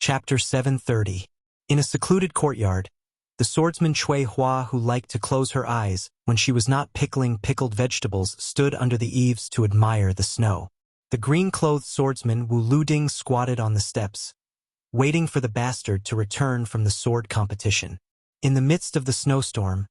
Chapter 730. In a secluded courtyard, the swordsman Chui Hua, who liked to close her eyes when she was not pickling pickled vegetables, stood under the eaves to admire the snow. The green-clothed swordsman Wu Luding squatted on the steps, waiting for the bastard to return from the sword competition. In the midst of the snowstorm,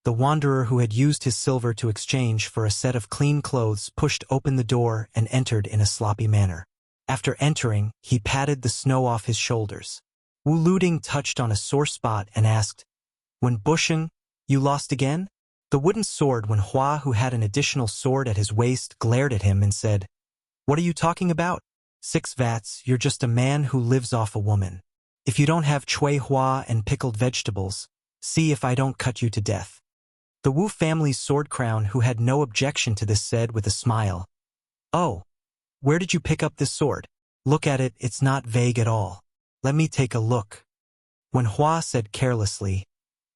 the wanderer who had used his silver to exchange for a set of clean clothes pushed open the door and entered in a sloppy manner. After entering, he patted the snow off his shoulders. Wu Luding touched on a sore spot and asked, "When bushing, you lost again?" The wooden sword Wen Hua, who had an additional sword at his waist, glared at him and said, "What are you talking about? 6 vats, you're just a man who lives off a woman. If you don't have Chui Hua and pickled vegetables, see if I don't cut you to death." The Wu family's sword crown, who had no objection to this, said with a smile, "Oh, where did you pick up this sword? Look at it, it's not vague at all. Let me take a look." Wen Hua said carelessly,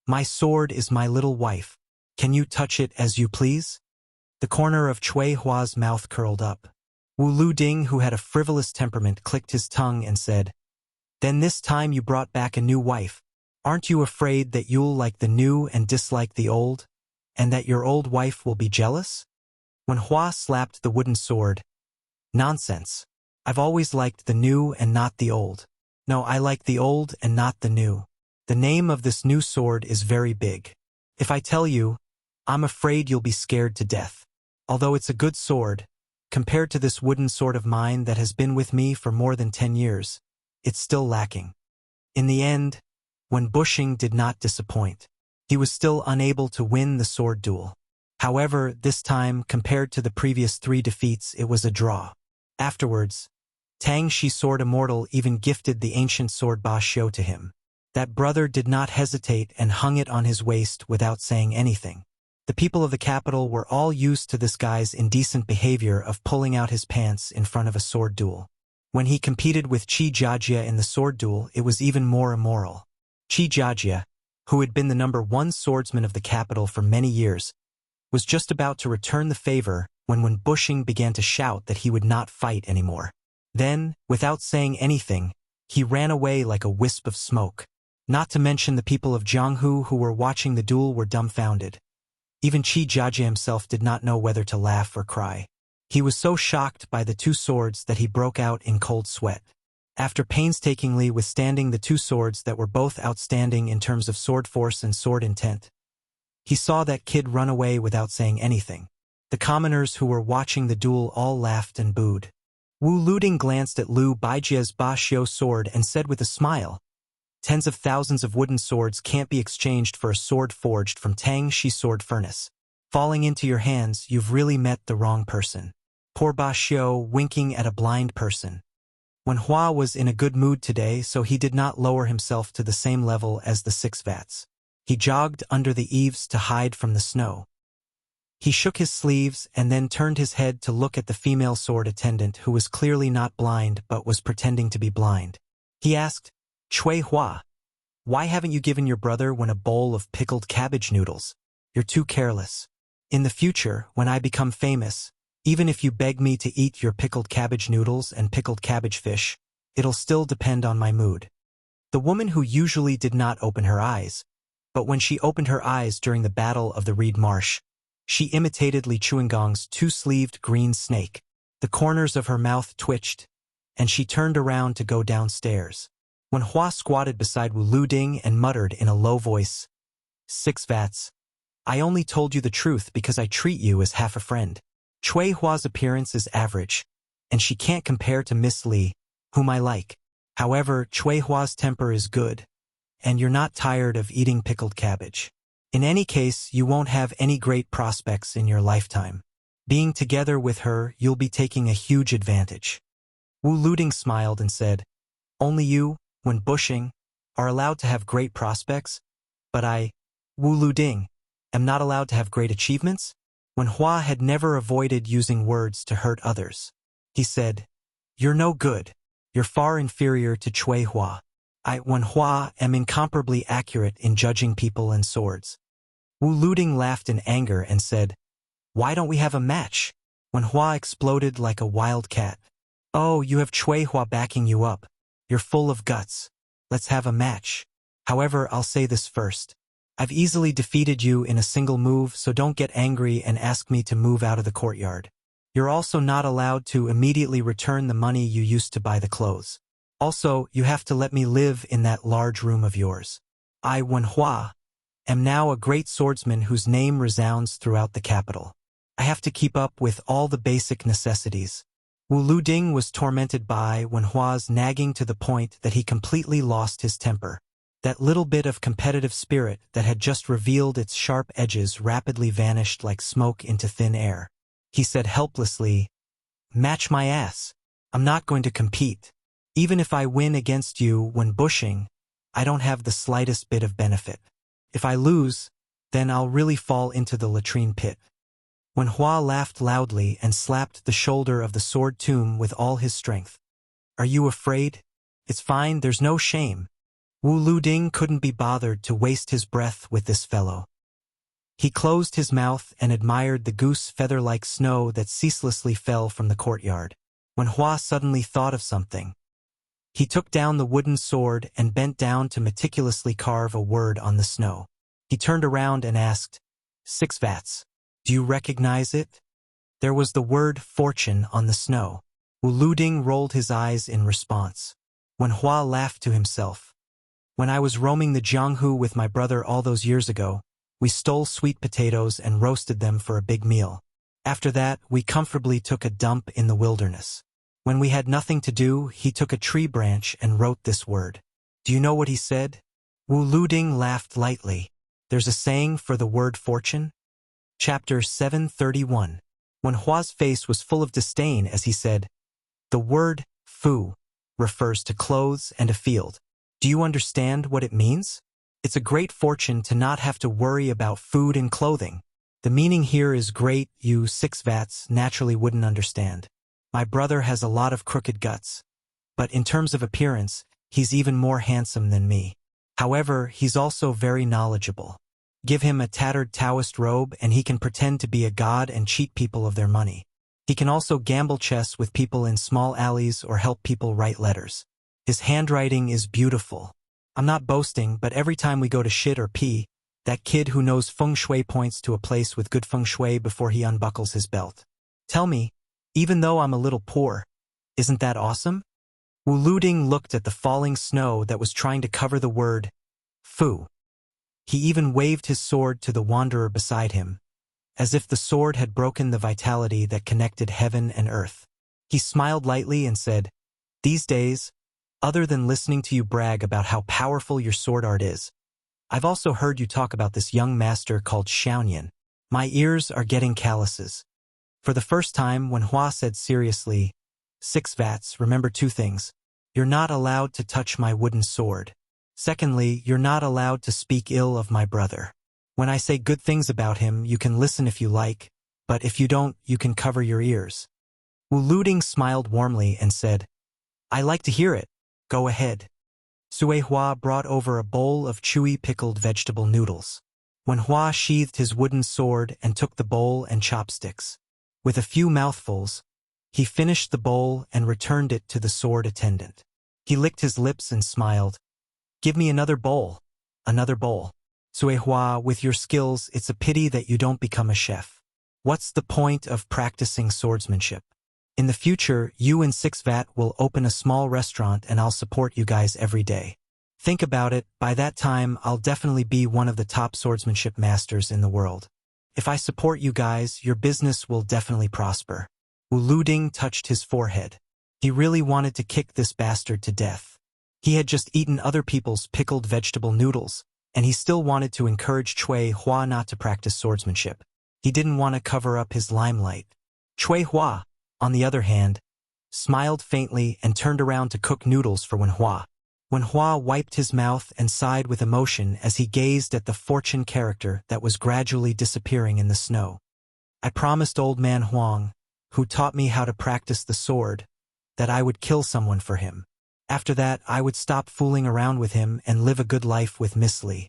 "My sword is my little wife. Can you touch it as you please?" The corner of Chui Hua's mouth curled up. Wu Luding, who had a frivolous temperament, clicked his tongue and said, "Then this time you brought back a new wife. Aren't you afraid that you'll like the new and dislike the old, and that your old wife will be jealous?" Wen Hua slapped the wooden sword. "Nonsense. I've always liked the new and not the old. No, I like the old and not the new. The name of this new sword is very big. If I tell you, I'm afraid you'll be scared to death. Although it's a good sword, compared to this wooden sword of mine that has been with me for more than 10 years, it's still lacking." In the end, Wen Bushing did not disappoint. He was still unable to win the sword duel. However, this time, compared to the previous 3 defeats, it was a draw. Afterwards, Tang Shi Sword Immortal even gifted the ancient sword Ba Xiu to him. That brother did not hesitate and hung it on his waist without saying anything. The people of the capital were all used to this guy's indecent behavior of pulling out his pants in front of a sword duel. When he competed with Qi Jiajia in the sword duel, it was even more immoral. Qi Jiajia, who had been the #1 swordsman of the capital for many years, was just about to return the favor when Wen Bushing began to shout that he would not fight anymore. Then, without saying anything, he ran away like a wisp of smoke. Not to mention the people of Jianghu who were watching the duel were dumbfounded. Even Qi Jiajia himself did not know whether to laugh or cry. He was so shocked by the 2 swords that he broke out in cold sweat. After painstakingly withstanding the 2 swords that were both outstanding in terms of sword force and sword intent, he saw that kid run away without saying anything. The commoners who were watching the duel all laughed and booed. Wu Luding glanced at Liu Baijia's Ba Xiu sword and said with a smile, "Tens of thousands of wooden swords can't be exchanged for a sword forged from Tang Shi Sword Furnace. Falling into your hands, you've really met the wrong person." Poor Ba Xiu, winking at a blind person. Wen Hua was in a good mood today, so he did not lower himself to the same level as the 6 vats. He jogged under the eaves to hide from the snow. He shook his sleeves and then turned his head to look at the female sword attendant, who was clearly not blind but was pretending to be blind. He asked, "Chui Hua, why haven't you given your brother a bowl of pickled cabbage noodles? You're too careless. In the future, when I become famous, even if you beg me to eat your pickled cabbage noodles and pickled cabbage fish, it'll still depend on my mood." The woman, who usually did not open her eyes, but when she opened her eyes during the Battle of the Reed Marsh, she imitated Li Chuangong's 2-sleeved green snake. The corners of her mouth twitched, and she turned around to go downstairs. Wen Hua squatted beside Wu Luding and muttered in a low voice, "6 vats. I only told you the truth because I treat you as half a friend. Chui Hua's appearance is average, and she can't compare to Miss Li, whom I like. However, Chui Hua's temper is good, and you're not tired of eating pickled cabbage. In any case, you won't have any great prospects in your lifetime. Being together with her, you'll be taking a huge advantage." Wu Luding smiled and said, "Only you, Wen Bushing, are allowed to have great prospects, but I, Wu Luding, am not allowed to have great achievements?" Wen Hua had never avoided using words to hurt others. He said, "You're no good. You're far inferior to Chui Hua. I, Wen Hua, am incomparably accurate in judging people and swords." Wu Luding laughed in anger and said, "Why don't we have a match?" Wen Hua exploded like a wild cat. "Oh, you have Chui Hua backing you up. You're full of guts. Let's have a match. However, I'll say this first. I've easily defeated you in a single move, so don't get angry and ask me to move out of the courtyard. You're also not allowed to immediately return the money you used to buy the clothes. Also, you have to let me live in that large room of yours. I, Wenhua, am now a great swordsman whose name resounds throughout the capital. I have to keep up with all the basic necessities. Wu Luding was tormented by Wenhua's nagging to the point that he completely lost his temper. That little bit of competitive spirit that had just revealed its sharp edges rapidly vanished like smoke into thin air. He said helplessly, "Match my ass. I'm not going to compete. Even if I win against you when bushing, I don't have the slightest bit of benefit. If I lose, then I'll really fall into the latrine pit." Wenhua laughed loudly and slapped the shoulder of the sword tomb with all his strength. "Are you afraid? It's fine, there's no shame." Wu Luding couldn't be bothered to waste his breath with this fellow. He closed his mouth and admired the goose feather-like snow that ceaselessly fell from the courtyard. Wenhua suddenly thought of something. He took down the wooden sword and bent down to meticulously carve a word on the snow. He turned around and asked, "Six vats. Do you recognize it?" There was the word fortune on the snow. Wu Luding rolled his eyes in response. Wenhua laughed to himself. "When I was roaming the Jianghu with my brother all those years ago, we stole sweet potatoes and roasted them for a big meal. After that, we comfortably took a dump in the wilderness. When we had nothing to do, he took a tree branch and wrote this word. Do you know what he said?" Wu Luding laughed lightly. "There's a saying for the word fortune?" Chapter 731. Wenhua's face was full of disdain as he said, "The word fu refers to clothes and a field. Do you understand what it means? It's a great fortune to not have to worry about food and clothing. The meaning here is great, you six vats naturally wouldn't understand. My brother has a lot of crooked guts. But in terms of appearance, he's even more handsome than me. However, he's also very knowledgeable. Give him a tattered Taoist robe and he can pretend to be a god and cheat people of their money. He can also gamble chess with people in small alleys or help people write letters. His handwriting is beautiful. I'm not boasting, but every time we go to shit or pee, that kid who knows feng shui points to a place with good feng shui before he unbuckles his belt. Tell me, even though I'm a little poor, isn't that awesome?" Wu Luding looked at the falling snow that was trying to cover the word fu. He even waved his sword to the wanderer beside him, as if the sword had broken the vitality that connected heaven and earth. He smiled lightly and said, "These days, other than listening to you brag about how powerful your sword art is, I've also heard you talk about this young master called Xiaonian. My ears are getting calluses." For the first time, Wenhua said seriously, "Six vats, remember two things. You're not allowed to touch my wooden sword. Secondly, you're not allowed to speak ill of my brother. When I say good things about him, you can listen if you like, but if you don't, you can cover your ears." Wu Luding smiled warmly and said, "I like to hear it. Go ahead." Sui Hua brought over a bowl of chewy pickled vegetable noodles. Wenhua sheathed his wooden sword and took the bowl and chopsticks. With a few mouthfuls, he finished the bowl and returned it to the sword attendant. He licked his lips and smiled. "Give me another bowl. Another bowl. Sui Hua, with your skills, it's a pity that you don't become a chef. What's the point of practicing swordsmanship? In the future, you and Six Vat will open a small restaurant and I'll support you guys every day. Think about it, by that time I'll definitely be one of the top swordsmanship masters in the world. If I support you guys, your business will definitely prosper." Wu Luding touched his forehead. He really wanted to kick this bastard to death. He had just eaten other people's pickled vegetable noodles, and he still wanted to encourage Chui Hua not to practice swordsmanship. He didn't want to cover up his limelight. Chui Hua, on the other hand, smiled faintly and turned around to cook noodles for Wenhua. Wenhua wiped his mouth and sighed with emotion as he gazed at the fortune character that was gradually disappearing in the snow. "I promised old man Huang, who taught me how to practice the sword, that I would kill someone for him. After that, I would stop fooling around with him and live a good life with Miss Li.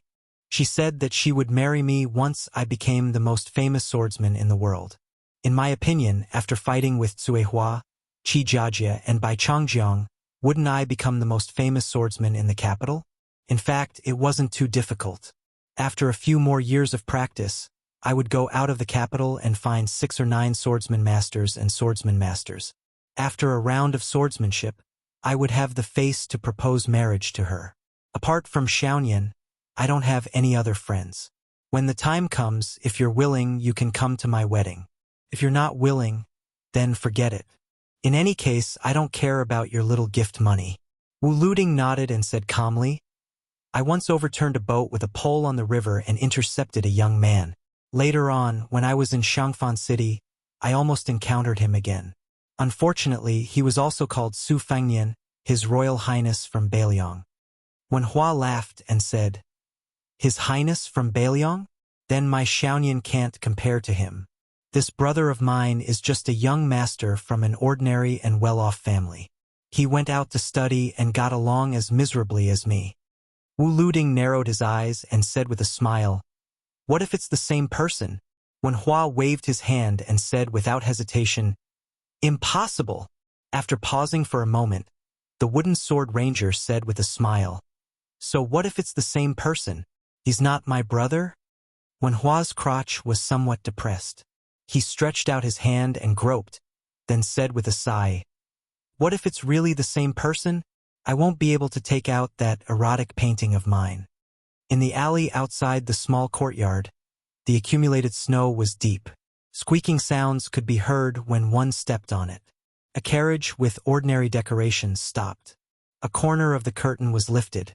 She said that she would marry me once I became the most famous swordsman in the world. In my opinion, after fighting with Cui Hua, Qi Jiajie, and Bai Changjiang, Wouldn't I become the most famous swordsman in the capital? In fact, it wasn't too difficult. After a few more years of practice, I would go out of the capital and find 6 or 9 swordsman masters and swordsman masters. After a round of swordsmanship, I would have the face to propose marriage to her. Apart from Xiaoyan, I don't have any other friends. When the time comes, if you're willing, you can come to my wedding. If you're not willing, then forget it. In any case, I don't care about your little gift money. Wu Luding nodded and said calmly, I once overturned a boat with a pole on the river and intercepted a young man. Later on, when I was in Shangfan City, I almost encountered him again. Unfortunately, he was also called Su Fengnian, His Royal Highness from Beiliang. When Hua laughed and said, His Highness from Beiliang? Then my Xiaoyan can't compare to him. This brother of mine is just a young master from an ordinary and well-off family. He went out to study and got along as miserably as me. Wu Luding narrowed his eyes and said with a smile, What if it's the same person? When Hua waved his hand and said without hesitation, Impossible! After pausing for a moment, the wooden sword ranger said with a smile, So what if it's the same person? He's not my brother? When Hua's crotch was somewhat depressed, he stretched out his hand and groped, then said with a sigh, What if it's really the same person? I won't be able to take out that erotic painting of mine. In the alley outside the small courtyard, the accumulated snow was deep. Squeaking sounds could be heard when one stepped on it. A carriage with ordinary decorations stopped. A corner of the curtain was lifted,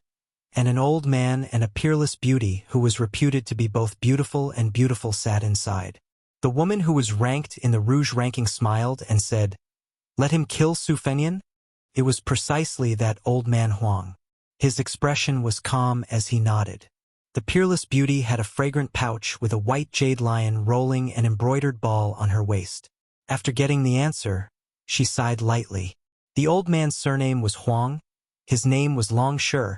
and an old man and a peerless beauty who was reputed to be both beautiful and beautiful sat inside. The woman who was ranked in the Rouge ranking smiled and said, Let him kill Su Fengnian? It was precisely that old man Huang. His expression was calm as he nodded. The peerless beauty had a fragrant pouch with a white jade lion rolling an embroidered ball on her waist. After getting the answer, she sighed lightly. The old man's surname was Huang. His name was Long Shi,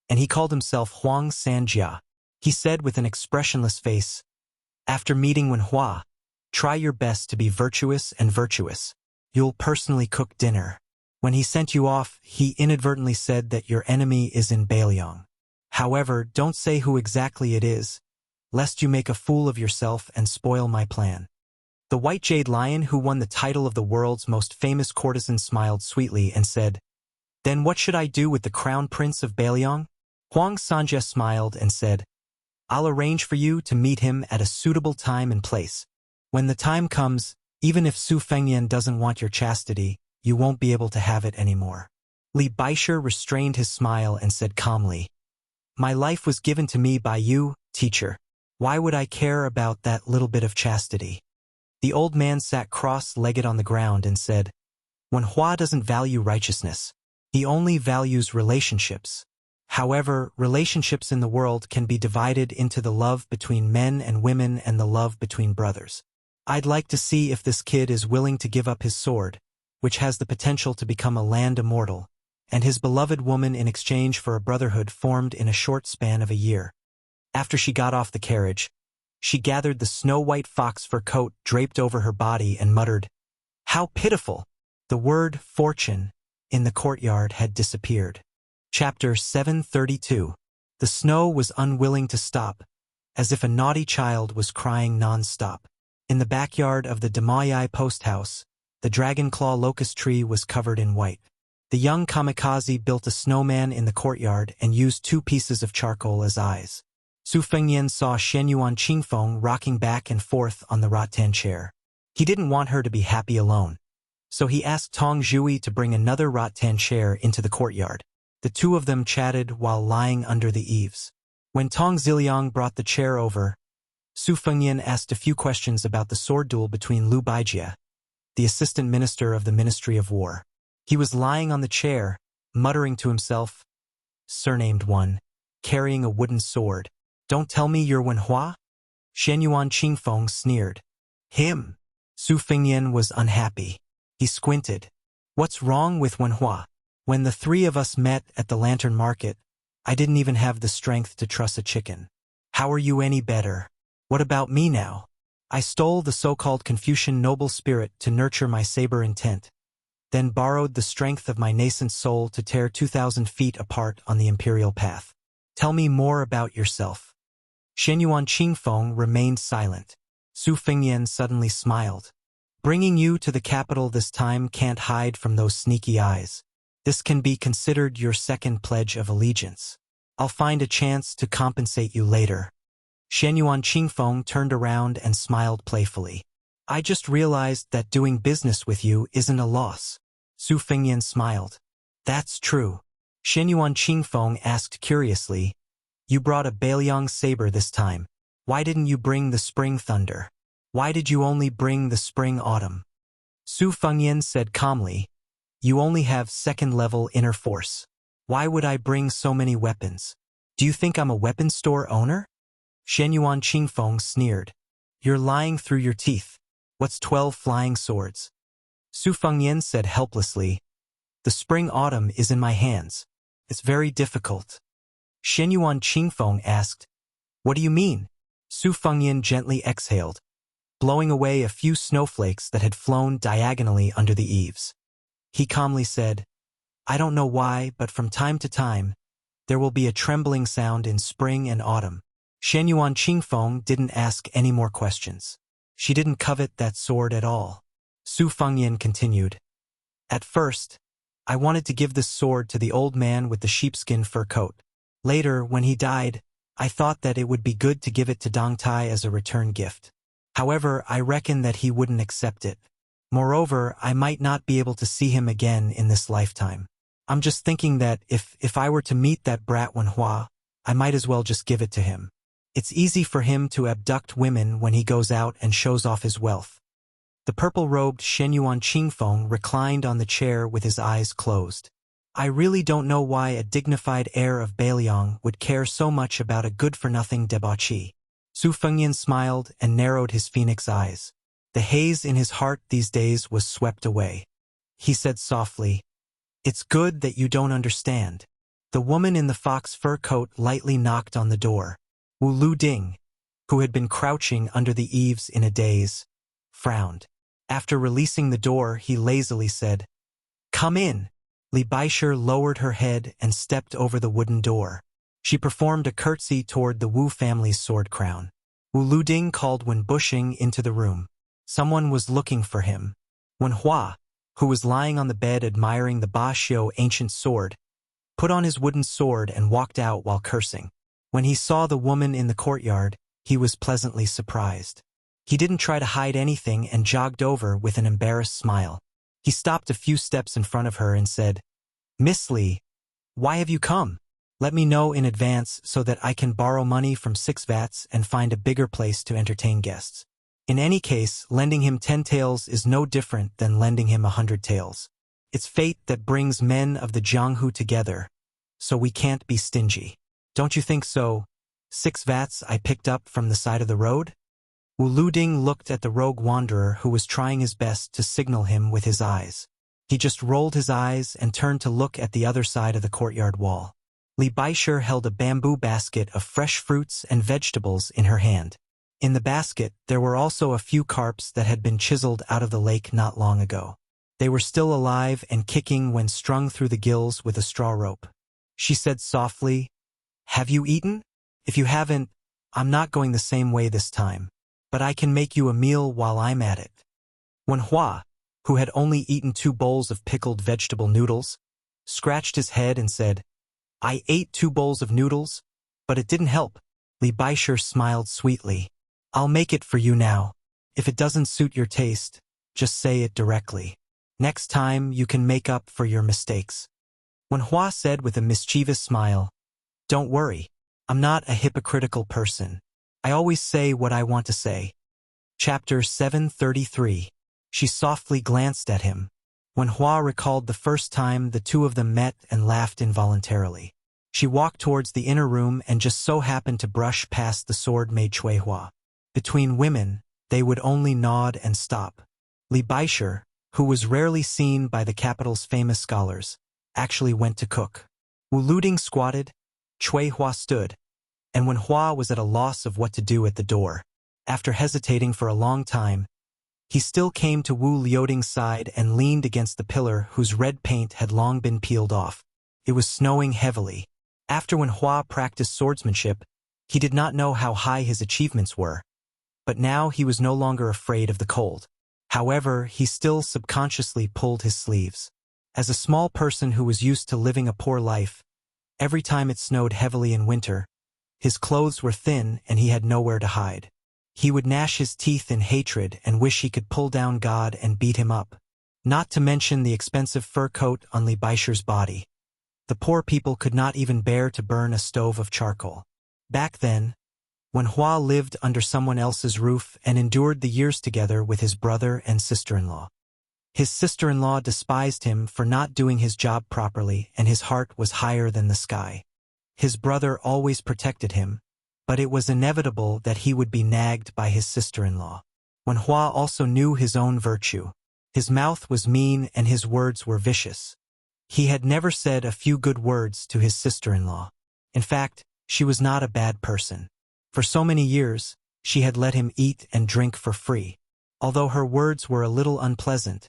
and he called himself Huang Sanjia. He said with an expressionless face, After meeting Wen Hua, try your best to be virtuous and virtuous. You'll personally cook dinner. When he sent you off, he inadvertently said that your enemy is in Beiliang. However, don't say who exactly it is, lest you make a fool of yourself and spoil my plan. The white jade lion who won the title of the world's most famous courtesan smiled sweetly and said, Then what should I do with the crown prince of Beiliang? Huang Sanjia smiled and said, I'll arrange for you to meet him at a suitable time and place. When the time comes, even if Su Fengnian doesn't want your chastity, you won't be able to have it anymore. Li Baishe restrained his smile and said calmly, My life was given to me by you, teacher. Why would I care about that little bit of chastity? The old man sat cross-legged on the ground and said, Wen Hua doesn't value righteousness. He only values relationships. However, relationships in the world can be divided into the love between men and women and the love between brothers. I'd like to see if this kid is willing to give up his sword, which has the potential to become a land immortal, and his beloved woman in exchange for a brotherhood formed in a short span of a year. After she got off the carriage, she gathered the snow-white fox fur coat draped over her body and muttered, How pitiful! The word fortune in the courtyard had disappeared. Chapter 732. The snow was unwilling to stop, as if a naughty child was crying non-stop. In the backyard of the Damayai post house, the dragon-claw locust tree was covered in white. The young kamikaze built a snowman in the courtyard and used 2 pieces of charcoal as eyes. Su Fengnian saw Shenyuan Qingfeng rocking back and forth on the rattan chair. He didn't want her to be happy alone, so he asked Tong Zhui to bring another rattan chair into the courtyard. The two of them chatted while lying under the eaves. When Tong Ziliang brought the chair over, Su Fengnian asked a few questions about the sword duel between Lu Baijie, the assistant minister of the Ministry of War. He was lying on the chair, muttering to himself, surnamed one, carrying a wooden sword. Don't tell me you're Wen Hua? Shenyuan Qingfeng sneered. Him. Su Fengnian was unhappy. He squinted. What's wrong with Wen Hua? When the 3 of us met at the lantern market, I didn't even have the strength to truss a chicken. How are you any better? What about me now? I stole the so-called Confucian noble spirit to nurture my saber intent. then borrowed the strength of my nascent soul to tear 2,000 feet apart on the imperial path. Tell me more about yourself. Shenyuan Qingfeng remained silent. Su Fengyan suddenly smiled. Bringing you to the capital this time can't hide from those sneaky eyes. This can be considered your second pledge of allegiance. I'll find a chance to compensate you later. Shenyuan Qingfeng turned around and smiled playfully. I just realized that doing business with you isn't a loss. Su Fengyan smiled. That's true. Shenyuan Qingfeng asked curiously, You brought a Bailiang saber this time. Why didn't you bring the spring thunder? Why did you only bring the spring autumn? Su Fengyan said calmly, You only have second-level inner force. Why would I bring so many weapons? Do you think I'm a weapon store owner? Shenyuan Qingfeng sneered. You're lying through your teeth. What's 12 flying swords? Su Fengyan said helplessly, The spring-autumn is in my hands. It's very difficult. Shenyuan Qingfeng asked, What do you mean? Su Fengyan gently exhaled, blowing away a few snowflakes that had flown diagonally under the eaves. He calmly said, I don't know why, but from time to time, there will be a trembling sound in spring and autumn. Shenyuan Qingfeng didn't ask any more questions. She didn't covet that sword at all. Su Fengyan continued, At first, I wanted to give this sword to the old man with the sheepskin fur coat. Later, when he died, I thought that it would be good to give it to Dong Tai as a return gift. However, I reckon that he wouldn't accept it. Moreover, I might not be able to see him again in this lifetime. I'm just thinking that if I were to meet that brat Wenhua, I might as well just give it to him. It's easy for him to abduct women when he goes out and shows off his wealth. The purple-robed Shenyuan Qingfeng reclined on the chair with his eyes closed. I really don't know why a dignified heir of Bailiang would care so much about a good-for-nothing debauchee. Su Fengyan smiled and narrowed his phoenix eyes. The haze in his heart these days was swept away. He said softly, It's good that you don't understand. The woman in the fox fur coat lightly knocked on the door. Wu Lu Ding, who had been crouching under the eaves in a daze, frowned. After releasing the door, he lazily said, Come in. Li Baisher lowered her head and stepped over the wooden door. She performed a curtsy toward the Wu family's sword crown. Wu Luding called Wen Bushing into the room. Someone was looking for him. Wen Hua, who was lying on the bed admiring the Ba Xiu ancient sword, put on his wooden sword and walked out while cursing. When he saw the woman in the courtyard, he was pleasantly surprised. He didn't try to hide anything and jogged over with an embarrassed smile. He stopped a few steps in front of her and said, Miss Li, why have you come? Let me know in advance so that I can borrow money from 6 vats and find a bigger place to entertain guests. In any case, lending him 10 taels is no different than lending him 100 taels. It's fate that brings men of the Jianghu together, so we can't be stingy. Don't you think so? 6 vats I picked up from the side of the road? Wu Luding looked at the rogue wanderer who was trying his best to signal him with his eyes. He just rolled his eyes and turned to look at the other side of the courtyard wall. Li Baisher held a bamboo basket of fresh fruits and vegetables in her hand. In the basket, there were also a few carps that had been chiseled out of the lake not long ago. They were still alive and kicking when strung through the gills with a straw rope. She said softly, Have you eaten? If you haven't, I'm not going the same way this time, but I can make you a meal while I'm at it. Wen Hua, who had only eaten 2 bowls of pickled vegetable noodles, scratched his head and said, I ate 2 bowls of noodles, but it didn't help. Li Baisher smiled sweetly. I'll make it for you now. If it doesn't suit your taste, just say it directly. Next time you can make up for your mistakes. Wen Hua said with a mischievous smile, Don't worry, I'm not a hypocritical person. I always say what I want to say. Chapter 733. She softly glanced at him. Wen Hua recalled the first time the two of them met and laughed involuntarily. She walked towards the inner room and just so happened to brush past the sword-made Chui Hua. Between women, they would only nod and stop. Li Baisher, who was rarely seen by the capital's famous scholars, actually went to cook. Wu Luding squatted, Chui Hua stood, and Wen Hua was at a loss of what to do at the door. After hesitating for a long time, He still came to Wu Liuting's side and leaned against the pillar whose red paint had long been peeled off. It was snowing heavily. After when Hua practiced swordsmanship, he did not know how high his achievements were. But now he was no longer afraid of the cold. However, he still subconsciously pulled his sleeves. As a small person who was used to living a poor life, every time it snowed heavily in winter, his clothes were thin and he had nowhere to hide. He would gnash his teeth in hatred and wish he could pull down God and beat him up. Not to mention the expensive fur coat on Li Baisher's body. The poor people could not even bear to burn a stove of charcoal. Back then, when Hua lived under someone else's roof and endured the years together with his brother and sister-in-law. His sister-in-law despised him for not doing his job properly, and his heart was higher than the sky. His brother always protected him, but it was inevitable that he would be nagged by his sister-in-law. When Hua also knew his own virtue, his mouth was mean and his words were vicious. He had never said a few good words to his sister-in-law. In fact, she was not a bad person. For so many years, she had let him eat and drink for free. Although her words were a little unpleasant,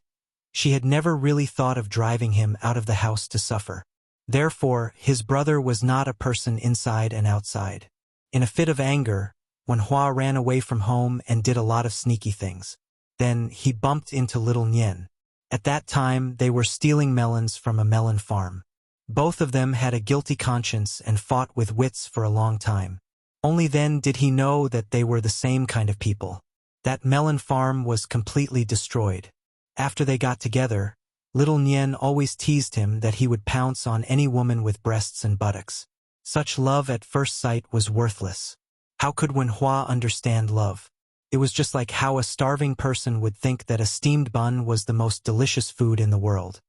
she had never really thought of driving him out of the house to suffer. Therefore, his brother was not a person inside and outside. In a fit of anger, when Hua ran away from home and did a lot of sneaky things, then he bumped into little Nian. At that time, they were stealing melons from a melon farm. Both of them had a guilty conscience and fought with wits for a long time. Only then did he know that they were the same kind of people. That melon farm was completely destroyed. After they got together, little Nian always teased him that he would pounce on any woman with breasts and buttocks. Such love at first sight was worthless. How could Wen Hua understand love? It was just like how a starving person would think that a steamed bun was the most delicious food in the world.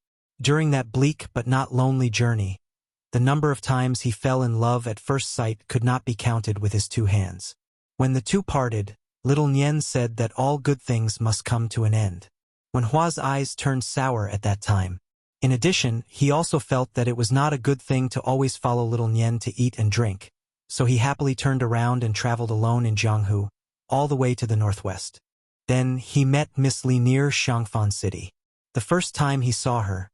During that bleak but not lonely journey, the number of times he fell in love at first sight could not be counted with his two hands. When the two parted, little Nian said that all good things must come to an end. Wen Hua's eyes turned sour at that time. In addition, he also felt that it was not a good thing to always follow little Nian to eat and drink, so he happily turned around and traveled alone in Jianghu, all the way to the northwest. Then he met Miss Li near Xiangfan City. The first time he saw her,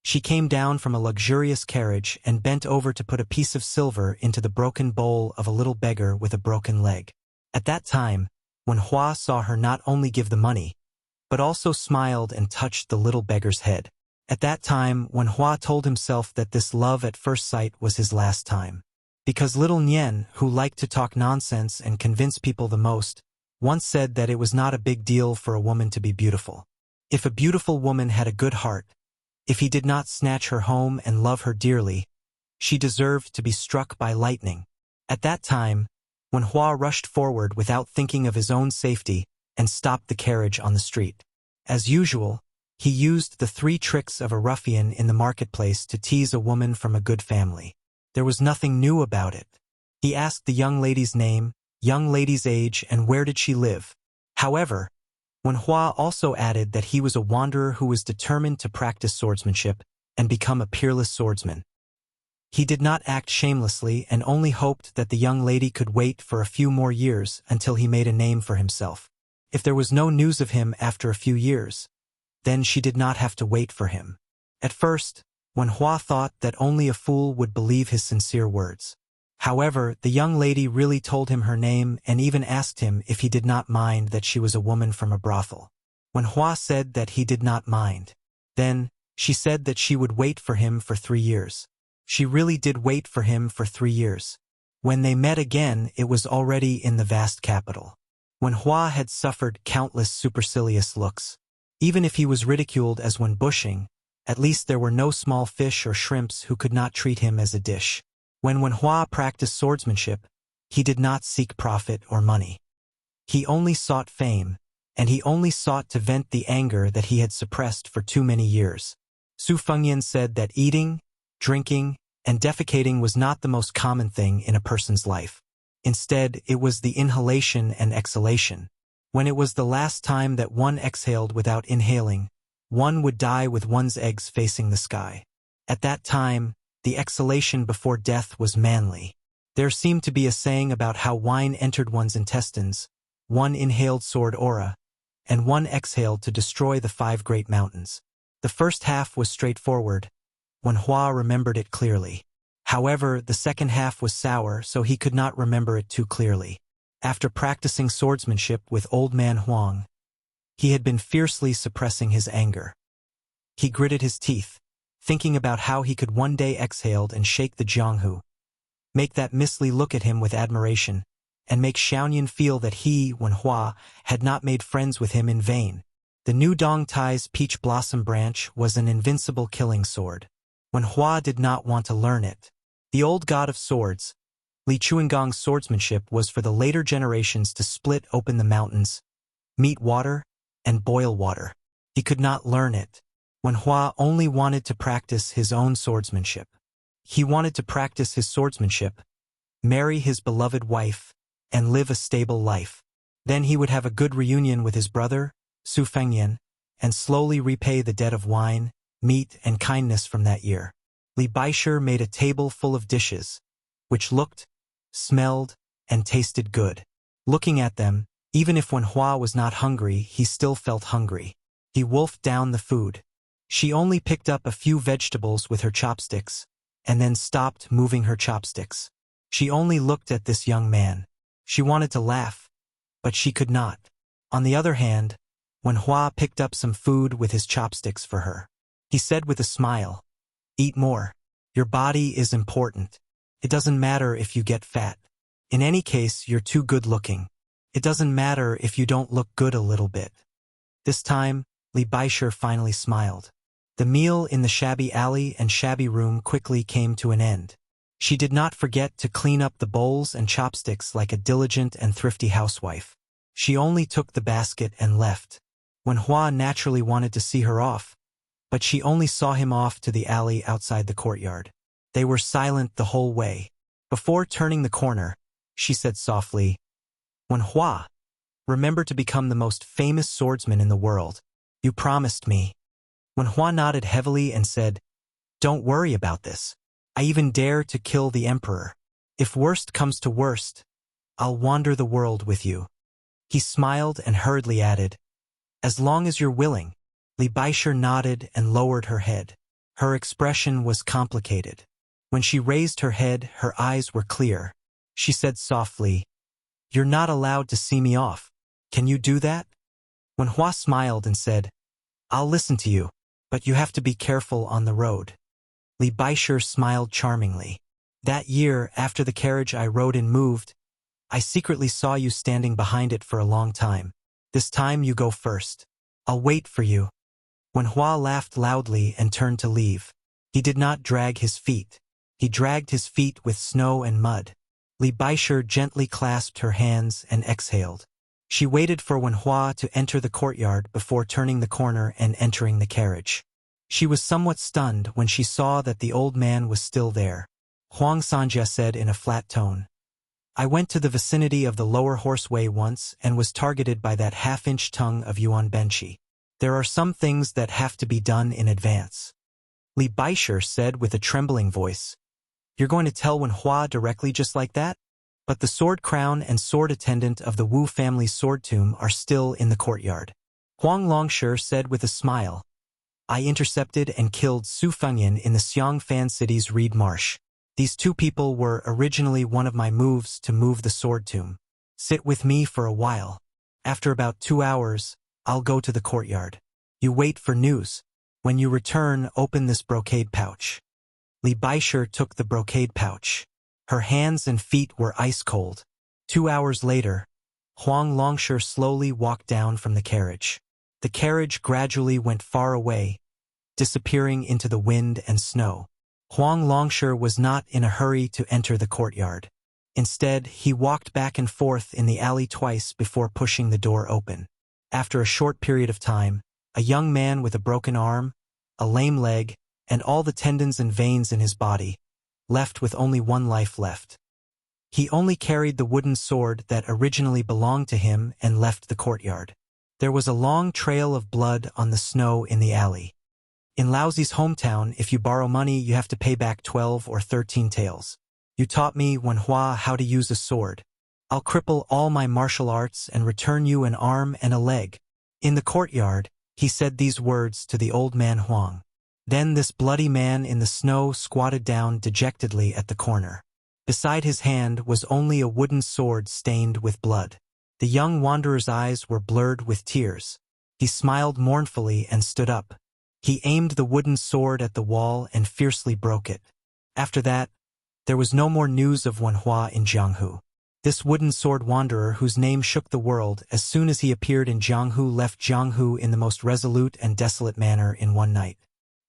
she came down from a luxurious carriage and bent over to put a piece of silver into the broken bowl of a little beggar with a broken leg. At that time, when Hua saw her not only give the money, but also smiled and touched the little beggar's head. At that time, when Hua told himself that this love at first sight was his last time. Because little Nian, who liked to talk nonsense and convince people the most, once said that it was not a big deal for a woman to be beautiful. If a beautiful woman had a good heart, if he did not snatch her home and love her dearly, she deserved to be struck by lightning. At that time, when Hua rushed forward without thinking of his own safety and stopped the carriage on the street. As usual, he used the 3 tricks of a ruffian in the marketplace to tease a woman from a good family. There was nothing new about it. He asked the young lady's name, young lady's age, and where did she live. However, when Hua also added that he was a wanderer who was determined to practice swordsmanship and become a peerless swordsman. He did not act shamelessly and only hoped that the young lady could wait for a few more years until he made a name for himself. If there was no news of him after a few years, then she did not have to wait for him. At first, when Hua thought that only a fool would believe his sincere words. However, the young lady really told him her name and even asked him if he did not mind that she was a woman from a brothel. When Hua said that he did not mind, then she said that she would wait for him for 3 years. She really did wait for him for 3 years. When they met again, it was already in the vast capital. When Hua had suffered countless supercilious looks. Even if he was ridiculed as when bushing, at least there were no small fish or shrimps who could not treat him as a dish. When Hua practiced swordsmanship, he did not seek profit or money. He only sought fame, and he only sought to vent the anger that he had suppressed for too many years. Su Fengyan said that eating, drinking, and defecating was not the most common thing in a person's life. Instead, it was the inhalation and exhalation. When it was the last time that one exhaled without inhaling, one would die with one's eggs facing the sky. At that time, the exhalation before death was manly. There seemed to be a saying about how wine entered one's intestines, one inhaled sword aura, and one exhaled to destroy the 5 great mountains. The first half was straightforward. Wen Hua remembered it clearly. However, the second half was sour, so he could not remember it too clearly. After practicing swordsmanship with Old Man Huang, he had been fiercely suppressing his anger. He gritted his teeth, thinking about how he could one day exhale and shake the Jianghu, make that Miss Li look at him with admiration, and make Xiaoyan feel that he, Wen Hua, had not made friends with him in vain. The new Dong Tai's peach blossom branch was an invincible killing sword. Wen Hua did not want to learn it. The old god of swords, Li Chuangong's swordsmanship was for the later generations to split open the mountains, meet water, and boil water. He could not learn it. Wen Hua only wanted to practice his own swordsmanship. He wanted to practice his swordsmanship, marry his beloved wife, and live a stable life. Then he would have a good reunion with his brother, Su Fengyan, and slowly repay the debt of wine, meat, and kindness from that year. Li Baisher made a table full of dishes, which looked, smelled, and tasted good. Looking at them, even if Wen Hua was not hungry, he still felt hungry. He wolfed down the food. She only picked up a few vegetables with her chopsticks, and then stopped moving her chopsticks. She only looked at this young man. She wanted to laugh, but she could not. On the other hand, Wen Hua picked up some food with his chopsticks for her. He said with a smile, "Eat more. Your body is important. It doesn't matter if you get fat. In any case, you're too good looking. It doesn't matter if you don't look good a little bit." This time, Li Baisher finally smiled. The meal in the shabby alley and shabby room quickly came to an end. She did not forget to clean up the bowls and chopsticks like a diligent and thrifty housewife. She only took the basket and left. Wen Hua naturally wanted to see her off, but she only saw him off to the alley outside the courtyard. They were silent the whole way. Before turning the corner, she said softly, "Wen Hua, remember to become the most famous swordsman in the world. You promised me." Wen Hua nodded heavily and said, "Don't worry about this. I even dare to kill the emperor. If worst comes to worst, I'll wander the world with you." He smiled and hurriedly added, "As long as you're willing." Li Baisher nodded and lowered her head. Her expression was complicated. When she raised her head, her eyes were clear. She said softly, "You're not allowed to see me off. Can you do that?" Wen Hua smiled and said, "I'll listen to you, but you have to be careful on the road." Li Baisher smiled charmingly. "That year, after the carriage I rode in moved, I secretly saw you standing behind it for a long time. This time you go first. I'll wait for you." Wen Hua laughed loudly and turned to leave. He did not drag his feet. He dragged his feet with snow and mud. Li Baisher gently clasped her hands and exhaled. She waited for Wen Hua to enter the courtyard before turning the corner and entering the carriage. She was somewhat stunned when she saw that the old man was still there. Huang Sanjia said in a flat tone, "I went to the vicinity of the lower horseway once and was targeted by that half-inch tongue of Yuan Benchi. There are some things that have to be done in advance." Li Baisher said with a trembling voice, "You're going to tell Wen Hua directly just like that?" But the sword crown and sword attendant of the Wu family's sword tomb are still in the courtyard. Huang Longshi said with a smile, "I intercepted and killed Su Fengyan in the Xiang Fan City's Reed Marsh. These two people were originally one of my moves to move the sword tomb. Sit with me for a while. After about 2 hours, I'll go to the courtyard. You wait for news. When you return, open this brocade pouch." Li Baisher took the brocade pouch. Her hands and feet were ice cold. 2 hours later, Huang Longshi slowly walked down from the carriage. The carriage gradually went far away, disappearing into the wind and snow. Huang Longshi was not in a hurry to enter the courtyard. Instead, he walked back and forth in the alley twice before pushing the door open. After a short period of time, a young man with a broken arm, a lame leg, and all the tendons and veins in his body, left with only one life left. He only carried the wooden sword that originally belonged to him and left the courtyard. There was a long trail of blood on the snow in the alley. In Laozi's hometown, if you borrow money, you have to pay back 12 or 13 taels. You taught me, Wen Hua, how to use a sword. I'll cripple all my martial arts and return you an arm and a leg. In the courtyard, he said these words to the old man Huang. Then this bloody man in the snow squatted down dejectedly at the corner. Beside his hand was only a wooden sword stained with blood. The young wanderer's eyes were blurred with tears. He smiled mournfully and stood up. He aimed the wooden sword at the wall and fiercely broke it. After that, there was no more news of Wenhua in Jianghu. This wooden sword wanderer whose name shook the world as soon as he appeared in Jianghu left Jianghu in the most resolute and desolate manner in one night.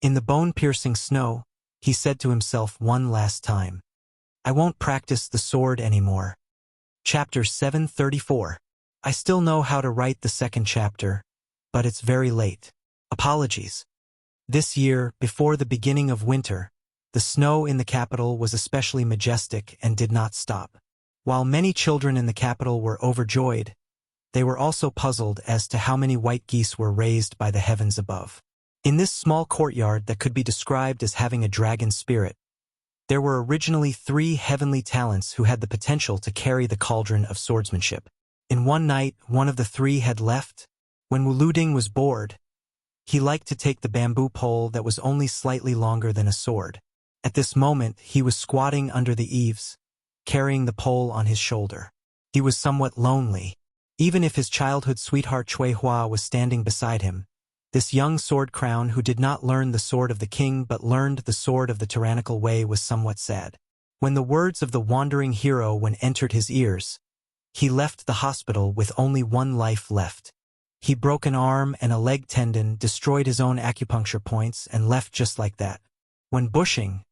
In the bone-piercing snow, he said to himself one last time, "I won't practice the sword anymore." Chapter 734. I still know how to write the second chapter, but it's very late. Apologies. This year, before the beginning of winter, the snow in the capital was especially majestic and did not stop. While many children in the capital were overjoyed, they were also puzzled as to how many white geese were raised by the heavens above. In this small courtyard that could be described as having a dragon spirit, there were originally 3 heavenly talents who had the potential to carry the cauldron of swordsmanship. In one night, one of the 3 had left. When Wuluding was bored, he liked to take the bamboo pole that was only slightly longer than a sword. At this moment, he was squatting under the eaves, carrying the pole on his shoulder. He was somewhat lonely. Even if his childhood sweetheart Chui Hua was standing beside him, this young sword crown who did not learn the sword of the king but learned the sword of the tyrannical way was somewhat sad. When the words of the wandering hero entered his ears, he left the hospital with only 1 life left. He broke an arm and a leg tendon, destroyed his own acupuncture points, and left just like that. When bushing,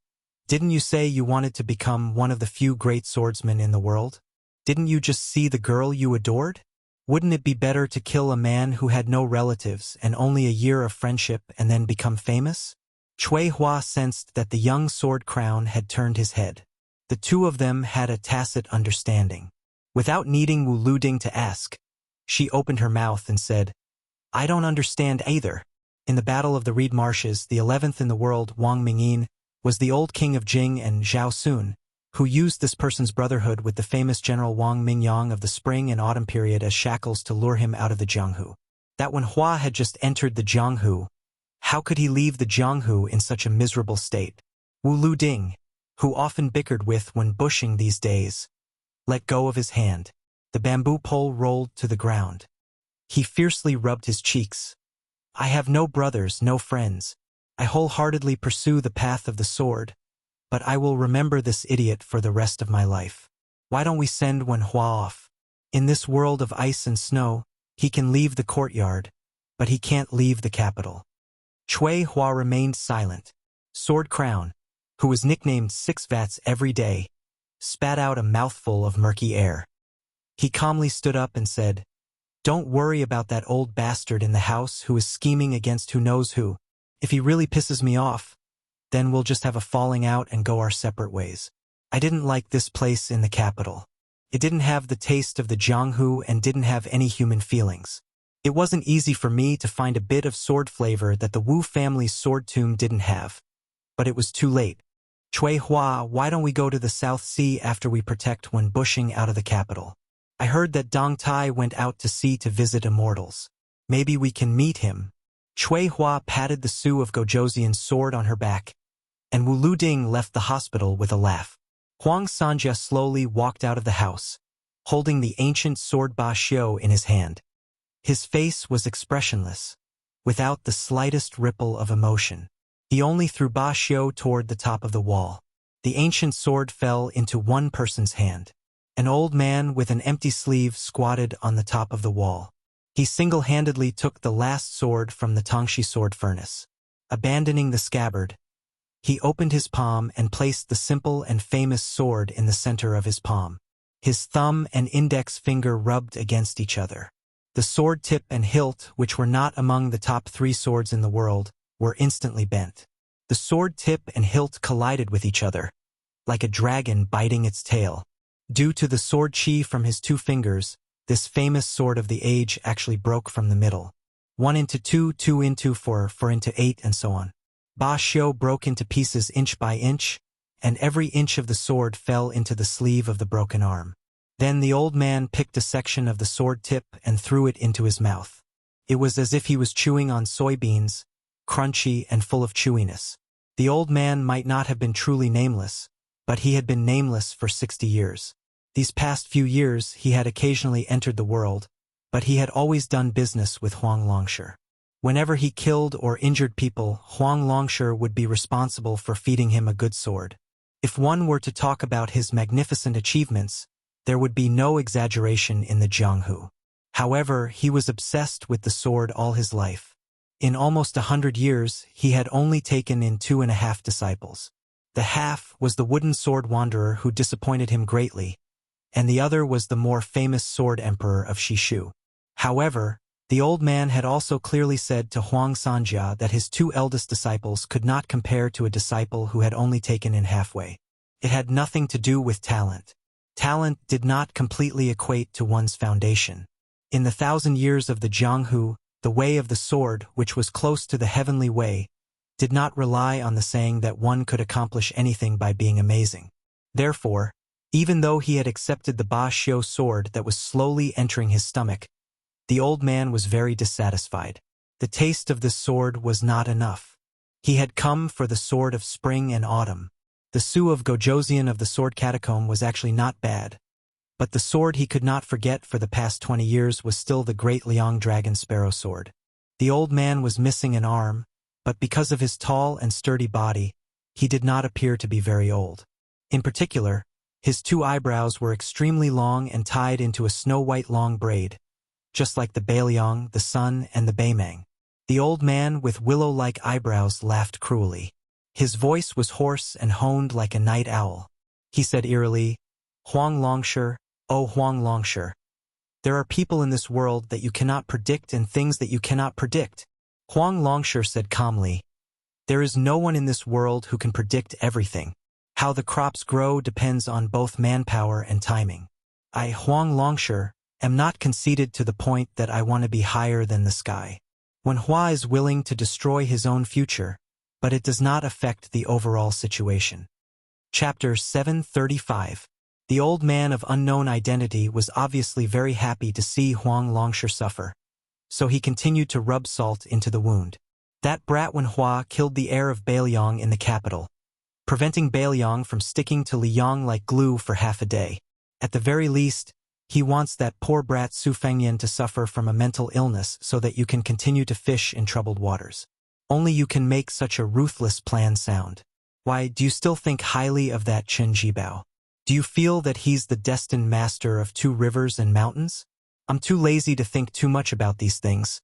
didn't you say you wanted to become one of the few great swordsmen in the world? Didn't you just see the girl you adored? Wouldn't it be better to kill a man who had no relatives and only a year of friendship and then become famous? Chui Hua sensed that the young sword crown had turned his head. The 2 of them had a tacit understanding. Without needing Wuluding to ask, she opened her mouth and said, "I don't understand either." In the Battle of the Reed Marshes, the 11th in the world, Wang Mingyin, was the old king of Jing and Zhao Sun, who used this person's brotherhood with the famous general Wang Mingyang of the spring and autumn period as shackles to lure him out of the Jianghu. That when Hua had just entered the Jianghu, how could he leave the Jianghu in such a miserable state? Wuluding, who often bickered with when bushing these days, let go of his hand. The bamboo pole rolled to the ground. He fiercely rubbed his cheeks. "I have no brothers, no friends. I wholeheartedly pursue the path of the sword, but I will remember this idiot for the rest of my life. Why don't we send Wenhua off? In this world of ice and snow, he can leave the courtyard, but he can't leave the capital." Chui Hua remained silent. Sword Crown, who was nicknamed 6 Vats every day, spat out a mouthful of murky air. He calmly stood up and said, "Don't worry about that old bastard in the house who is scheming against who knows who. If he really pisses me off, then we'll just have a falling out and go our separate ways. I didn't like this place in the capital. It didn't have the taste of the Jianghu and didn't have any human feelings. It wasn't easy for me to find a bit of sword flavor that the Wu family's sword tomb didn't have. But it was too late. Chui Hua, why don't we go to the South Sea after we protect when bushing out of the capital? I heard that Dong Tai went out to sea to visit immortals. Maybe we can meet him." Chui Hua patted the Su of Gojoseon's sword on her back, and Wuluding left the hospital with a laugh. Huang Sanja slowly walked out of the house, holding the ancient sword Ba Xiu in his hand. His face was expressionless, without the slightest ripple of emotion. He only threw Ba Xiu toward the top of the wall. The ancient sword fell into one person's hand. An old man with an empty sleeve squatted on the top of the wall. He single-handedly took the last sword from the Tongshi sword furnace. Abandoning the scabbard, he opened his palm and placed the simple and famous sword in the center of his palm. His thumb and index finger rubbed against each other. The sword tip and hilt, which were not among the top 3 swords in the world, were instantly bent. The sword tip and hilt collided with each other, like a dragon biting its tail. Due to the sword chi from his 2 fingers, this famous sword of the age actually broke from the middle. 1 into 2, 2 into 4, 4 into 8, and so on. Ba Xiu broke into pieces inch by inch, and every inch of the sword fell into the sleeve of the broken arm. Then the old man picked a section of the sword tip and threw it into his mouth. It was as if he was chewing on soybeans, crunchy and full of chewiness. The old man might not have been truly nameless, but he had been nameless for 60 years. These past few years he had occasionally entered the world, but he had always done business with Huang Longshi. Whenever he killed or injured people, Huang Longshi would be responsible for feeding him a good sword. If one were to talk about his magnificent achievements, there would be no exaggeration in the Jianghu. However, he was obsessed with the sword all his life. In almost 100 years, he had only taken in 2.5 disciples. The half was the wooden sword wanderer who disappointed him greatly, and the other was the more famous sword emperor of Shishu. However, the old man had also clearly said to Huang Sanjia that his 2 eldest disciples could not compare to a disciple who had only taken in halfway. It had nothing to do with talent. Talent did not completely equate to one's foundation. In the 1,000 years of the Jianghu, the way of the sword, which was close to the heavenly way, did not rely on the saying that one could accomplish anything by being amazing. Therefore, even though he had accepted the Ba Xiu sword that was slowly entering his stomach, the old man was very dissatisfied. The taste of this sword was not enough. He had come for the sword of spring and autumn. The Su of Gojoseon of the sword catacomb was actually not bad, but the sword he could not forget for the past 20 years was still the great Liang Dragon Sparrow sword. The old man was missing an arm, but because of his tall and sturdy body, he did not appear to be very old. In particular, his 2 eyebrows were extremely long and tied into a snow-white long braid, just like the Beiliang, the Sun, and the Beimang. The old man with willow-like eyebrows laughed cruelly. His voice was hoarse and honed like a night owl. He said eerily, "Huang Longshi, oh Huang Longshi, there are people in this world that you cannot predict and things that you cannot predict." Huang Longshi said calmly, "There is no one in this world who can predict everything. How the crops grow depends on both manpower and timing. I, Huang Longshi, am not conceited to the point that I want to be higher than the sky. When Hua is willing to destroy his own future, but it does not affect the overall situation." Chapter 735. The old man of unknown identity was obviously very happy to see Huang Longshi suffer, so he continued to rub salt into the wound. That brat Wen Hua killed the heir of Beiliang in the capital, preventing Beiliang from sticking to Liang like glue for half a day. At the very least, he wants that poor brat Su Fengyan to suffer from a mental illness so that you can continue to fish in troubled waters. Only you can make such a ruthless plan sound. Why, do you still think highly of that Chen Jibao? Do you feel that he's the destined master of 2 rivers and mountains? I'm too lazy to think too much about these things.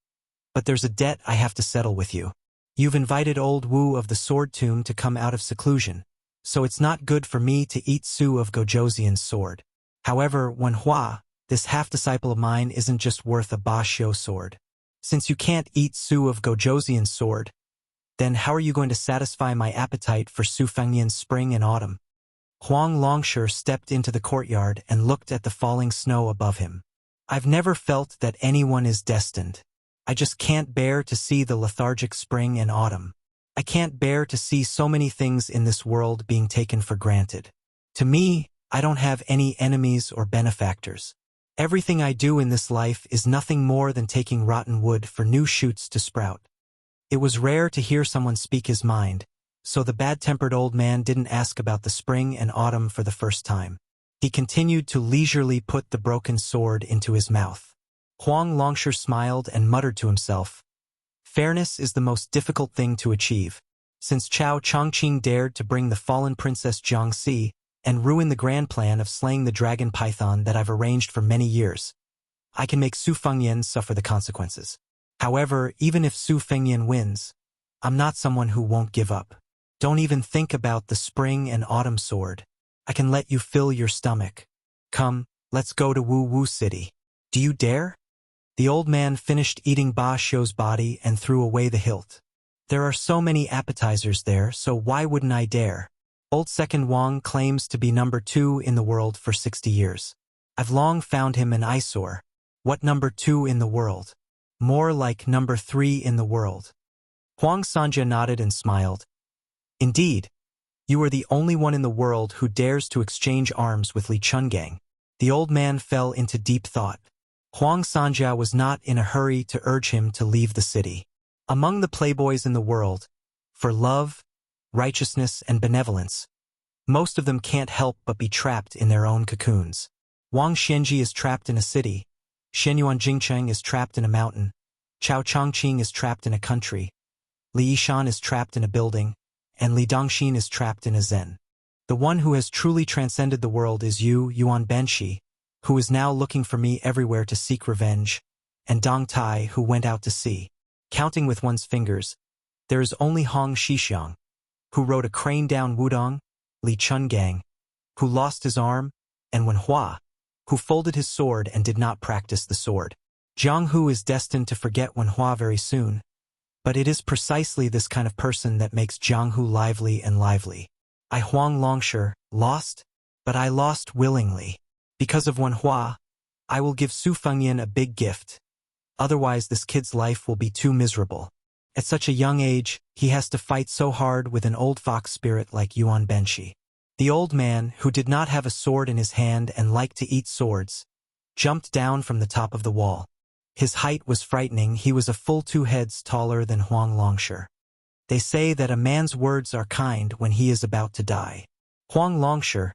But there's a debt I have to settle with you. You've invited old Wu of the Sword Tomb to come out of seclusion, so it's not good for me to eat Su of Gojoseon's sword. However, Wen Hua, this half-disciple of mine isn't just worth a Ba Xiu sword. Since you can't eat Su of Gojoseon's sword, then how are you going to satisfy my appetite for Su Fengyan's spring and autumn? Huang Longshi stepped into the courtyard and looked at the falling snow above him. I've never felt that anyone is destined. I just can't bear to see the lethargic spring and autumn. I can't bear to see so many things in this world being taken for granted. To me, I don't have any enemies or benefactors. Everything I do in this life is nothing more than taking rotten wood for new shoots to sprout. It was rare to hear someone speak his mind, so the bad-tempered old man didn't ask about the spring and autumn for the first time. He continued to leisurely put the broken sword into his mouth. Huang Longshi smiled and muttered to himself, "Fairness is the most difficult thing to achieve. Since Chao Chongqing dared to bring the fallen Princess Jiangxi and ruin the grand plan of slaying the dragon python that I've arranged for many years, I can make Su Fengyan suffer the consequences. However, even if Su Fengyan wins, I'm not someone who won't give up. Don't even think about the spring and autumn sword. I can let you fill your stomach. Come, let's go to Wu Wu City. Do you dare?" The old man finished eating Ba Xiu's body and threw away the hilt. "There are so many appetizers there, so why wouldn't I dare? Old Second Wang claims to be number 2 in the world for 60 years. I've long found him an eyesore. What number 2 in the world? More like number 3 in the world." Huang Sanjia nodded and smiled. "Indeed, you are the only one in the world who dares to exchange arms with Li Chungang." The old man fell into deep thought. Huang Sanjia was not in a hurry to urge him to leave the city. Among the playboys in the world, for love, righteousness, and benevolence, most of them can't help but be trapped in their own cocoons. Wang Xianji is trapped in a city, Shenyuan Jingcheng is trapped in a mountain, Chao Chongqing is trapped in a country, Li Yishan is trapped in a building, and Li Dongxin is trapped in a zen. The one who has truly transcended the world is Yuan Benshi, who is now looking for me everywhere to seek revenge, and Dong Tai, who went out to sea. Counting with one's fingers, there is only Hong Shixiang, who rode a crane down Wudong, Li Chungang, who lost his arm, and Wen Hua, who folded his sword and did not practice the sword. Jiang Hu is destined to forget Wen Hua very soon, but it is precisely this kind of person that makes Jiang Hu lively and lively. I Huang Longshi, lost, but I lost willingly. Because of Wen Hua, I will give Su Fengyan a big gift. Otherwise this kid's life will be too miserable. At such a young age, he has to fight so hard with an old fox spirit like Yuan Benshi. The old man, who did not have a sword in his hand and liked to eat swords, jumped down from the top of the wall. His height was frightening. He was a full 2 heads taller than Huang Longshi. They say that a man's words are kind when he is about to die. Huang Longshi,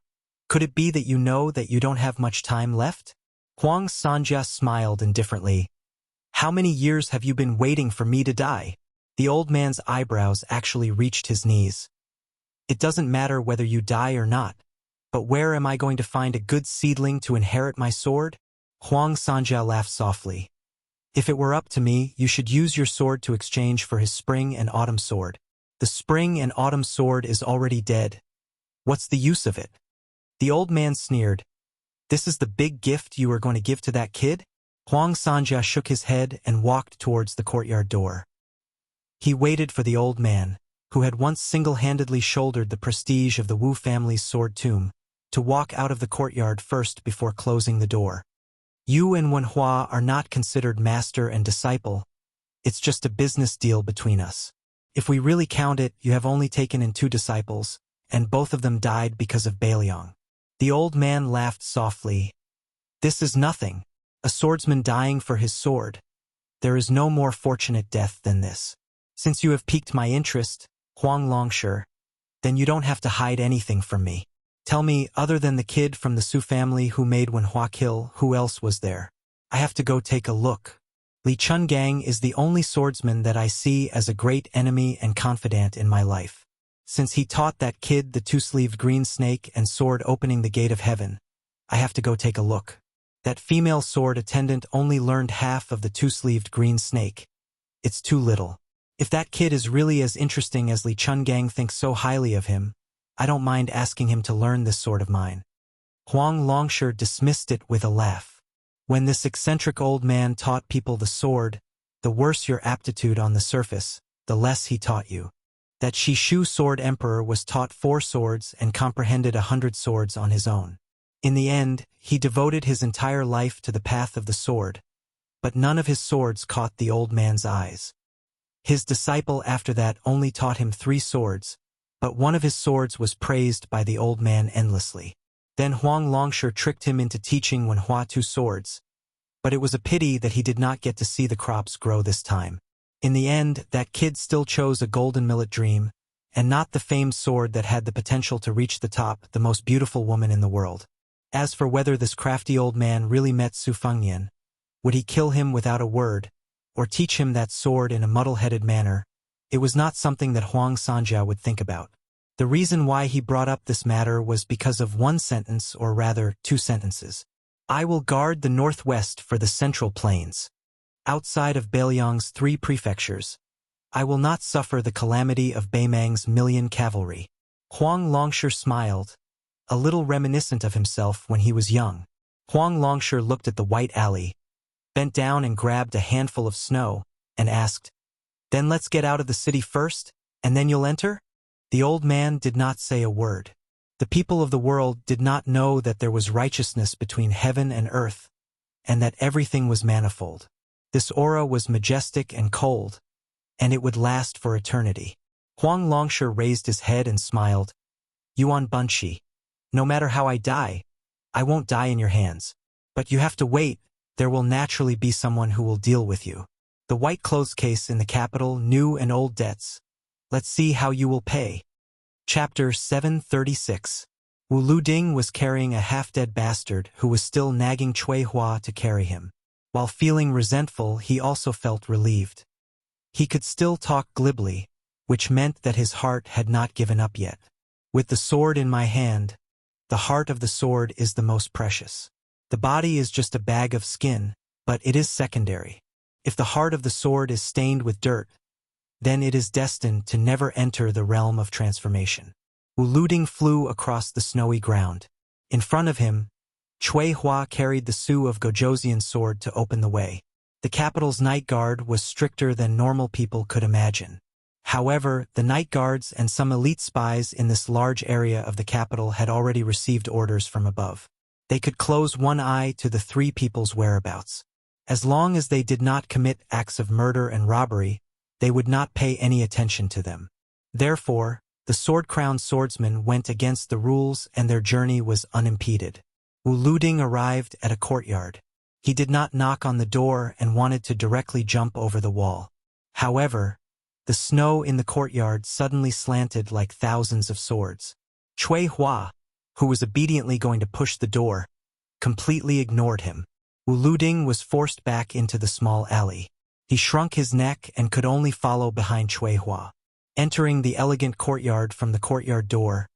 could it be that you know that you don't have much time left? Huang Sanjia smiled indifferently. How many years have you been waiting for me to die? The old man's eyebrows actually reached his knees. It doesn't matter whether you die or not, but where am I going to find a good seedling to inherit my sword? Huang Sanjia laughed softly. If it were up to me, you should use your sword to exchange for his spring and autumn sword. The spring and autumn sword is already dead. What's the use of it? The old man sneered. This is the big gift you are going to give to that kid? Huang Sanjia shook his head and walked towards the courtyard door. He waited for the old man, who had once single-handedly shouldered the prestige of the Wu family's sword tomb, to walk out of the courtyard first before closing the door. You and Wen Hua are not considered master and disciple. It's just a business deal between us. If we really count it, you have only taken in 2 disciples, and both of them died because of Beiliang. The old man laughed softly. This is nothing. A swordsman dying for his sword. There is no more fortunate death than this. Since you have piqued my interest, Huang Longshi, then you don't have to hide anything from me. Tell me, other than the kid from the Su family who made Wen Hua kill, who else was there? I have to go take a look. Li Chungang is the only swordsman that I see as a great enemy and confidant in my life. Since he taught that kid the 2-sleeved green snake and sword opening the gate of heaven, I have to go take a look. That female sword attendant only learned half of the 2-sleeved green snake. It's too little. If that kid is really as interesting as Li Chungang thinks so highly of him, I don't mind asking him to learn this sword of mine. Huang Longshi dismissed it with a laugh. When this eccentric old man taught people the sword, the worse your aptitude on the surface, the less he taught you. That Shishu sword emperor was taught 4 swords and comprehended 100 swords on his own. In the end, he devoted his entire life to the path of the sword, but none of his swords caught the old man's eyes. His disciple after that only taught him 3 swords, but one of his swords was praised by the old man endlessly. Then Huang Longshi tricked him into teaching Wen Hua 2 swords, but it was a pity that he did not get to see the crops grow this time. In the end, that kid still chose a golden millet dream, and not the famed sword that had the potential to reach the top, the most beautiful woman in the world. As for whether this crafty old man really met Su Fengyan, would he kill him without a word, or teach him that sword in a muddle-headed manner, it was not something that Huang Sanjia would think about. The reason why he brought up this matter was because of 1 sentence, or rather 2 sentences. I will guard the northwest for the central plains. Outside of Beiliang's 3 prefectures, I will not suffer the calamity of Beimang's 1,000,000 cavalry. Huang Longshi smiled, a little reminiscent of himself when he was young. Huang Longshi looked at the white alley, bent down and grabbed a handful of snow, and asked, Then let's get out of the city first, and then you'll enter? The old man did not say a word. The people of the world did not know that there was righteousness between heaven and earth, and that everything was manifold. This aura was majestic and cold, and it would last for eternity. Huang Longshi raised his head and smiled. Yuan Bunshi, no matter how I die, I won't die in your hands. But you have to wait. there will naturally be someone who will deal with you. The white clothes case in the capital, new and old debts. Let's see how you will pay. Chapter 736. Wu Luding was carrying a half-dead bastard who was still nagging Cui Hua to carry him. While feeling resentful, he also felt relieved. He could still talk glibly, which meant that his heart had not given up yet. With the sword in my hand, the heart of the sword is the most precious. The body is just a bag of skin, but it is secondary. If the heart of the sword is stained with dirt, then it is destined to never enter the realm of transformation. Wu Luding flew across the snowy ground. In front of him, Cui Hua carried the Su of Gojoseon's sword to open the way. The capital's night guard was stricter than normal people could imagine. However, the night guards and some elite spies in this large area of the capital had already received orders from above. They could close one eye to the three people's whereabouts. As long as they did not commit acts of murder and robbery, they would not pay any attention to them. Therefore, the sword-crowned swordsmen went against the rules and their journey was unimpeded. Wu Luding arrived at a courtyard. He did not knock on the door and wanted to directly jump over the wall. However, the snow in the courtyard suddenly slanted like thousands of swords. Cui Hua, who was obediently going to push the door, completely ignored him. Wu Luding was forced back into the small alley. He shrunk his neck and could only follow behind Cui Hua. Entering the elegant courtyard from the courtyard door,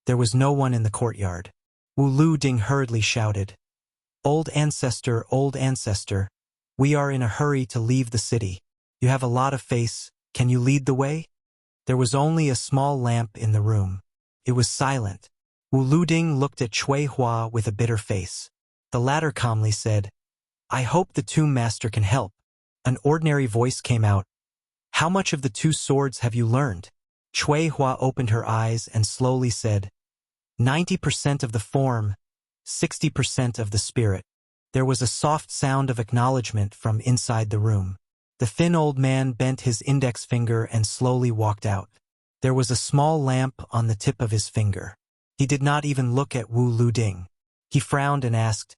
there was no one in the courtyard. Wu Luding hurriedly shouted, old ancestor, we are in a hurry to leave the city. You have a lot of face, can you lead the way?" There was only a small lamp in the room. It was silent. Wu Luding looked at Cui Hua with a bitter face. The latter calmly said, "I hope the tomb master can help." An ordinary voice came out. "How much of the two swords have you learned?" Cui Hua opened her eyes and slowly said, 90% of the form, 60% of the spirit." There was a soft sound of acknowledgement from inside the room. The thin old man bent his index finger and slowly walked out. There was a small lamp on the tip of his finger. He did not even look at Wu Luding. He frowned and asked,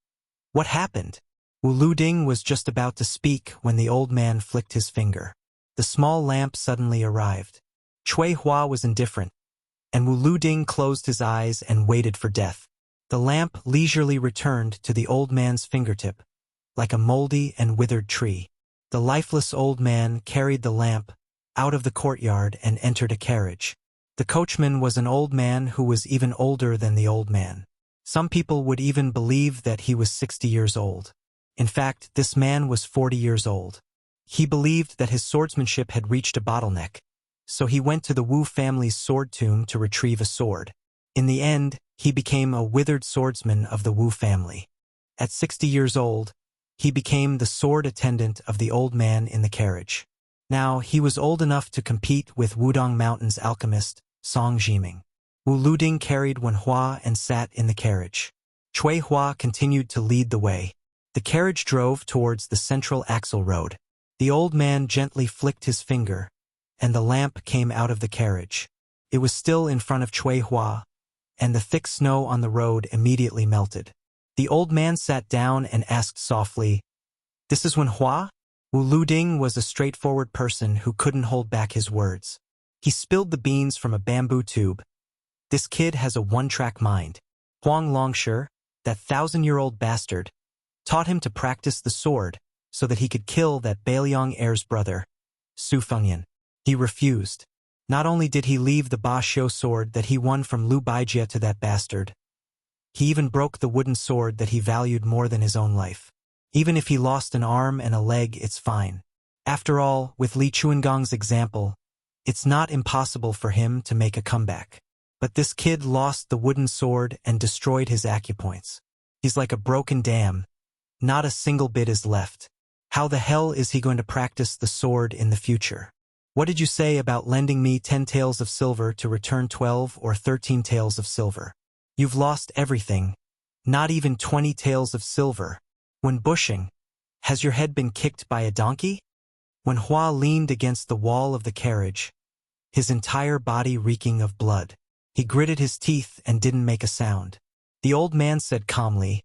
"What happened?" Wu Luding was just about to speak when the old man flicked his finger. The small lamp suddenly arrived. Cui Hua was indifferent, and Wu Luding closed his eyes and waited for death. The lamp leisurely returned to the old man's fingertip, like a moldy and withered tree. The lifeless old man carried the lamp out of the courtyard and entered a carriage. The coachman was an old man who was even older than the old man. Some people would even believe that he was 60 years old. In fact, this man was 40 years old. He believed that his swordsmanship had reached a bottleneck, so he went to the Wu family's sword tomb to retrieve a sword. In the end, he became a withered swordsman of the Wu family. At 60 years old, he became the sword attendant of the old man in the carriage. Now, he was old enough to compete with Wudong Mountain's alchemist, Song Jiming. Wu Luding carried Wen Hua and sat in the carriage. Cui Hua continued to lead the way. The carriage drove towards the central axle road. The old man gently flicked his finger, and the lamp came out of the carriage. It was still in front of Cui Hua, and the thick snow on the road immediately melted. The old man sat down and asked softly, "This is Wen Hua?" Wu Luding was a straightforward person who couldn't hold back his words. He spilled the beans from a bamboo tube. "This kid has a one-track mind. Huang Longshi, that 1,000-year-old bastard, taught him to practice the sword so that he could kill that Bailiang heir's brother, Su Fengyan. He refused. Not only did he leave the Ba Xiu sword that he won from Lu Baijie to that bastard, he even broke the wooden sword that he valued more than his own life. Even if he lost an arm and a leg, it's fine. After all, with Li Chuangong's example, it's not impossible for him to make a comeback. But this kid lost the wooden sword and destroyed his acupoints. He's like a broken dam. Not a single bit is left. How the hell is he going to practice the sword in the future? What did you say about lending me 10 taels of silver to return 12 or 13 taels of silver? You've lost everything. Not even 20 taels of silver. When bushing, has your head been kicked by a donkey? When Hua leaned against the wall of the carriage, his entire body reeking of blood. He gritted his teeth and didn't make a sound. The old man said calmly,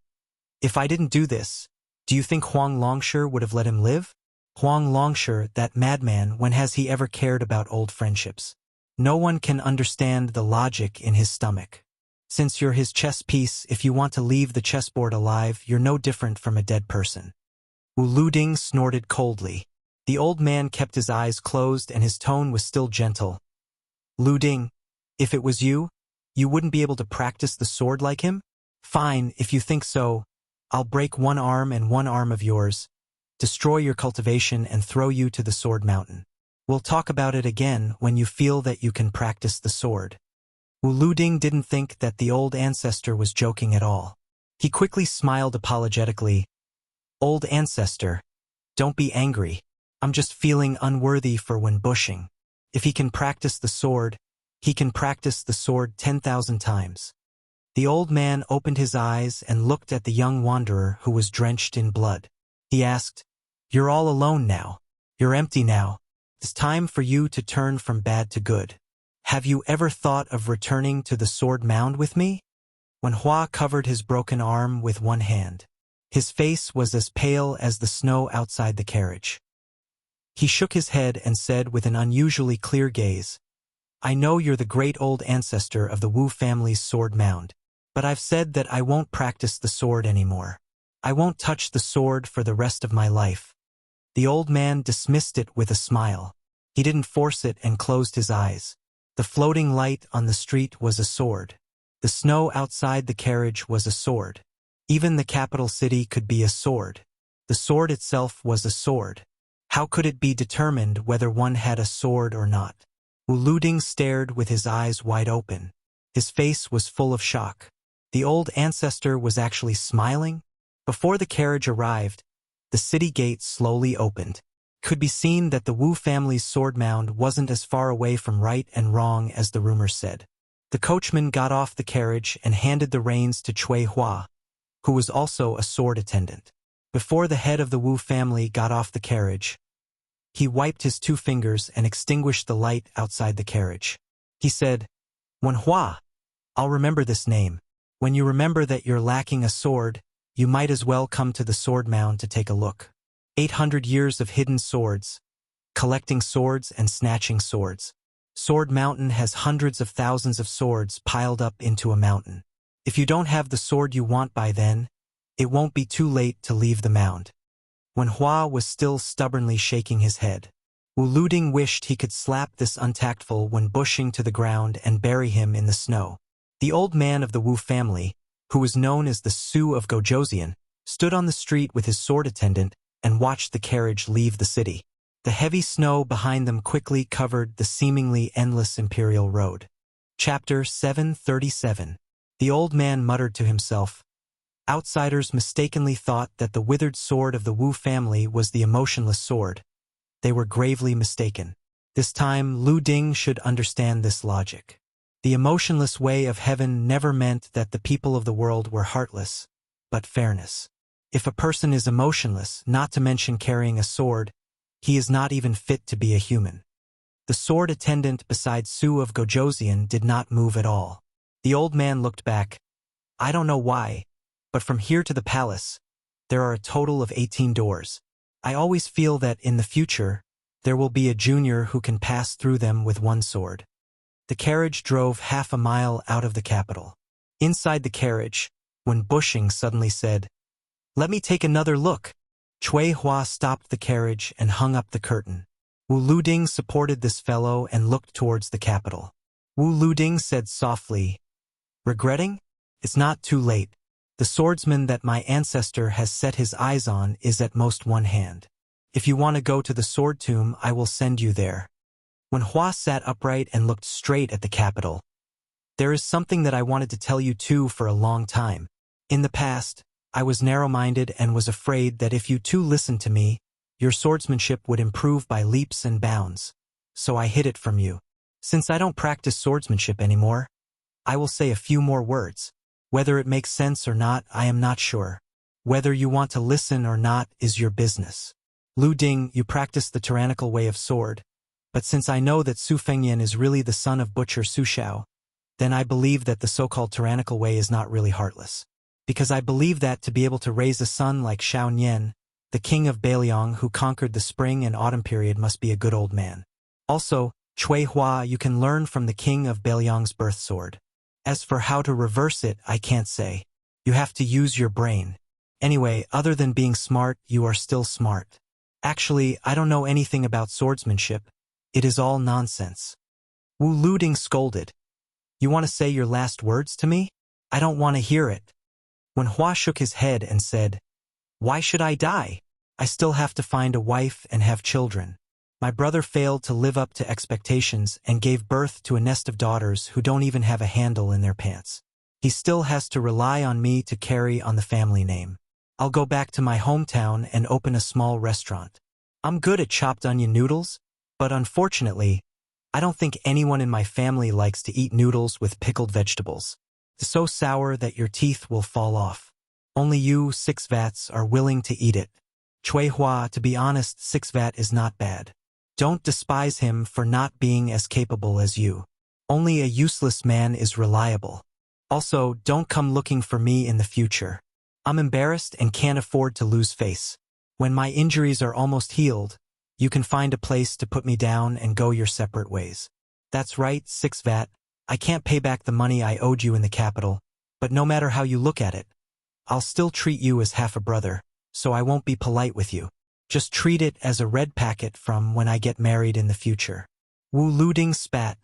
"If I didn't do this, Do you think Huang Longshi would have let him live? Huang Longshi, that madman, when has he ever cared about old friendships? No one can understand the logic in his stomach. Since you're his chess piece, if you want to leave the chessboard alive, you're no different from a dead person. Wu Luding snorted coldly. The old man kept his eyes closed and his tone was still gentle. Luding, if it was you, you wouldn't be able to practice the sword like him? Fine, if you think so. I'll break one arm and one arm of yours, destroy your cultivation and throw you to the sword mountain. We'll talk about it again when you feel that you can practice the sword. Wu Luding didn't think that the old ancestor was joking at all. He quickly smiled apologetically. Old ancestor, don't be angry. I'm just feeling unworthy for when bushing. If he can practice the sword, he can practice the sword 10,000 times. The old man opened his eyes and looked at the young wanderer who was drenched in blood. He asked, "You're all alone now. You're empty now. It's time for you to turn from bad to good. Have you ever thought of returning to the sword mound with me?" When Hua covered his broken arm with one hand, his face was as pale as the snow outside the carriage. He shook his head and said with an unusually clear gaze, "I know you're the great old ancestor of the Wu family's sword mound, but I've said that I won't practice the sword anymore. I won't touch the sword for the rest of my life." The old man dismissed it with a smile. He didn't force it and closed his eyes. The floating light on the street was a sword. The snow outside the carriage was a sword. Even the capital city could be a sword. The sword itself was a sword. How could it be determined whether one had a sword or not? Wu Luding stared with his eyes wide open. His face was full of shock. The old ancestor was actually smiling? Before the carriage arrived, the city gate slowly opened. It could be seen that the Wu family's sword mound wasn't as far away from right and wrong as the rumors said. The coachman got off the carriage and handed the reins to Cui Hua, who was also a sword attendant. Before the head of the Wu family got off the carriage, he wiped his 2 fingers and extinguished the light outside the carriage. He said, "Wen Hua, I'll remember this name. When you remember that you're lacking a sword, you might as well come to the sword mound to take a look. 800 years of hidden swords, collecting swords and snatching swords. Sword Mountain has hundreds of thousands of swords piled up into a mountain. If you don't have the sword you want by then, it won't be too late to leave the mound." When Hua was still stubbornly shaking his head, Wu Luding wished he could slap this untactful when bushing to the ground and bury him in the snow. The old man of the Wu family, who was known as the Su of Gojoseon, stood on the street with his sword attendant and watched the carriage leave the city. The heavy snow behind them quickly covered the seemingly endless imperial road. Chapter 737. The old man muttered to himself. Outsiders mistakenly thought that the withered sword of the Wu family was the emotionless sword. They were gravely mistaken. This time, Lu Ding should understand this logic. The emotionless way of heaven never meant that the people of the world were heartless, but fairness. If a person is emotionless, not to mention carrying a sword, he is not even fit to be a human. The sword attendant beside Su of Gojoseon did not move at all. The old man looked back. "I don't know why, but from here to the palace, there are a total of 18 doors. I always feel that in the future, there will be a junior who can pass through them with one sword." The carriage drove half a mile out of the capital. Inside the carriage, when Bushing suddenly said, "Let me take another look," Cui Hua stopped the carriage and hung up the curtain. Wu Luding supported this fellow and looked towards the capital. Wu Luding said softly, "Regretting? It's not too late. The swordsman that my ancestor has set his eyes on is at most one hand. If you want to go to the sword tomb, I will send you there." When Hua sat upright and looked straight at the capital, "There is something that I wanted to tell you too for a long time. In the past, I was narrow-minded and was afraid that if you two listened to me, your swordsmanship would improve by leaps and bounds. So I hid it from you. Since I don't practice swordsmanship anymore, I will say a few more words. Whether it makes sense or not, I am not sure. Whether you want to listen or not is your business. Lu Ding, you practice the tyrannical way of sword, but since I know that Su Fengyan is really the son of Butcher Su Shao, then I believe that the so-called tyrannical way is not really heartless. because I believe that to be able to raise a son like Xiao Nian, the king of Beiliang who conquered the spring and autumn period, must be a good old man. Also, Cui Hua, you can learn from the king of Beiliang's birth sword. As for how to reverse it, I can't say. You have to use your brain. Anyway, other than being smart, you are still smart. Actually, I don't know anything about swordsmanship. It is all nonsense. Wu Luding scolded. You want to say your last words to me? I don't want to hear it. When Hua shook his head and said, Why should I die? I still have to find a wife and have children. My brother failed to live up to expectations and gave birth to a nest of daughters who don't even have a handle in their pants. He still has to rely on me to carry on the family name. I'll go back to my hometown and open a small restaurant. I'm good at chopped onion noodles, but unfortunately, I don't think anyone in my family likes to eat noodles with pickled vegetables. It's so sour that your teeth will fall off. Only you, Six Vats, are willing to eat it. Cui Hua, to be honest, Six Vat is not bad. Don't despise him for not being as capable as you. Only a useless man is reliable. Also, don't come looking for me in the future. I'm embarrassed and can't afford to lose face. When my injuries are almost healed, you can find a place to put me down and go your separate ways. That's right, Six Vat. I can't pay back the money I owed you in the capital, but no matter how you look at it, I'll still treat you as half a brother, so I won't be polite with you. Just treat it as a red packet from when I get married in the future. Wu Luding spat,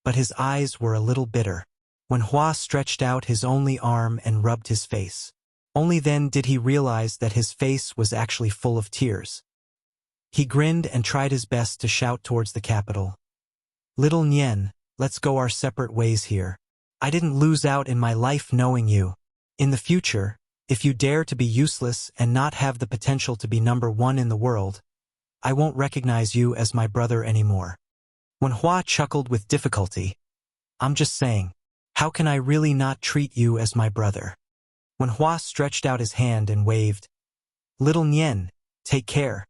but his eyes were a little bitter. When Hua stretched out his only arm and rubbed his face, only then did he realize that his face was actually full of tears. He grinned and tried his best to shout towards the capital. Little Nian, let's go our separate ways here. I didn't lose out in my life knowing you. In the future, if you dare to be useless and not have the potential to be number one in the world, I won't recognize you as my brother anymore. When Hua chuckled with difficulty, I'm just saying, how can I really not treat you as my brother? When Hua stretched out his hand and waved, Little Nian, take care.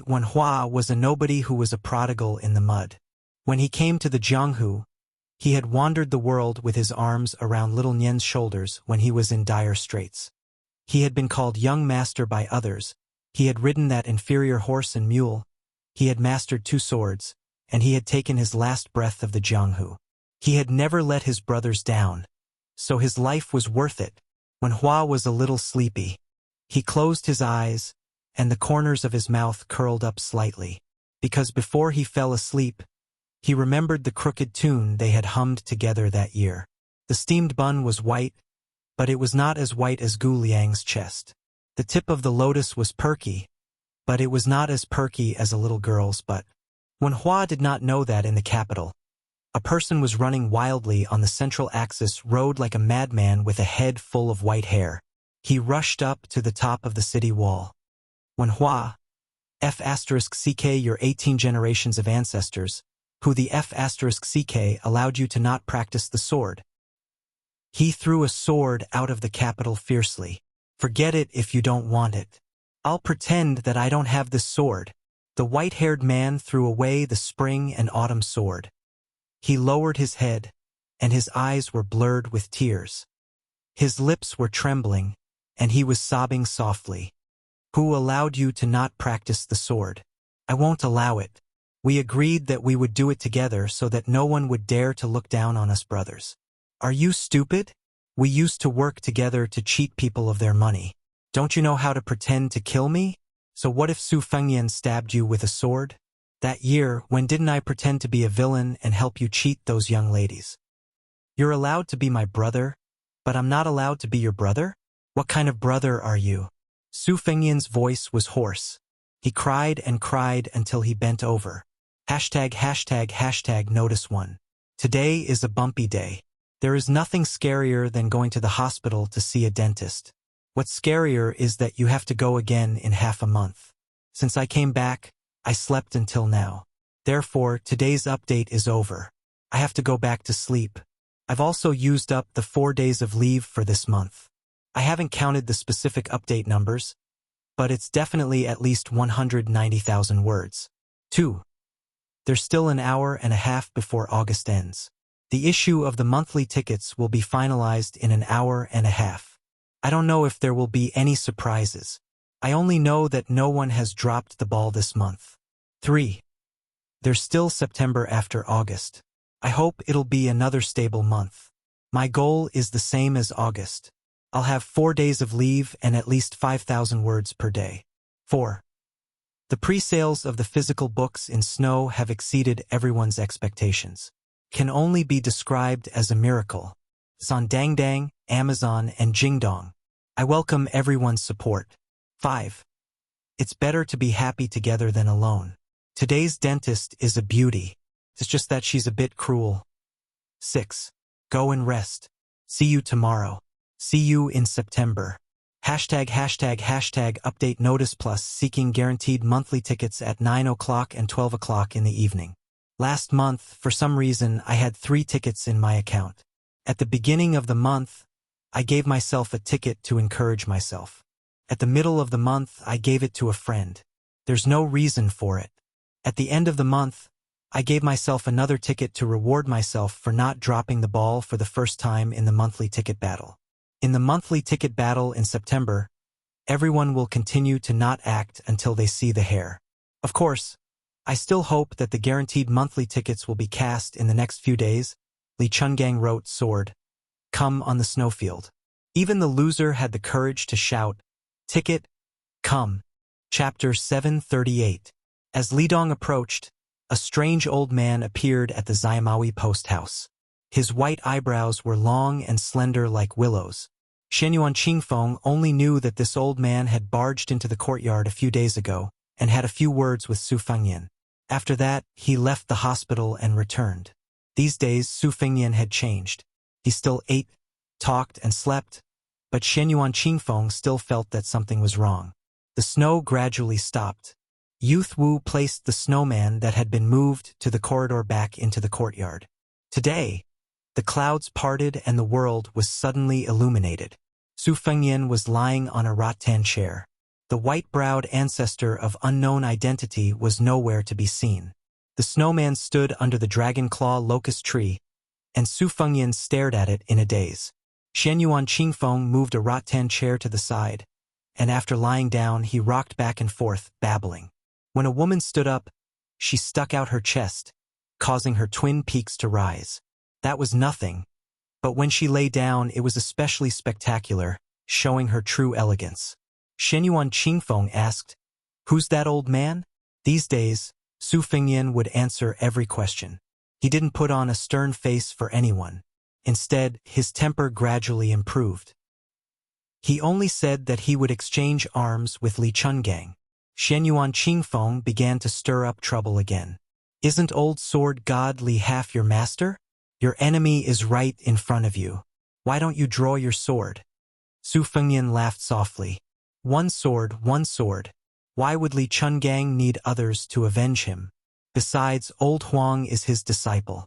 When Hua was a nobody who was a prodigal in the mud. When he came to the Jianghu, he had wandered the world with his arms around Little Nian's shoulders when he was in dire straits. He had been called young master by others, he had ridden that inferior horse and mule, he had mastered 2 swords, and he had taken his last breath of the Jianghu. He had never let his brothers down, so his life was worth it. When Hua was a little sleepy, he closed his eyes, and the corners of his mouth curled up slightly, because before he fell asleep, he remembered the crooked tune they had hummed together that year. The steamed bun was white, but it was not as white as Gu Liang's chest. The tip of the lotus was perky, but it was not as perky as a little girl's butt. When Hua did not know that in the capital, a person was running wildly on the central axis road like a madman with a head full of white hair. He rushed up to the top of the city wall. When Hua, F*ck your 18 generations of ancestors, who the F*ck allowed you to not practice the sword. He threw a sword out of the capital fiercely. Forget it if you don't want it. I'll pretend that I don't have this sword. The white-haired man threw away the spring and autumn sword. He lowered his head, and his eyes were blurred with tears. His lips were trembling, and he was sobbing softly. Who allowed you to not practice the sword? I won't allow it. We agreed that we would do it together so that no one would dare to look down on us brothers. Are you stupid? We used to work together to cheat people of their money. Don't you know how to pretend to kill me? So what if Su Fengyan stabbed you with a sword? That year, when didn't I pretend to be a villain and help you cheat those young ladies? You're allowed to be my brother, but I'm not allowed to be your brother? What kind of brother are you? Su Fengyan's voice was hoarse. He cried and cried until he bent over. ###notice one. Today is a bumpy day. There is nothing scarier than going to the hospital to see a dentist. What's scarier is that you have to go again in half a month. Since I came back, I slept until now. Therefore, today's update is over. I have to go back to sleep. I've also used up the 4 days of leave for this month. I haven't counted the specific update numbers, but it's definitely at least 190,000 words. 2. There's still an hour and a half before August ends. The issue of the monthly tickets will be finalized in an hour and a half. I don't know if there will be any surprises. I only know that no one has dropped the ball this month. 3. There's still September after August. I hope it'll be another stable month. My goal is the same as August. I'll have 4 days of leave and at least 5,000 words per day. 4. The pre-sales of the physical books in Snow have exceeded everyone's expectations. Can only be described as a miracle. Dang, Amazon, and Jingdong. I welcome everyone's support. 5. It's better to be happy together than alone. Today's dentist is a beauty. It's just that she's a bit cruel. 6. Go and rest. See you tomorrow. See you in September. Update notice plus seeking guaranteed monthly tickets at 9 o'clock and 12 o'clock in the evening. Last month, for some reason, I had 3 tickets in my account. At the beginning of the month, I gave myself a ticket to encourage myself. At the middle of the month, I gave it to a friend. There's no reason for it. At the end of the month, I gave myself another ticket to reward myself for not dropping the ball for the first time in the monthly ticket battle. In the monthly ticket battle in September, everyone will continue to not act until they see the hair. Of course, I still hope that the guaranteed monthly tickets will be cast in the next few days. Li Chungang wrote, Sword. Come on the snowfield. Even the loser had the courage to shout, Ticket, come. Chapter 738. As Li Dong approached, a strange old man appeared at the Xiamawi post house. His white eyebrows were long and slender like willows. Shenyuan Qingfeng only knew that this old man had barged into the courtyard a few days ago and had a few words with Su Fengyan. After that, he left the hospital and returned. These days, Su Fengyan had changed. He still ate, talked, and slept, but Shenyuan Qingfeng still felt that something was wrong. The snow gradually stopped. Youth Wu placed the snowman that had been moved to the corridor back into the courtyard. Today, the clouds parted and the world was suddenly illuminated. Su Fengyan was lying on a rattan chair. The white-browed ancestor of unknown identity was nowhere to be seen. The snowman stood under the dragon claw locust tree, and Su Fengyan stared at it in a daze. Shenyuan Qingfeng moved a rattan chair to the side, and after lying down he rocked back and forth, babbling. When a woman stood up, she stuck out her chest, causing her twin peaks to rise. That was nothing, but when she lay down it was especially spectacular, showing her true elegance. Shenyuan Qingfeng asked, Who's that old man? These days, Su Fengyan would answer every question. He didn't put on a stern face for anyone. Instead, his temper gradually improved. He only said that he would exchange arms with Li Chungang. Shenyuan Qingfeng began to stir up trouble again. Isn't old sword god Li half your master? Your enemy is right in front of you. Why don't you draw your sword? Su Fengyan laughed softly. One sword, one sword. Why would Li Chungang need others to avenge him? Besides, old Huang is his disciple.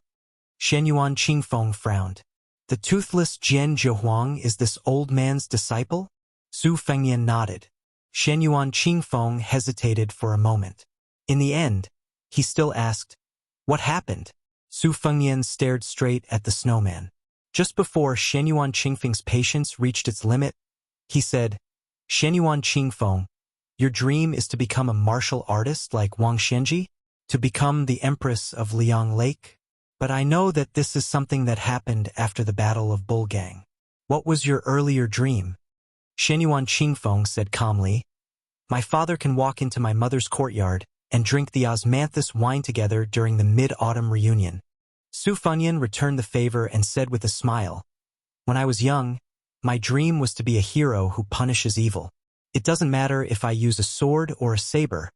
Shenyuan Qingfeng frowned. The toothless Jian Zhehuang is this old man's disciple? Su Fengyan nodded. Shenyuan Qingfeng hesitated for a moment. In the end, he still asked, What happened? Su Fengyan stared straight at the snowman. Just before Shenyuan Qingfeng's patience reached its limit, he said, Shenyuan Qingfeng, your dream is to become a martial artist like Wang Xianji? To become the Empress of Liang Lake? But I know that this is something that happened after the Battle of Bulgang. What was your earlier dream? Shenyuan Qingfeng said calmly, My father can walk into my mother's courtyard and drink the osmanthus wine together during the mid-autumn reunion. Su Fengyan returned the favor and said with a smile, When I was young, my dream was to be a hero who punishes evil. It doesn't matter if I use a sword or a saber,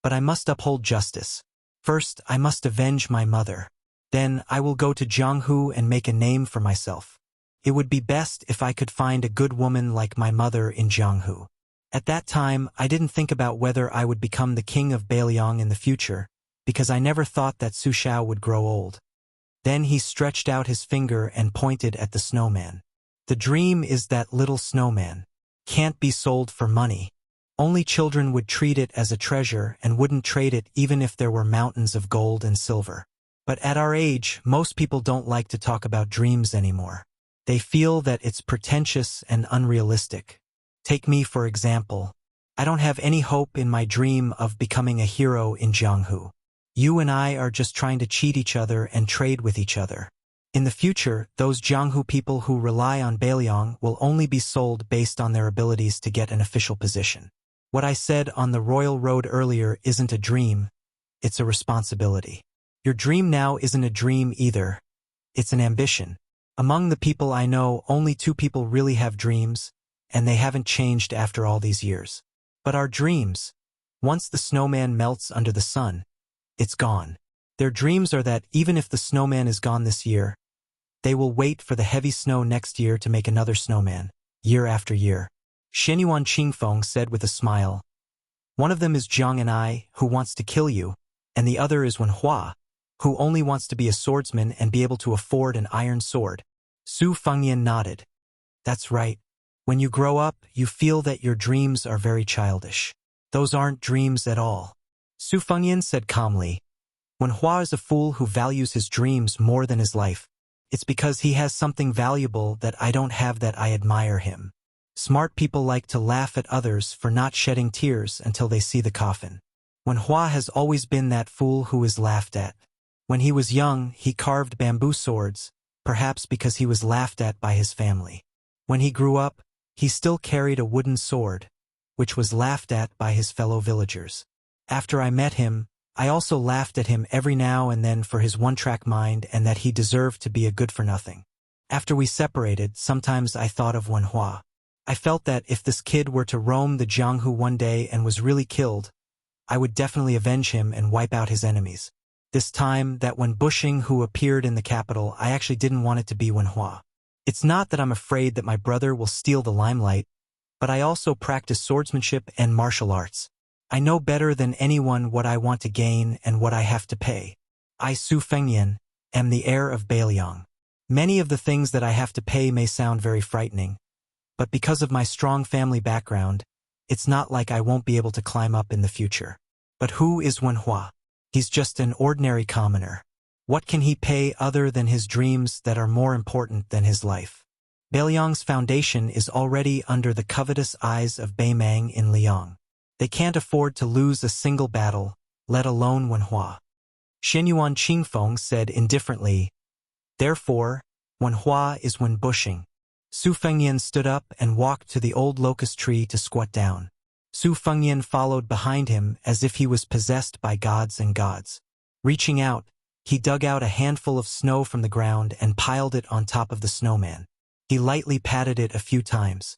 but I must uphold justice. First, I must avenge my mother. Then, I will go to Jianghu and make a name for myself. It would be best if I could find a good woman like my mother in Jianghu. At that time, I didn't think about whether I would become the king of Beiliang in the future, because I never thought that Su Xiao would grow old. Then he stretched out his finger and pointed at the snowman. The dream is that little snowman. Can't be sold for money. Only children would treat it as a treasure and wouldn't trade it even if there were mountains of gold and silver. But at our age, most people don't like to talk about dreams anymore. They feel that it's pretentious and unrealistic. Take me for example. I don't have any hope in my dream of becoming a hero in Jianghu. You and I are just trying to cheat each other and trade with each other. In the future, those Jianghu people who rely on Beiliang will only be sold based on their abilities to get an official position. What I said on the Royal Road earlier isn't a dream, it's a responsibility. Your dream now isn't a dream either, it's an ambition. Among the people I know, only 2 people really have dreams, and they haven't changed after all these years. But our dreams, once the snowman melts under the sun, it's gone. Their dreams are that even if the snowman is gone this year, they will wait for the heavy snow next year to make another snowman, year after year. Shenyuan Qingfeng said with a smile. One of them is Jiang and I, who wants to kill you, and the other is Wenhua, who only wants to be a swordsman and be able to afford an iron sword. Su Fengyan nodded. That's right. When you grow up, you feel that your dreams are very childish. Those aren't dreams at all. Su Fengyan said calmly. Wenhua is a fool who values his dreams more than his life. It's because he has something valuable that I don't have that I admire him. Smart people like to laugh at others for not shedding tears until they see the coffin. Wenhua has always been that fool who is laughed at. When he was young, he carved bamboo swords, perhaps because he was laughed at by his family. When he grew up, he still carried a wooden sword, which was laughed at by his fellow villagers. After I met him, I also laughed at him every now and then for his one-track mind and that he deserved to be a good-for-nothing. After we separated, sometimes I thought of Wenhua. I felt that if this kid were to roam the Jianghu one day and was really killed, I would definitely avenge him and wipe out his enemies. This time, that when Bushing who appeared in the capital, I actually didn't want it to be Wenhua. It's not that I'm afraid that my brother will steal the limelight, but I also practice swordsmanship and martial arts. I know better than anyone what I want to gain and what I have to pay. I, Su Fengyan, am the heir of Beiliang. Many of the things that I have to pay may sound very frightening, but because of my strong family background, it's not like I won't be able to climb up in the future. But who is Wenhua? He's just an ordinary commoner. What can he pay other than his dreams that are more important than his life? Beiliang's foundation is already under the covetous eyes of Beimang in Liang. They can't afford to lose a single battle, let alone Wenhua. Shenyuan Qingfeng said indifferently, Therefore, Wenhua is Wen Bushing. Su Fengyan stood up and walked to the old locust tree to squat down. Su Fengyan followed behind him as if he was possessed by gods and gods. Reaching out, he dug out a handful of snow from the ground and piled it on top of the snowman. He lightly patted it a few times.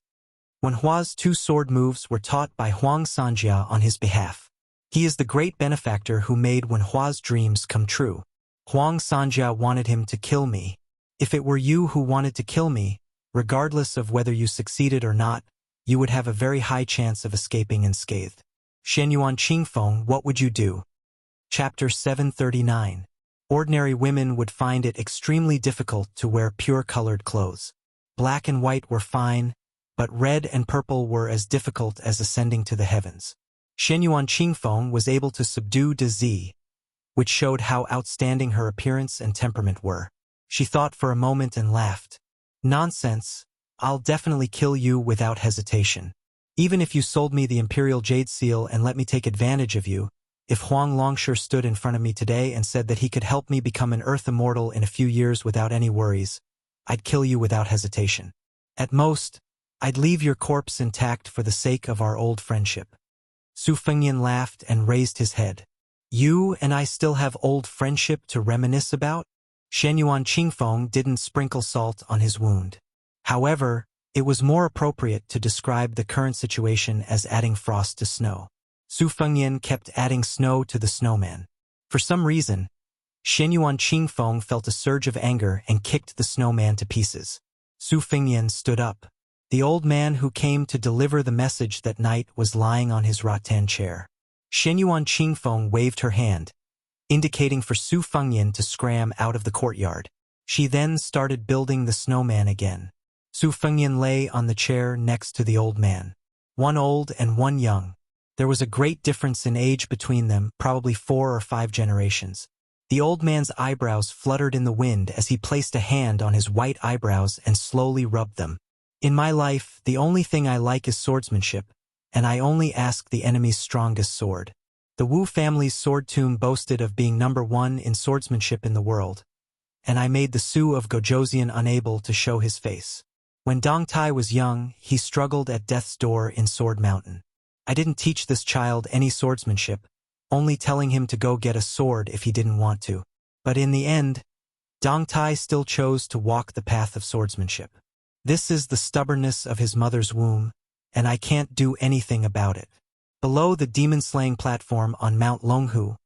Wenhua's 2 sword moves were taught by Huang Sanjia on his behalf. He is the great benefactor who made Wenhua's dreams come true. Huang Sanjia wanted him to kill me. If it were you who wanted to kill me, regardless of whether you succeeded or not, you would have a very high chance of escaping unscathed. Shenyuan Qingfeng, what would you do? Chapter 739. Ordinary women would find it extremely difficult to wear pure-colored clothes. Black and white were fine, but red and purple were as difficult as ascending to the heavens. Shenyuan Qingfeng was able to subdue De Zi, which showed how outstanding her appearance and temperament were. She thought for a moment and laughed. Nonsense, I'll definitely kill you without hesitation. Even if you sold me the Imperial Jade Seal and let me take advantage of you, if Huang Longshire stood in front of me today and said that he could help me become an Earth Immortal in a few years without any worries, I'd kill you without hesitation. At most, I'd leave your corpse intact for the sake of our old friendship. Su Fengyan laughed and raised his head. You and I still have old friendship to reminisce about? Shenyuan Qingfeng didn't sprinkle salt on his wound. However, it was more appropriate to describe the current situation as adding frost to snow. Su Fengyan kept adding snow to the snowman. For some reason, Shenyuan Qingfeng felt a surge of anger and kicked the snowman to pieces. Su Fengyan stood up. The old man who came to deliver the message that night was lying on his rattan chair. Shenyuan Qingfeng waved her hand, indicating for Su Fengyan to scram out of the courtyard. She then started building the snowman again. Su Fengyan lay on the chair next to the old man. One old and one young. There was a great difference in age between them, probably 4 or 5 generations. The old man's eyebrows fluttered in the wind as he placed a hand on his white eyebrows and slowly rubbed them. In my life, the only thing I like is swordsmanship, and I only ask the enemy's strongest sword. The Wu family's sword tomb boasted of being #1 in swordsmanship in the world, and I made the Su of Gojoseon unable to show his face. When Dong Tai was young, he struggled at death's door in Sword Mountain. I didn't teach this child any swordsmanship, only telling him to go get a sword if he didn't want to. But in the end, Dong Tai still chose to walk the path of swordsmanship. This is the stubbornness of his mother's womb, and I can't do anything about it. Below the demon-slaying platform on Mount Longhu,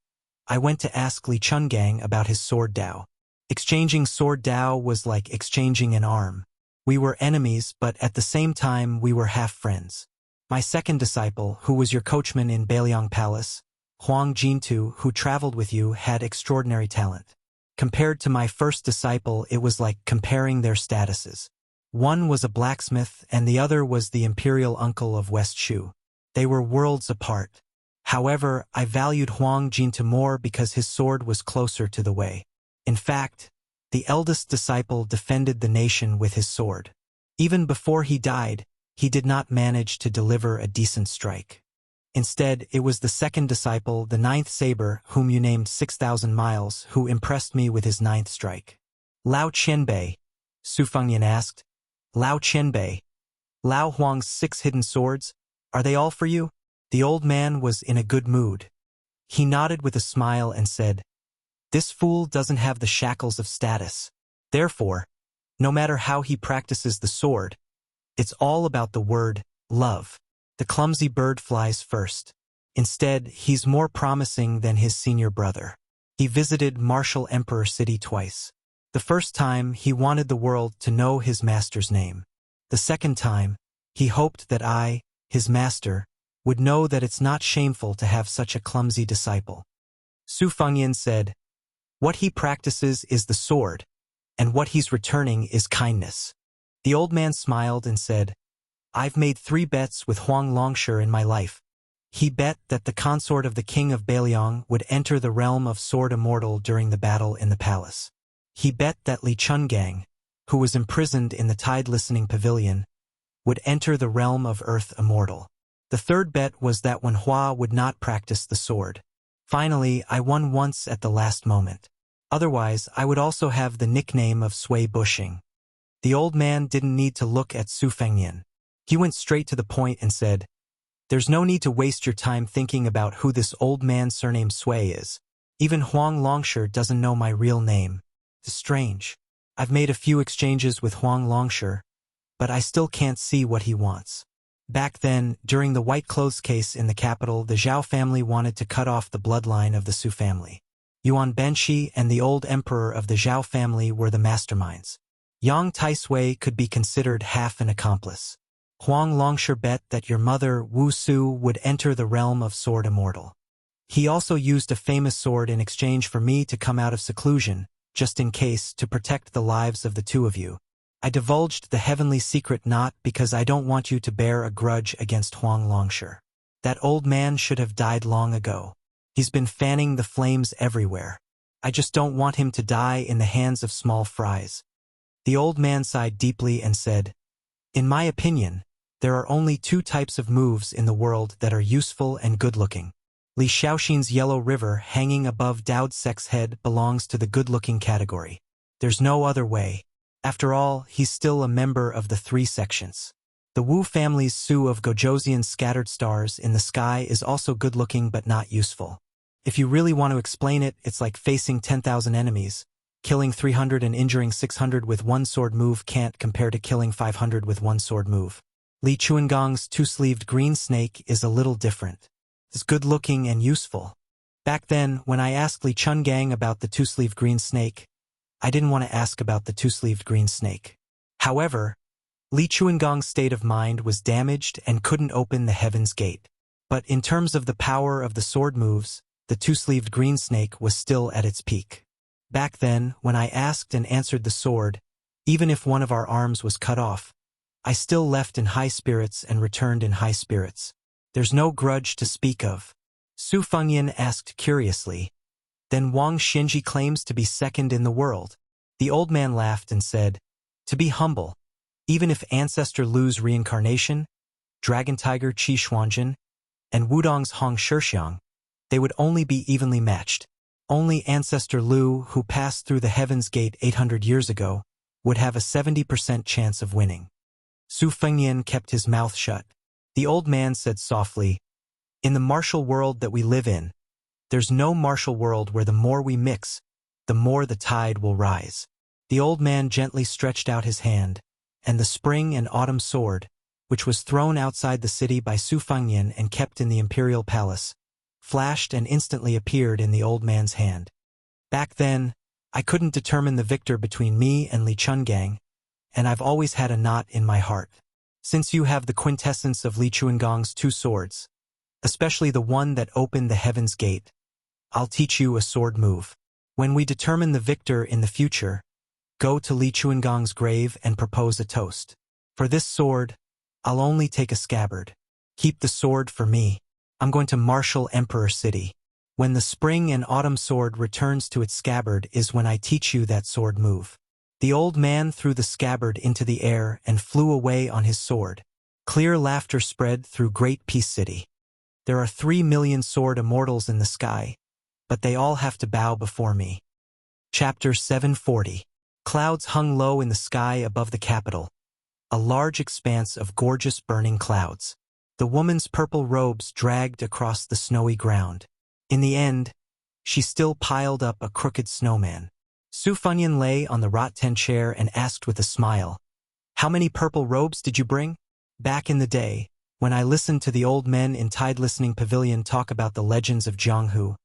I went to ask Li Chungang about his sword Dao. Exchanging sword Dao was like exchanging an arm. We were enemies, but at the same time we were half friends. My second disciple, who was your coachman in Bailiang Palace, Huang Jintu, who traveled with you, had extraordinary talent. Compared to my first disciple, it was like comparing their statuses. One was a blacksmith and the other was the imperial uncle of West Shu. They were worlds apart. However, I valued Huang Jintu more because his sword was closer to the way. In fact, the eldest disciple defended the nation with his sword. Even before he died, he did not manage to deliver a decent strike. Instead, it was the second disciple, the 9th saber, whom you named 6,000 miles, who impressed me with his 9th strike. Lao Qianbei, Su Fengyan asked. Lao Qianbei, Lao Huang's 6 hidden swords, are they all for you? The old man was in a good mood. He nodded with a smile and said, this fool doesn't have the shackles of status. Therefore, no matter how he practices the sword, it's all about the word, love. The clumsy bird flies first. Instead, he's more promising than his senior brother. He visited Martial Emperor City twice. The first time, he wanted the world to know his master's name. The second time, he hoped that I, his master, would know that it's not shameful to have such a clumsy disciple. Su Fengyan said, what he practices is the sword, and what he's returning is kindness. The old man smiled and said, I've made 3 bets with Huang Longshi in my life. He bet that the consort of the king of Bailiang would enter the realm of sword immortal during the battle in the palace. He bet that Li Chungang, who was imprisoned in the Tide Listening Pavilion, would enter the realm of earth immortal. The third bet was that when Hua would not practice the sword. Finally, I won once at the last moment. Otherwise, I would also have the nickname of Sui Bushing. The old man didn't need to look at Su Fengyan. He went straight to the point and said, there's no need to waste your time thinking about who this old man's surname Sui is. Even Huang Longshi doesn't know my real name. It's strange. I've made a few exchanges with Huang Longshi, but I still can't see what he wants. Back then, during the white clothes case in the capital, the Zhao family wanted to cut off the bloodline of the Su family. Yuan Benshi and the old emperor of the Zhao family were the masterminds. Yang Taisui could be considered half an accomplice. Huang Longshi bet that your mother, Wu Su, would enter the realm of sword immortal. He also used a famous sword in exchange for me to come out of seclusion, just in case, to protect the lives of the two of you. I divulged the heavenly secret not because I don't want you to bear a grudge against Huang Longshi. That old man should have died long ago. He's been fanning the flames everywhere. I just don't want him to die in the hands of small fries. The old man sighed deeply and said, in my opinion, there are only 2 types of moves in the world that are useful and good-looking. Li Shaoxin's yellow river hanging above Dao Sek's head belongs to the good-looking category. There's no other way. After all, he's still a member of the 3 sections. The Wu family's Su of Gojoseon's scattered stars in the sky is also good-looking but not useful. If you really want to explain it, it's like facing 10,000 enemies. Killing 300 and injuring 600 with 1 sword move can't compare to killing 500 with 1 sword move. Li Chuangong's 2-sleeved green snake is a little different. It's good-looking and useful. Back then, when I asked Li Chungang about the 2-sleeved green snake, I didn't want to ask about the 2-sleeved green snake. However, Li Chuangong's state of mind was damaged and couldn't open the heaven's gate. But in terms of the power of the sword moves, the 2-sleeved green snake was still at its peak. Back then, when I asked and answered the sword, even if one of our arms was cut off, I still left in high spirits and returned in high spirits. There's no grudge to speak of. Su Fengyan asked curiously, Then Wang Xinji claims to be second in the world. The old man laughed and said, to be humble, even if Ancestor Lu's reincarnation, Dragon Tiger Qi Xuanjin, and Wudong's Hong Shixiang, they would only be evenly matched. Only Ancestor Lu, who passed through the Heaven's Gate 800 years ago, would have a 70% chance of winning. Su Fengyan kept his mouth shut. The old man said softly, in the martial world that we live in, there's no martial world where the more we mix, the more the tide will rise. The old man gently stretched out his hand, and the spring and autumn sword, which was thrown outside the city by Su Fengyan and kept in the imperial palace, flashed and instantly appeared in the old man's hand. Back then, I couldn't determine the victor between me and Li Chungang, and I've always had a knot in my heart. Since you have the quintessence of Li Chunggang's two swords, especially the one that opened the Heaven's Gate, I'll teach you a sword move. When we determine the victor in the future, go to Li Chunggang's grave and propose a toast. For this sword, I'll only take a scabbard. Keep the sword for me. I'm going to marshal Emperor City. When the spring and autumn sword returns to its scabbard is when I teach you that sword move. The old man threw the scabbard into the air and flew away on his sword. Clear laughter spread through Great Peace City. There are 3 million sword immortals in the sky, but they all have to bow before me. Chapter 740. Clouds hung low in the sky above the capital, a large expanse of gorgeous burning clouds. The woman's purple robes dragged across the snowy ground. In the end, she still piled up a crooked snowman. Su Fengyan lay on the Rotten chair and asked with a smile, how many purple robes did you bring? Back in the day, when I listened to the old men in Tide Listening Pavilion talk about the legends of Jianghu,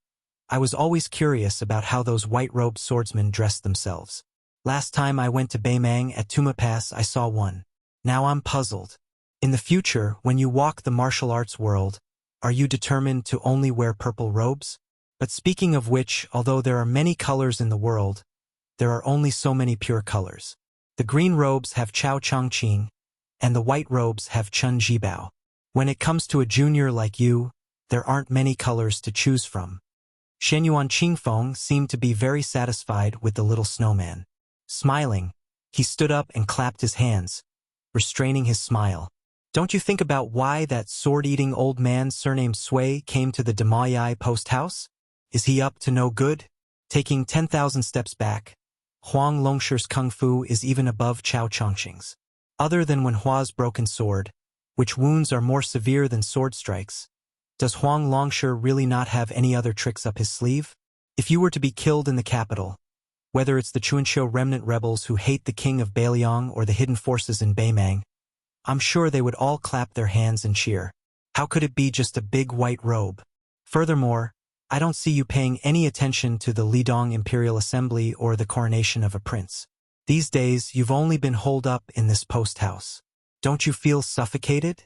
I was always curious about how those white-robed swordsmen dressed themselves. Last time I went to Beimang at Tuma Pass, I saw one. Now I'm puzzled. In the future, when you walk the martial arts world, are you determined to only wear purple robes? But speaking of which, although there are many colors in the world, there are only so many pure colors. The green robes have Chao Chongqing, and the white robes have Chun Jibao. When it comes to a junior like you, there aren't many colors to choose from. Shenyuan Qingfeng seemed to be very satisfied with the little snowman. Smiling, he stood up and clapped his hands, restraining his smile. Don't you think about why that sword-eating old man surnamed Sui came to the Demayai post house? Is he up to no good? Taking 10,000 steps back, Huang Longshi's kung fu is even above Chao Chongqing's. Other than Wen Hua's broken sword, which wounds are more severe than sword strikes, does Huang Longshi really not have any other tricks up his sleeve? If you were to be killed in the capital, whether it's the Chuanqiu remnant rebels who hate the king of Beiliang or the hidden forces in Beimang, I'm sure they would all clap their hands and cheer. How could it be just a big white robe? Furthermore, I don't see you paying any attention to the Lidong Imperial Assembly or the coronation of a prince. These days, you've only been holed up in this post house. Don't you feel suffocated?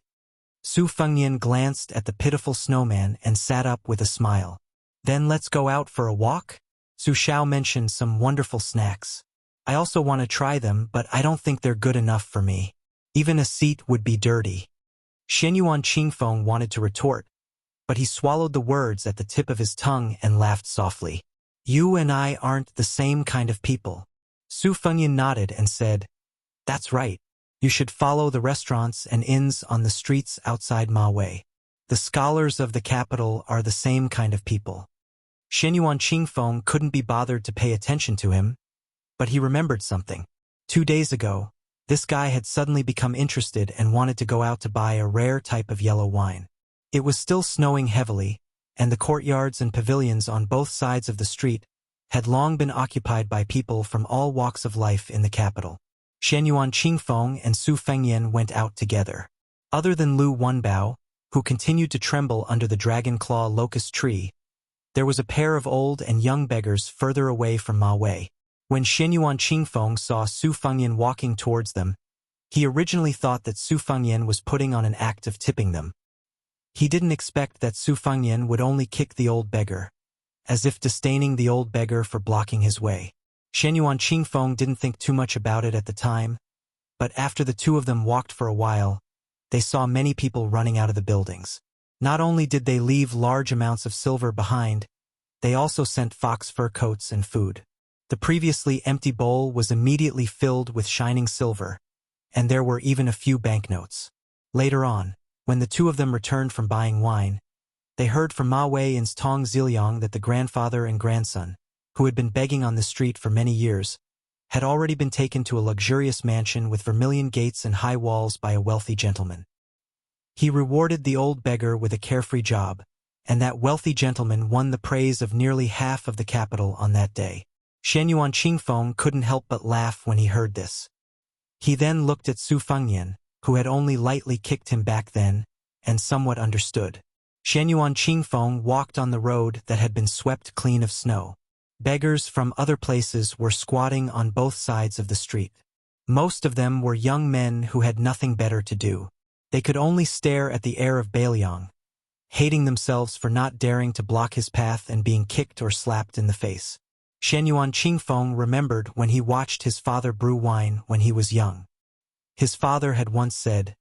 Su Fengyan glanced at the pitiful snowman and sat up with a smile. Then let's go out for a walk? Su Xiao mentioned some wonderful snacks. I also want to try them, but I don't think they're good enough for me. Even a seat would be dirty. Shenyuan Qingfeng wanted to retort, but he swallowed the words at the tip of his tongue and laughed softly. You and I aren't the same kind of people. Su Fengyan nodded and said, that's right. You should follow the restaurants and inns on the streets outside Ma Wei. The scholars of the capital are the same kind of people. Shenyuan Qingfeng couldn't be bothered to pay attention to him, but he remembered something. 2 days ago, this guy had suddenly become interested and wanted to go out to buy a rare type of yellow wine. It was still snowing heavily, and the courtyards and pavilions on both sides of the street had long been occupied by people from all walks of life in the capital. Shenyuan Qingfeng and Su Fengyan went out together. Other than Lu Wenbao, who continued to tremble under the dragon claw locust tree, there was a pair of old and young beggars further away from Ma Wei. When Shenyuan Qingfeng saw Su Fengyan walking towards them, he originally thought that Su Fengyan was putting on an act of tipping them. He didn't expect that Su Fengyan would only kick the old beggar, as if disdaining the old beggar for blocking his way. Shenyuan Qingfeng didn't think too much about it at the time, but after the two of them walked for a while, they saw many people running out of the buildings. Not only did they leave large amounts of silver behind, They also sent fox fur coats and food. The previously empty bowl was immediately filled with shining silver, and there were even a few banknotes. Later on, when the two of them returned from buying wine, they heard from Ma Wei-in's Tong Ziliang that the grandfather and grandson, who had been begging on the street for many years, had already been taken to a luxurious mansion with vermilion gates and high walls by a wealthy gentleman. He rewarded the old beggar with a carefree job, and that wealthy gentleman won the praise of nearly half of the capital on that day. Shen Yuan Qingfeng couldn't help but laugh when he heard this. He then looked at Su Fengyan, who had only lightly kicked him back then, and somewhat understood. Shen Yuan Qingfeng walked on the road that had been swept clean of snow. Beggars from other places were squatting on both sides of the street. Most of them were young men who had nothing better to do. They could only stare at the heir of Bailiang, hating themselves for not daring to block his path and being kicked or slapped in the face. Shen Yuan Qingfeng remembered when he watched his father brew wine when he was young. His father had once said,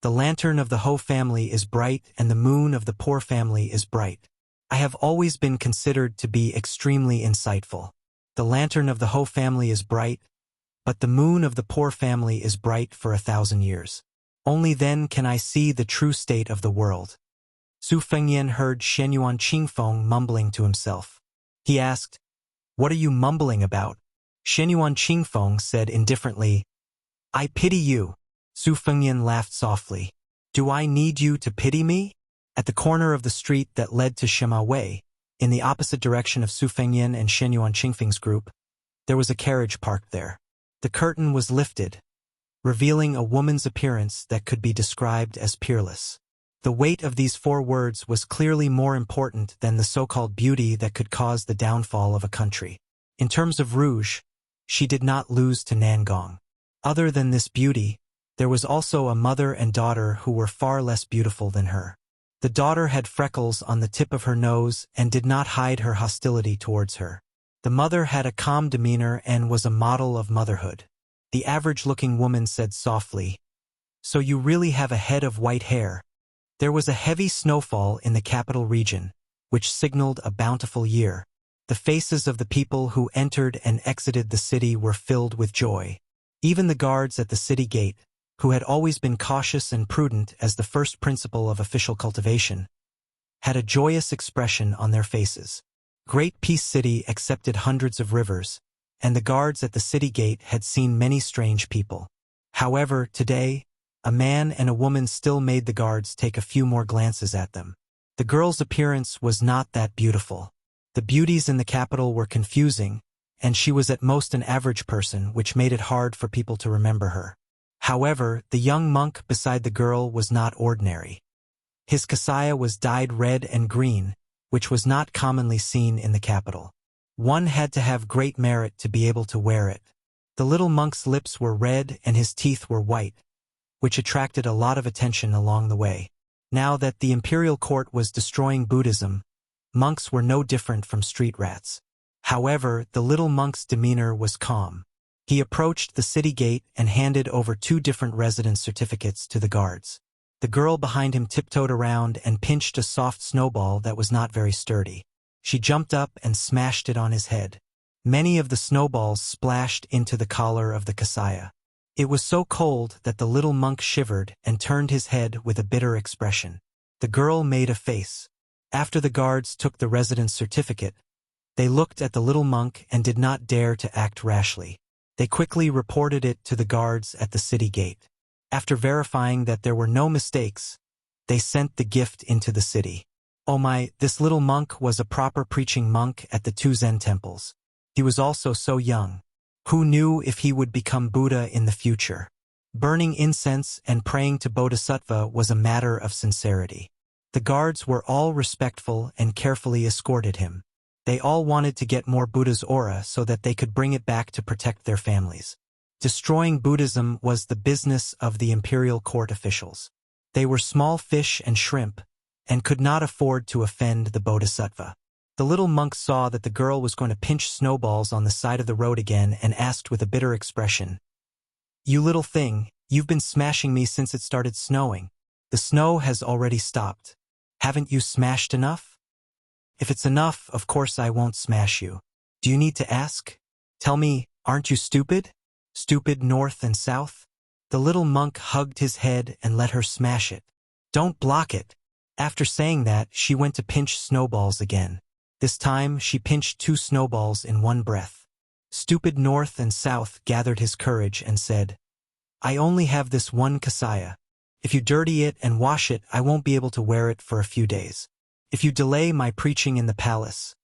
"The lantern of the Ho family is bright and the moon of the poor family is bright." I have always been considered to be extremely insightful. The lantern of the Ho family is bright, but the moon of the poor family is bright for 1,000 years. Only then can I see the true state of the world. Su Fengyan heard Shen Yuan Qingfeng mumbling to himself. He asked, "What are you mumbling about?" Shen Yuan Qingfeng said indifferently, "I pity you." Su Fengyan laughed softly. "Do I need you to pity me?" At the corner of the street that led to Shema Wei, in the opposite direction of Su Fengyan and Shen Yuan Qingfeng's group, there was a carriage parked there. The curtain was lifted, revealing a woman's appearance that could be described as peerless. The weight of these 4 words was clearly more important than the so-called beauty that could cause the downfall of a country. In terms of rouge, she did not lose to Nangong. Other than this beauty, there was also a mother and daughter who were far less beautiful than her. The daughter had freckles on the tip of her nose and did not hide her hostility towards her. The mother had a calm demeanor and was a model of motherhood. The average-looking woman said softly, "So you really have a head of white hair." There was a heavy snowfall in the capital region, which signaled a bountiful year. The faces of the people who entered and exited the city were filled with joy. Even the guards at the city gate, who had always been cautious and prudent as the first principle of official cultivation, had a joyous expression on their faces. Great Peace City accepted hundreds of rivers, and the guards at the city gate had seen many strange people. However, today, a man and a woman still made the guards take a few more glances at them. The girl's appearance was not that beautiful. The beauties in the capital were confusing, and she was at most an average person, which made it hard for people to remember her. However, the young monk beside the girl was not ordinary. His kasaya was dyed red and green, which was not commonly seen in the capital. One had to have great merit to be able to wear it. The little monk's lips were red and his teeth were white, which attracted a lot of attention along the way. Now that the imperial court was destroying Buddhism, monks were no different from street rats. However, the little monk's demeanor was calm. He approached the city gate and handed over 2 different residence certificates to the guards. The girl behind him tiptoed around and pinched a soft snowball that was not very sturdy. She jumped up and smashed it on his head. Many of the snowballs splashed into the collar of the kasaya. It was so cold that the little monk shivered and turned his head with a bitter expression. The girl made a face. After the guards took the residence certificate, they looked at the little monk and did not dare to act rashly. They quickly reported it to the guards at the city gate. After verifying that there were no mistakes, they sent the gift into the city. Oh my, this little monk was a proper preaching monk at the 2 Zen temples. He was also so young. Who knew if he would become Buddha in the future? Burning incense and praying to Bodhisattva was a matter of sincerity. The guards were all respectful and carefully escorted him. They all wanted to get more Buddha's aura so that they could bring it back to protect their families. Destroying Buddhism was the business of the imperial court officials. They were small fish and shrimp, and could not afford to offend the Bodhisattva. The little monk saw that the girl was going to pinch snowballs on the side of the road again and asked with a bitter expression, "You little thing, you've been smashing me since it started snowing. The snow has already stopped. Haven't you smashed enough?" If it's enough, of course I won't smash you. Do you need to ask? Tell me, aren't you stupid? Stupid north and south? The little monk hugged his head and let her smash it. Don't block it. After saying that, she went to pinch snowballs again. This time, she pinched 2 snowballs in one breath. Stupid north and south gathered his courage and said, I only have this one kasaya. If you dirty it and wash it, I won't be able to wear it for a few days. If you delay my preaching in the palace,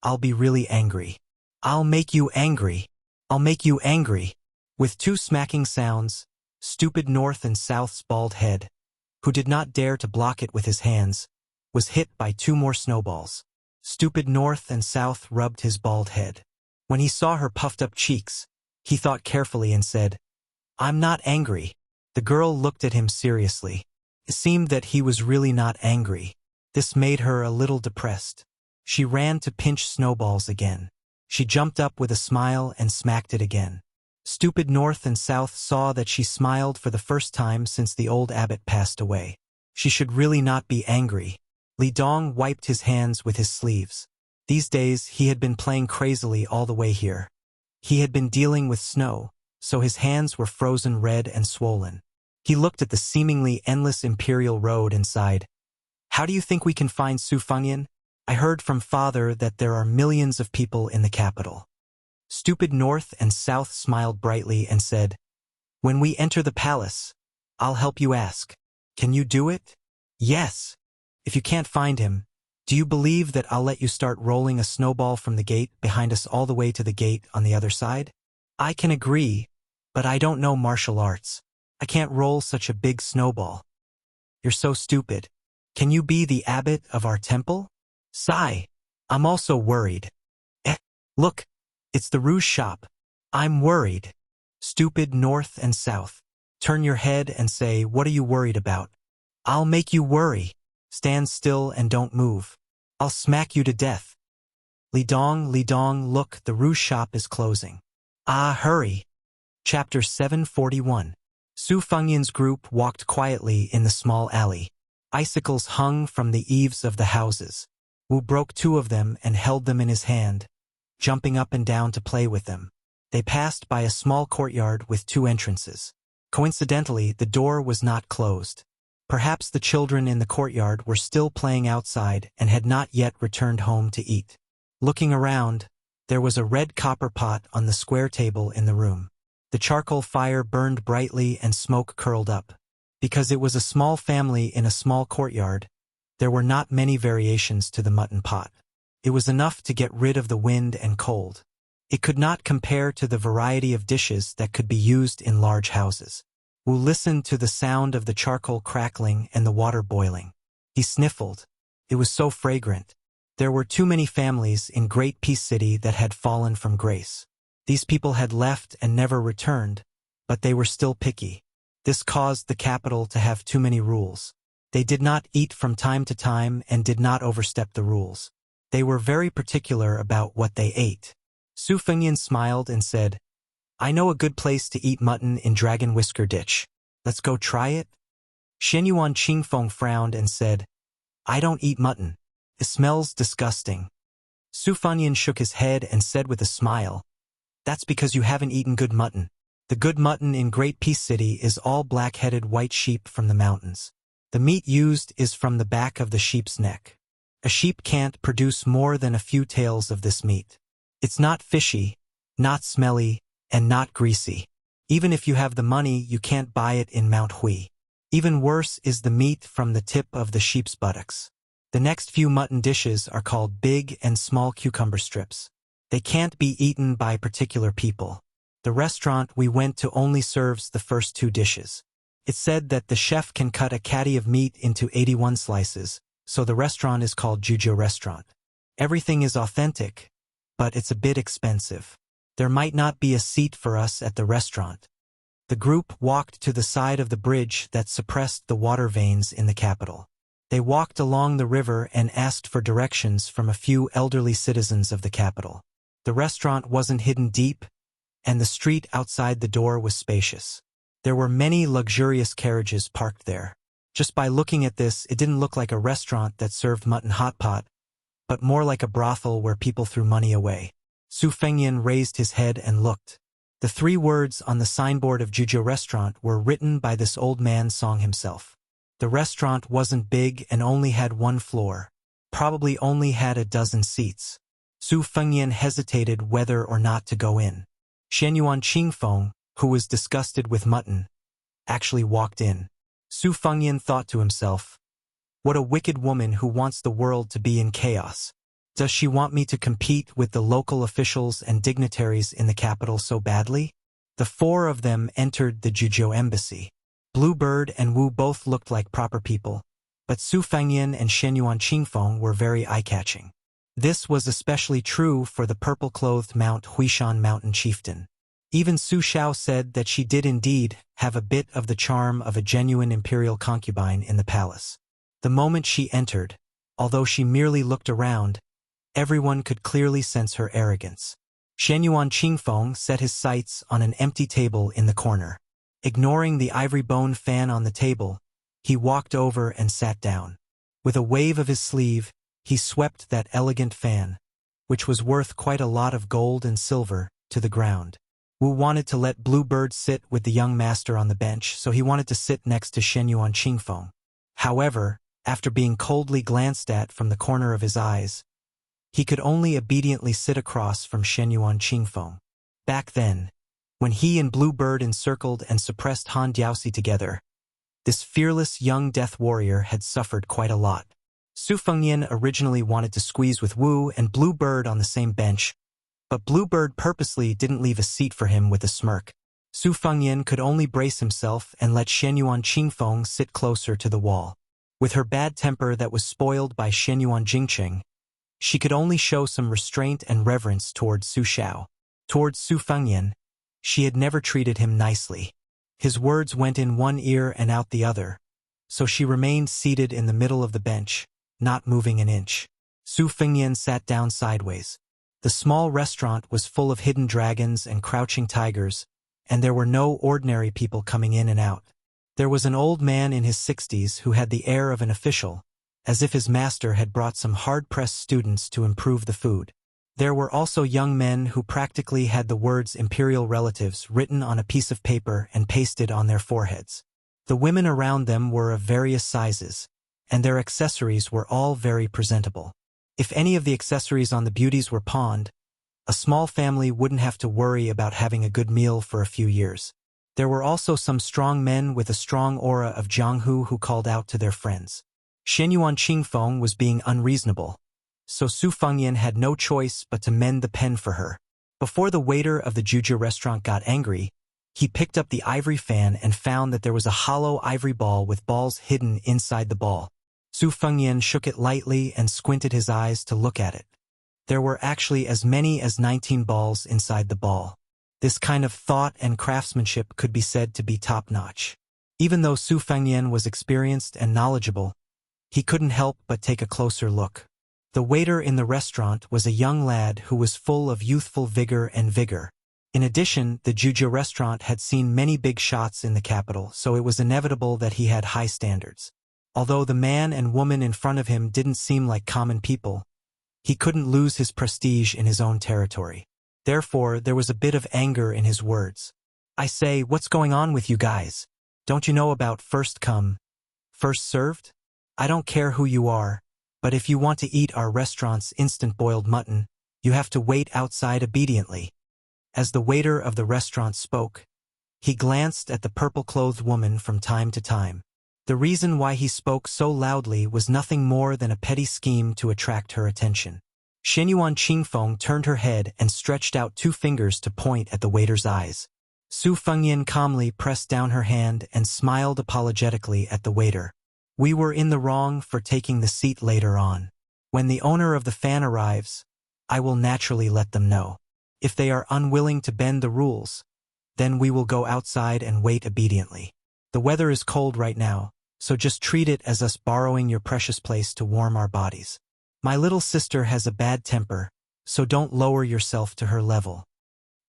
I'll be really angry. I'll make you angry. I'll make you angry. With 2 smacking sounds, stupid north and south's bald head, who did not dare to block it with his hands, was hit by 2 more snowballs. Stupid north and south rubbed his bald head. When he saw her puffed-up cheeks, he thought carefully and said, I'm not angry. The girl looked at him seriously. It seemed that he was really not angry. This made her a little depressed. She ran to pinch snowballs again. She jumped up with a smile and smacked it again. Stupid north and south saw that she smiled for the first time since the old abbot passed away. She should really not be angry. Li Dong wiped his hands with his sleeves. These days he had been playing crazily all the way here. He had been dealing with snow, so his hands were frozen red and swollen. He looked at the seemingly endless imperial road and sighed. How do you think we can find Su Fengyan? I heard from father that there are millions of people in the capital. Stupid north and south smiled brightly and said, When we enter the palace, I'll help you ask. Can you do it? Yes. If you can't find him, do you believe that I'll let you start rolling a snowball from the gate behind us all the way to the gate on the other side? I can agree, but I don't know martial arts. I can't roll such a big snowball. You're so stupid. Can you be the abbot of our temple? Sigh. I'm also worried. Look, it's the rouge shop. I'm worried. Stupid north and south. Turn your head and say, what are you worried about? I'll make you worry. Stand still and don't move. I'll smack you to death. Li Dong, look, the rouge shop is closing. Ah, hurry. Chapter 741. Su Fengyan's group walked quietly in the small alley. Icicles hung from the eaves of the houses. Wu broke 2 of them and held them in his hand, jumping up and down to play with them. They passed by a small courtyard with 2 entrances. Coincidentally, the door was not closed. Perhaps the children in the courtyard were still playing outside and had not yet returned home to eat. Looking around, there was a red copper pot on the square table in the room. The charcoal fire burned brightly and smoke curled up. Because it was a small family in a small courtyard, there were not many variations to the mutton pot. It was enough to get rid of the wind and cold. It could not compare to the variety of dishes that could be used in large houses. Wu listened to the sound of the charcoal crackling and the water boiling. He sniffled. It was so fragrant. There were too many families in Great Peace City that had fallen from grace. These people had left and never returned, but they were still picky. This caused the capital to have too many rules. They did not eat from time to time and did not overstep the rules. They were very particular about what they ate. Su Fengyan smiled and said, I know a good place to eat mutton in Dragon Whisker Ditch. Let's go try it? Shenyuan Qingfeng frowned and said, I don't eat mutton. It smells disgusting. Su Fengyan shook his head and said with a smile, That's because you haven't eaten good mutton. The good mutton in Great Peace City is all black-headed white sheep from the mountains. The meat used is from the back of the sheep's neck. A sheep can't produce more than a few tails of this meat. It's not fishy, not smelly, and not greasy. Even if you have the money, you can't buy it in Mount Hui. Even worse is the meat from the tip of the sheep's buttocks. The next few mutton dishes are called big and small cucumber strips. They can't be eaten by particular people. The restaurant we went to only serves the first 2 dishes. It's said that the chef can cut a caddy of meat into 81 slices, so the restaurant is called Jujo Restaurant. Everything is authentic, but it's a bit expensive. There might not be a seat for us at the restaurant. The group walked to the side of the bridge that suppressed the water veins in the capital. They walked along the river and asked for directions from a few elderly citizens of the capital. The restaurant wasn't hidden deep, and the street outside the door was spacious. There were many luxurious carriages parked there. Just by looking at this, it didn't look like a restaurant that served mutton hot pot, but more like a brothel where people threw money away. Su Fengyan raised his head and looked. The 3 words on the signboard of Juzhou restaurant were written by this old man Song himself. The restaurant wasn't big and only had 1 floor. Probably only had a dozen seats. Su Fengyan hesitated whether or not to go in. Shenyuan Qingfeng, who was disgusted with mutton, actually walked in. Su Fengyan thought to himself, "What a wicked woman who wants the world to be in chaos. Does she want me to compete with the local officials and dignitaries in the capital so badly?" The 4 of them entered the Juzhou embassy. Bluebird and Wu both looked like proper people, but Su Fengyan and Shenyuan Qingfeng were very eye-catching. This was especially true for the purple-clothed Mount Huishan mountain chieftain. Even Su Xiao said that she did indeed have a bit of the charm of a genuine imperial concubine in the palace. The moment she entered, although she merely looked around, everyone could clearly sense her arrogance. Shenyuan Qingfeng set his sights on an empty table in the corner. Ignoring the ivory bone fan on the table, he walked over and sat down. With a wave of his sleeve, he swept that elegant fan, which was worth quite a lot of gold and silver, to the ground. Wu wanted to let Bluebird sit with the young master on the bench, so he wanted to sit next to Shenyuan Qingfeng. However, after being coldly glanced at from the corner of his eyes, he could only obediently sit across from Shenyuan Qingfeng. Back then, when he and Bluebird encircled and suppressed Han Diaoxi together, this fearless young death warrior had suffered quite a lot. Su Fengyan originally wanted to squeeze with Wu and Bluebird on the same bench, but Bluebird purposely didn't leave a seat for him with a smirk. Su Fengyan could only brace himself and let Shenyuan Qingfeng sit closer to the wall. With her bad temper that was spoiled by Shenyuan Jingqing, she could only show some restraint and reverence towards Su Xiao. Towards Su Fengyan, she had never treated him nicely. His words went in one ear and out the other, so she remained seated in the middle of the bench, not moving an inch. Su Fengyan sat down sideways. The small restaurant was full of hidden dragons and crouching tigers, and there were no ordinary people coming in and out. There was an old man in his 60s who had the air of an official, as if his master had brought some hard-pressed students to improve the food. There were also young men who practically had the words imperial relatives written on a piece of paper and pasted on their foreheads. The women around them were of various sizes, and their accessories were all very presentable. If any of the accessories on the beauties were pawned, a small family wouldn't have to worry about having a good meal for a few years. There were also some strong men with a strong aura of Jianghu who called out to their friends. Shenyuan Qingfeng was being unreasonable, so Su Fengyan had no choice but to mend the pen for her. Before the waiter of the Juzhou restaurant got angry, he picked up the ivory fan and found that there was a hollow ivory ball with balls hidden inside the ball. Su Fengyan shook it lightly and squinted his eyes to look at it. There were actually as many as 19 balls inside the ball. This kind of thought and craftsmanship could be said to be top-notch. Even though Su Fengyan was experienced and knowledgeable, he couldn't help but take a closer look. The waiter in the restaurant was a young lad who was full of youthful vigor and vigor. In addition, the Juzhou restaurant had seen many big shots in the capital, so it was inevitable that he had high standards. Although the man and woman in front of him didn't seem like common people, he couldn't lose his prestige in his own territory. Therefore, there was a bit of anger in his words. "I say, what's going on with you guys? Don't you know about first come, first served? I don't care who you are, but if you want to eat our restaurant's instant boiled mutton, you have to wait outside obediently." As the waiter of the restaurant spoke, he glanced at the purple-clothed woman from time to time. The reason why he spoke so loudly was nothing more than a petty scheme to attract her attention. Shenyuan Qingfeng turned her head and stretched out 2 fingers to point at the waiter's eyes. Su Fengyan calmly pressed down her hand and smiled apologetically at the waiter. "We were in the wrong for taking the seat later on. When the owner of the fan arrives, I will naturally let them know. If they are unwilling to bend the rules, then we will go outside and wait obediently. The weather is cold right now, so just treat it as us borrowing your precious place to warm our bodies. My little sister has a bad temper, so don't lower yourself to her level."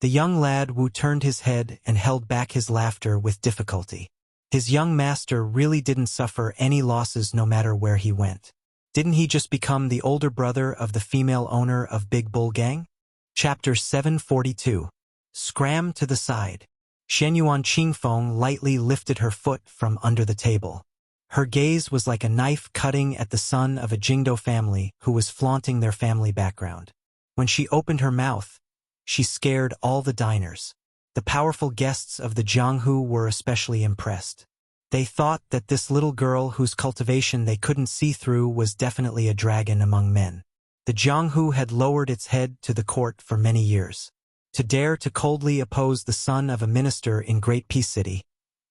The young lad Wu turned his head and held back his laughter with difficulty. His young master really didn't suffer any losses no matter where he went. Didn't he just become the older brother of the female owner of Big Bull Gang? Chapter 742. Scram to the side. Shenyuan Qingfeng lightly lifted her foot from under the table. Her gaze was like a knife cutting at the son of a Jingdo family who was flaunting their family background. When she opened her mouth, she scared all the diners. The powerful guests of the Jianghu were especially impressed. They thought that this little girl whose cultivation they couldn't see through was definitely a dragon among men. The Jianghu had lowered its head to the court for many years. To dare to coldly oppose the son of a minister in Great Peace City,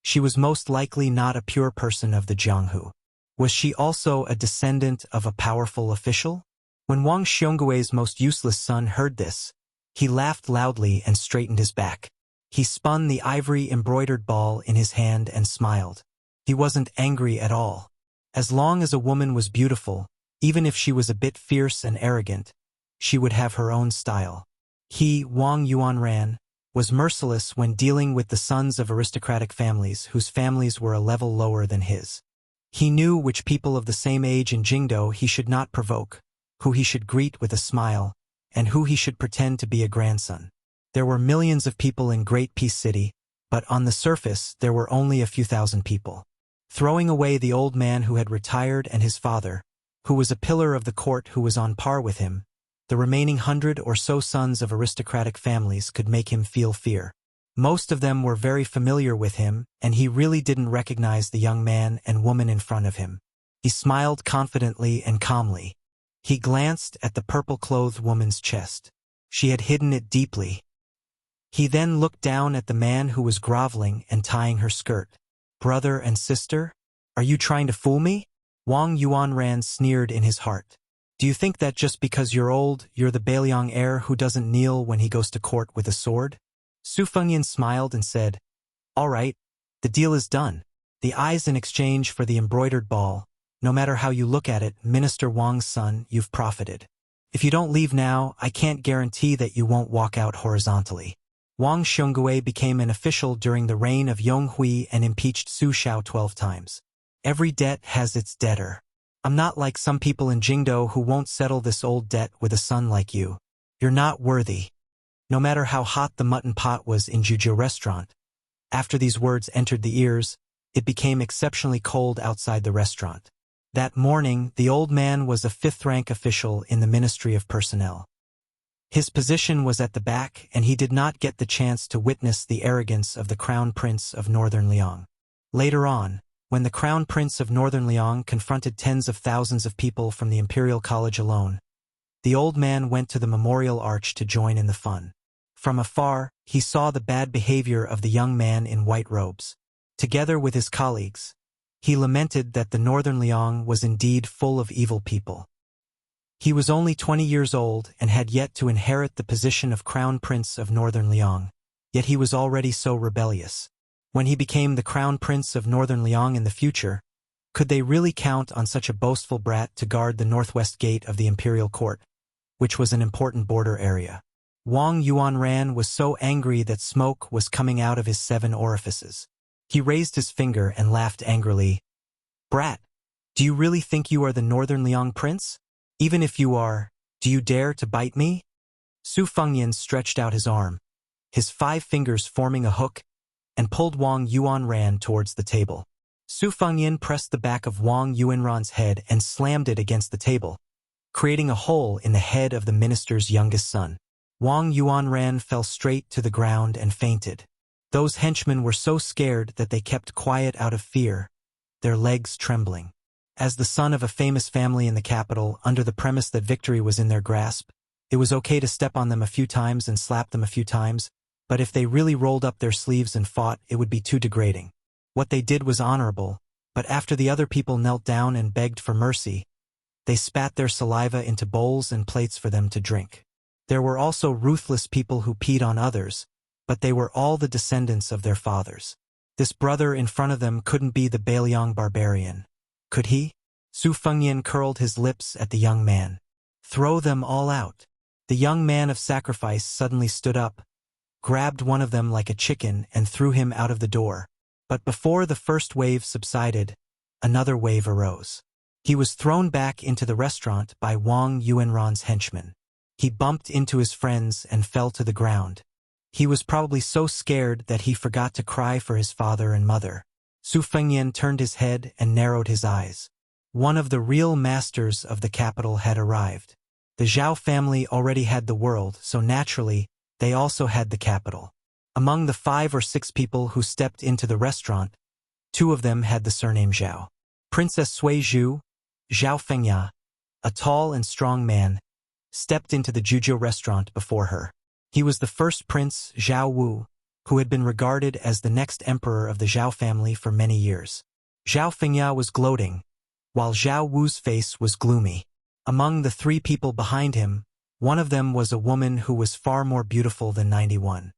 she was most likely not a pure person of the Jianghu. Was she also a descendant of a powerful official? When Wang Xionggui's most useless son heard this, he laughed loudly and straightened his back. He spun the ivory embroidered ball in his hand and smiled. He wasn't angry at all. As long as a woman was beautiful, even if she was a bit fierce and arrogant, she would have her own style. He, Wang Yuanran, was merciless when dealing with the sons of aristocratic families whose families were a level lower than his. He knew which people of the same age in Jingdo he should not provoke, who he should greet with a smile, and who he should pretend to be a grandson. There were millions of people in Great Peace City, but on the surface there were only a few thousand people. Throwing away the old man who had retired and his father, who was a pillar of the court who was on par with him, the remaining 100 or so sons of aristocratic families could make him feel fear. Most of them were very familiar with him, and he really didn't recognize the young man and woman in front of him. He smiled confidently and calmly. He glanced at the purple-clothed woman's chest. She had hidden it deeply. He then looked down at the man who was groveling and tying her skirt. Brother and sister? Are you trying to fool me? Wang Yuanran sneered in his heart. Do you think that just because you're old, you're the Beiliang heir who doesn't kneel when he goes to court with a sword? Su Fengyan smiled and said, All right, the deal is done. The eyes in exchange for the embroidered ball. No matter how you look at it, Minister Wang's son, you've profited. If you don't leave now, I can't guarantee that you won't walk out horizontally. Wang Xiongui became an official during the reign of Yong Hui and impeached Su Shao 12 times. Every debt has its debtor. I'm not like some people in Jingdo who won't settle this old debt with a son like you. You're not worthy. No matter how hot the mutton pot was in Juzhou restaurant, after these words entered the ears, it became exceptionally cold outside the restaurant. That morning, the old man was a 5th-rank official in the Ministry of Personnel. His position was at the back, and he did not get the chance to witness the arrogance of the Crown Prince of Northern Liang. Later on, when the Crown Prince of Northern Liang confronted tens of thousands of people from the Imperial College alone, the old man went to the memorial arch to join in the fun. From afar, he saw the bad behavior of the young man in white robes. Together with his colleagues, he lamented that the Northern Liang was indeed full of evil people. He was only 20 years old and had yet to inherit the position of Crown Prince of Northern Liang, yet he was already so rebellious. When he became the Crown Prince of Northern Liang in the future, could they really count on such a boastful brat to guard the northwest gate of the imperial court, which was an important border area? Wang Yuanran was so angry that smoke was coming out of his 7 orifices. He raised his finger and laughed angrily. Brat, do you really think you are the Northern Liang Prince? Even if you are, do you dare to bite me? Su Fengyan stretched out his arm, his 5 fingers forming a hook, and pulled Wang Yuanran towards the table. Su Fengyan pressed the back of Wang Yuanran's head and slammed it against the table, creating a hole in the head of the minister's youngest son. Wang Yuanran fell straight to the ground and fainted. Those henchmen were so scared that they kept quiet out of fear, their legs trembling. As the son of a famous family in the capital, under the premise that victory was in their grasp, it was okay to step on them a few times and slap them a few times, but if they really rolled up their sleeves and fought, it would be too degrading. What they did was honorable, but after the other people knelt down and begged for mercy, they spat their saliva into bowls and plates for them to drink. There were also ruthless people who peed on others, but they were all the descendants of their fathers. This brother in front of them couldn't be the Beiliang barbarian. Could he? Su Fengyan curled his lips at the young man. Throw them all out. The young man of sacrifice suddenly stood up, grabbed one of them like a chicken and threw him out of the door. But before the first wave subsided, another wave arose. He was thrown back into the restaurant by Wang Yuanran's henchmen. He bumped into his friends and fell to the ground. He was probably so scared that he forgot to cry for his father and mother. Su Fengyan turned his head and narrowed his eyes. One of the real masters of the capital had arrived. The Zhao family already had the world, so naturally, they also had the capital. Among the 5 or 6 people who stepped into the restaurant, 2 of them had the surname Zhao. Princess Sui Zhu, Zhao Fengya, a tall and strong man, stepped into the Juzhou restaurant before her. He was the first prince, Zhao Wu, who had been regarded as the next emperor of the Zhao family for many years. Zhao Fengya was gloating, while Zhao Wu's face was gloomy. Among the 3 people behind him, one of them was a woman who was far more beautiful than 91.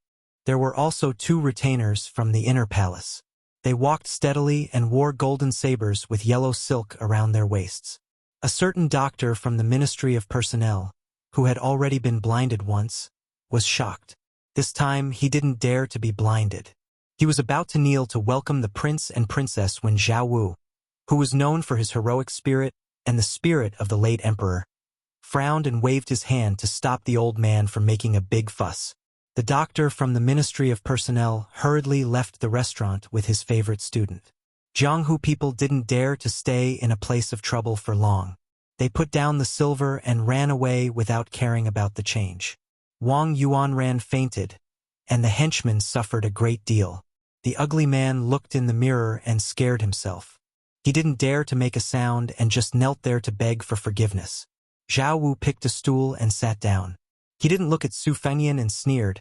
There were also 2 retainers from the inner palace. They walked steadily and wore golden sabers with yellow silk around their waists. A certain doctor from the Ministry of Personnel, who had already been blinded once, was shocked. This time he didn't dare to be blinded. He was about to kneel to welcome the prince and princess when Zhao Wu, who was known for his heroic spirit and the spirit of the late emperor, frowned and waved his hand to stop the old man from making a big fuss. The doctor from the Ministry of Personnel hurriedly left the restaurant with his favorite student. Jianghu people didn't dare to stay in a place of trouble for long. They put down the silver and ran away without caring about the change. Wang Yuanran fainted, and the henchmen suffered a great deal. The ugly man looked in the mirror and scared himself. He didn't dare to make a sound and just knelt there to beg for forgiveness. Zhao Wu picked a stool and sat down. He didn't look at Su Fengyan and sneered.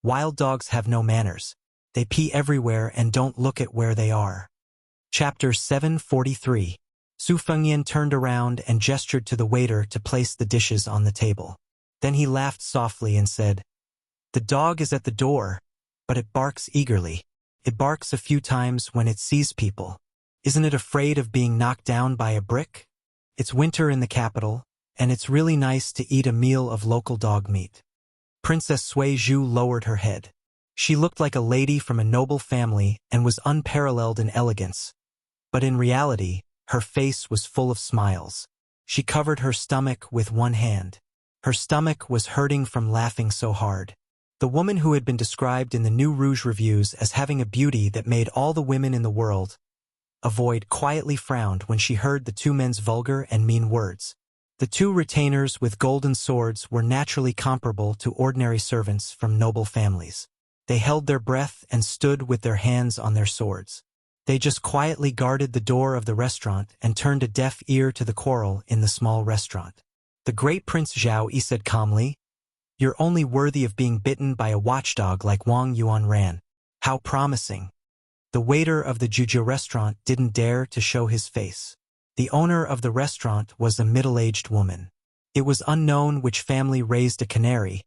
Wild dogs have no manners. They pee everywhere and don't look at where they are. Chapter 743. Su Fengyan turned around and gestured to the waiter to place the dishes on the table. Then he laughed softly and said, "The dog is at the door, but it barks eagerly. It barks a few times when it sees people. Isn't it afraid of being knocked down by a brick? It's winter in the capital, and it's really nice to eat a meal of local dog meat." Princess Sui Zhu lowered her head. She looked like a lady from a noble family and was unparalleled in elegance. But in reality, her face was full of smiles. She covered her stomach with one hand. Her stomach was hurting from laughing so hard. The woman who had been described in the New Rouge reviews as having a beauty that made all the women in the world avoid quietly frowned when she heard the 2 men's vulgar and mean words. The 2 retainers with golden swords were naturally comparable to ordinary servants from noble families. They held their breath and stood with their hands on their swords. They just quietly guarded the door of the restaurant and turned a deaf ear to the quarrel in the small restaurant. The great Prince Zhao Yi said calmly, "You're only worthy of being bitten by a watchdog like Wang Yuanran. How promising." The waiter of the Juzhou restaurant didn't dare to show his face. The owner of the restaurant was a middle-aged woman. It was unknown which family raised a canary,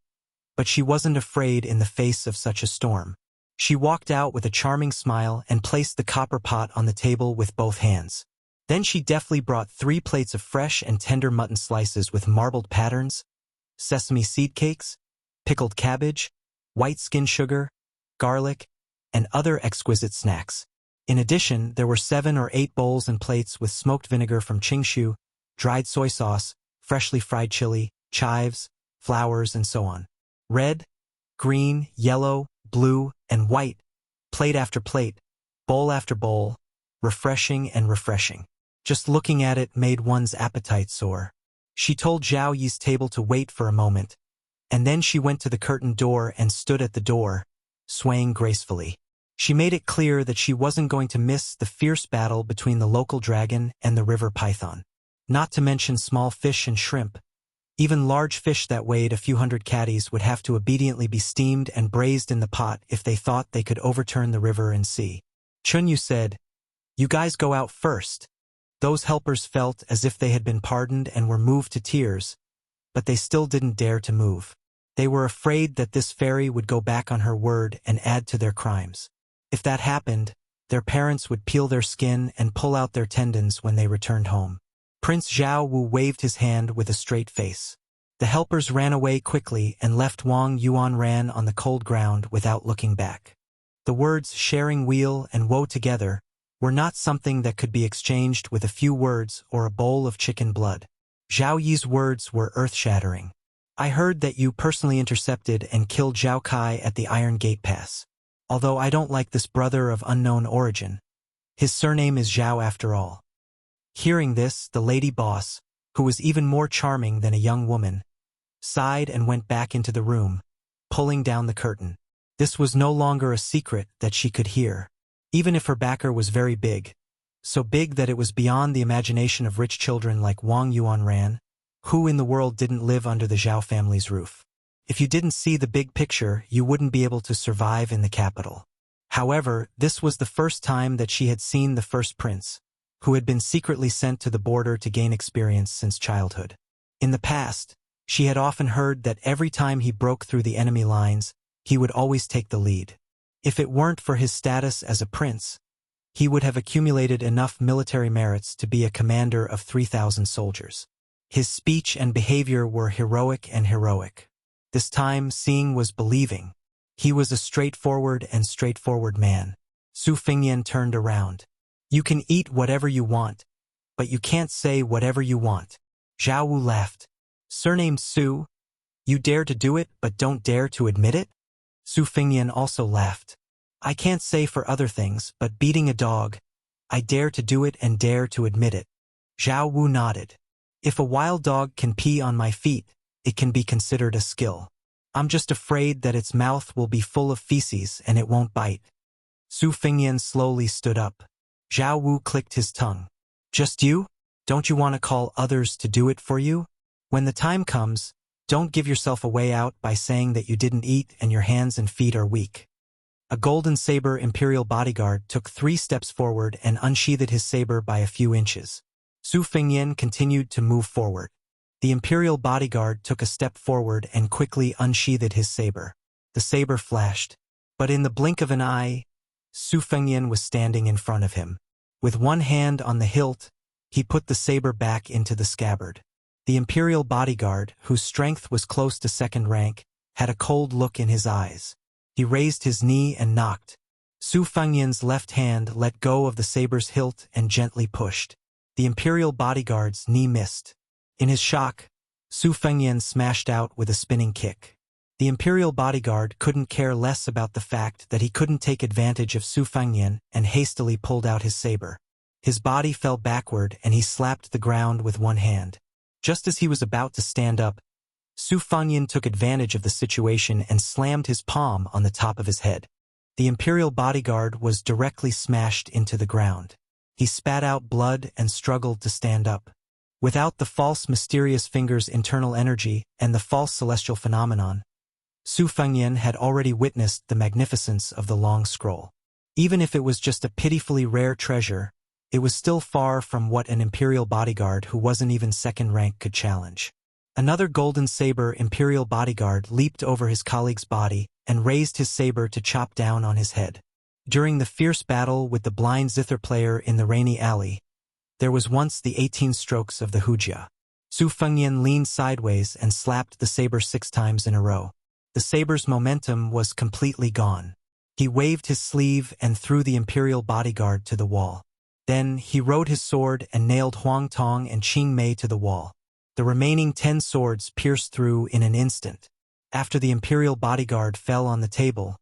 but she wasn't afraid in the face of such a storm. She walked out with a charming smile and placed the copper pot on the table with both hands. Then she deftly brought 3 plates of fresh and tender mutton slices with marbled patterns, sesame seed cakes, pickled cabbage, white skin sugar, garlic, and other exquisite snacks. In addition, there were 7 or 8 bowls and plates with smoked vinegar from Qingshu, dried soy sauce, freshly fried chili, chives, flowers, and so on. Red, green, yellow, blue, and white, plate after plate, bowl after bowl, refreshing and refreshing. Just looking at it made one's appetite soar. She told Zhao Yi's table to wait for a moment, and then she went to the curtained door and stood at the door, swaying gracefully. She made it clear that she wasn't going to miss the fierce battle between the local dragon and the river python. Not to mention small fish and shrimp. Even large fish that weighed a few hundred catties would have to obediently be steamed and braised in the pot if they thought they could overturn the river and sea. Chunyu said, "You guys go out first." Those helpers felt as if they had been pardoned and were moved to tears, but they still didn't dare to move. They were afraid that this fairy would go back on her word and add to their crimes. If that happened, their parents would peel their skin and pull out their tendons when they returned home. Prince Zhao Wu waved his hand with a straight face. The helpers ran away quickly and left Wang Yuanran on the cold ground without looking back. The words sharing weal and woe together were not something that could be exchanged with a few words or a bowl of chicken blood. Zhao Yi's words were earth-shattering. I heard that you personally intercepted and killed Zhao Kai at the Iron Gate Pass. Although I don't like this brother of unknown origin. His surname is Zhao after all. Hearing this, the lady boss, who was even more charming than a young woman, sighed and went back into the room, pulling down the curtain. This was no longer a secret that she could hear, even if her backer was very big, so big that it was beyond the imagination of rich children like Wang Yuanran, who in the world didn't live under the Zhao family's roof. If you didn't see the big picture, you wouldn't be able to survive in the capital. However, this was the first time that she had seen the first prince, who had been secretly sent to the border to gain experience since childhood. In the past, she had often heard that every time he broke through the enemy lines, he would always take the lead. If it weren't for his status as a prince, he would have accumulated enough military merits to be a commander of 3,000 soldiers. His speech and behavior were heroic and heroic. This time, seeing was believing. He was a straightforward man. Su Fengyan turned around. You can eat whatever you want, but you can't say whatever you want. Zhao Wu laughed. Surname Su? You dare to do it but don't dare to admit it? Su Fengyan also laughed. I can't say for other things, but beating a dog, I dare to do it and dare to admit it. Zhao Wu nodded. If a wild dog can pee on my feet, it can be considered a skill. I'm just afraid that its mouth will be full of feces and it won't bite. Su Fengyan slowly stood up. Zhao Wu clicked his tongue. Just you? Don't you want to call others to do it for you? When the time comes, don't give yourself a way out by saying that you didn't eat and your hands and feet are weak. A golden saber imperial bodyguard took 3 steps forward and unsheathed his saber by a few inches. Su Fengyan continued to move forward. The imperial bodyguard took a step forward and quickly unsheathed his saber. The saber flashed. But in the blink of an eye, Su Fengyan was standing in front of him. With one hand on the hilt, he put the saber back into the scabbard. The imperial bodyguard, whose strength was close to second rank, had a cold look in his eyes. He raised his knee and knocked. Su Fengyan's left hand let go of the saber's hilt and gently pushed. The imperial bodyguard's knee missed. In his shock, Su Fengyan smashed out with a spinning kick. The imperial bodyguard couldn't care less about the fact that he couldn't take advantage of Su Fengyan and hastily pulled out his saber. His body fell backward and he slapped the ground with one hand. Just as he was about to stand up, Su Fengyan took advantage of the situation and slammed his palm on the top of his head. The imperial bodyguard was directly smashed into the ground. He spat out blood and struggled to stand up. Without the false mysterious finger's internal energy and the false celestial phenomenon, Su Fengyan had already witnessed the magnificence of the long scroll. Even if it was just a pitifully rare treasure, it was still far from what an imperial bodyguard who wasn't even second rank could challenge. Another golden saber imperial bodyguard leaped over his colleague's body and raised his saber to chop down on his head. During the fierce battle with the blind zither player in the rainy alley, there was once the 18 strokes of the Wuxia. Su Fengyan leaned sideways and slapped the saber 6 times in a row. The saber's momentum was completely gone. He waved his sleeve and threw the imperial bodyguard to the wall. Then he rode his sword and nailed Huang Tong and Qing Mei to the wall. The remaining 10 swords pierced through in an instant. After the imperial bodyguard fell on the table,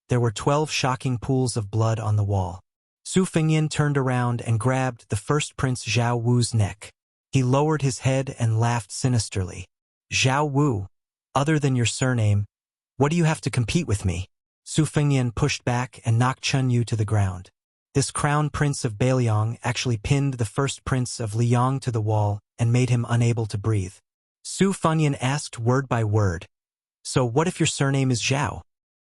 there were 12 shocking pools of blood on the wall. Su Fengyan turned around and grabbed the first Prince Zhao Wu's neck. He lowered his head and laughed sinisterly. Zhao Wu, other than your surname, what do you have to compete with me? Su Fengyan pushed back and knocked Chun Yu to the ground. This crown prince of Beiliang actually pinned the first prince of Liang to the wall and made him unable to breathe. Su Fengyan asked word by word, so what if your surname is Zhao?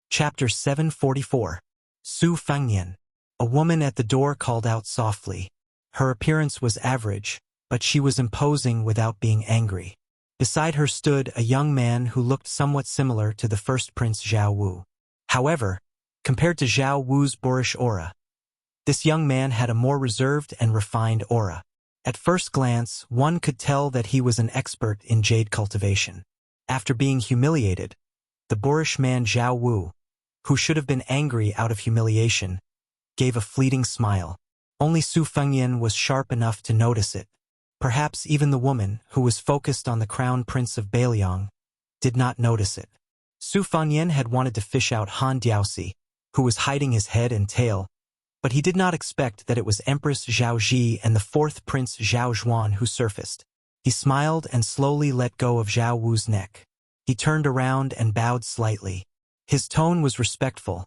Chapter 744. Su Fengyan. A woman at the door called out softly. Her appearance was average, but she was imposing without being angry. Beside her stood a young man who looked somewhat similar to the first Prince Zhao Wu. However, compared to Zhao Wu's boorish aura, this young man had a more reserved and refined aura. At first glance, one could tell that he was an expert in jade cultivation. After being humiliated, the boorish man Zhao Wu, who should have been angry out of humiliation, gave a fleeting smile. Only Su Fengyan was sharp enough to notice it. Perhaps even the woman, who was focused on the crown prince of Beiliang, did not notice it. Su Fengyan had wanted to fish out Han Diaoxi, who was hiding his head and tail, but he did not expect that it was Empress Zhao Ji and the fourth prince Zhao Zhuan who surfaced. He smiled and slowly let go of Zhao Wu's neck. He turned around and bowed slightly. His tone was respectful,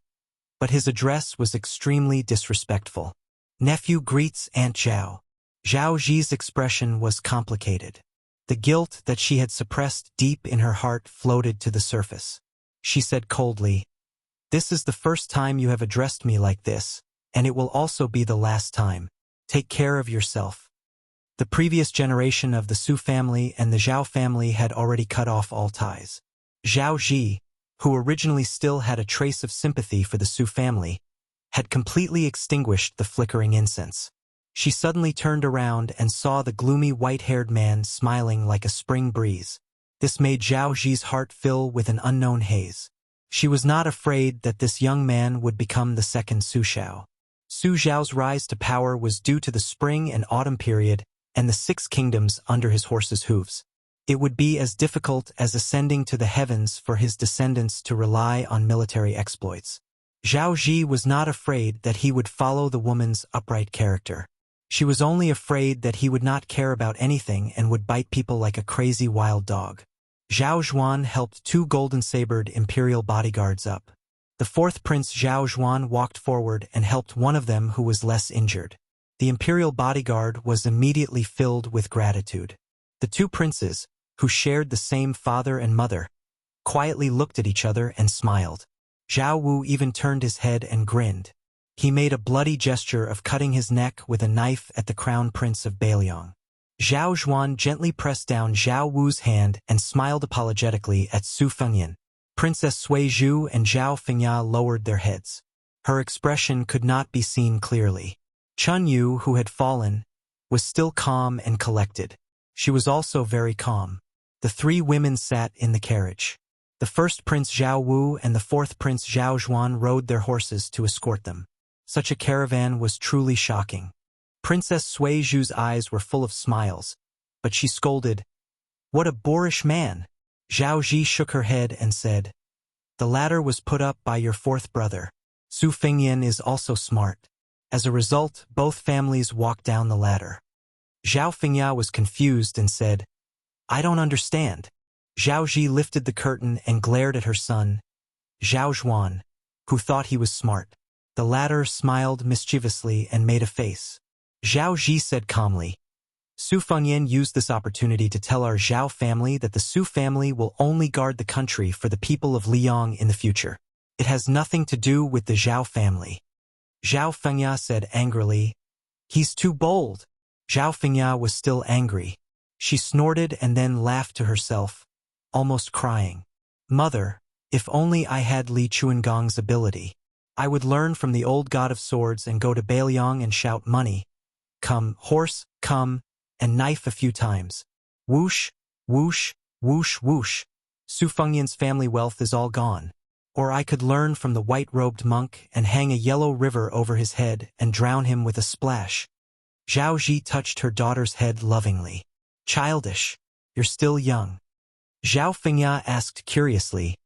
but his address was extremely disrespectful. Nephew greets Aunt Zhao. Zhao Ji's expression was complicated. The guilt that she had suppressed deep in her heart floated to the surface. She said coldly, "This is the first time you have addressed me like this, and it will also be the last time. Take care of yourself." The previous generation of the Su family and the Zhao family had already cut off all ties. Zhao Ji, who originally still had a trace of sympathy for the Su family, had completely extinguished the flickering incense. She suddenly turned around and saw the gloomy white-haired man smiling like a spring breeze. This made Zhao Ji's heart fill with an unknown haze. She was not afraid that this young man would become the second Su Xiao. Su Xiao's rise to power was due to the spring and autumn period and the 6 kingdoms under his horse's hooves. It would be as difficult as ascending to the heavens for his descendants to rely on military exploits. Zhao Ji was not afraid that he would follow the woman's upright character. She was only afraid that he would not care about anything and would bite people like a crazy wild dog. Zhao Zhuan helped 2 golden-sabred imperial bodyguards up. The fourth prince Zhao Zhuan walked forward and helped one of them who was less injured. The imperial bodyguard was immediately filled with gratitude. The 2 princes, who shared the same father and mother, quietly looked at each other and smiled. Zhao Wu even turned his head and grinned. He made a bloody gesture of cutting his neck with a knife at the crown prince of Beiliang. Zhao Zhuan gently pressed down Zhao Wu's hand and smiled apologetically at Su Fengyan. Princess Sui Zhu and Zhao Fengya lowered their heads. Her expression could not be seen clearly. Chun Yu, who had fallen, was still calm and collected. She was also very calm. The 3 women sat in the carriage. The first Prince Zhao Wu and the fourth Prince Zhao Zhuan rode their horses to escort them. Such a caravan was truly shocking. Princess Sui Zhu's eyes were full of smiles, but she scolded, "What a boorish man!" Zhao Ji shook her head and said, "The ladder was put up by your fourth brother. Su Fengyan is also smart." As a result, both families walked down the ladder. Zhao Fengya was confused and said, "I don't understand." Zhao Ji lifted the curtain and glared at her son, Zhao Zhuan, who thought he was smart. The latter smiled mischievously and made a face. Zhao Ji said calmly, "Su Fengyan used this opportunity to tell our Zhao family that the Su family will only guard the country for the people of Liang in the future. It has nothing to do with the Zhao family." Zhao Fengya said angrily, "He's too bold." Zhao Fengya was still angry. She snorted and then laughed to herself, almost crying. "Mother, if only I had Li Chuangong's ability. I would learn from the old god of swords and go to Beiliang and shout money. Come, horse, come, and knife a few times. Whoosh, whoosh, whoosh, whoosh. Su Fengyan's family wealth is all gone. Or I could learn from the white-robed monk and hang a yellow river over his head and drown him with a splash." Zhao Ji touched her daughter's head lovingly. "Childish. You're still young." Zhao Fengya asked curiously,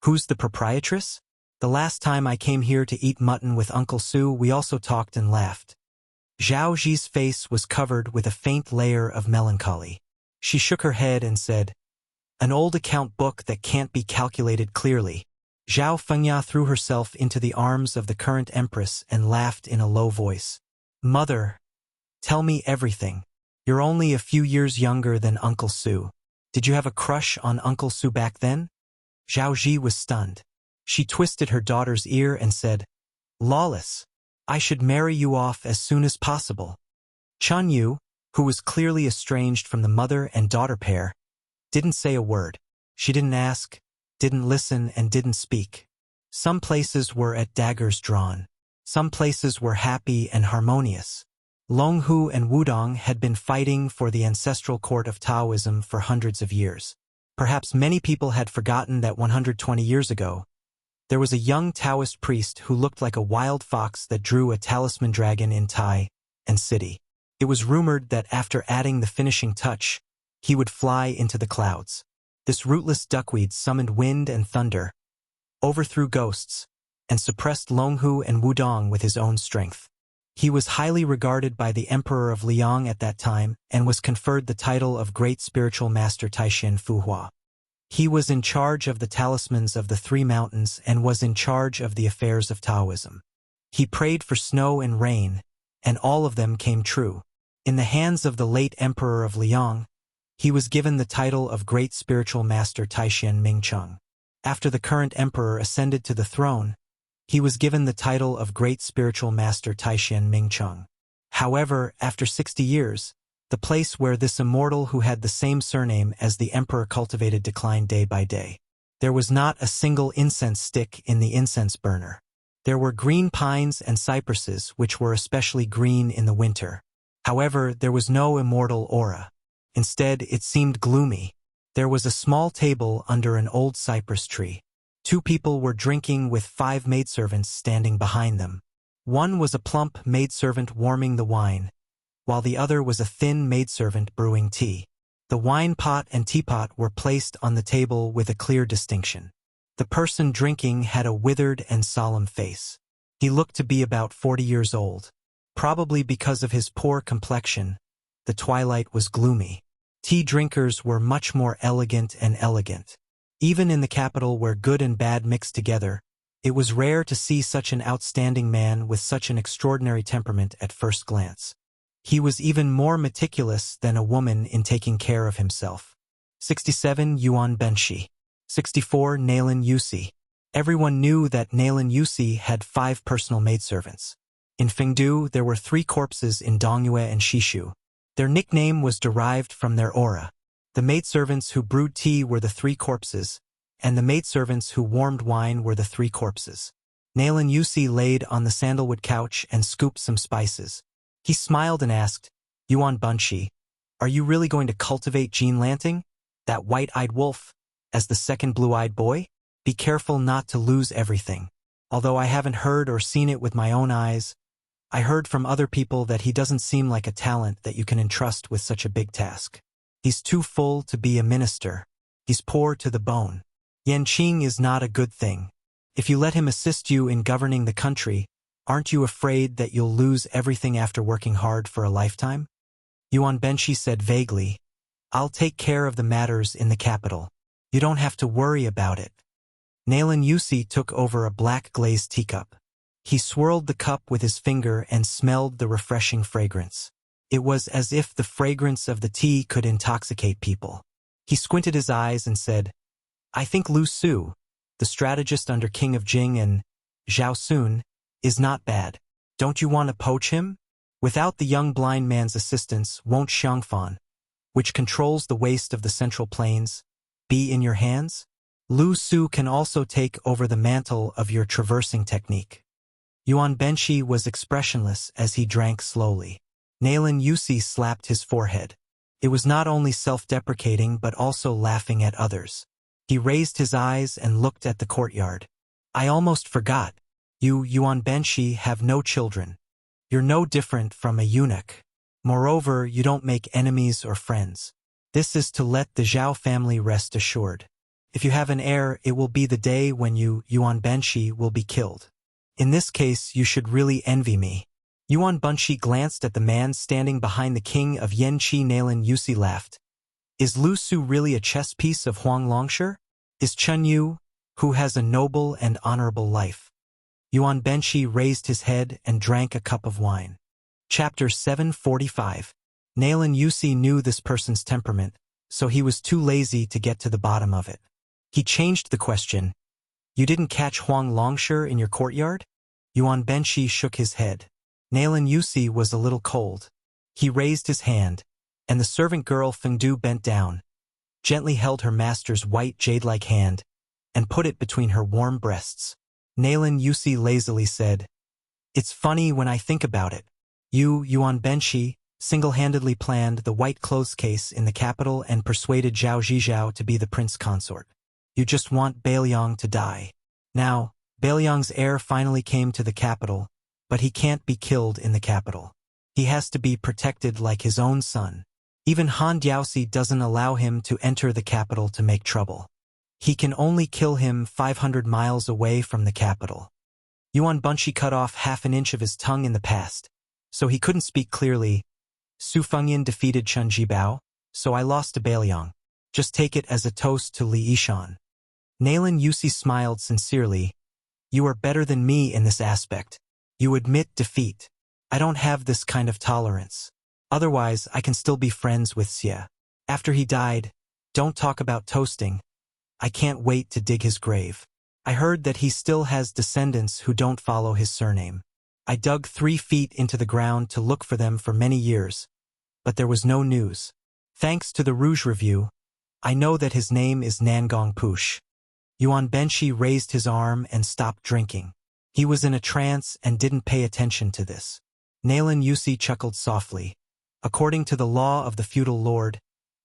"Who's the proprietress?" "The last time I came here to eat mutton with Uncle Su, we also talked and laughed." Zhao Ji's face was covered with a faint layer of melancholy. She shook her head and said, "An old account book that can't be calculated clearly." Zhao Fengya threw herself into the arms of the current empress and laughed in a low voice. "Mother, tell me everything. You're only a few years younger than Uncle Su. Did you have a crush on Uncle Su back then?" Zhao Ji was stunned. She twisted her daughter's ear and said, "Lawless. I should marry you off as soon as possible." Chun Yu, who was clearly estranged from the mother and daughter pair, didn't say a word. She didn't ask, didn't listen, and didn't speak. Some places were at daggers drawn. Some places were happy and harmonious. Longhu and Wudong had been fighting for the ancestral court of Taoism for hundreds of years. Perhaps many people had forgotten that 120 years ago, there was a young Taoist priest who looked like a wild fox that drew a talisman dragon in Tai, and city. It was rumored that after adding the finishing touch, he would fly into the clouds. This rootless duckweed summoned wind and thunder, overthrew ghosts, and suppressed Longhu and Wudong with his own strength. He was highly regarded by the Emperor of Liang at that time and was conferred the title of Great Spiritual Master Taishan Fuhua. He was in charge of the talismans of the three mountains and was in charge of the affairs of Taoism. He prayed for snow and rain, and all of them came true. In the hands of the late Emperor of Liang, he was given the title of Great Spiritual Master Taishan Mingcheng. After the current emperor ascended to the throne, he was given the title of Great Spiritual Master Taishan Mingcheng. However, after 60 years, the place where this immortal who had the same surname as the emperor cultivated declined day by day. There was not a single incense stick in the incense burner. There were green pines and cypresses which were especially green in the winter. However, there was no immortal aura. Instead, it seemed gloomy. There was a small table under an old cypress tree. 2 people were drinking with 5 maidservants standing behind them. One was a plump maidservant warming the wine, while the other was a thin maidservant brewing tea. The wine pot and teapot were placed on the table with a clear distinction. The person drinking had a withered and solemn face. He looked to be about 40 years old. Probably because of his poor complexion, the twilight was gloomy. Tea drinkers were much more elegant and elegant. Even in the capital where good and bad mixed together, it was rare to see such an outstanding man with such an extraordinary temperament at first glance. He was even more meticulous than a woman in taking care of himself. 67 Yuan Benshi. 64 Nalan Yusi. Everyone knew that Nalan Yusi had 5 personal maidservants. In Fengdu, there were 3 corpses in Dongyue and Shishu. Their nickname was derived from their aura. The maidservants who brewed tea were the 3 corpses, and the maidservants who warmed wine were the 3 corpses. Nalan Yusi laid on the sandalwood couch and scooped some spices. He smiled and asked, Yuan Bunshi, are you really going to cultivate Jean Lanting, that white-eyed wolf, as the second blue-eyed boy? Be careful not to lose everything. Although I haven't heard or seen it with my own eyes, I heard from other people that he doesn't seem like a talent that you can entrust with such a big task. He's too full to be a minister. He's poor to the bone. Yanqing is not a good thing. If you let him assist you in governing the country, aren't you afraid that you'll lose everything after working hard for a lifetime? Yuan Benshi said vaguely, I'll take care of the matters in the capital. You don't have to worry about it. Nalan Yusi took over a black glazed teacup. He swirled the cup with his finger and smelled the refreshing fragrance. It was as if the fragrance of the tea could intoxicate people. He squinted his eyes and said, I think Lu Su, the strategist under King of Jing and Zhao Sun, is not bad. Don't you want to poach him? Without the young blind man's assistance, won't Xiangfan, which controls the waste of the Central Plains, be in your hands? Lu Su can also take over the mantle of your traversing technique. Yuan Benshi was expressionless as he drank slowly. Nalan Yusi slapped his forehead. It was not only self-deprecating but also laughing at others. He raised his eyes and looked at the courtyard. I almost forgot. You, Yuan Benshi, have no children. You're no different from a eunuch. Moreover, you don't make enemies or friends. This is to let the Zhao family rest assured. If you have an heir, it will be the day when you, Yuan Benshi, will be killed. In this case, you should really envy me. Yuan Benshi glanced at the man standing behind the king of Yanqi. Nalan Yusi laughed. Is Lu Su really a chess piece of Huang Longshi? Is Chen Yu, who has a noble and honorable life? Yuan Benshi raised his head and drank a cup of wine. Chapter 745. Nalan Yusi knew this person's temperament, so he was too lazy to get to the bottom of it. He changed the question. You didn't catch Huang Longshi in your courtyard? Yuan Benshi shook his head. Nalan Yusi was a little cold. He raised his hand, and the servant girl Fengdu bent down, gently held her master's white jade-like hand, and put it between her warm breasts. Nalan Yusi lazily said, It's funny when I think about it. You, Yuan Benshi, single-handedly planned the white clothes case in the capital and persuaded Zhao Zhizhao to be the prince consort. You just want Bailiang to die. Now, Bailiang's heir finally came to the capital, but he can't be killed in the capital. He has to be protected like his own son. Even Han Diaoxi doesn't allow him to enter the capital to make trouble. He can only kill him 500 miles away from the capital. Yuan Bunshi cut off half an inch of his tongue in the past, so he couldn't speak clearly. Su Fengyan defeated Chen Jibao, so I lost to Bailiang. Just take it as a toast to Li Yishan. Naylan Yusi smiled sincerely. You are better than me in this aspect. You admit defeat. I don't have this kind of tolerance. Otherwise, I can still be friends with Xie. After he died, don't talk about toasting. I can't wait to dig his grave. I heard that he still has descendants who don't follow his surname. I dug 3 feet into the ground to look for them for many years, but there was no news. Thanks to the Rouge Review, I know that his name is Nangong Push. Yuan Benshi raised his arm and stopped drinking. He was in a trance and didn't pay attention to this. Naylan Yusi chuckled softly. According to the law of the feudal lord,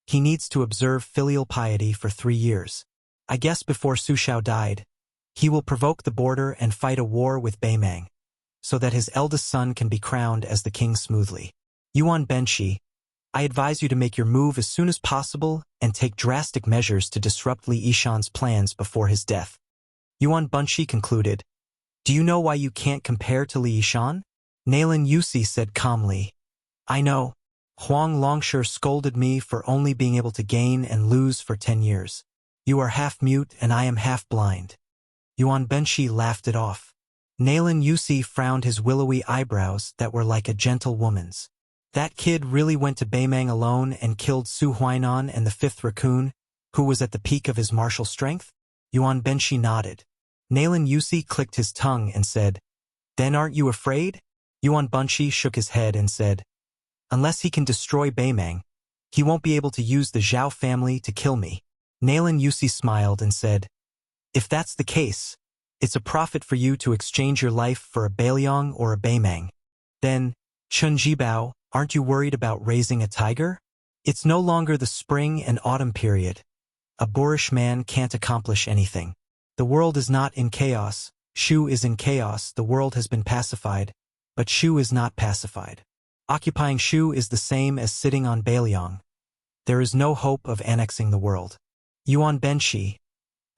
he needs to observe filial piety for 3 years. I guess before Su Shao died, he will provoke the border and fight a war with Beimang, so that his eldest son can be crowned as the king smoothly. Yuan Benshi, I advise you to make your move as soon as possible and take drastic measures to disrupt Li Yishan's plans before his death. Yuan Bunshi concluded. Do you know why you can't compare to Li Yishan? Naylan Yusi said calmly. I know. Huang Longshire scolded me for only being able to gain and lose for 10 years. You are half mute and I am half blind. Yuan Benshi laughed it off. Naylan Yusi frowned his willowy eyebrows that were like a gentle woman's. That kid really went to Beimang alone and killed Su Huainan and the 5th raccoon, who was at the peak of his martial strength? Yuan Benshi nodded. Naylan Yusi clicked his tongue and said, Then aren't you afraid? Yuan Bunshi shook his head and said, Unless he can destroy Beimang, he won't be able to use the Zhao family to kill me. Naylan Yusi smiled and said, If that's the case, it's a profit for you to exchange your life for a Bailiang or a Beimang. Then, Chen Jibao, aren't you worried about raising a tiger? It's no longer the spring and autumn period. A boorish man can't accomplish anything. The world is not in chaos. Shu is in chaos. The world has been pacified, but Shu is not pacified. Occupying Shu is the same as sitting on Bailiang. There is no hope of annexing the world. Yuan Benshi,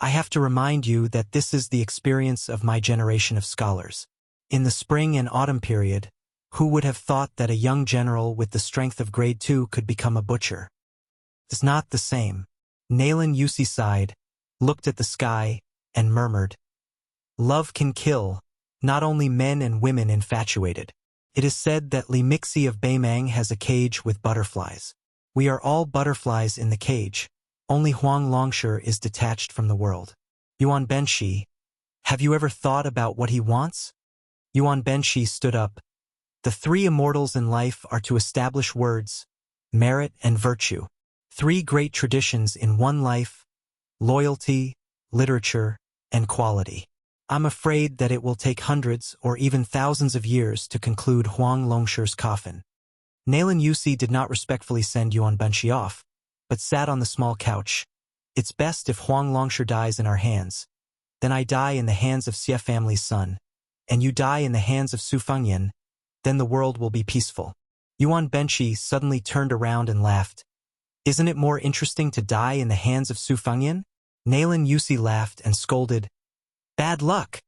I have to remind you that this is the experience of my generation of scholars. In the spring and autumn period, who would have thought that a young general with the strength of grade 2 could become a butcher? It's not the same. Naylan Yusi sighed, looked at the sky, and murmured, Love can kill, not only men and women infatuated. It is said that Li Mixi of Beimang has a cage with butterflies. We are all butterflies in the cage. Only Huang Longshire is detached from the world. Yuan Benshi, have you ever thought about what he wants? Yuan Benshi stood up. The 3 immortals in life are to establish words, merit, and virtue. 3 great traditions in one life: loyalty, literature, and quality. I'm afraid that it will take hundreds or even thousands of years to conclude Huang Longshire's coffin. Naylan Yusi did not respectfully send Yuan Benshi off, but sat on the small couch. It's best if Huang Longshire dies in our hands. Then I die in the hands of Xie family's son, and you die in the hands of Su Fengyan. Then the world will be peaceful. Yuan Benshi suddenly turned around and laughed. Isn't it more interesting to die in the hands of Su Fengyan? Naylan Yusi laughed and scolded, Bad luck!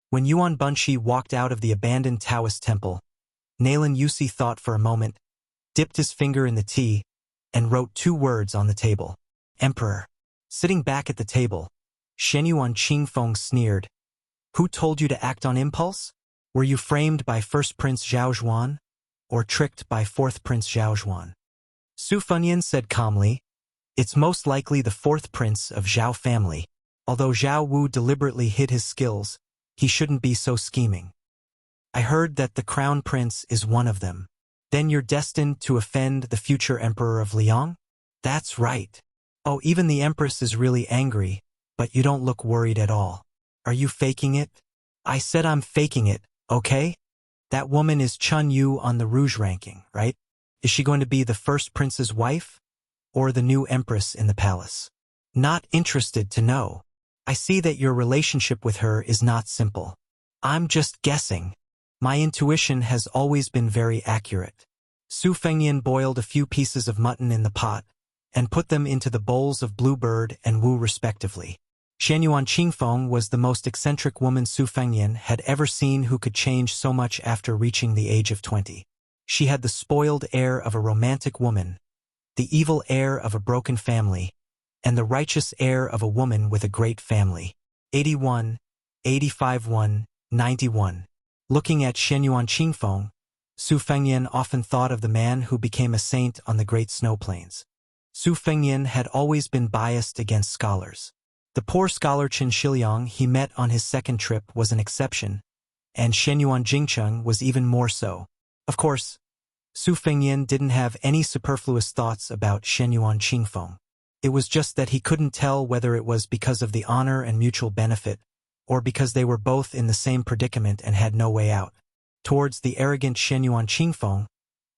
When Yuan Benshi walked out of the abandoned Taoist temple, Naylan Yusi thought for a moment, dipped his finger in the tea, and wrote 2 words on the table. Emperor. Sitting back at the table, Shen Yuan Qingfeng sneered. Who told you to act on impulse? Were you framed by 1st Prince Zhao Zhuan, or tricked by 4th Prince Zhao Zhuan? Su Fengyan said calmly, It's most likely the 4th Prince of Zhao family. Although Zhao Wu deliberately hid his skills, he shouldn't be so scheming. I heard that the Crown Prince is one of them. Then you're destined to offend the future Emperor of Liang? That's right. Oh, even the Empress is really angry, but you don't look worried at all. Are you faking it? I said I'm faking it, okay? That woman is Chun Yu on the Rouge ranking, right? Is she going to be the 1st Prince's wife? Or the new Empress in the palace? Not interested to know. I see that your relationship with her is not simple. I'm just guessing. My intuition has always been very accurate. Su Fengyan boiled a few pieces of mutton in the pot and put them into the bowls of Bluebird and Wu respectively. Xianyuan Qingfeng was the most eccentric woman Su Fengyan had ever seen who could change so much after reaching the age of 20. She had the spoiled air of a romantic woman, the evil air of a broken family, and the righteous air of a woman with a great family. 81, 85 1, 91. Looking at Xianyuan Qingfeng, Su Fengyan often thought of the man who became a saint on the great snow plains. Su Fengyan had always been biased against scholars. The poor scholar Qin Shiliang he met on his second trip was an exception, and Xianyuan Jingcheng was even more so. Of course, Su Fengyan didn't have any superfluous thoughts about Xianyuan Qingfeng. It was just that he couldn't tell whether it was because of the honor and mutual benefit, or because they were both in the same predicament and had no way out. Towards the arrogant Xianyuan Qingfeng,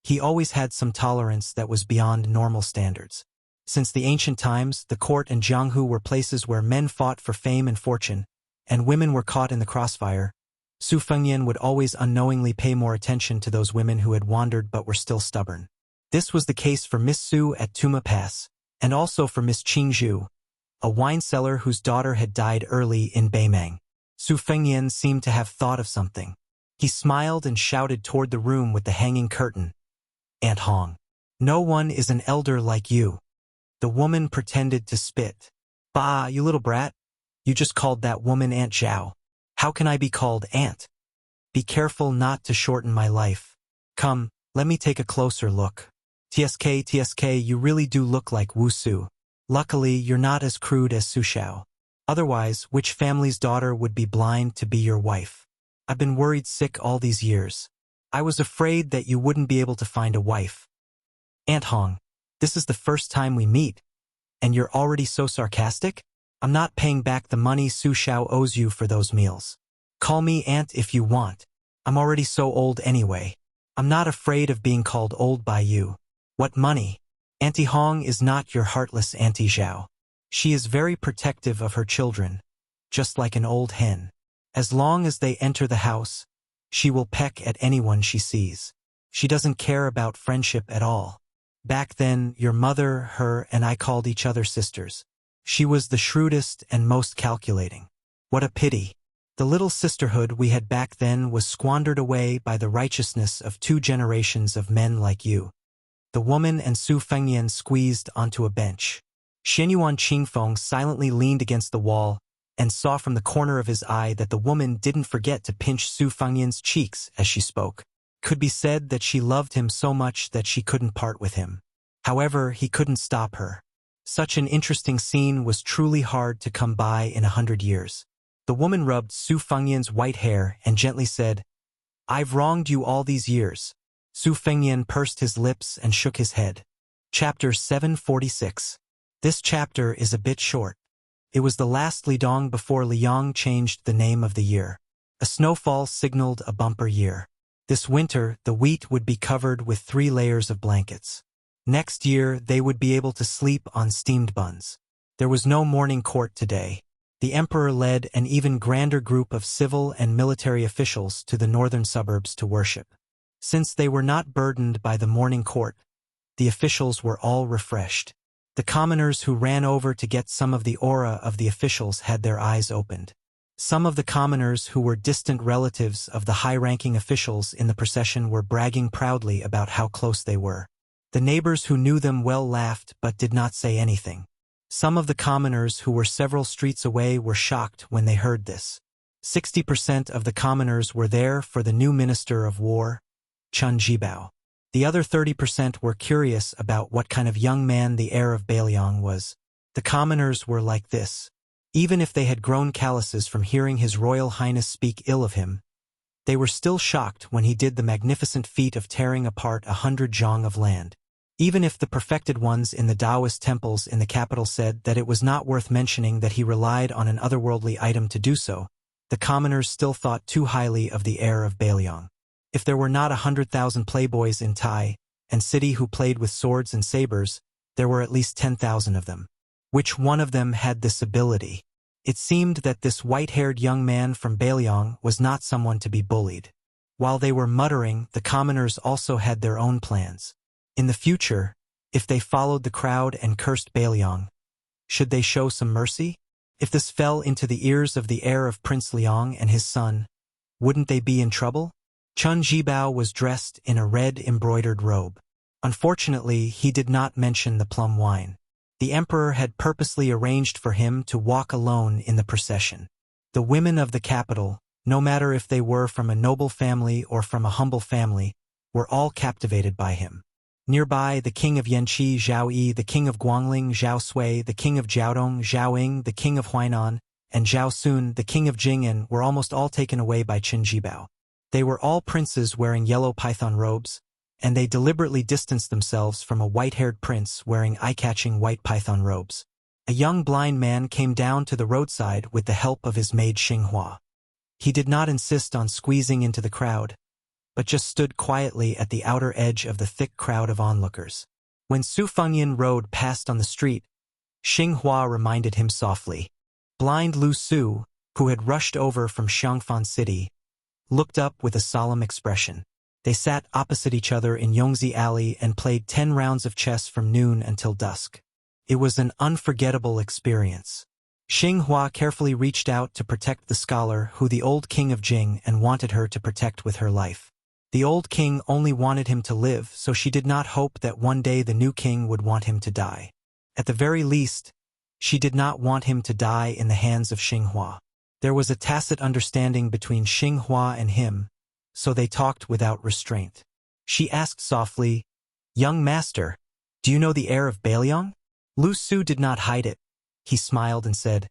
he always had some tolerance that was beyond normal standards. Since the ancient times, the court and Jianghu were places where men fought for fame and fortune, and women were caught in the crossfire. Su Fengyan would always unknowingly pay more attention to those women who had wandered but were still stubborn. This was the case for Miss Su at Tuma Pass, and also for Miss Qingzhu, a wine seller whose daughter had died early in Beimang. Su Fengyan seemed to have thought of something. He smiled and shouted toward the room with the hanging curtain. "Aunt Hong, no one is an elder like you." The woman pretended to spit. "Bah, you little brat. You just called that woman Aunt Zhao. How can I be called Aunt? Be careful not to shorten my life. Come, let me take a closer look. TSK, you really do look like Wu Su. Luckily, you're not as crude as Su Xiao. Otherwise, which family's daughter would be blind to be your wife? I've been worried sick all these years. I was afraid that you wouldn't be able to find a wife. Aunt Hong, this is the first time we meet, and you're already so sarcastic? I'm not paying back the money Su Xiao owes you for those meals. Call me Aunt if you want. I'm already so old anyway. I'm not afraid of being called old by you. What money? Auntie Hong is not your heartless Auntie Zhao. She is very protective of her children, just like an old hen. As long as they enter the house, she will peck at anyone she sees. She doesn't care about friendship at all. Back then, your mother, her, and I called each other sisters. She was the shrewdest and most calculating. What a pity. The little sisterhood we had back then was squandered away by the righteousness of 2 generations of men like you. The woman and Su Fengyan squeezed onto a bench. Xianyuan Qingfeng silently leaned against the wall and saw from the corner of his eye that the woman didn't forget to pinch Su Fengyan's cheeks as she spoke. Could be said that she loved him so much that she couldn't part with him. However, he couldn't stop her. Such an interesting scene was truly hard to come by in 100 years. The woman rubbed Su Fengyan's white hair and gently said, "I've wronged you all these years." Su Fengyan pursed his lips and shook his head. Chapter 746. This chapter is a bit short. It was the last Lidong before Liang changed the name of the year. A snowfall signaled a bumper year. This winter, the wheat would be covered with 3 layers of blankets. Next year, they would be able to sleep on steamed buns. There was no morning court today. The emperor led an even grander group of civil and military officials to the northern suburbs to worship. Since they were not burdened by the morning court, the officials were all refreshed. The commoners who ran over to get some of the aura of the officials had their eyes opened. Some of the commoners who were distant relatives of the high-ranking officials in the procession were bragging proudly about how close they were. The neighbors who knew them well laughed but did not say anything. Some of the commoners who were several streets away were shocked when they heard this. 60% of the commoners were there for the new Minister of War, Chun Jibao. The other 30% were curious about what kind of young man the heir of Beiliang was. The commoners were like this. Even if they had grown calluses from hearing His Royal Highness speak ill of him, they were still shocked when he did the magnificent feat of tearing apart 100 zhang of land. Even if the perfected ones in the Taoist temples in the capital said that it was not worth mentioning that he relied on an otherworldly item to do so, the commoners still thought too highly of the heir of Beiliang. If there were not 100,000 playboys in Tai and city who played with swords and sabers, there were at least 10,000 of them. Which one of them had this ability? It seemed that this white-haired young man from Beiliang was not someone to be bullied. While they were muttering, the commoners also had their own plans. In the future, if they followed the crowd and cursed Bailiang, should they show some mercy? If this fell into the ears of the heir of Prince Liang and his son, wouldn't they be in trouble? Chun Jibao was dressed in a red embroidered robe. Unfortunately, he did not mention the plum wine. The emperor had purposely arranged for him to walk alone in the procession. The women of the capital, no matter if they were from a noble family or from a humble family, were all captivated by him. Nearby, the king of Yanqi, Zhao Yi, the king of Guangling, Zhao Sui, the king of Jiaodong, Zhao Ying, the king of Huainan, and Zhao Sun, the king of Jing'an, were almost all taken away by Qin Jibao. They were all princes wearing yellow python robes, and they deliberately distanced themselves from a white-haired prince wearing eye-catching white python robes. A young blind man came down to the roadside with the help of his maid Xinghua. He did not insist on squeezing into the crowd, but just stood quietly at the outer edge of the thick crowd of onlookers. When Su Fengyan rode past on the street, Xinghua reminded him softly. Blind Lu Su, who had rushed over from Xiangfan City, looked up with a solemn expression. They sat opposite each other in Yongzi Alley and played 10 rounds of chess from noon until dusk. It was an unforgettable experience. Xinghua carefully reached out to protect the scholar who the old king of Jing and wanted her to protect with her life. The old king only wanted him to live, so she did not hope that one day the new king would want him to die. At the very least, she did not want him to die in the hands of Xinghua. There was a tacit understanding between Xinghua and him, so they talked without restraint. She asked softly, "Young master, do you know the heir of Bailiang?" Lu Su did not hide it. He smiled and said,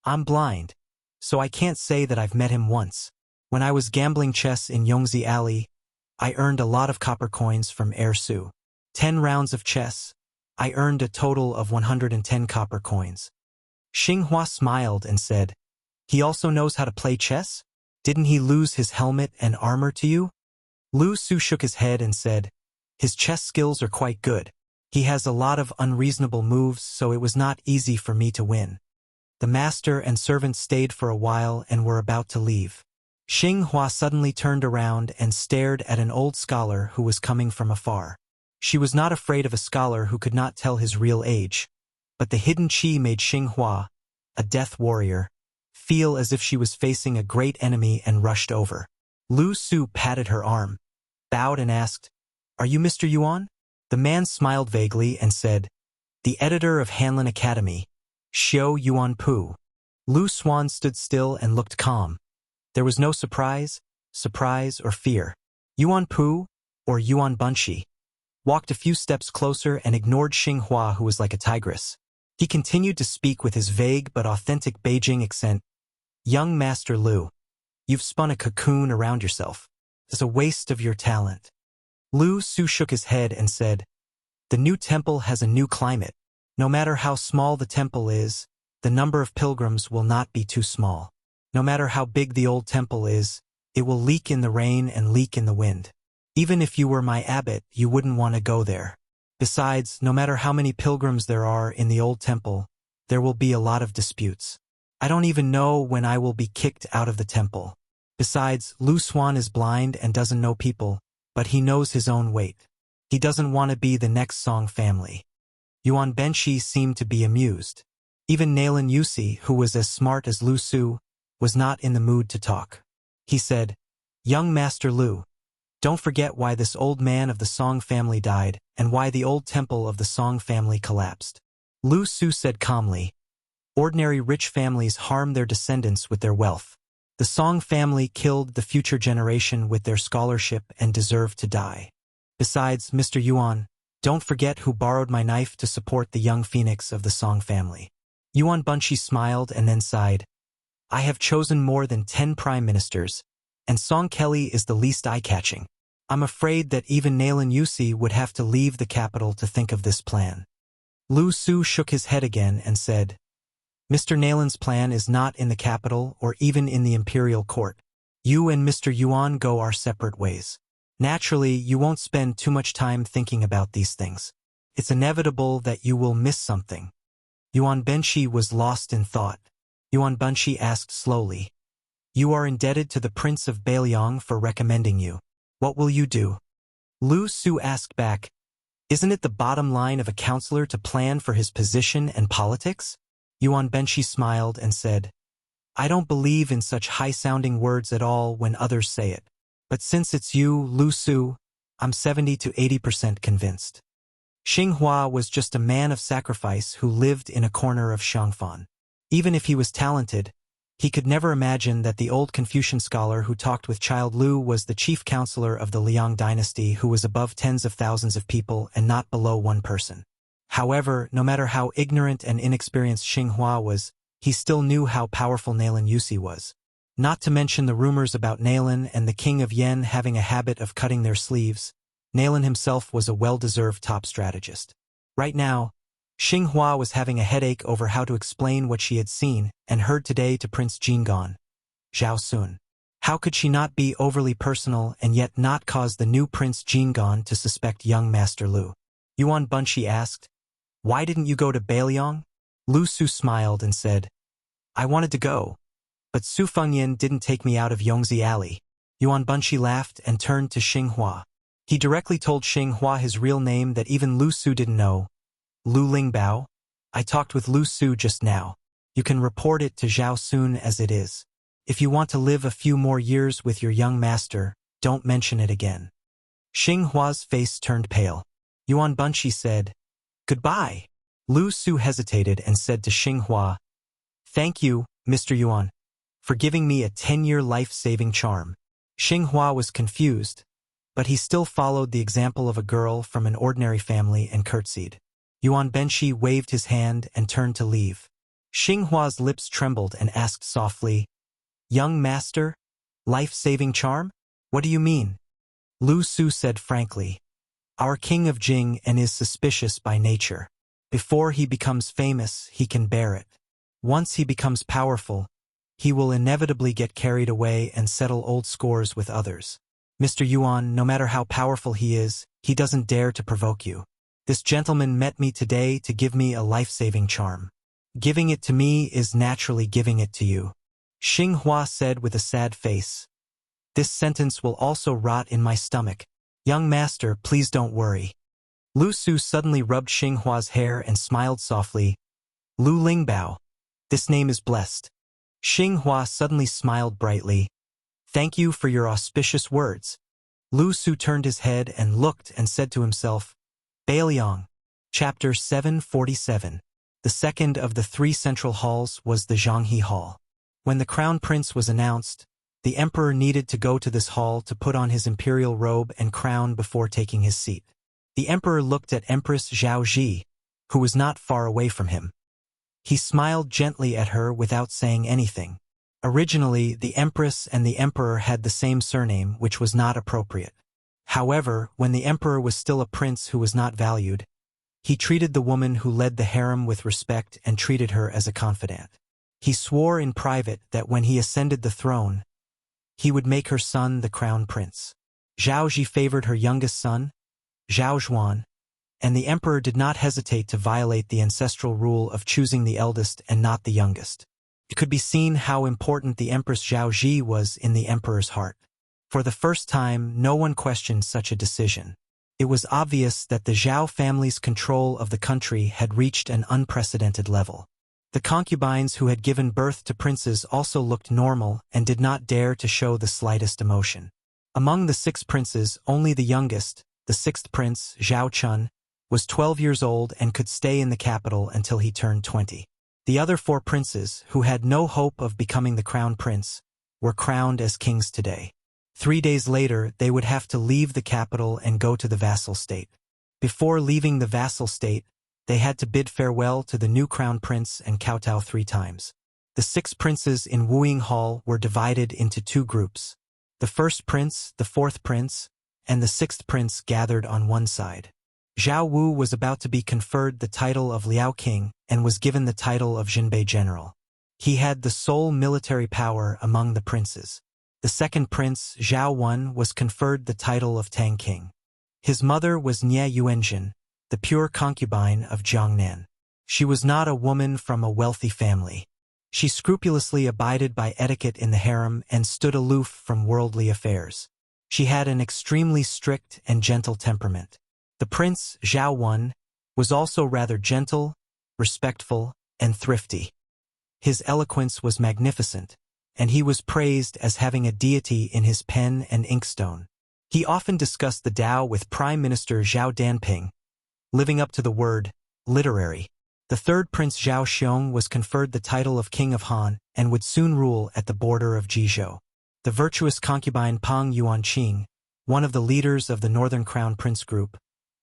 "I'm blind, so I can't say that I've met him once. When I was gambling chess in Yongzi Alley, I earned a lot of copper coins from Heir Su. 10 rounds of chess, I earned a total of 110 copper coins." Xinghua smiled and said, "He also knows how to play chess? Didn't he lose his helmet and armor to you?" Lu Su shook his head and said, "His chess skills are quite good. He has a lot of unreasonable moves, so it was not easy for me to win." The master and servant stayed for a while and were about to leave. Xinghua suddenly turned around and stared at an old scholar who was coming from afar. She was not afraid of a scholar who could not tell his real age, but the hidden qi made Xinghua, a death warrior, feel as if she was facing a great enemy and rushed over. Lu Su patted her arm, bowed and asked, "Are you Mr. Yuan?" The man smiled vaguely and said, "The editor of Hanlin Academy, Xiao Yuan Pu." Lu Suan stood still and looked calm. There was no surprise or fear. Yuan Pu, or Yuan Bunshi, walked a few steps closer and ignored Xinghua, who was like a tigress. He continued to speak with his vague but authentic Beijing accent. "Young Master Lu, you've spun a cocoon around yourself. It's a waste of your talent." Lu Su shook his head and said, "The new temple has a new climate. No matter how small the temple is, the number of pilgrims will not be too small. No matter how big the old temple is, it will leak in the rain and leak in the wind. Even if you were my abbot, you wouldn't want to go there. Besides, no matter how many pilgrims there are in the old temple, there will be a lot of disputes. I don't even know when I will be kicked out of the temple. Besides, Lu Suan is blind and doesn't know people, but he knows his own weight. He doesn't want to be the next Song family." Yuan Benshi seemed to be amused. Even Nailan Yusi, who was as smart as Lu Su, was not in the mood to talk. He said, "Young Master Lu, don't forget why this old man of the Song family died and why the old temple of the Song family collapsed." Lu Su said calmly, "Ordinary rich families harm their descendants with their wealth. The Song family killed the future generation with their scholarship and deserved to die. Besides, Mr. Yuan, don't forget who borrowed my knife to support the young phoenix of the Song family." Yuan Bunshi smiled and then sighed, "I have chosen more than 10 prime ministers, and Song Kelly is the least eye-catching. I'm afraid that even Nailan Yusi would have to leave the capital to think of this plan." Lu Su shook his head again and said, "Mr. Nailan's plan is not in the capital or even in the imperial court. You and Mr. Yuan go our separate ways. Naturally, you won't spend too much time thinking about these things. It's inevitable that you will miss something." Yuan Benshi was lost in thought. Yuan Bunshi asked slowly, You are indebted to the Prince of Beiliang for recommending you. What will you do? Lu Su asked back, isn't it the bottom line of a counselor to plan for his position and politics? Yuan Benshi smiled and said, I don't believe in such high-sounding words at all when others say it. But since it's you, Lu Su, I'm 70 to 80% convinced. Xinghua was just a man of sacrifice who lived in a corner of Shangfan. Even if he was talented, he could never imagine that the old Confucian scholar who talked with Child Lu was the chief counselor of the Liang dynasty who was above tens of thousands of people and not below one person. However, no matter how ignorant and inexperienced Xinghua was, he still knew how powerful Nailan Yusi was. Not to mention the rumors about Nailan and the king of Yen having a habit of cutting their sleeves, Nailan himself was a well-deserved top strategist. Right now, Xinghua was having a headache over how to explain what she had seen and heard today to Prince Jingon, Zhao Sun. How could she not be overly personal and yet not cause the new Prince Jingon to suspect young Master Lu? Yuan Bunshi asked, why didn't you go to Beiliang? Lu Su smiled and said, I wanted to go, but Su Fengyan didn't take me out of Yongzi Alley. Yuan Bunshi laughed and turned to Xinghua. He directly told Xinghua his real name that even Lu Su didn't know. Lu Lingbao, I talked with Lu Su just now. You can report it to Zhao Sun as it is. If you want to live a few more years with your young master, don't mention it again. Xinghua's face turned pale. Yuan Bunshi said, goodbye. Lu Su hesitated and said to Xinghua, thank you, Mr. Yuan, for giving me a 10-year life-saving charm. Xinghua was confused, but he still followed the example of a girl from an ordinary family and curtsied. Yuan Benshi waved his hand and turned to leave. Xinghua's lips trembled and asked softly, young master? Life-saving charm? What do you mean? Lu Su said frankly, our king of Jing and is suspicious by nature. Before he becomes famous, he can bear it. Once he becomes powerful, he will inevitably get carried away and settle old scores with others. Mr. Yuan, no matter how powerful he is, he doesn't dare to provoke you. This gentleman met me today to give me a life-saving charm. Giving it to me is naturally giving it to you. Xinghua said with a sad face. This sentence will also rot in my stomach. Young master, please don't worry. Lu Su suddenly rubbed Xinghua's hair and smiled softly. Lu Lingbao. This name is blessed. Xinghua suddenly smiled brightly. Thank you for your auspicious words. Lu Su turned his head and looked and said to himself, Beiliang. Chapter 747. The second of the three central halls was the Zhanghe Hall. When the crown prince was announced, the emperor needed to go to this hall to put on his imperial robe and crown before taking his seat. The emperor looked at Empress Zhao Ji, who was not far away from him. He smiled gently at her without saying anything. Originally, the empress and the emperor had the same surname, which was not appropriate. However, when the emperor was still a prince who was not valued, he treated the woman who led the harem with respect and treated her as a confidant. He swore in private that when he ascended the throne, he would make her son the crown prince. Zhao Ji favored her youngest son, Zhao Zhuan, and the emperor did not hesitate to violate the ancestral rule of choosing the eldest and not the youngest. It could be seen how important the Empress Zhao Ji was in the emperor's heart. For the first time, no one questioned such a decision. It was obvious that the Zhao family's control of the country had reached an unprecedented level. The concubines who had given birth to princes also looked normal and did not dare to show the slightest emotion. Among the 6 princes, only the youngest, the 6th prince, Zhao Chun, was 12 years old and could stay in the capital until he turned 20. The other 4 princes, who had no hope of becoming the crown prince, were crowned as kings today. 3 days later, they would have to leave the capital and go to the vassal state. Before leaving the vassal state, they had to bid farewell to the new crown prince and kowtow 3 times. The 6 princes in Wuying Hall were divided into 2 groups. The 1st prince, the 4th prince, and the 6th prince gathered on one side. Zhao Wu was about to be conferred the title of Liao King and was given the title of Jinbei General. He had the sole military power among the princes. The 2nd prince, Zhao Wen, was conferred the title of Tang King. His mother was Nie Yuanjin, the pure concubine of Jiangnan. She was not a woman from a wealthy family. She scrupulously abided by etiquette in the harem and stood aloof from worldly affairs. She had an extremely strict and gentle temperament. The prince, Zhao Wen, was also rather gentle, respectful, and thrifty. His eloquence was magnificent, and he was praised as having a deity in his pen and inkstone. He often discussed the Tao with Prime Minister Zhao Danping, living up to the word literary. The third prince Zhao Xiong was conferred the title of King of Han and would soon rule at the border of Jizhou. The virtuous concubine Peng Yuanqing, one of the leaders of the Northern Crown Prince group,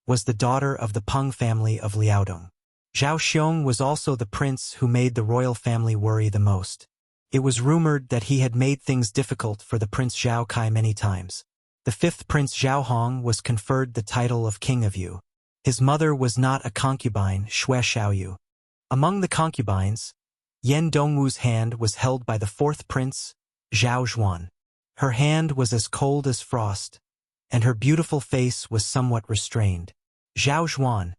was the daughter of the Peng family of Liaodong. Zhao Xiong was also the prince who made the royal family worry the most. It was rumored that he had made things difficult for the Prince Zhao Kai many times. The fifth prince Zhao Hong was conferred the title of King of Yu. His mother was not a concubine, Xue Xiaoyu. Among the concubines, Yan Dongwu's hand was held by the fourth prince, Zhao Zhuan. Her hand was as cold as frost, and her beautiful face was somewhat restrained. Zhao Zhuan,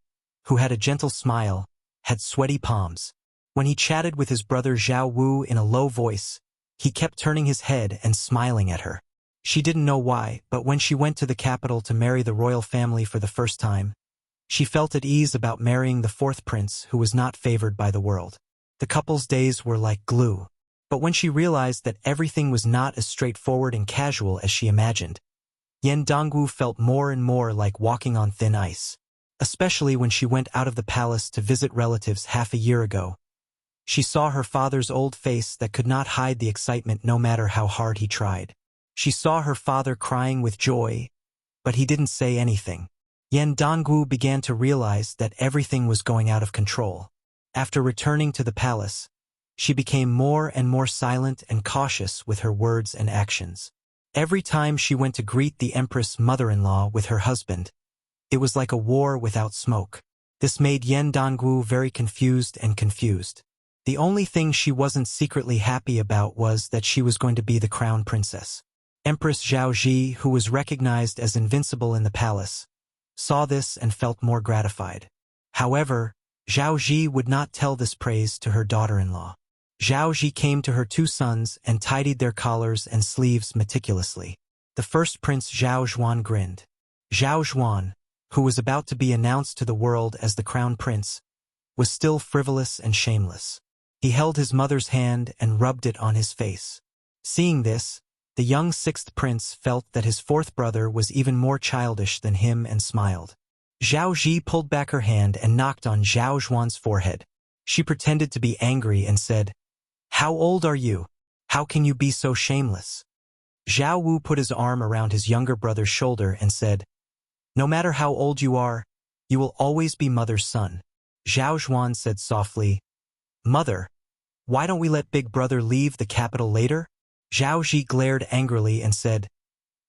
who had a gentle smile, had sweaty palms. When he chatted with his brother Zhao Wu in a low voice, he kept turning his head and smiling at her. She didn't know why, but when she went to the capital to marry the royal family for the first time, she felt at ease about marrying the fourth prince who was not favored by the world. The couple's days were like glue. But when she realized that everything was not as straightforward and casual as she imagined, Yan Dongwu felt more and more like walking on thin ice. Especially when she went out of the palace to visit relatives half a year ago. She saw her father's old face that could not hide the excitement no matter how hard he tried. She saw her father crying with joy, but he didn't say anything. Yan Dongwu began to realize that everything was going out of control. After returning to the palace, she became more and more silent and cautious with her words and actions. Every time she went to greet the Empress mother-in-law with her husband, it was like a war without smoke. This made Yan Dongwu very confused. The only thing she wasn't secretly happy about was that she was going to be the crown princess. Empress Zhao Ji, who was recognized as invincible in the palace, saw this and felt more gratified. However, Zhao Ji would not tell this praise to her daughter-in-law. Zhao Ji came to her two sons and tidied their collars and sleeves meticulously. The first prince Zhao Zhuan grinned. Zhao Zhuan, who was about to be announced to the world as the crown prince, was still frivolous and shameless. He held his mother's hand and rubbed it on his face. Seeing this, the young sixth prince felt that his fourth brother was even more childish than him and smiled. Zhao Ji pulled back her hand and knocked on Zhao Zhuan's forehead. She pretended to be angry and said, "How old are you? How can you be so shameless?" Zhao Wu put his arm around his younger brother's shoulder and said, "No matter how old you are, you will always be mother's son." Zhao Zhuan said softly, "Mother, why don't we let big brother leave the capital later?" Zhao Ji glared angrily and said,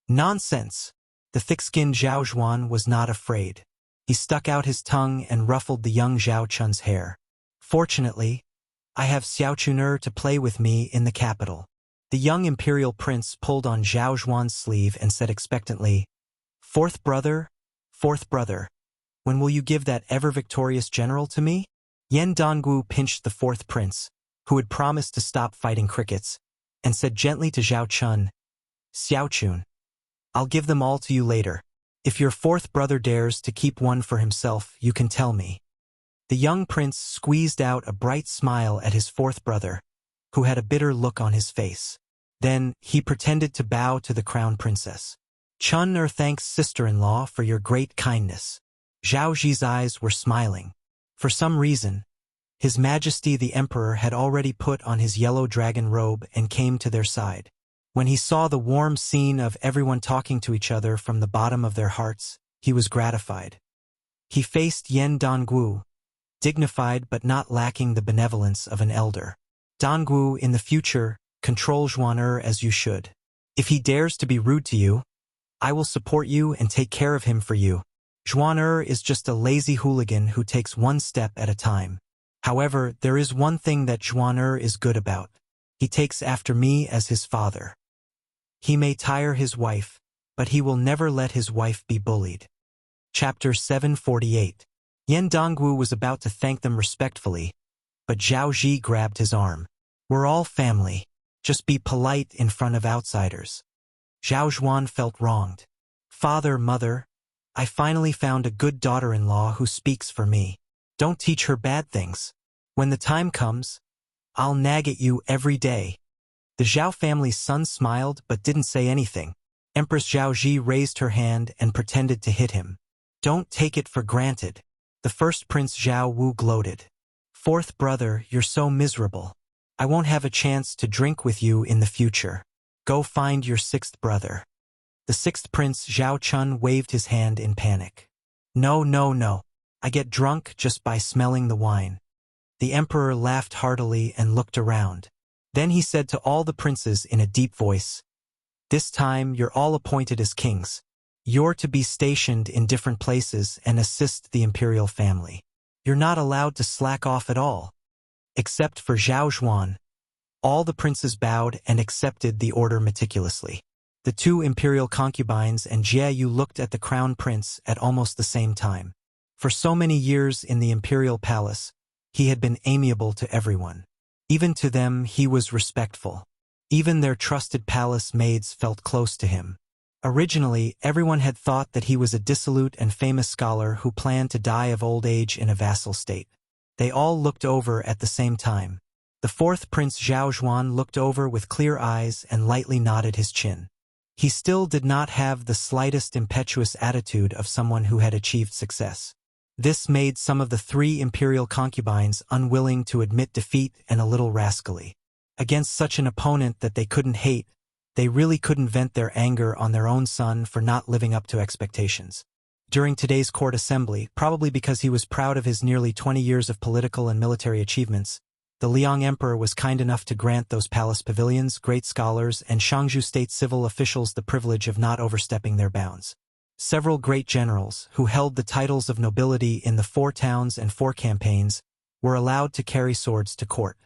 "Nonsense." The thick-skinned Zhao Zhuan was not afraid. He stuck out his tongue and ruffled the young Zhao Chun's hair. "Fortunately, I have Xiao Chuner to play with me in the capital." The young imperial prince pulled on Zhao Zhuan's sleeve and said expectantly, Fourth brother, when will you give that ever-victorious general to me?" Yan Dongwu pinched the fourth prince, who had promised to stop fighting crickets, and said gently to Zhao Chun, "Xiao Chun, I'll give them all to you later. If your fourth brother dares to keep one for himself, you can tell me." The young prince squeezed out a bright smile at his fourth brother, who had a bitter look on his face. Then he pretended to bow to the crown princess. "Chun thanks sister-in-law for your great kindness." Zhao Ji's eyes were smiling. For some reason, His Majesty the Emperor had already put on his yellow dragon robe and came to their side. When he saw the warm scene of everyone talking to each other from the bottom of their hearts, he was gratified. He faced Yan Dongwu, dignified but not lacking the benevolence of an elder. "Dongwu, in the future, control Zhuan as you should. If he dares to be rude to you, I will support you and take care of him for you. Zhuan is just a lazy hooligan who takes one step at a time. However, there is one thing that Zhuan is good about. He takes after me as his father. He may tire his wife, but he will never let his wife be bullied." Chapter 748. Yan Dongwu was about to thank them respectfully, but Zhao Ji grabbed his arm. We're all family. Just be polite in front of outsiders. Zhao Zhuan felt wronged. Father, mother, I finally found a good daughter-in-law who speaks for me. Don't teach her bad things. When the time comes, I'll nag at you every day. The Zhao family's son smiled but didn't say anything. Empress Zhao Ji raised her hand and pretended to hit him. Don't take it for granted. The first Prince Zhao Wu gloated. Fourth brother, you're so miserable. I won't have a chance to drink with you in the future. Go find your sixth brother. The sixth Prince Zhao Chun waved his hand in panic. No, no, no. I get drunk just by smelling the wine. The emperor laughed heartily and looked around. Then he said to all the princes in a deep voice, this time you're all appointed as kings. You're to be stationed in different places and assist the imperial family. You're not allowed to slack off at all. Except for Zhao Zhuan. All the princes bowed and accepted the order meticulously. The two imperial concubines and Jie Yu looked at the crown prince at almost the same time. For so many years in the imperial palace, he had been amiable to everyone. Even to them he was respectful. Even their trusted palace maids felt close to him. Originally, everyone had thought that he was a dissolute and famous scholar who planned to die of old age in a vassal state. They all looked over at the same time. The fourth Prince Zhao Zhuan looked over with clear eyes and lightly nodded his chin. He still did not have the slightest impetuous attitude of someone who had achieved success. This made some of the three imperial concubines unwilling to admit defeat and a little rascally. Against such an opponent that they couldn't hate, they really couldn't vent their anger on their own son for not living up to expectations. During today's court assembly, probably because he was proud of his nearly 20 years of political and military achievements, the Liang Emperor was kind enough to grant those palace pavilions, great scholars, and Shangzhou state civil officials the privilege of not overstepping their bounds. Several great generals, who held the titles of nobility in the 4 towns and 4 campaigns, were allowed to carry swords to court.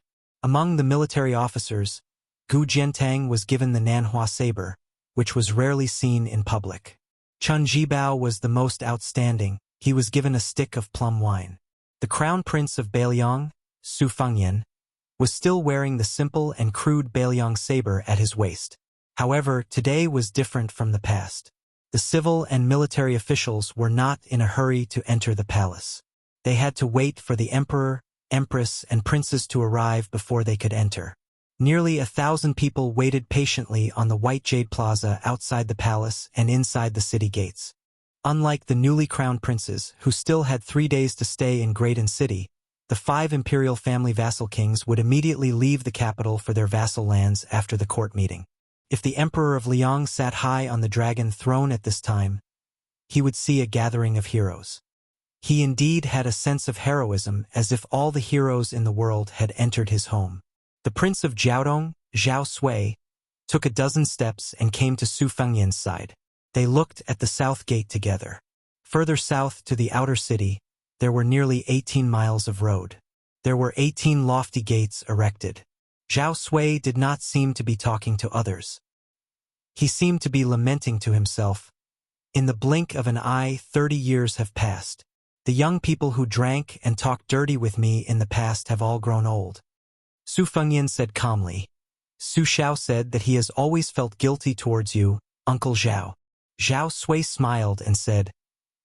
Among the military officers, Gu Jiantang was given the Nanhua saber, which was rarely seen in public. Chun Jibao was the most outstanding. He was given a stick of plum wine. The crown prince of Beiliang, Su Fengyan, was still wearing the simple and crude Beiliang saber at his waist. However, today was different from the past. The civil and military officials were not in a hurry to enter the palace. They had to wait for the emperor, empress, and princes to arrive before they could enter. Nearly 1,000 people waited patiently on the White Jade Plaza outside the palace and inside the city gates. Unlike the newly crowned princes, who still had 3 days to stay in Graydon City, the 5 imperial family vassal kings would immediately leave the capital for their vassal lands after the court meeting. If the emperor of Liang sat high on the dragon throne at this time, he would see a gathering of heroes. He indeed had a sense of heroism, as if all the heroes in the world had entered his home. The prince of Jiaodong, Zhao Sui, took a dozen steps and came to Su Fengyan's side. They looked at the south gate together. Further south to the outer city, there were nearly 18 miles of road. There were 18 lofty gates erected. Zhao Sui did not seem to be talking to others. He seemed to be lamenting to himself. In the blink of an eye, 30 years have passed. The young people who drank and talked dirty with me in the past have all grown old. Su Fengyan said calmly. Su Xiao said that he has always felt guilty towards you, Uncle Zhao. Zhao Sui smiled and said,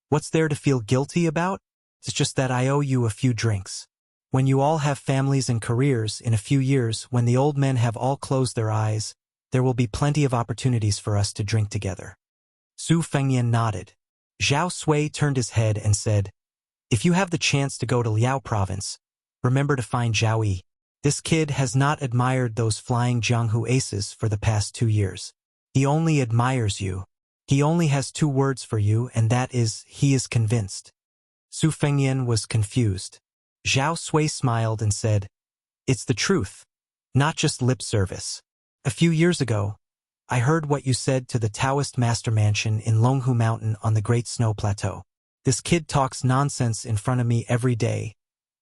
what's there to feel guilty about? It's just that I owe you a few drinks. When you all have families and careers in a few years, when the old men have all closed their eyes, there will be plenty of opportunities for us to drink together. Su Fengyan nodded. Zhao Sui turned his head and said, if you have the chance to go to Liao province, remember to find Zhao Yi. This kid has not admired those flying Jianghu aces for the past 2 years. He only admires you. He only has 2 words for you, and that is, he is convinced. Su Fengyan was confused. Zhao Sui smiled and said, it's the truth, not just lip service. A few years ago, I heard what you said to the Taoist master mansion in Longhu Mountain on the Great Snow Plateau. This kid talks nonsense in front of me every day,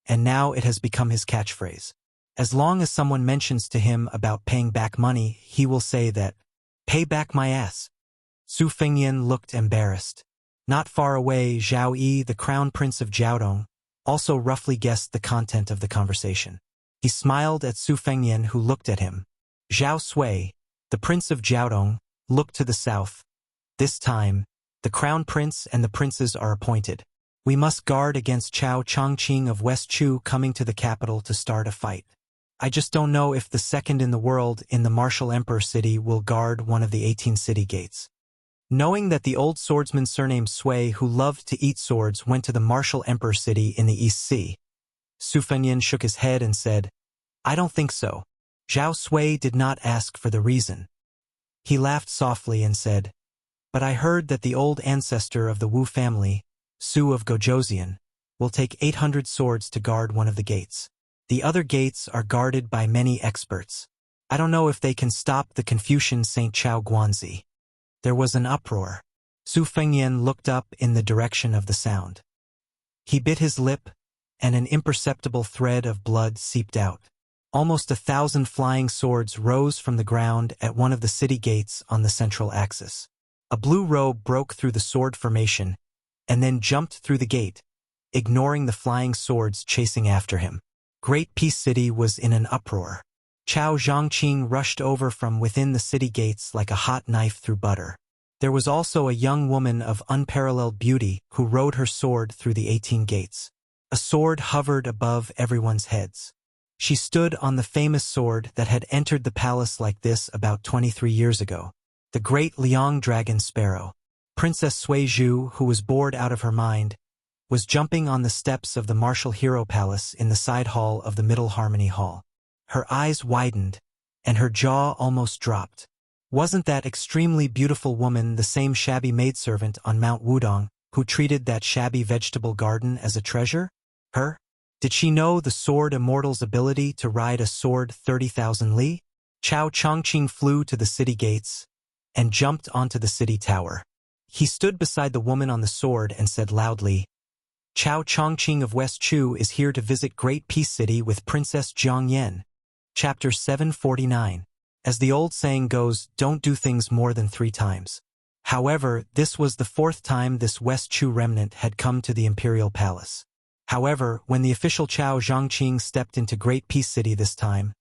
and now it has become his catchphrase. As long as someone mentions to him about paying back money, he will say that, pay back my ass. Su Fengyan looked embarrassed. Not far away, Zhao Yi, the crown prince of Jiaodong, also roughly guessed the content of the conversation. He smiled at Su Fengnian, who looked at him. Zhao Sui, the prince of Jiaodong, looked to the south. This time, the crown prince and the princes are appointed. We must guard against Chao Chongqing of West Chu coming to the capital to start a fight. I just don't know if the second in the world in the martial emperor city will guard one of the 18 city gates. Knowing that the old swordsman surnamed Sui who loved to eat swords went to the martial emperor city in the East Sea, Su Fengnian shook his head and said, I don't think so. Zhao Sui did not ask for the reason. He laughed softly and said, but I heard that the old ancestor of the Wu family, Su of Gojoseon, will take 800 swords to guard one of the gates. The other gates are guarded by many experts. I don't know if they can stop the Confucian Saint Chao Guanzi. There was an uproar. Su Fengnian looked up in the direction of the sound. He bit his lip, and an imperceptible thread of blood seeped out. Almost 1,000 flying swords rose from the ground at one of the city gates on the central axis. A blue robe broke through the sword formation, and then jumped through the gate, ignoring the flying swords chasing after him. Great Peace City was in an uproar. Chao Zhongqing rushed over from within the city gates like a hot knife through butter. There was also a young woman of unparalleled beauty who rode her sword through the 18 gates. A sword hovered above everyone's heads. She stood on the famous sword that had entered the palace like this about 23 years ago. The great Liang Dragon Sparrow. Princess Sui Zhu, who was bored out of her mind, was jumping on the steps of the Martial Hero Palace in the side hall of the Middle Harmony Hall. Her eyes widened, and her jaw almost dropped. Wasn't that extremely beautiful woman the same shabby maidservant on Mount Wudong who treated that shabby vegetable garden as a treasure? Her? Did she know the sword immortal's ability to ride a sword 30,000 li? Chao Chongqing flew to the city gates and jumped onto the city tower. He stood beside the woman on the sword and said loudly, Chao Chongqing of West Chu is here to visit Great Peace City with Princess Jiang Yan. Chapter 749. As the old saying goes, don't do things more than 3 times. However, this was the 4th time this West Chu remnant had come to the imperial palace. However, when the official Chao Zhongqing stepped into Great Peace City this time,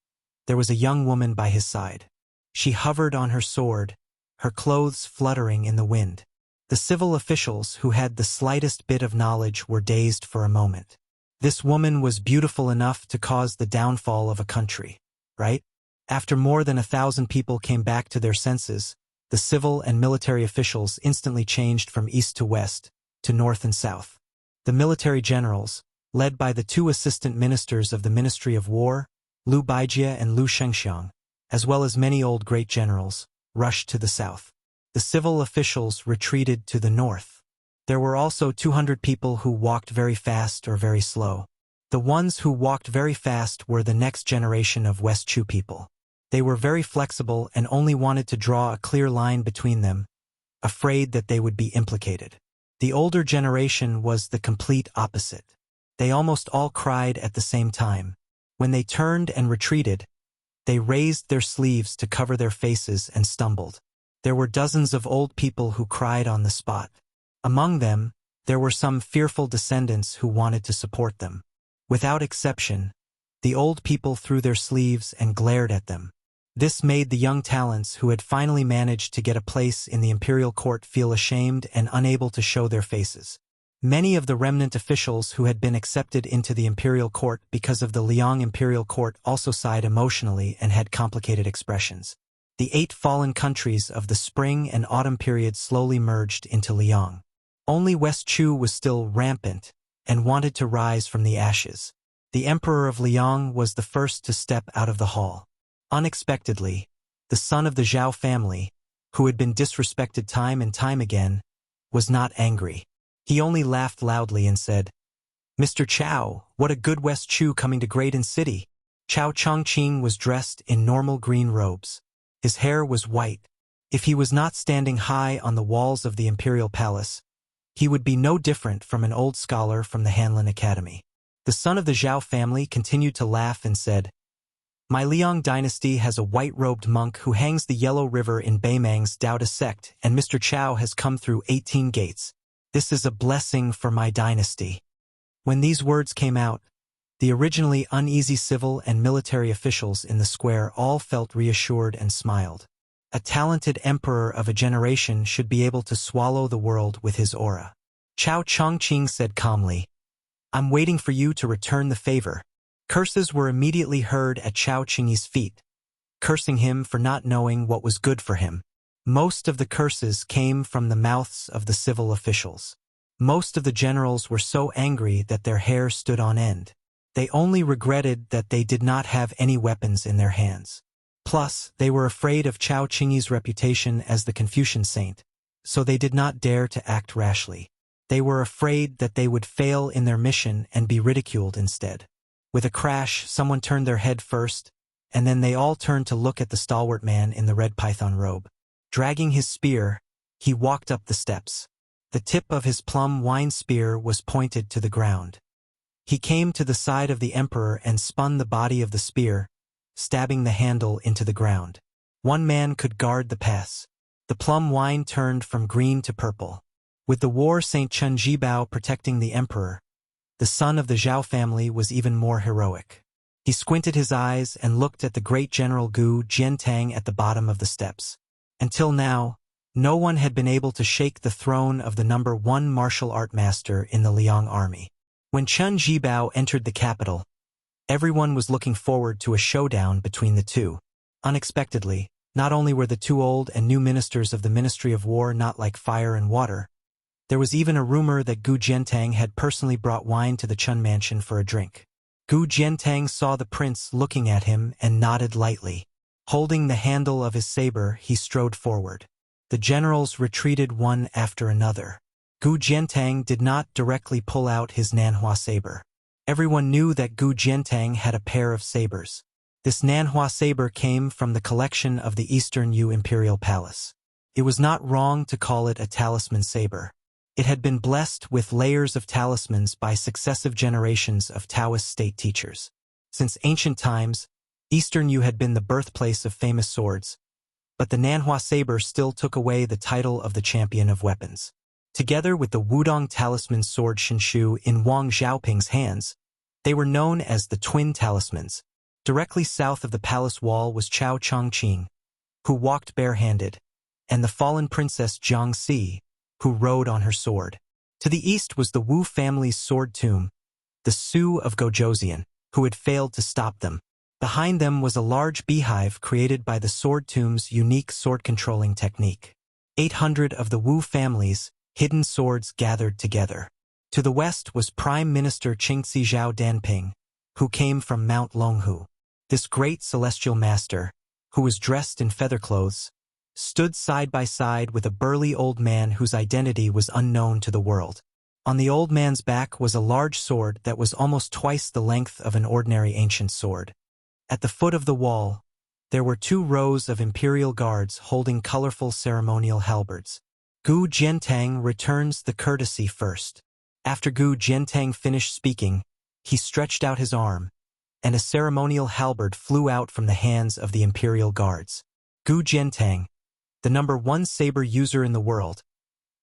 there was a young woman by his side. She hovered on her sword, her clothes fluttering in the wind. The civil officials who had the slightest bit of knowledge were dazed for a moment. This woman was beautiful enough to cause the downfall of a country, right? After more than 1,000 people came back to their senses, the civil and military officials instantly changed from east to west, to north and south. The military generals, led by the 2 assistant ministers of the Ministry of War, Lu Baijie and Lu Shengxiang, as well as many old great generals, rushed to the south. The civil officials retreated to the north. There were also 200 people who walked very fast or very slow. The ones who walked very fast were the next generation of West Chu people. They were very flexible and only wanted to draw a clear line between them, afraid that they would be implicated. The older generation was the complete opposite. They almost all cried at the same time. When they turned and retreated, they raised their sleeves to cover their faces and stumbled. There were dozens of old people who cried on the spot. Among them, there were some fearful descendants who wanted to support them. Without exception, the old people threw their sleeves and glared at them. This made the young talents who had finally managed to get a place in the imperial court feel ashamed and unable to show their faces. Many of the remnant officials who had been accepted into the imperial court because of the Liang imperial court also sighed emotionally and had complicated expressions. The 8 fallen countries of the spring and autumn period slowly merged into Liang. Only West Chu was still rampant and wanted to rise from the ashes. The emperor of Liang was the first to step out of the hall. Unexpectedly, the son of the Zhao family, who had been disrespected time and time again, was not angry. He only laughed loudly and said, Mr. Chao, what a good West Chu coming to Great City. Chao Chongqing was dressed in normal green robes. His hair was white. If he was not standing high on the walls of the imperial palace, he would be no different from an old scholar from the Hanlin Academy. The son of the Zhao family continued to laugh and said, My Liang dynasty has a white-robed monk who hangs the Yellow River in Beimang's Daoda sect, and Mr. Chao has come through 18 gates. This is a blessing for my dynasty. When these words came out, The originally uneasy civil and military officials in the square all felt reassured and smiled. A talented emperor of a generation should be able to swallow the world with his aura. Chao Chongqing said calmly, "I'm waiting for you to return the favor." Curses were immediately heard at Chao Qingyi's feet, cursing him for not knowing what was good for him. Most of the curses came from the mouths of the civil officials. Most of the generals were so angry that their hair stood on end. They only regretted that they did not have any weapons in their hands. Plus, they were afraid of Chao Qingyi's reputation as the Confucian saint, so they did not dare to act rashly. They were afraid that they would fail in their mission and be ridiculed instead. With a crash, someone turned their head first, and then they all turned to look at the stalwart man in the red python robe. Dragging his spear, he walked up the steps. The tip of his plum wine spear was pointed to the ground. He came to the side of the emperor and spun the body of the spear, stabbing the handle into the ground. One man could guard the pass. The plum wine turned from green to purple. With the war Saint Chen Jibao protecting the emperor, the son of the Zhao family was even more heroic. He squinted his eyes and looked at the great General Gu Jiantang at the bottom of the steps. Until now, no one had been able to shake the throne of the #1 martial art master in the Liang army. When Chen Jibao entered the capital, everyone was looking forward to a showdown between the two. Unexpectedly, not only were the two old and new ministers of the Ministry of War not like fire and water, there was even a rumor that Gu Jiantang had personally brought wine to the Chen mansion for a drink. Gu Jiantang saw the prince looking at him and nodded lightly. Holding the handle of his saber, he strode forward. The generals retreated one after another. Gu Jiantang did not directly pull out his Nanhua saber. Everyone knew that Gu Jiantang had a pair of sabers. This Nanhua saber came from the collection of the Eastern Yu Imperial Palace. It was not wrong to call it a talisman saber. It had been blessed with layers of talismans by successive generations of Taoist state teachers. Since ancient times, Eastern Yu had been the birthplace of famous swords, but the Nanhua saber still took away the title of the champion of weapons. Together with the Wudong talisman sword Shinshu in Wang Xiaoping's hands, they were known as the twin talismans. Directly south of the palace wall was Chao Chongqing, who walked barehanded, and the fallen princess Jiangxi, who rode on her sword. To the east was the Wu family's sword tomb, the Su of Gojoseon, who had failed to stop them. Behind them was a large beehive created by the sword tomb's unique sword-controlling technique. 800 of the Wu family's hidden swords gathered together. To the west was Prime Minister Qingxi Zhao Danping, who came from Mount Longhu. This great celestial master, who was dressed in feather clothes, stood side by side with a burly old man whose identity was unknown to the world. On the old man's back was a large sword that was almost twice the length of an ordinary ancient sword. At the foot of the wall, there were 2 rows of imperial guards holding colorful ceremonial halberds. Gu Jiantang returns the courtesy first. After Gu Jiantang finished speaking, he stretched out his arm, and a ceremonial halberd flew out from the hands of the imperial guards. Gu Jiantang, the #1 saber user in the world,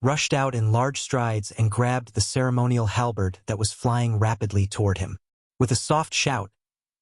rushed out in large strides and grabbed the ceremonial halberd that was flying rapidly toward him. With a soft shout,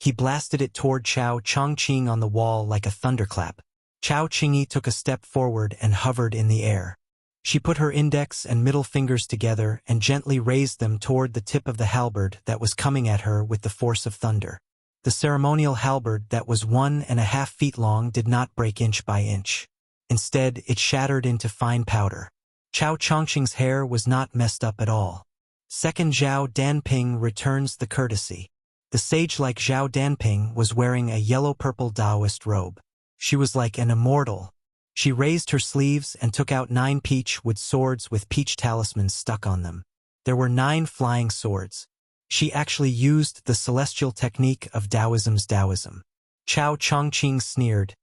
he blasted it toward Chao Chongqing on the wall like a thunderclap. Chao Qingyi took a step forward and hovered in the air. She put her index and middle fingers together and gently raised them toward the tip of the halberd that was coming at her with the force of thunder. The ceremonial halberd that was 1.5 feet long did not break inch by inch. Instead, it shattered into fine powder. Chao Chongqing's hair was not messed up at all. Second Zhao Danping returns the courtesy. The sage-like Zhao Danping was wearing a yellow-purple Taoist robe. She was like an immortal. She raised her sleeves and took out 9 peach wood swords with peach talismans stuck on them. There were 9 flying swords. She actually used the celestial technique of Taoism's Taoism. Chao Chongqing sneered,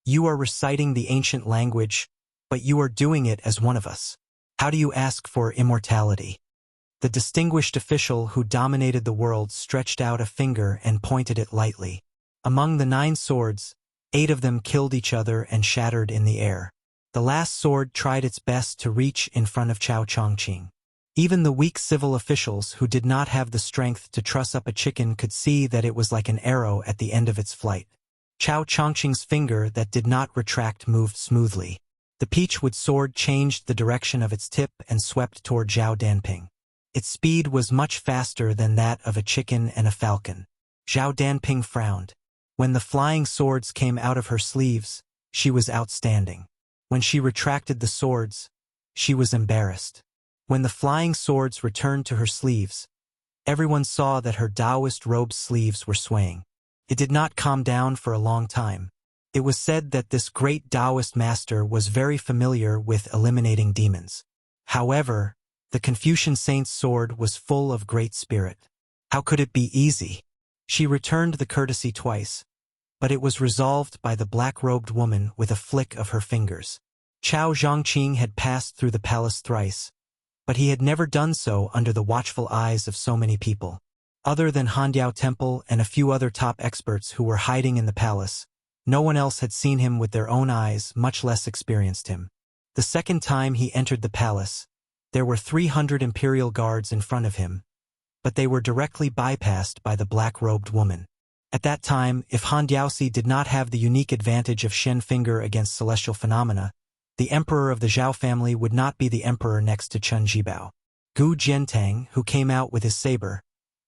"You are reciting the ancient language, but you are doing it as one of us. How do you ask for immortality?" The distinguished official who dominated the world stretched out a finger and pointed it lightly. Among the 9 swords, 8 of them killed each other and shattered in the air. The last sword tried its best to reach in front of Chao Chongqing. Even the weak civil officials who did not have the strength to truss up a chicken could see that it was like an arrow at the end of its flight. Chao Chongqing's finger that did not retract moved smoothly. The peachwood sword changed the direction of its tip and swept toward Zhao Danping. Its speed was much faster than that of a chicken and a falcon. Zhao Danping frowned. When the flying swords came out of her sleeves, she was outstanding. When she retracted the swords, she was embarrassed. When the flying swords returned to her sleeves, everyone saw that her Taoist robe's sleeves were swaying. It did not calm down for a long time. It was said that this great Taoist master was very familiar with eliminating demons. However, the Confucian saint's sword was full of great spirit. How could it be easy? She returned the courtesy twice, but it was resolved by the black-robed woman with a flick of her fingers. Chao Zhongqing had passed through the palace thrice, but he had never done so under the watchful eyes of so many people. Other than Handiao Temple and a few other top experts who were hiding in the palace, no one else had seen him with their own eyes, much less experienced him. The second time he entered the palace, there were 300 imperial guards in front of him, but they were directly bypassed by the black-robed woman. At that time, if Han Diaoxi did not have the unique advantage of Shen Finger against celestial phenomena, the emperor of the Zhao family would not be the emperor next to Chen Jibao. Gu Jiantang, who came out with his saber,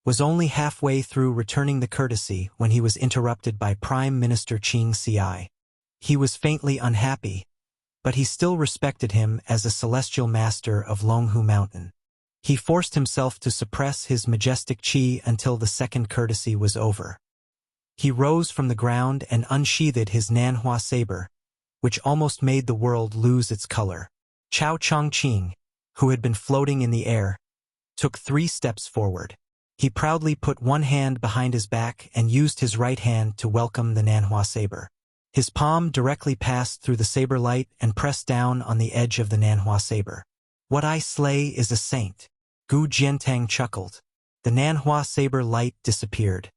was only halfway through returning the courtesy when he was interrupted by Prime Minister Qing Ci. He was faintly unhappy, but he still respected him as a celestial master of Longhu Mountain. He forced himself to suppress his majestic qi until the second courtesy was over. He rose from the ground and unsheathed his Nanhua saber, which almost made the world lose its color. Chao Chongqing, who had been floating in the air, took 3 steps forward. He proudly put one hand behind his back and used his right hand to welcome the Nanhua saber. His palm directly passed through the saber light and pressed down on the edge of the Nanhua saber. "What I slay is a saint." Gu Jiantang chuckled. The Nanhua saber light disappeared.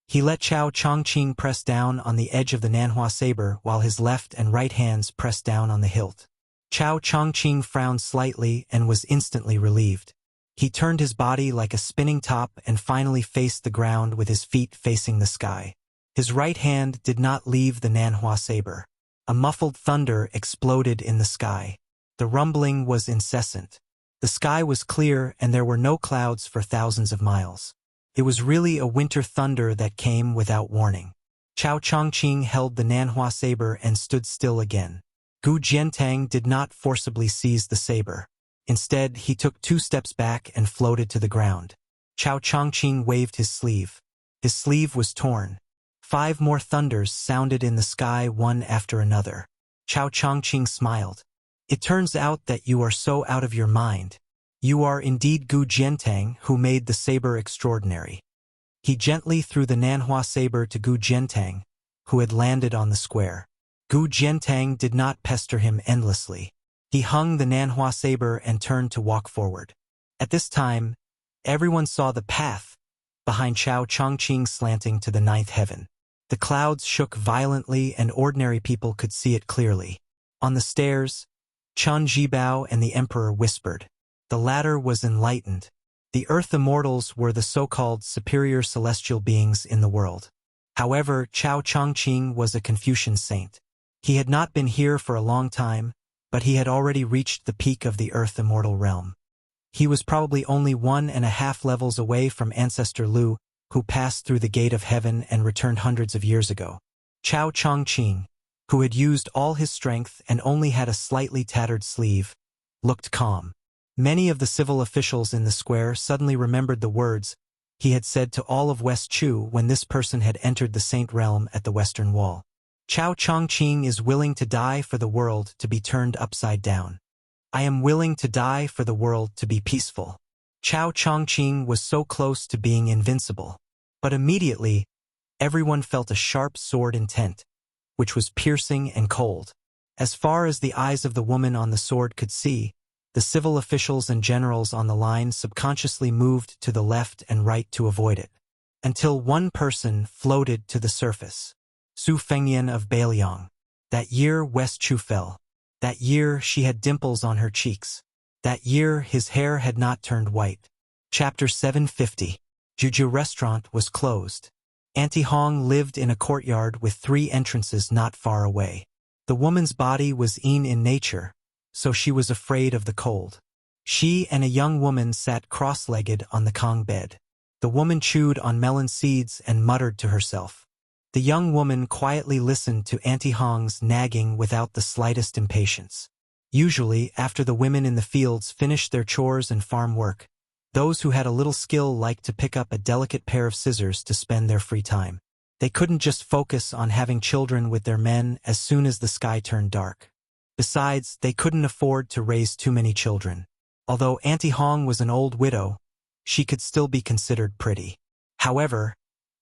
He let Chao Chongqing press down on the edge of the Nanhua saber while his left and right hands pressed down on the hilt. Chao Chongqing frowned slightly and was instantly relieved. He turned his body like a spinning top and finally faced the ground with his feet facing the sky. His right hand did not leave the Nanhua saber. A muffled thunder exploded in the sky. The rumbling was incessant. The sky was clear and there were no clouds for thousands of miles. It was really a winter thunder that came without warning. Chao Chongqing held the Nanhua saber and stood still again. Gu Jiantang did not forcibly seize the saber. Instead, he took 2 steps back and floated to the ground. Chao Chongqing waved his sleeve. His sleeve was torn. 5 more thunders sounded in the sky one after another. Chao Chongqing smiled. "It turns out that you are so out of your mind. You are indeed Gu Jiantang who made the saber extraordinary." He gently threw the Nanhua saber to Gu Jiantang, who had landed on the square. Gu Jiantang did not pester him endlessly. He hung the Nanhua saber and turned to walk forward. At this time, everyone saw the path behind Chao Chongqing slanting to the 9th heaven. The clouds shook violently and ordinary people could see it clearly. On the stairs, Chen Jibao and the emperor whispered. The latter was enlightened. The earth immortals were the so-called superior celestial beings in the world. However, Chao Chongqing was a Confucian saint. He had not been here for a long time, but he had already reached the peak of the earth immortal realm. He was probably only 1.5 levels away from Ancestor Lu, who passed through the gate of heaven and returned hundreds of years ago. Chao Chongqing, who had used all his strength and only had a slightly tattered sleeve, looked calm. Many of the civil officials in the square suddenly remembered the words he had said to all of West Chu when this person had entered the Saint Realm at the Western Wall. Chao Chongqing is willing to die for the world to be turned upside down. I am willing to die for the world to be peaceful. Chao Chongqing was so close to being invincible. But immediately, everyone felt a sharp sword intent, which was piercing and cold. As far as the eyes of the woman on the sword could see, the civil officials and generals on the line subconsciously moved to the left and right to avoid it, until one person floated to the surface. Su Fengyan of Beiliang. That year West Chu fell. That year she had dimples on her cheeks. That year, his hair had not turned white. Chapter 750. Juju restaurant was closed. Auntie Hong lived in a courtyard with 3 entrances not far away. The woman's body was in nature, so she was afraid of the cold. She and a young woman sat cross-legged on the Kong bed. The woman chewed on melon seeds and muttered to herself. The young woman quietly listened to Auntie Hong's nagging without the slightest impatience. Usually, after the women in the fields finished their chores and farm work, those who had a little skill liked to pick up a delicate pair of scissors to spend their free time. They couldn't just focus on having children with their men as soon as the sky turned dark. Besides, they couldn't afford to raise too many children. Although Auntie Hong was an old widow, she could still be considered pretty. However,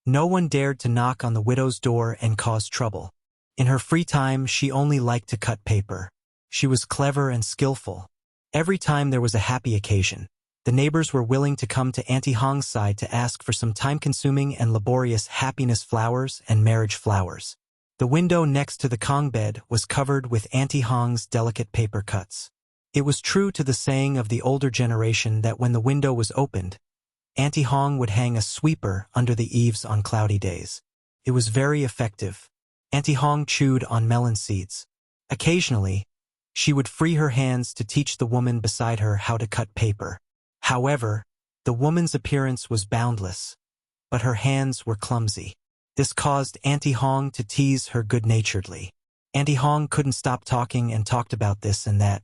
no one dared to knock on the widow's door and cause trouble. In her free time, she only liked to cut paper. She was clever and skillful. Every time there was a happy occasion, the neighbors were willing to come to Auntie Hong's side to ask for some time-consuming and laborious happiness flowers and marriage flowers. The window next to the Kong bed was covered with Auntie Hong's delicate paper cuts. It was true to the saying of the older generation that when the window was opened, Auntie Hong would hang a sweeper under the eaves on cloudy days. It was very effective. Auntie Hong chewed on melon seeds. Occasionally, she would free her hands to teach the woman beside her how to cut paper. However, the woman's appearance was boundless, but her hands were clumsy. This caused Auntie Hong to tease her good-naturedly. Auntie Hong couldn't stop talking and talked about this and that.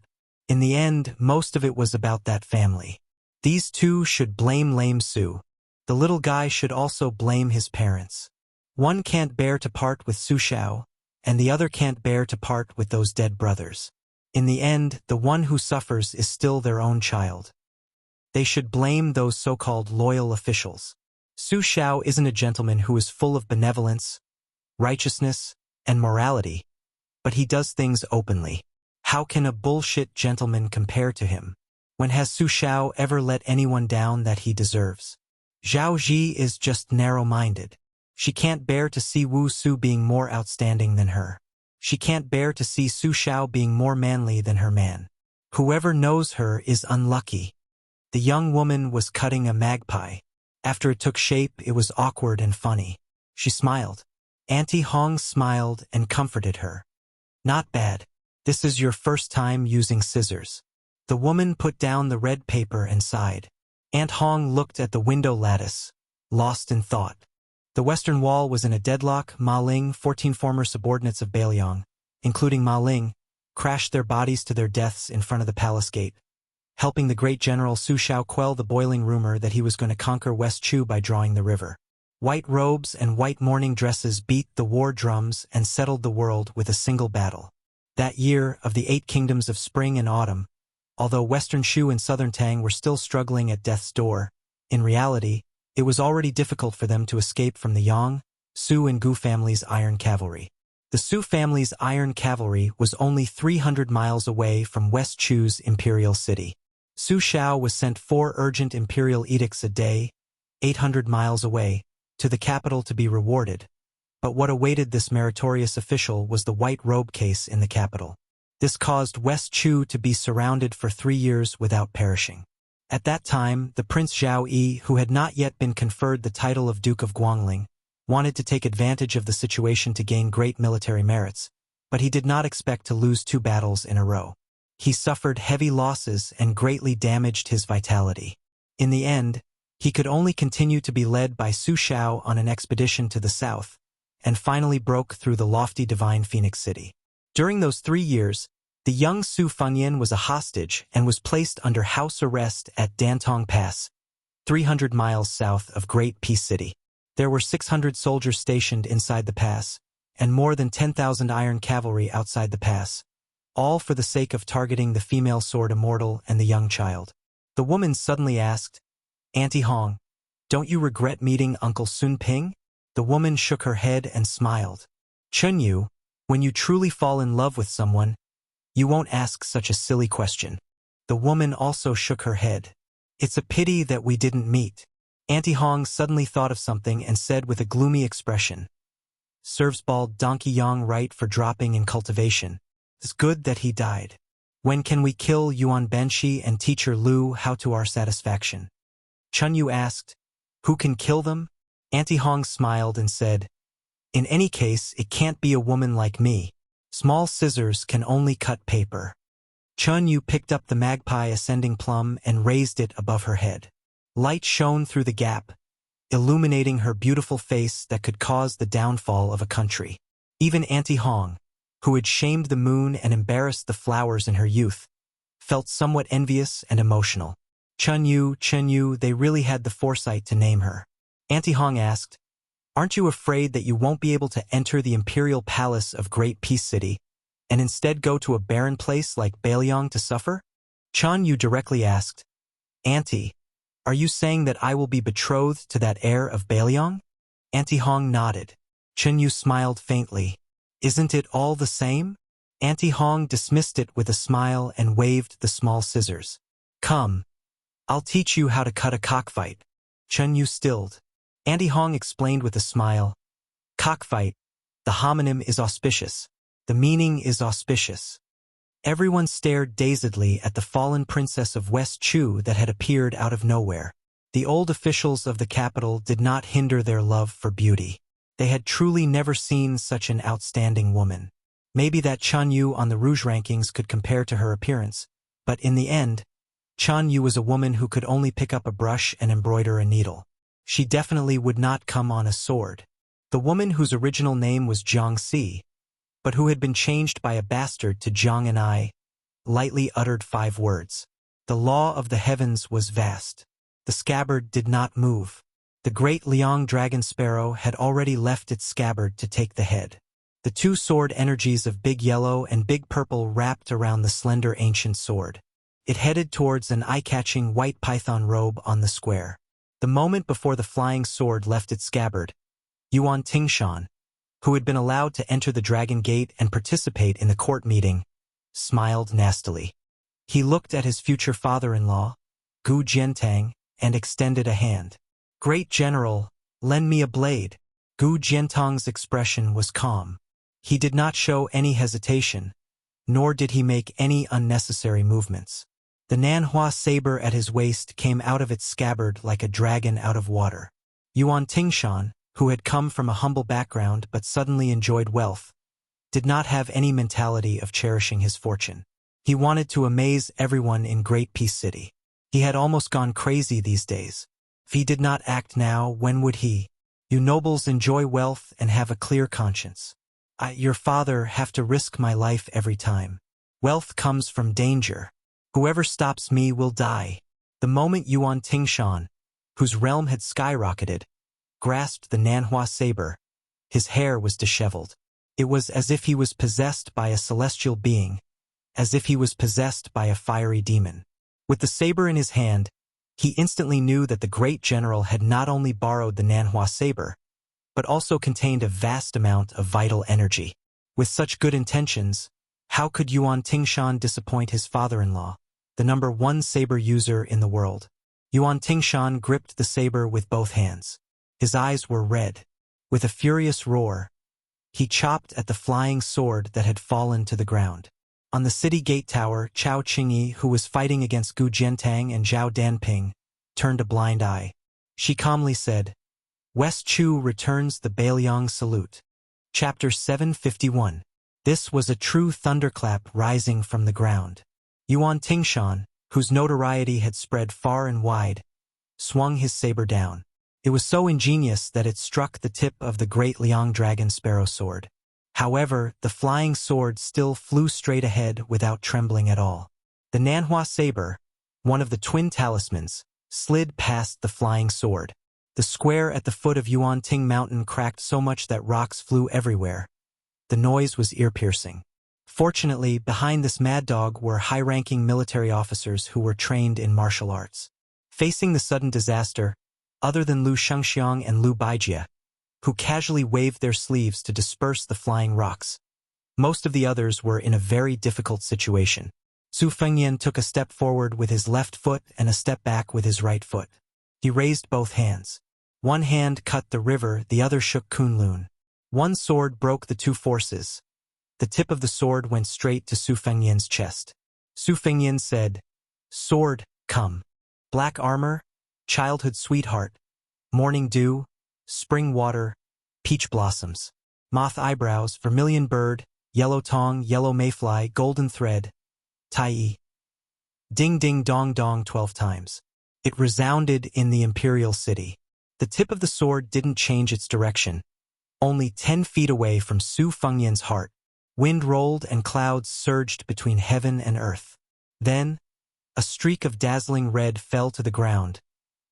In the end, most of it was about that family. These two should blame lame Su. The little guy should also blame his parents. One can't bear to part with Su Xiao, and the other can't bear to part with those dead brothers. In the end, the one who suffers is still their own child. They should blame those so-called loyal officials. Su Xiao isn't a gentleman who is full of benevolence, righteousness, and morality, but he does things openly. How can a bullshit gentleman compare to him? When has Su Xiao ever let anyone down that he deserves? Zhao Ji is just narrow-minded. She can't bear to see Wu Su being more outstanding than her. She can't bear to see Su Xiao being more manly than her man. Whoever knows her is unlucky. The young woman was cutting a magpie. After it took shape, it was awkward and funny. She smiled. Auntie Hong smiled and comforted her. Not bad. This is your first time using scissors. The woman put down the red paper and sighed. Aunt Hong looked at the window lattice, lost in thought. The western wall was in a deadlock. Ma Ling, 14 former subordinates of Bailiang, including Ma Ling, crashed their bodies to their deaths in front of the palace gate, helping the great general Su Xiao quell the boiling rumor that he was going to conquer West Chu by drawing the river. White robes and white mourning dresses beat the war drums and settled the world with a single battle. That year, of the 8 kingdoms of spring and autumn, although Western Shu and Southern Tang were still struggling at death's door, in reality, it was already difficult for them to escape from the Yang, Su and Gu families' iron cavalry. The Su family's iron cavalry was only 300 miles away from West Chu's imperial city. Su Xiao was sent 4 urgent imperial edicts a day, 800 miles away, to the capital to be rewarded. But what awaited this meritorious official was the white robe case in the capital. This caused West Chu to be surrounded for 3 years without perishing. At that time, the Prince Zhao Yi, who had not yet been conferred the title of Duke of Guangling, wanted to take advantage of the situation to gain great military merits, but he did not expect to lose 2 battles in a row. He suffered heavy losses and greatly damaged his vitality. In the end, he could only continue to be led by Su Xiao on an expedition to the south, and finally broke through the lofty divine Phoenix City. During those 3 years, the young Su Fanyan was a hostage and was placed under house arrest at Dantong Pass, 300 miles south of Great Peace City. There were 600 soldiers stationed inside the pass, and more than 10,000 iron cavalry outside the pass, all for the sake of targeting the female sword immortal and the young child. The woman suddenly asked, "Auntie Hong, don't you regret meeting Uncle Sun Ping?" The woman shook her head and smiled. "Chun Yu, when you truly fall in love with someone, you won't ask such a silly question." The woman also shook her head. "It's a pity that we didn't meet." Auntie Hong suddenly thought of something and said with a gloomy expression, "Serves bald donkey Yang right for dropping in cultivation. It's good that he died." When can we kill Yuan Benshi and teacher Lu how to our satisfaction? Chun Yu asked. Who can kill them? Auntie Hong smiled and said, in any case, it can't be a woman like me. Small scissors can only cut paper. Chun Yu picked up the magpie ascending plum and raised it above her head. Light shone through the gap, illuminating her beautiful face that could cause the downfall of a country. Even Auntie Hong, who had shamed the moon and embarrassed the flowers in her youth, felt somewhat envious and emotional. Chun Yu, they really had the foresight to name her. Auntie Hong asked, aren't you afraid that you won't be able to enter the imperial palace of Great Peace City and instead go to a barren place like Bailiang to suffer? Chun Yu directly asked, Auntie, are you saying that I will be betrothed to that heir of Bailiang? Auntie Hong nodded. Chun Yu smiled faintly. Isn't it all the same? Auntie Hong dismissed it with a smile and waved the small scissors. Come, I'll teach you how to cut a cockfight. Chun Yu stilled. Auntie Hong explained with a smile. Cockfight, the homonym is auspicious. The meaning is auspicious. Everyone stared dazedly at the fallen princess of West Chu that had appeared out of nowhere. The old officials of the capital did not hinder their love for beauty. They had truly never seen such an outstanding woman. Maybe that Chun Yu on the Rouge rankings could compare to her appearance, but in the end, Chun Yu was a woman who could only pick up a brush and embroider a needle. She definitely would not come on a sword. The woman whose original name was Jiang Si, but who had been changed by a bastard to Jiang and I, lightly uttered 5 words. The law of the heavens was vast. The scabbard did not move. The great Liang dragon sparrow had already left its scabbard to take the head. The 2 sword energies of Big Yellow and Big Purple wrapped around the slender ancient sword. It headed towards an eye-catching white python robe on the square. The moment before the flying sword left its scabbard, Yuan Tingshan, who had been allowed to enter the Dragon Gate and participate in the court meeting, smiled nastily. He looked at his future father-in-law, Gu Jiantang, and extended a hand. Great General, lend me a blade. Gu Jiantang's expression was calm. He did not show any hesitation, nor did he make any unnecessary movements. The Nanhua saber at his waist came out of its scabbard like a dragon out of water. Yuan Tingshan, who had come from a humble background but suddenly enjoyed wealth, did not have any mentality of cherishing his fortune. He wanted to amaze everyone in Great Peace City. He had almost gone crazy these days. If he did not act now, when would he? You nobles enjoy wealth and have a clear conscience. I, your father, have to risk my life every time. Wealth comes from danger. Whoever stops me will die. The moment Yuan Tingshan, whose realm had skyrocketed, grasped the Nanhua saber, his hair was disheveled. It was as if he was possessed by a celestial being, as if he was possessed by a fiery demon. With the saber in his hand, he instantly knew that the great general had not only borrowed the Nanhua saber, but also contained a vast amount of vital energy. With such good intentions, how could Yuan Tingshan disappoint his father-in-law, the #1 saber user in the world? Yuan Tingshan gripped the saber with both hands. His eyes were red. With a furious roar, he chopped at the flying sword that had fallen to the ground. On the city gate tower, Chao Qingyi, who was fighting against Gu Jiantang and Zhao Danping, turned a blind eye. She calmly said, West Chu returns the Bailiang salute. Chapter 751. This was a true thunderclap rising from the ground. Yuan Tingshan, whose notoriety had spread far and wide, swung his saber down. It was so ingenious that it struck the tip of the great Liang dragon sparrow sword. However, the flying sword still flew straight ahead without trembling at all. The Nanhua saber, one of the twin talismans, slid past the flying sword. The square at the foot of Yuan Ting Mountain cracked so much that rocks flew everywhere. The noise was ear-piercing. Fortunately, behind this mad dog were high-ranking military officers who were trained in martial arts. Facing the sudden disaster, other than Lu Shengxiang and Lu Baijie, who casually waved their sleeves to disperse the flying rocks, most of the others were in a very difficult situation. Su Fengyan took a step forward with his left foot and a step back with his right foot. He raised both hands. One hand cut the river, the other shook Kunlun. One sword broke the two forces. The tip of the sword went straight to Su Fengyan's chest. Su Fengyan said, "Sword, come." Black armor, childhood sweetheart, morning dew, spring water, peach blossoms, moth eyebrows, vermilion bird, yellow tongue, yellow mayfly, golden thread, tai. Ding ding dong dong 12 times. It resounded in the imperial city. The tip of the sword didn't change its direction. Only 10 feet away from Su Fengyan's heart, wind rolled and clouds surged between heaven and earth. Then, a streak of dazzling red fell to the ground,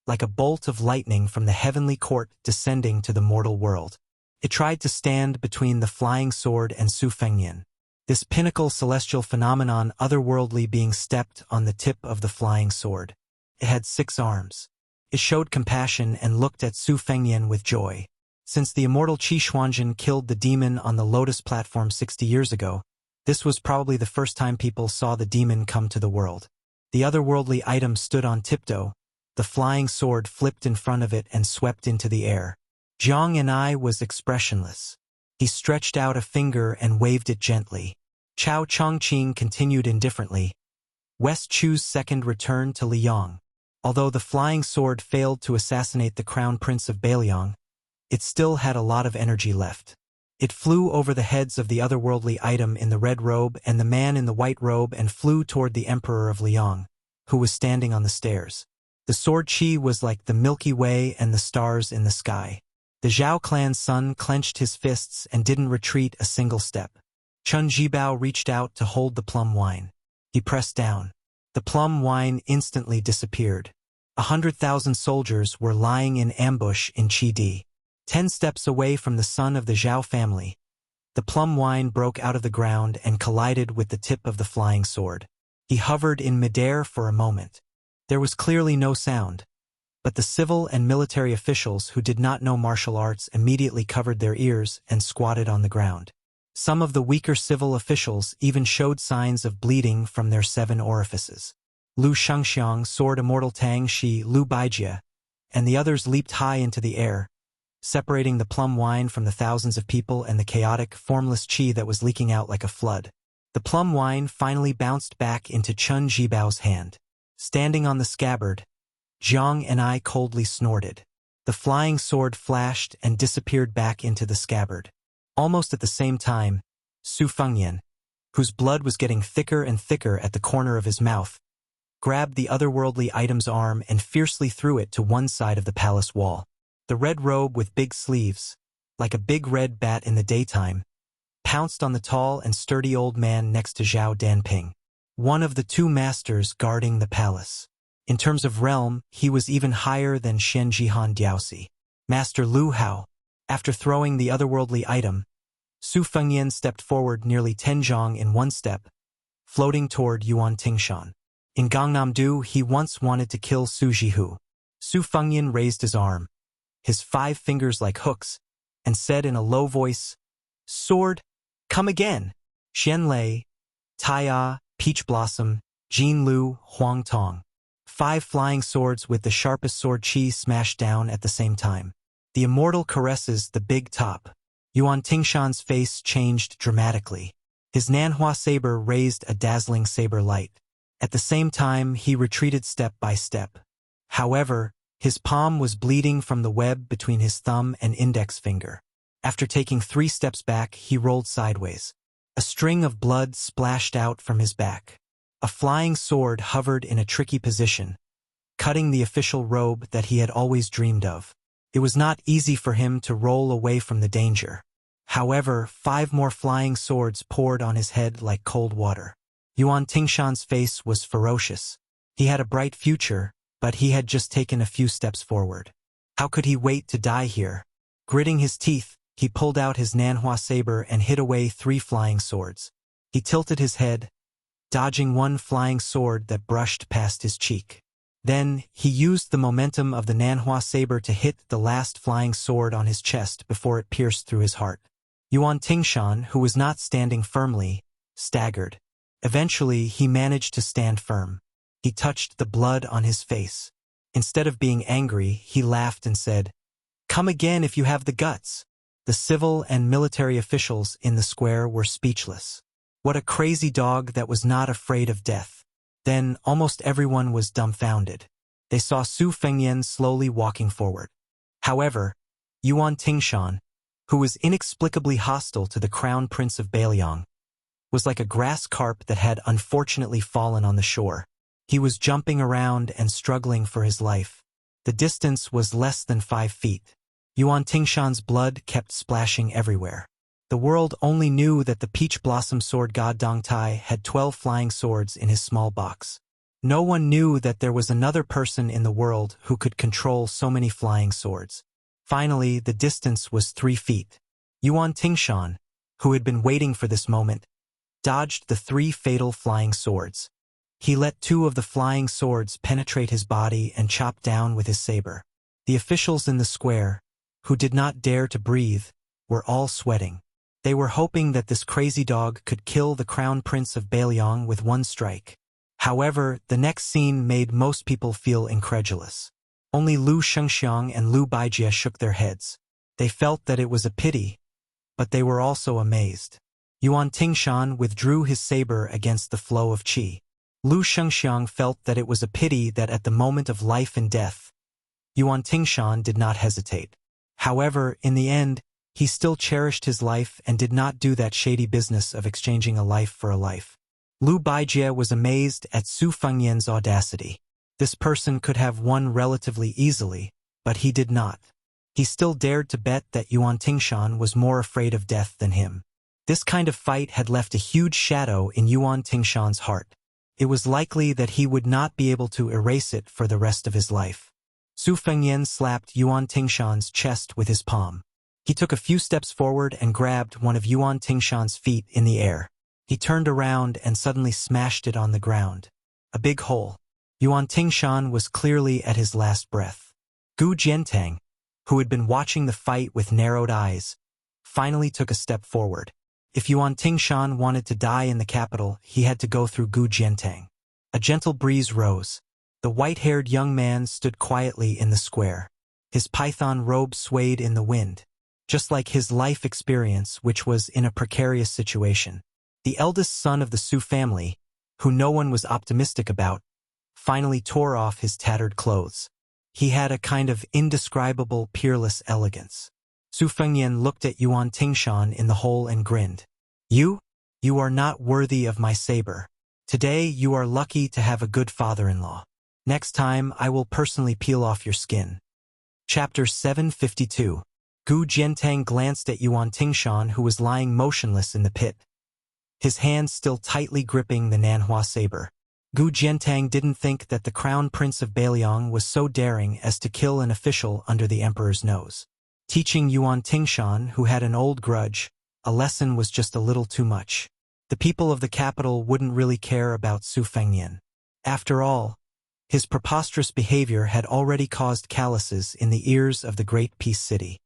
like a bolt of lightning from the heavenly court descending to the mortal world. It tried to stand between the flying sword and Su Fengyan, this pinnacle celestial phenomenon otherworldly being stepped on the tip of the flying sword. It had 6 arms. It showed compassion and looked at Su Fengyan with joy. Since the immortal Qi Xuanzhen killed the demon on the Lotus platform 60 years ago, this was probably the first time people saw the demon come to the world. The otherworldly item stood on tiptoe. The flying sword flipped in front of it and swept into the air. Jiang Anai was expressionless. He stretched out a finger and waved it gently. Chao Chongqing continued indifferently. West Chu's second returned to Liang. Although the flying sword failed to assassinate the crown prince of Beiliang, it still had a lot of energy left. It flew over the heads of the otherworldly item in the red robe and the man in the white robe and flew toward the emperor of Liang, who was standing on the stairs. The sword Qi was like the Milky Way and the stars in the sky. The Zhao clan's son clenched his fists and didn't retreat a single step. Chun Jibao reached out to hold the plum wine. He pressed down. The plum wine instantly disappeared. 100,000 soldiers were lying in ambush in Qidi. 10 steps away from the son of the Zhao family, the plum wine broke out of the ground and collided with the tip of the flying sword. He hovered in midair for a moment. There was clearly no sound, but the civil and military officials who did not know martial arts immediately covered their ears and squatted on the ground. Some of the weaker civil officials even showed signs of bleeding from their 7 orifices. Lu Shengxiang, Sword Immortal Tang Shi, Lu Baijia, and the others leaped high into the air, separating the plum wine from the thousands of people and the chaotic, formless qi that was leaking out like a flood. The plum wine finally bounced back into Chun Jibao's hand. Standing on the scabbard, Jiang and I coldly snorted. The flying sword flashed and disappeared back into the scabbard. Almost at the same time, Su Fengyan, whose blood was getting thicker and thicker at the corner of his mouth, grabbed the otherworldly item's arm and fiercely threw it to one side of the palace wall. The red robe with big sleeves, like a big red bat in the daytime, pounced on the tall and sturdy old man next to Zhao Danping, one of the 2 masters guarding the palace. In terms of realm, he was even higher than Shen Jihan Diaosi. Master Lu Hao. After throwing the otherworldly item, Su Fengyan stepped forward nearly 10 zhang in one step, floating toward Yuan Tingshan. In Gangnam-do, he once wanted to kill Su Jihu. Su Fengyan raised his arm, his 5 fingers like hooks, and said in a low voice, "Sword, come again." Xianlei, Taiya, Peach Blossom, Jin Lu, Huang Tong. 5 flying swords with the sharpest sword qi smashed down at the same time. The immortal caresses the big top. Yuan Tingshan's face changed dramatically. His Nanhua saber raised a dazzling saber light. At the same time, he retreated step by step. However, his palm was bleeding from the web between his thumb and index finger. After taking 3 steps back, he rolled sideways. A string of blood splashed out from his back. A flying sword hovered in a tricky position, cutting the official robe that he had always dreamed of. It was not easy for him to roll away from the danger. However, 5 more flying swords poured on his head like cold water. Yuan Tingshan's face was ferocious. He had a bright future, but he had just taken a few steps forward. How could he wait to die here? Gritting his teeth, he pulled out his Nanhua saber and hit away 3 flying swords. He tilted his head, dodging one flying sword that brushed past his cheek. Then, he used the momentum of the Nanhua saber to hit the last flying sword on his chest before it pierced through his heart. Yuan Tingshan, who was not standing firmly, staggered. Eventually, he managed to stand firm. He touched the blood on his face. Instead of being angry, he laughed and said, "Come again if you have the guts." The civil and military officials in the square were speechless. What a crazy dog that was not afraid of death. Then, almost everyone was dumbfounded. They saw Su Fengyan slowly walking forward. However, Yuan Tingshan, who was inexplicably hostile to the crown prince of Beiliang, was like a grass carp that had unfortunately fallen on the shore. He was jumping around and struggling for his life. The distance was less than 5 feet. Yuan Tingshan's blood kept splashing everywhere. The world only knew that the peach blossom sword god Dongtai had 12 flying swords in his small box. No one knew that there was another person in the world who could control so many flying swords. Finally, the distance was 3 feet. Yuan Tingshan, who had been waiting for this moment, dodged the 3 fatal flying swords. He let 2 of the flying swords penetrate his body and chop down with his saber. The officials in the square, who did not dare to breathe, were all sweating. They were hoping that this crazy dog could kill the crown prince of Beiliang with 1 strike. However, the next scene made most people feel incredulous. Only Lu Shengxiang and Lu Baijie shook their heads. They felt that it was a pity, but they were also amazed. Yuan Tingshan withdrew his saber against the flow of qi. Lu Shengxiang felt that it was a pity that at the moment of life and death, Yuan Tingshan did not hesitate. However, in the end, he still cherished his life and did not do that shady business of exchanging a life for a life. Lu Baijie was amazed at Su Fengyan's audacity. This person could have won relatively easily, but he did not. He still dared to bet that Yuan Tingshan was more afraid of death than him. This kind of fight had left a huge shadow in Yuan Tingshan's heart. It was likely that he would not be able to erase it for the rest of his life. Su Fengyan slapped Yuan Tingshan's chest with his palm. He took a few steps forward and grabbed one of Yuan Tingshan's feet in the air. He turned around and suddenly smashed it on the ground. A big hole. Yuan Tingshan was clearly at his last breath. Gu Jiantang, who had been watching the fight with narrowed eyes, finally took a step forward. If Yuan Tingshan wanted to die in the capital, he had to go through Gu Jiantang. A gentle breeze rose. The white-haired young man stood quietly in the square. His python robe swayed in the wind, just like his life experience, which was in a precarious situation. The eldest son of the Su family, who no one was optimistic about, finally tore off his tattered clothes. He had a kind of indescribable, peerless elegance. Su Fengyan looked at Yuan Tingshan in the hole and grinned. You are not worthy of my saber. Today you are lucky to have a good father-in-law. Next time I will personally peel off your skin. Chapter 752. Gu Jiantang glanced at Yuan Tingshan, who was lying motionless in the pit, his hands still tightly gripping the Nanhua saber. Gu Jiantang didn't think that the crown prince of Beiliang was so daring as to kill an official under the emperor's nose. Teaching Yuan Tingshan, who had an old grudge, a lesson was just a little too much. The people of the capital wouldn't really care about Su Fengyan. After all, his preposterous behavior had already caused calluses in the ears of the great peace city.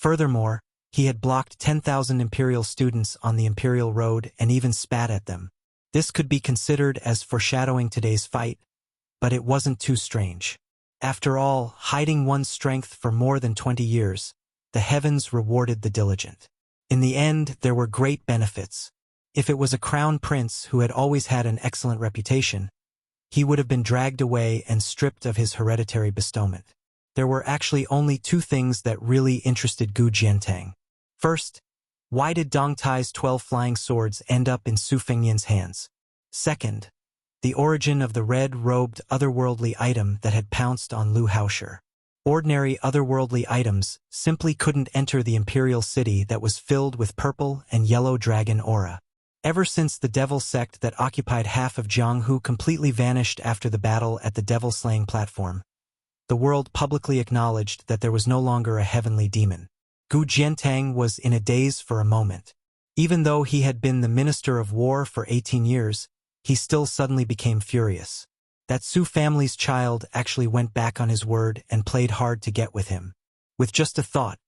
Furthermore, he had blocked 10,000 imperial students on the imperial road and even spat at them. This could be considered as foreshadowing today's fight, but it wasn't too strange. After all, hiding one's strength for more than 20 years, the heavens rewarded the diligent. In the end, there were great benefits. If it was a crown prince who had always had an excellent reputation, he would have been dragged away and stripped of his hereditary bestowment. There were actually only 2 things that really interested Gu Jiantang. First, why did Dongtai's 12 flying swords end up in Su Fengyan's hands? Second, the origin of the red-robed otherworldly item that had pounced on Lu Haosher. Ordinary otherworldly items simply couldn't enter the imperial city that was filled with purple and yellow dragon aura. Ever since the devil sect that occupied half of Jianghu completely vanished after the battle at the devil-slaying platform, the world publicly acknowledged that there was no longer a heavenly demon. Gu Jiantang was in a daze for a moment. Even though he had been the Minister of War for 18 years, he still suddenly became furious. That Su family's child actually went back on his word and played hard to get with him. With just a thought,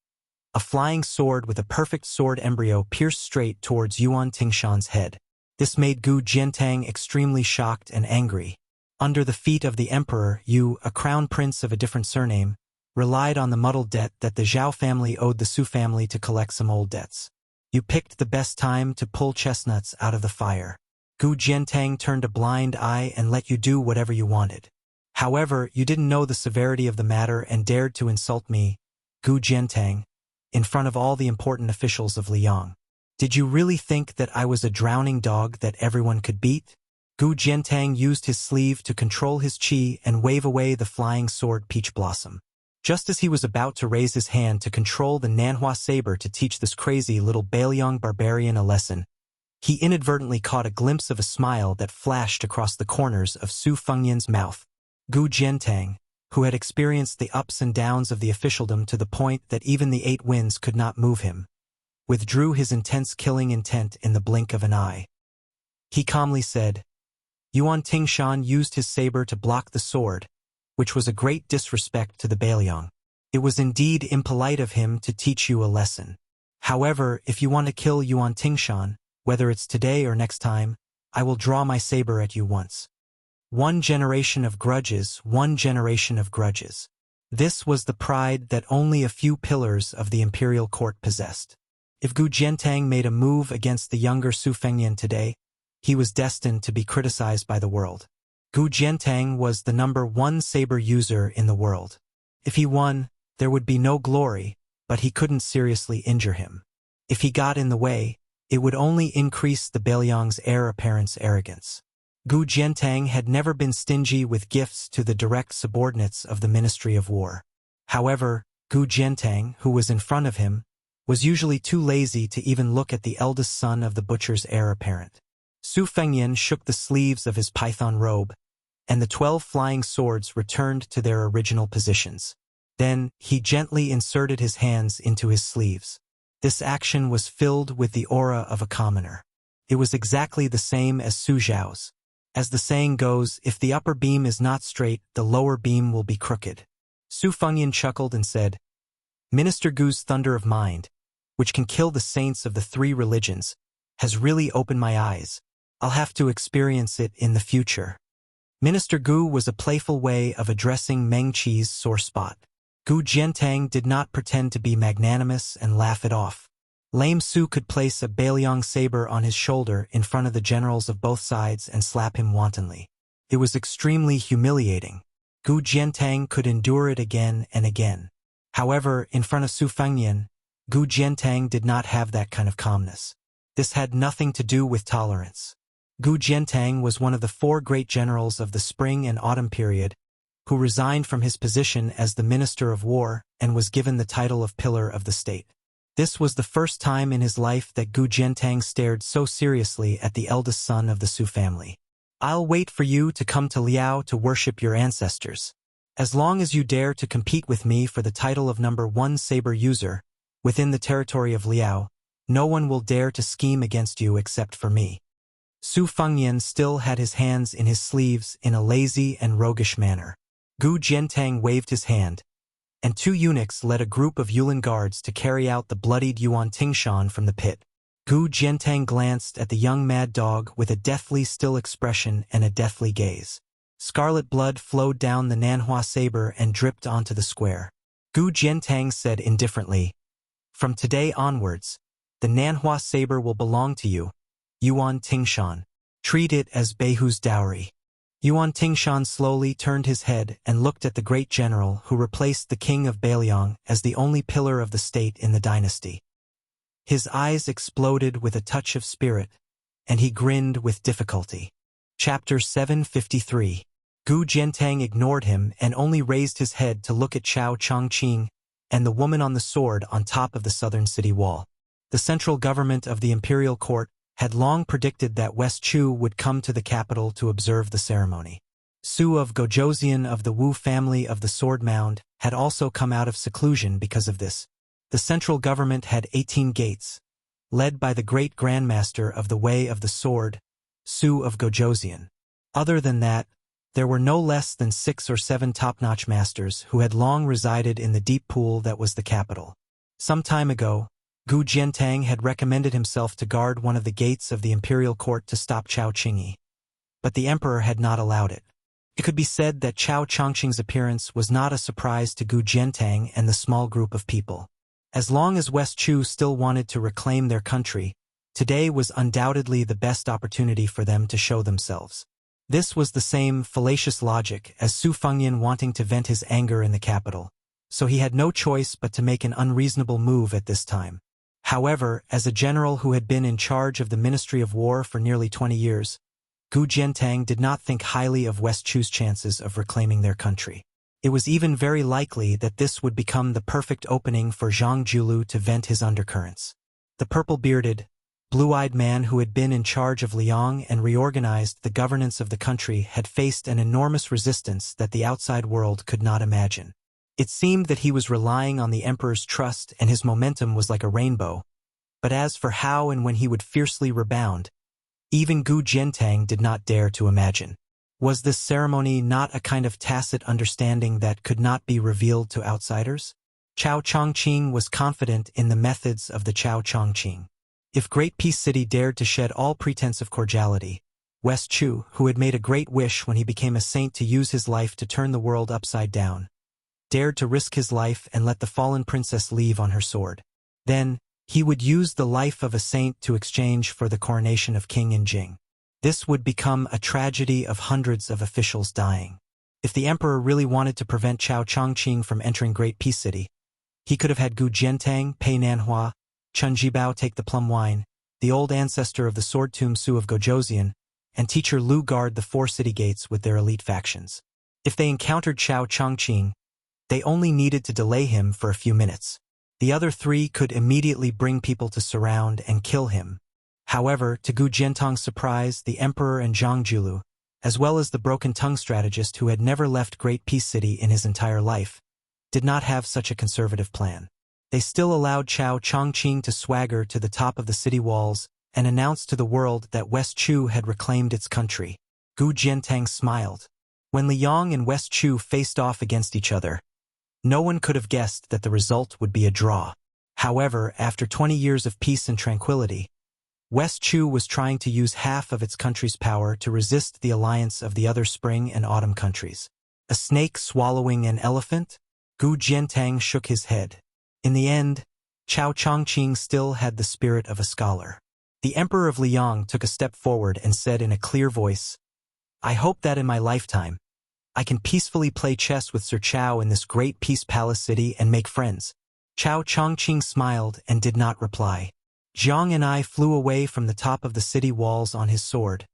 a flying sword with a perfect sword embryo pierced straight towards Yuan Tingshan's head. This made Gu Jiantang extremely shocked and angry. Under the feet of the emperor, a crown prince of a different surname, relied on the muddled debt that the Zhao family owed the Su family to collect some old debts. You picked the best time to pull chestnuts out of the fire. Gu Jiantang turned a blind eye and let you do whatever you wanted. However, you didn't know the severity of the matter and dared to insult me, Gu Jiantang, in front of all the important officials of Liang. Did you really think that I was a drowning dog that everyone could beat? Gu Jiantang used his sleeve to control his qi and wave away the flying sword Peach Blossom. Just as he was about to raise his hand to control the Nanhua saber to teach this crazy little Baliang barbarian a lesson, he inadvertently caught a glimpse of a smile that flashed across the corners of Su Fengyan's mouth. Gu Jiantang, who had experienced the ups and downs of the officialdom to the point that even the 8 winds could not move him, withdrew his intense killing intent in the blink of an eye. He calmly said, Yuan Tingshan used his saber to block the sword, which was a great disrespect to the Baliang. It was indeed impolite of him to teach you a lesson. However, if you want to kill Yuan Tingshan, whether it's today or next time, I will draw my saber at you once. 1 generation of grudges, 1 generation of grudges. This was the pride that only a few pillars of the imperial court possessed. If Gu Jiantang made a move against the younger Su Fengyan today, he was destined to be criticized by the world. Gu Jiantang was the #1 saber user in the world. If he won, there would be no glory, but he couldn't seriously injure him. If he got in the way, it would only increase the Baliang's heir apparent's arrogance. Gu Jiantang had never been stingy with gifts to the direct subordinates of the Ministry of War. However, Gu Jiantang, who was in front of him, was usually too lazy to even look at the eldest son of the butcher's heir apparent. Su Fengyan shook the sleeves of his python robe, and the 12 flying swords returned to their original positions. Then, he gently inserted his hands into his sleeves. This action was filled with the aura of a commoner. It was exactly the same as Su Zhao's. As the saying goes, if the upper beam is not straight, the lower beam will be crooked. Su Fengyan chuckled and said, Minister Gu's thunder of mind, which can kill the saints of the 3 religions, has really opened my eyes. I'll have to experience it in the future. Minister Gu was a playful way of addressing Meng Qi's sore spot. Gu Jiantang did not pretend to be magnanimous and laugh it off. Lame Su could place a Baliang saber on his shoulder in front of the generals of both sides and slap him wantonly. It was extremely humiliating. Gu Jiantang could endure it again and again. However, in front of Su Fengyan, Gu Jiantang did not have that kind of calmness. This had nothing to do with tolerance. Gu Jiantang was one of the 4 great generals of the spring and autumn period, who resigned from his position as the Minister of War and was given the title of Pillar of the State. This was the first time in his life that Gu Jiantang stared so seriously at the eldest son of the Su family. I'll wait for you to come to Liao to worship your ancestors. As long as you dare to compete with me for the title of #1 saber user, within the territory of Liao, no one will dare to scheme against you except for me. Su Fengyan still had his hands in his sleeves in a lazy and roguish manner. Gu Jiantang waved his hand, and 2 eunuchs led a group of Yulin guards to carry out the bloodied Yuan Tingshan from the pit. Gu Jiantang glanced at the young mad dog with a deathly still expression and a deathly gaze. Scarlet blood flowed down the Nanhua saber and dripped onto the square. Gu Jiantang said indifferently, From today onwards, the Nanhua saber will belong to you, Yuan Tingshan. Treat it as Beihu's dowry. Yuan Tingshan slowly turned his head and looked at the great general who replaced the king of Baliang as the only pillar of the state in the dynasty. His eyes exploded with a touch of spirit, and he grinned with difficulty. Chapter 753. Gu Jiantang ignored him and only raised his head to look at Chao Chongqing and the woman on the sword on top of the southern city wall. The central government of the imperial court had long predicted that West Chu would come to the capital to observe the ceremony. Su of Gojosian of the Wu family of the Sword Mound had also come out of seclusion because of this. The central government had 18 gates, led by the great grandmaster of the Way of the Sword, Su of Gojosian. Other than that, there were no less than 6 or 7 top-notch masters who had long resided in the deep pool that was the capital. Some time ago, Gu Jiantang had recommended himself to guard one of the gates of the imperial court to stop Chao Qingyi, but the emperor had not allowed it. It could be said that Chao Chongqing's appearance was not a surprise to Gu Jiantang and the small group of people. As long as West Chu still wanted to reclaim their country, today was undoubtedly the best opportunity for them to show themselves. This was the same fallacious logic as Su Fengyan wanting to vent his anger in the capital, so he had no choice but to make an unreasonable move at this time. However, as a general who had been in charge of the Ministry of War for nearly 20 years, Gu Jiantang did not think highly of West Chu's chances of reclaiming their country. It was even very likely that this would become the perfect opening for Zhang Julu to vent his undercurrents. The purple-bearded, blue-eyed man who had been in charge of Liang and reorganized the governance of the country had faced an enormous resistance that the outside world could not imagine. It seemed that he was relying on the emperor's trust and his momentum was like a rainbow, but as for how and when he would fiercely rebound, even Gu Jiantang did not dare to imagine. Was this ceremony not a kind of tacit understanding that could not be revealed to outsiders? Chao Chongqing was confident in the methods of the Chao Chongqing. If Great Peace City dared to shed all pretense of cordiality, West Chu, who had made a great wish when he became a saint to use his life to turn the world upside down, dared to risk his life and let the fallen princess leave on her sword. Then, he would use the life of a saint to exchange for the coronation of King in Jing. This would become a tragedy of hundreds of officials dying. If the emperor really wanted to prevent Chao Chongqing from entering Great Peace City, he could have had Gu Jiantang pay Nanhua, Chen Jibao take the plum wine, the old ancestor of the sword tomb Su of Gojoseon, and teacher Lu guard the 4 city gates with their elite factions. If they encountered Chao Chongqing, they only needed to delay him for a few minutes. The other 3 could immediately bring people to surround and kill him. However, to Gu Jiantang's surprise, the emperor and Zhang Julu, as well as the broken-tongue strategist who had never left Great Peace City in his entire life, did not have such a conservative plan. They still allowed Chao Chongqing to swagger to the top of the city walls and announce to the world that West Chu had reclaimed its country. Gu Jiantang smiled. When Liang and West Chu faced off against each other, no one could have guessed that the result would be a draw. However, after 20 years of peace and tranquility, West Chu was trying to use half of its country's power to resist the alliance of the other spring and autumn countries. A snake swallowing an elephant? Gu Jiantang shook his head. In the end, Chao Chongqing still had the spirit of a scholar. The emperor of Liang took a step forward and said in a clear voice, "I hope that in my lifetime, I can peacefully play chess with Sir Chao in this great peace palace city and make friends." Chao Chongqing smiled and did not reply. Zhang and I flew away from the top of the city walls on his sword,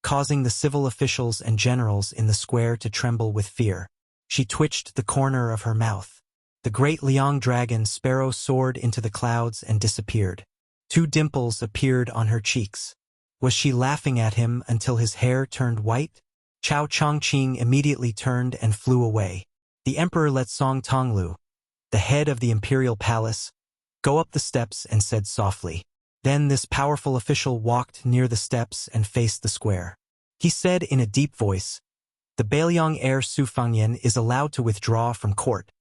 causing the civil officials and generals in the square to tremble with fear. She twitched the corner of her mouth. The great Liang dragon sparrow soared into the clouds and disappeared. 2 dimples appeared on her cheeks. Was she laughing at him until his hair turned white? Chao Chongqing immediately turned and flew away. The emperor let Song Tonglu, the head of the imperial palace, go up the steps and said softly. Then this powerful official walked near the steps and faced the square. He said in a deep voice, "The Beiliang heir Su Fengyan is allowed to withdraw from court.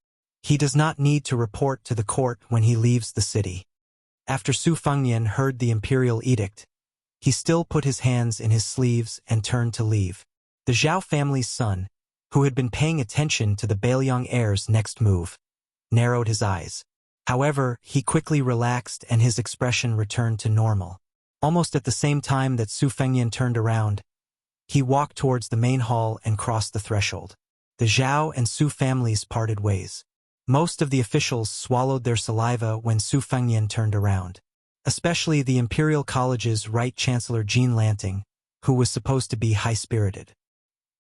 He does not need to report to the court when he leaves the city." After Su Fengyan heard the imperial edict, he still put his hands in his sleeves and turned to leave. The Zhao family's son, who had been paying attention to the Beiliang heir's next move, narrowed his eyes. However, he quickly relaxed and his expression returned to normal. Almost at the same time that Su Fengyan turned around, he walked towards the main hall and crossed the threshold. The Zhao and Su families parted ways. Most of the officials swallowed their saliva when Su Fengyan turned around, especially the Imperial College's Right Chancellor Jean Lanting, who was supposed to be high-spirited.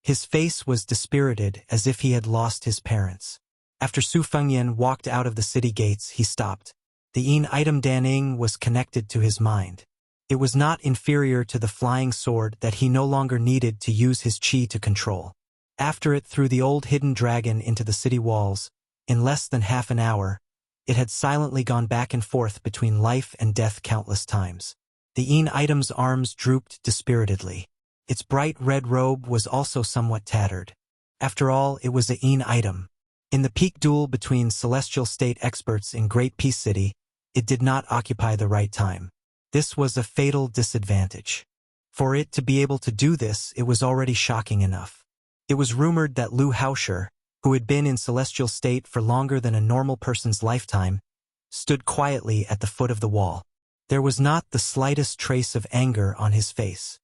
His face was dispirited as if he had lost his parents. After Su Fengyan walked out of the city gates, he stopped. The Yin item Daning was connected to his mind. It was not inferior to the flying sword that he no longer needed to use his qi to control. After it threw the old hidden dragon into the city walls, in less than half an hour, it had silently gone back and forth between life and death countless times. The Yin item's arms drooped dispiritedly. Its bright red robe was also somewhat tattered. After all, it was a Yin item. In the peak duel between celestial state experts in Great Peace City, it did not occupy the right time. This was a fatal disadvantage. For it to be able to do this, it was already shocking enough. It was rumored that Lu Haosher, who had been in celestial state for longer than a normal person's lifetime, stood quietly at the foot of the wall. There was not the slightest trace of anger on his face.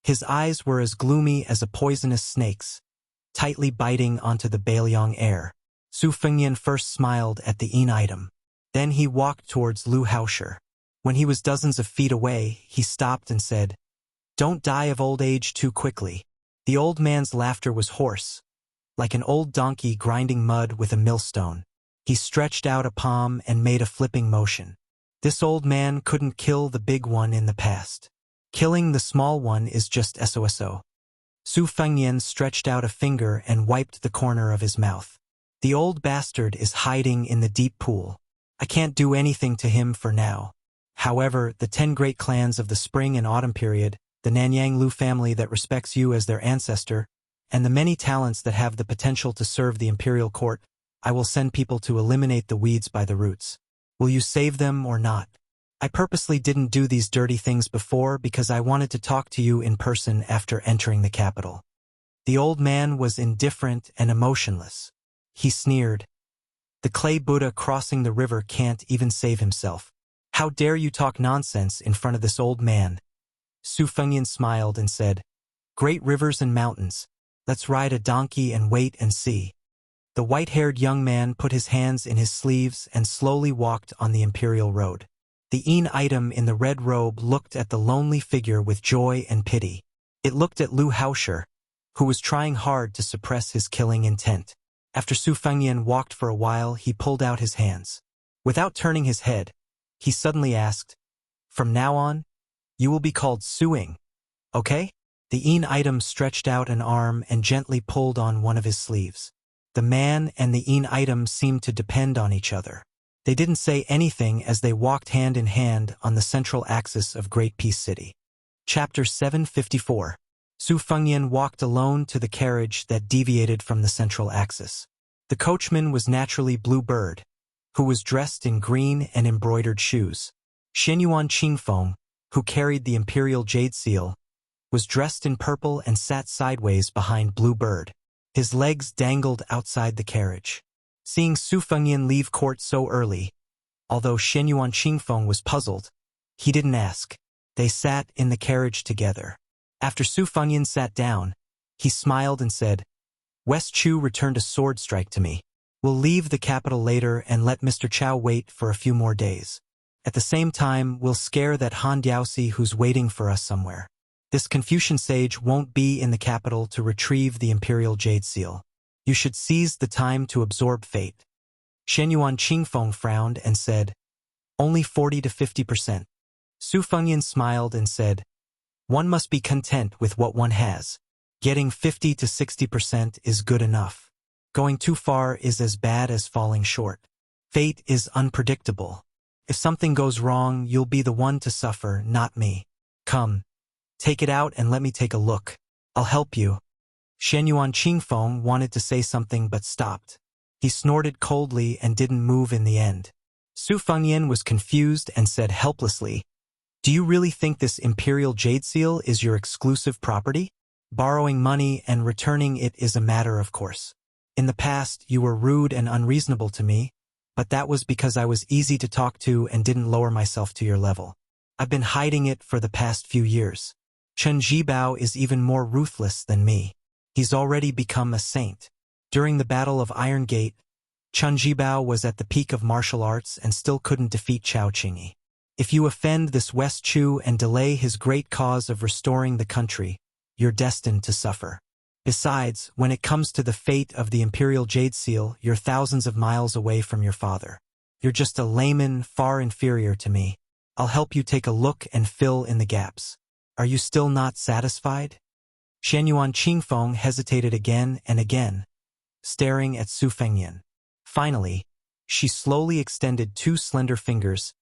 His eyes were as gloomy as a poisonous snake's, tightly biting onto the Bailiang air. Su Fengyan first smiled at the item. Then he walked towards Lu Haosher. When he was dozens of feet away, he stopped and said, "Don't die of old age too quickly." The old man's laughter was hoarse, like an old donkey grinding mud with a millstone. He stretched out a palm and made a flipping motion. This old man couldn't kill the big one in the past. Killing the small one is just SOSO. Su Fengyan stretched out a finger and wiped the corner of his mouth. The old bastard is hiding in the deep pool. I can't do anything to him for now. However, the 10 great clans of the spring and autumn period, the Nanyang Lu family that respects you as their ancestor, and the many talents that have the potential to serve the imperial court, I will send people to eliminate the weeds by the roots. Will you save them or not? I purposely didn't do these dirty things before because I wanted to talk to you in person after entering the capital. The old man was indifferent and emotionless. He sneered. The clay Buddha crossing the river can't even save himself. How dare you talk nonsense in front of this old man? Su Fengyan smiled and said, "Great rivers and mountains. Let's ride a donkey and wait and see." The white-haired young man put his hands in his sleeves and slowly walked on the imperial road. The item in the red robe looked at the lonely figure with joy and pity. It looked at Lu Haosher, who was trying hard to suppress his killing intent. After Su Fengyan walked for a while, he pulled out his hands. Without turning his head, he suddenly asked, "From now on, you will be called Suing, okay?" The item stretched out an arm and gently pulled on one of his sleeves. The man and the item seemed to depend on each other. They didn't say anything as they walked hand in hand on the central axis of Great Peace City. Chapter 754. Su Fengyan walked alone to the carriage that deviated from the central axis. The coachman was naturally Blue Bird, who was dressed in green and embroidered shoes. Shenyuan Qingfeng, who carried the imperial jade seal, was dressed in purple and sat sideways behind Blue Bird. His legs dangled outside the carriage. Seeing Su Fengyan leave court so early, although Shenyuan Qingfeng was puzzled, he didn't ask. They sat in the carriage together. After Su Fengyan sat down, he smiled and said, "West Chu returned a sword strike to me. We'll leave the capital later and let Mr. Chow wait for a few more days. At the same time, we'll scare that Han Diaosi who's waiting for us somewhere. This Confucian sage won't be in the capital to retrieve the imperial jade seal. You should seize the time to absorb fate." Shenyuan Qingfeng frowned and said, "Only 40 to 50%. Su Fengyan smiled and said, "One must be content with what one has. Getting 50 to 60% is good enough. Going too far is as bad as falling short. Fate is unpredictable. If something goes wrong, you'll be the one to suffer, not me. Come, take it out and let me take a look. I'll help you." Shenyuan Qingfeng wanted to say something but stopped. He snorted coldly and didn't move in the end. Su Fengyan was confused and said helplessly, "Do you really think this imperial jade seal is your exclusive property? Borrowing money and returning it is a matter of course. In the past, you were rude and unreasonable to me, but that was because I was easy to talk to and didn't lower myself to your level. I've been hiding it for the past few years. Chen Jibao is even more ruthless than me. He's already become a saint. During the Battle of Iron Gate, Chen Jibao was at the peak of martial arts and still couldn't defeat Chao Qingyi. If you offend this West Chu and delay his great cause of restoring the country, you're destined to suffer. Besides, when it comes to the fate of the imperial jade seal, you're thousands of miles away from your father. You're just a layman far inferior to me. I'll help you take a look and fill in the gaps. Are you still not satisfied?" Shenyuan Qingfeng hesitated again and again, staring at Su Fengyan. Finally, she slowly extended 2 slender fingers,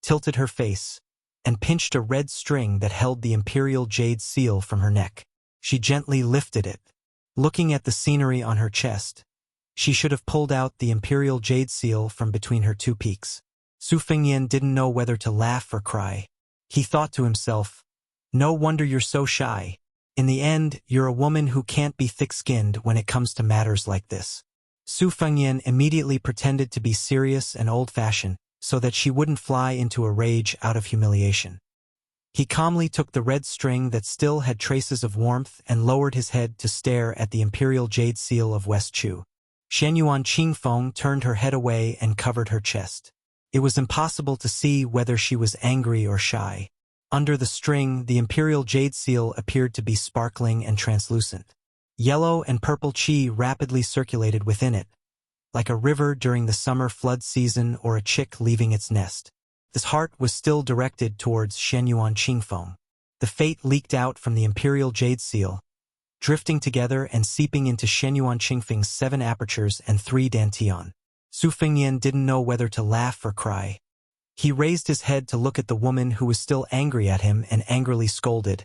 tilted her face, and pinched a red string that held the imperial jade seal from her neck. She gently lifted it. Looking at the scenery on her chest, she should have pulled out the imperial jade seal from between her 2 peaks. Su Fengyan didn't know whether to laugh or cry. He thought to himself, "No wonder you're so shy. In the end, you're a woman who can't be thick-skinned when it comes to matters like this." Su Fengyan immediately pretended to be serious and old-fashioned. so that she wouldn't fly into a rage out of humiliation. He calmly took the red string that still had traces of warmth and lowered his head to stare at the imperial jade seal of West Chu. Shenyuan Qingfeng turned her head away and covered her chest. It was impossible to see whether she was angry or shy. Under the string, the imperial jade seal appeared to be sparkling and translucent. Yellow and purple qi rapidly circulated within it, like a river during the summer flood season or a chick leaving its nest. His heart was still directed towards Shenyuan Qingfeng. The fate leaked out from the imperial jade seal, drifting together and seeping into Shenyuan Qingfeng's 7 apertures and 3 dantian. Su Fengyan didn't know whether to laugh or cry. He raised his head to look at the woman who was still angry at him and angrily scolded.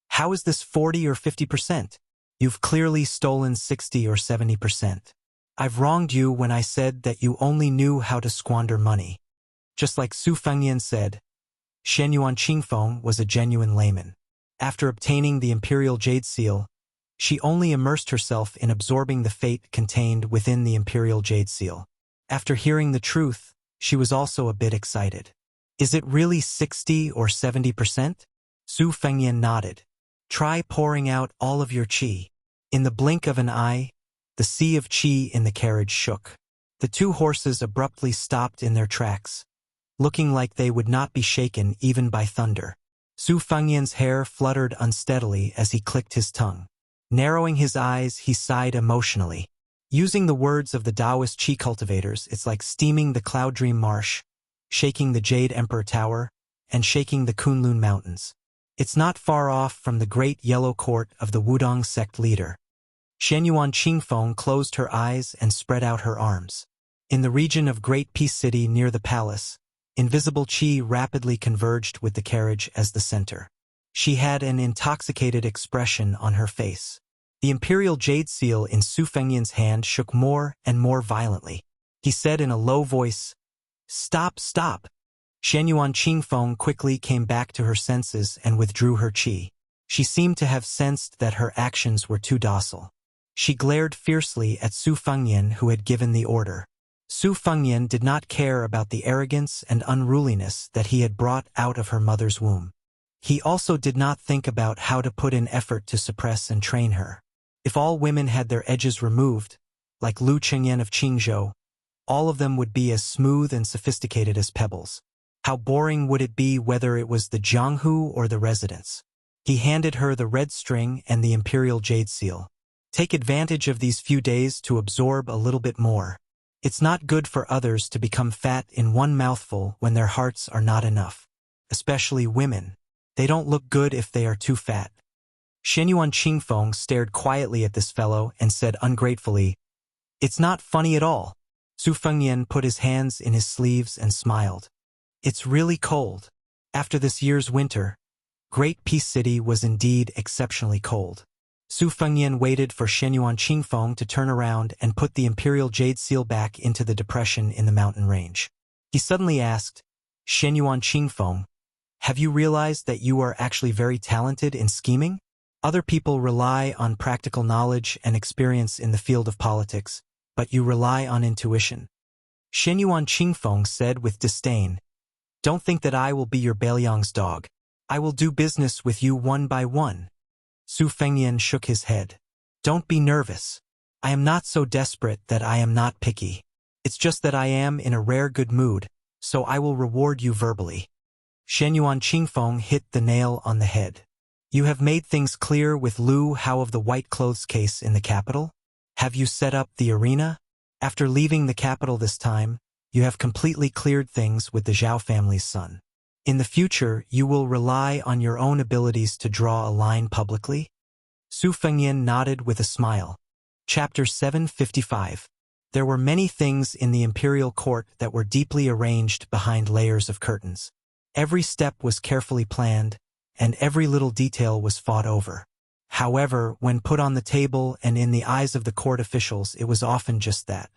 "How is this 40 or 50%? You've clearly stolen 60 or 70%. I've wronged you when I said that you only knew how to squander money." Just like Su Fengyan said, Shenyuan Qingfeng was a genuine layman. After obtaining the imperial jade seal, she only immersed herself in absorbing the fate contained within the imperial jade seal. After hearing the truth, she was also a bit excited. "Is it really 60 or 70%? Su Fengyan nodded. "Try pouring out all of your qi." In the blink of an eye, the sea of qi in the carriage shook. The 2 horses abruptly stopped in their tracks, looking like they would not be shaken even by thunder. Su Fengyan's hair fluttered unsteadily as he clicked his tongue. Narrowing his eyes, he sighed emotionally. Using the words of the Taoist qi cultivators, it's like steaming the Cloud Dream Marsh, shaking the Jade Emperor Tower, and shaking the Kunlun Mountains. It's not far off from the great yellow court of the Wudong sect leader. Shenyuan Qingfeng closed her eyes and spread out her arms. In the region of Great Peace City near the palace, invisible qi rapidly converged with the carriage as the center. She had an intoxicated expression on her face. The imperial jade seal in Su Fengyan's hand shook more and more violently. He said in a low voice, "Stop, stop." Shenyuan Qingfeng quickly came back to her senses and withdrew her qi. She seemed to have sensed that her actions were too docile. She glared fiercely at Su Fengyan, who had given the order. Su Fengyan did not care about the arrogance and unruliness that he had brought out of her mother's womb. He also did not think about how to put in effort to suppress and train her. If all women had their edges removed, like Lu Chengyan of Qingzhou, all of them would be as smooth and sophisticated as pebbles. How boring would it be whether it was the Jianghu or the residence? He handed her the red string and the imperial jade seal. "Take advantage of these few days to absorb a little bit more. It's not good for others to become fat in one mouthful when their hearts are not enough. Especially women. They don't look good if they are too fat." Shenyuan Qingfeng stared quietly at this fellow and said ungratefully, "It's not funny at all." Su Fengyan put his hands in his sleeves and smiled. "It's really cold. After this year's winter, Great Peace City was indeed exceptionally cold." Su Fengyan waited for Shenyuan Qingfeng to turn around and put the imperial jade seal back into the depression in the mountain range. He suddenly asked, "Shenyuan Qingfeng, have you realized that you are actually very talented in scheming? Other people rely on practical knowledge and experience in the field of politics, but you rely on intuition." Shenyuan Qingfeng said with disdain, "Don't think that I will be your Bailiang's dog. I will do business with you one by one." Su Fengyan shook his head. "Don't be nervous. I am not so desperate that I am not picky. It's just that I am in a rare good mood, so I will reward you verbally." Shenyuan Qingfeng hit the nail on the head. "You have made things clear with Lu Hao of the white clothes case in the capital? Have you set up the arena? After leaving the capital this time, you have completely cleared things with the Zhao family's son. In the future, you will rely on your own abilities to draw a line publicly?" Su Fengyan nodded with a smile. Chapter 755. There were many things in the imperial court that were deeply arranged behind layers of curtains. Every step was carefully planned, and every little detail was fought over. However, when put on the table and in the eyes of the court officials, it was often just that.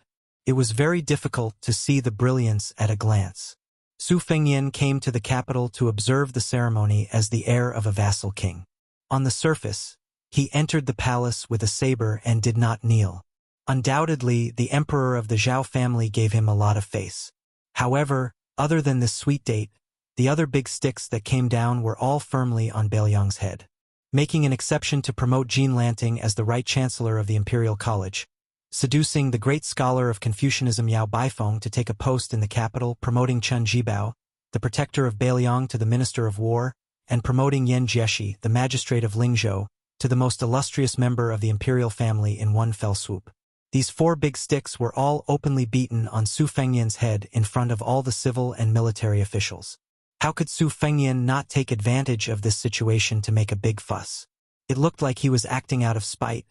It was very difficult to see the brilliance at a glance. Su Fengyan came to the capital to observe the ceremony as the heir of a vassal king. On the surface, he entered the palace with a saber and did not kneel. Undoubtedly, the emperor of the Zhao family gave him a lot of face. However, Other than this sweet date, the other big sticks that came down were all firmly on Bailiang's head. Making an exception to promote Jean Lanting as the right chancellor of the Imperial College, seducing the great scholar of Confucianism Yao Baifeng to take a post in the capital, promoting Chen Jibao, the protector of Bailiang, to the minister of war, and promoting Yan Jieshi, the magistrate of Lingzhou, to the most illustrious member of the imperial family in one fell swoop. These 4 big sticks were all openly beaten on Su Fengnian's head in front of all the civil and military officials. How could Su Fengnian not take advantage of this situation to make a big fuss? It looked like he was acting out of spite,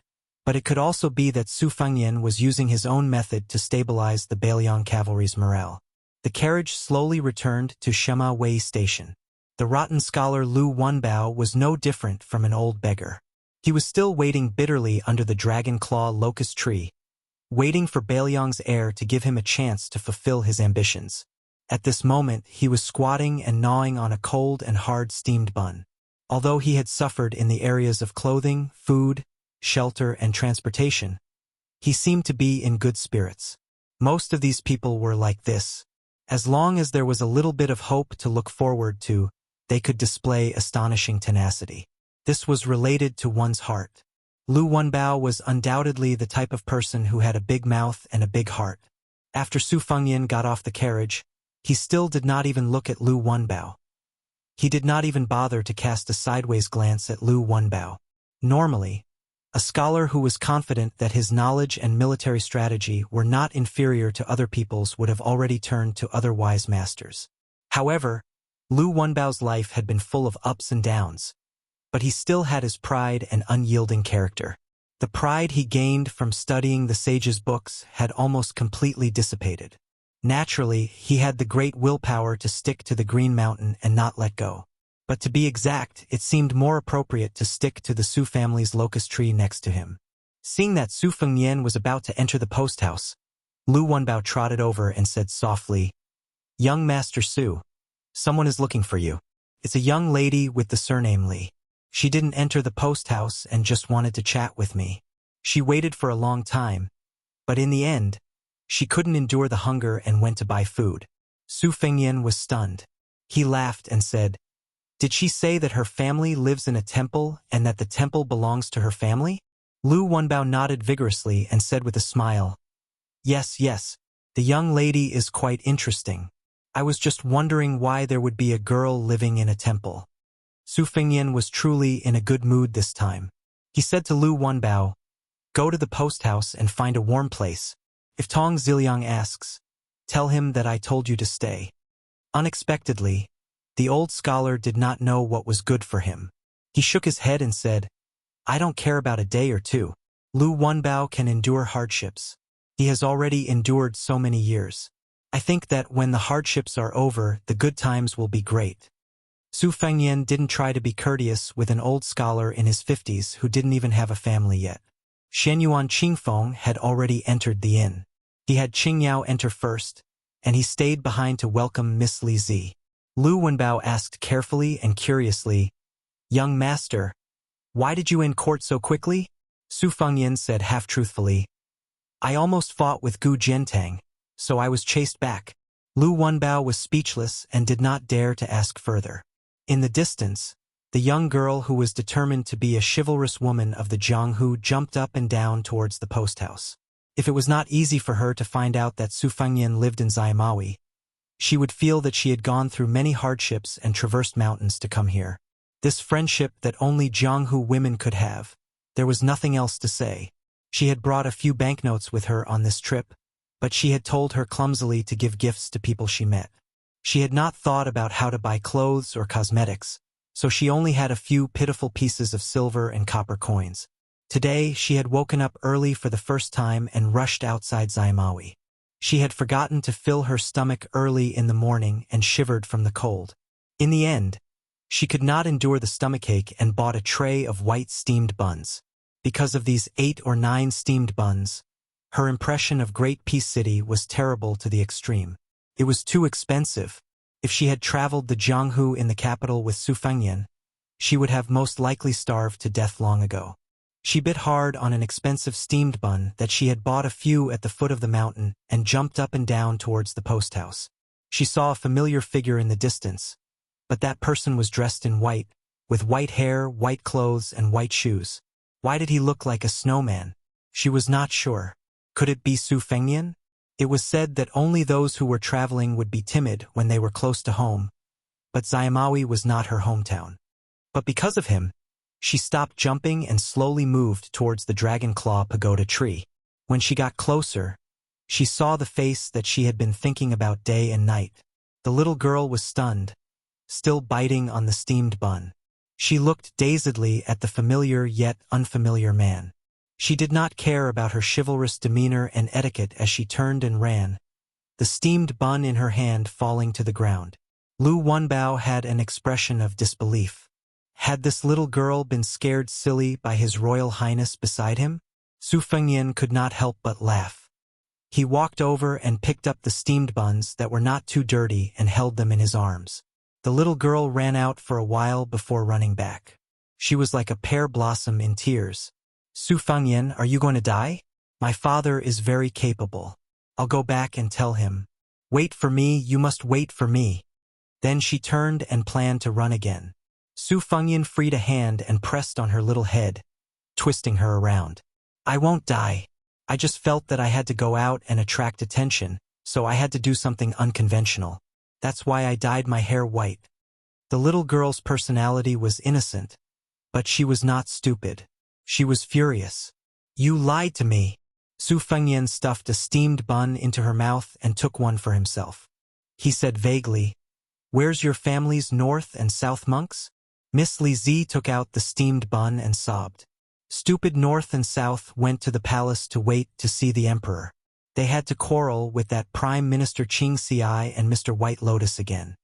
but it could also be that Su Fengnian was using his own method to stabilize the Bailiang cavalry's morale. The carriage slowly returned to Shema Wei Station. The rotten scholar Lu Wenbao was no different from an old beggar. He was still waiting bitterly under the dragon claw locust tree, waiting for Bailiang's heir to give him a chance to fulfill his ambitions. At this moment, he was squatting and gnawing on a cold and hard steamed bun. Although he had suffered in the areas of clothing, food, shelter, and transportation, he seemed to be in good spirits. Most of these people were like this. As long as there was a little bit of hope to look forward to, they could display astonishing tenacity. This was related to one's heart. Lu Wenbao was undoubtedly the type of person who had a big mouth and a big heart. After Su Fengnian got off the carriage, he still did not even look at Lu Wenbao. He did not even bother to cast a sideways glance at Lu Wenbao. Normally, a scholar who was confident that his knowledge and military strategy were not inferior to other people's would have already turned to other wise masters. However, Lu Wenbao's life had been full of ups and downs, but he still had his pride and unyielding character. The pride he gained from studying the sage's books had almost completely dissipated. Naturally, he had the great willpower to stick to the Green Mountain and not let go. But to be exact, it seemed more appropriate to stick to the Su family's locust tree next to him. Seeing that Su Fengnian was about to enter the post house, Lu Wenbao trotted over and said softly, "Young Master Su, someone is looking for you. It's a young lady with the surname Li. She didn't enter the post house and just wanted to chat with me. She waited for a long time, but in the end, she couldn't endure the hunger and went to buy food." Su Fengnian was stunned. He laughed and said, "Did she say that her family lives in a temple and that the temple belongs to her family?" Lu Wenbao nodded vigorously and said with a smile, Yes, the young lady is quite interesting. I was just wondering why there would be a girl living in a temple." Su Fengnian was truly in a good mood this time. He said to Lu Wenbao, "Go to the post house and find a warm place. If Tong Ziliang asks, tell him that I told you to stay." Unexpectedly, the old scholar did not know what was good for him. He shook his head and said, "I don't care about a day or two. Lu Wenbao can endure hardships. He has already endured so many years. I think that when the hardships are over, the good times will be great." Su Fengnian didn't try to be courteous with an old scholar in his 50s who didn't even have a family yet. Shenyuan Qingfeng had already entered the inn. He had Qingyao enter first, and he stayed behind to welcome Miss Li Zi. Lu Wenbao asked carefully and curiously, "Young master, why did you end court so quickly?" Su Fengnian said half-truthfully, "I almost fought with Gu Jiantang, so I was chased back." Lu Wenbao was speechless and did not dare to ask further. In the distance, the young girl who was determined to be a chivalrous woman of the Jianghu jumped up and down towards the post house. If it was not easy for her to find out that Su Fengnian lived in Zaimawi, she would feel that she had gone through many hardships and traversed mountains to come here. This friendship that only Jianghu women could have, there was nothing else to say. She had brought a few banknotes with her on this trip, but she had told her clumsily to give gifts to people she met. She had not thought about how to buy clothes or cosmetics, so she only had a few pitiful pieces of silver and copper coins. Today, she had woken up early for the first time and rushed outside Zaimawi. She had forgotten to fill her stomach early in the morning and shivered from the cold. In the end, she could not endure the stomachache and bought a tray of white steamed buns. Because of these 8 or 9 steamed buns, her impression of Great Peace City was terrible to the extreme. It was too expensive. If she had traveled the Jianghu in the capital with Su Fengnian, she would have most likely starved to death long ago. She bit hard on an expensive steamed bun that she had bought a few at the foot of the mountain and jumped up and down towards the post house. She saw a familiar figure in the distance, but that person was dressed in white, with white hair, white clothes, and white shoes. Why did he look like a snowman? She was not sure. Could it be Su Fengnian? It was said that only those who were traveling would be timid when they were close to home, but Xiamawi was not her hometown. But because of him, she stopped jumping and slowly moved towards the Dragon Claw Pagoda tree. When she got closer, she saw the face that she had been thinking about day and night. The little girl was stunned, still biting on the steamed bun. She looked dazedly at the familiar yet unfamiliar man. She did not care about her chivalrous demeanor and etiquette as she turned and ran, the steamed bun in her hand falling to the ground. Lu Wenbao had an expression of disbelief. Had this little girl been scared silly by His Royal Highness beside him? Su Fengnian could not help but laugh. He walked over and picked up the steamed buns that were not too dirty and held them in his arms. The little girl ran out for a while before running back. She was like a pear blossom in tears. Su Fengnian, are you going to die? My father is very capable. I'll go back and tell him. Wait for me, you must wait for me. Then she turned and planned to run again. Su Fengnian freed a hand and pressed on her little head, twisting her around. I won't die. I just felt that I had to go out and attract attention, so I had to do something unconventional. That's why I dyed my hair white. The little girl's personality was innocent, but she was not stupid. She was furious. You lied to me. Su Fengnian stuffed a steamed bun into her mouth and took one for himself. He said vaguely, Where's your family's north and south monks? Miss Li Zi took out the steamed bun and sobbed. Stupid north and south went to the palace to wait to see the emperor. They had to quarrel with that Prime Minister Qing Xi and Mr. White Lotus again.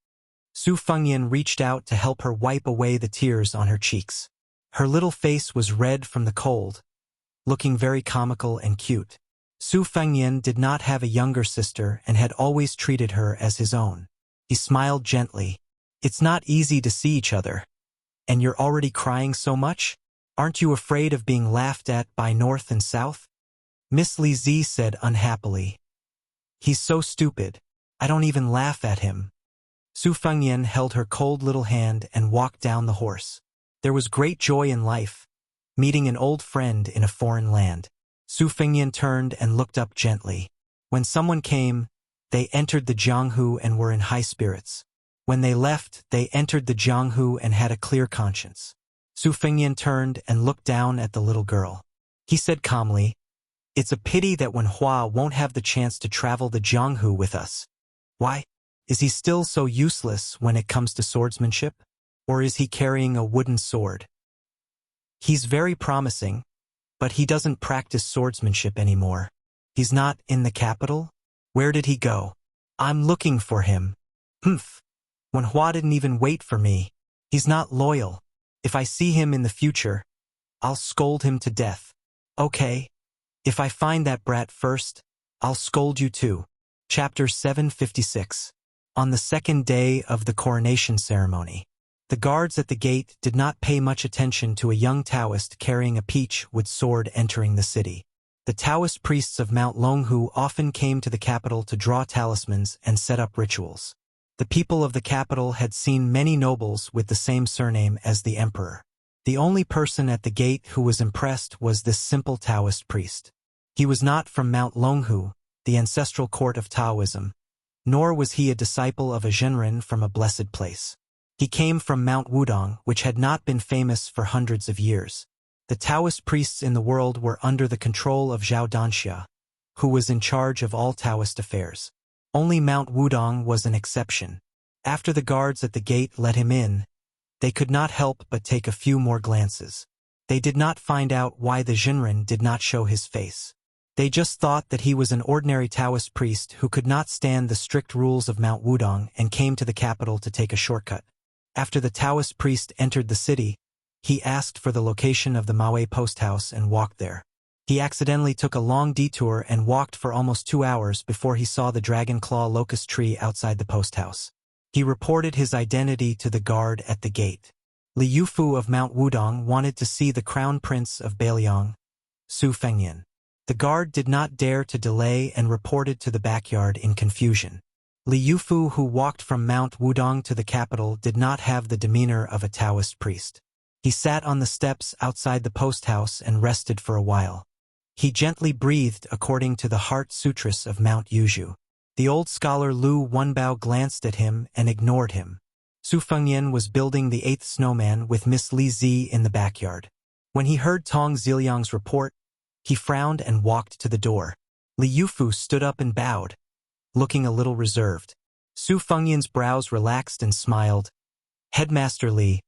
Su Fengnian reached out to help her wipe away the tears on her cheeks. Her little face was red from the cold, looking very comical and cute. Su Fengnian did not have a younger sister and had always treated her as his own. He smiled gently. It's not easy to see each other. And you're already crying so much? Aren't you afraid of being laughed at by North and South? Miss Li Zi said unhappily. He's so stupid. I don't even laugh at him. Su Fengnian held her cold little hand and walked down the horse. There was great joy in life, meeting an old friend in a foreign land. Su Fengnian turned and looked up gently. When someone came, they entered the Jianghu and were in high spirits. When they left, they entered the Jianghu and had a clear conscience. Su Fengnian turned and looked down at the little girl. He said calmly, It's a pity that Wen Hua won't have the chance to travel the Jianghu with us. Why? Is he still so useless when it comes to swordsmanship? Or is he carrying a wooden sword? He's very promising, but he doesn't practice swordsmanship anymore. He's not in the capital? Where did he go? I'm looking for him. Humph. Wen Hua didn't even wait for me. He's not loyal. If I see him in the future, I'll scold him to death. Okay. If I find that brat first, I'll scold you too. Chapter 756. On the second day of the coronation ceremony, the guards at the gate did not pay much attention to a young Taoist carrying a peach-wood sword entering the city. The Taoist priests of Mount Longhu often came to the capital to draw talismans and set up rituals. The people of the capital had seen many nobles with the same surname as the emperor. The only person at the gate who was impressed was this simple Taoist priest. He was not from Mount Longhu, the ancestral court of Taoism, nor was he a disciple of a Zhenren from a blessed place. He came from Mount Wudong, which had not been famous for hundreds of years. The Taoist priests in the world were under the control of Zhao Danxia, who was in charge of all Taoist affairs. Only Mount Wudong was an exception. After the guards at the gate let him in, they could not help but take a few more glances. They did not find out why the Zhenren did not show his face. They just thought that he was an ordinary Taoist priest who could not stand the strict rules of Mount Wudong and came to the capital to take a shortcut. After the Taoist priest entered the city, he asked for the location of the Maui post house and walked there. He accidentally took a long detour and walked for almost 2 hours before he saw the dragon claw locust tree outside the post house. He reported his identity to the guard at the gate. Li Yufu of Mount Wudong wanted to see the crown prince of Beiliang, Su Fengnian. The guard did not dare to delay and reported to the backyard in confusion. Li Yufu, who walked from Mount Wudong to the capital, did not have the demeanor of a Taoist priest. He sat on the steps outside the post house and rested for a while. He gently breathed according to the Heart Sutras of Mount Yuzhu. The old scholar Lu Wenbao glanced at him and ignored him. Su Fengyan was building the 8th snowman with Miss Li Zi in the backyard. When he heard Tong Ziliang's report, he frowned and walked to the door. Li Yufu stood up and bowed, looking a little reserved. Su Fengyan's brows relaxed and smiled. "Headmaster Li,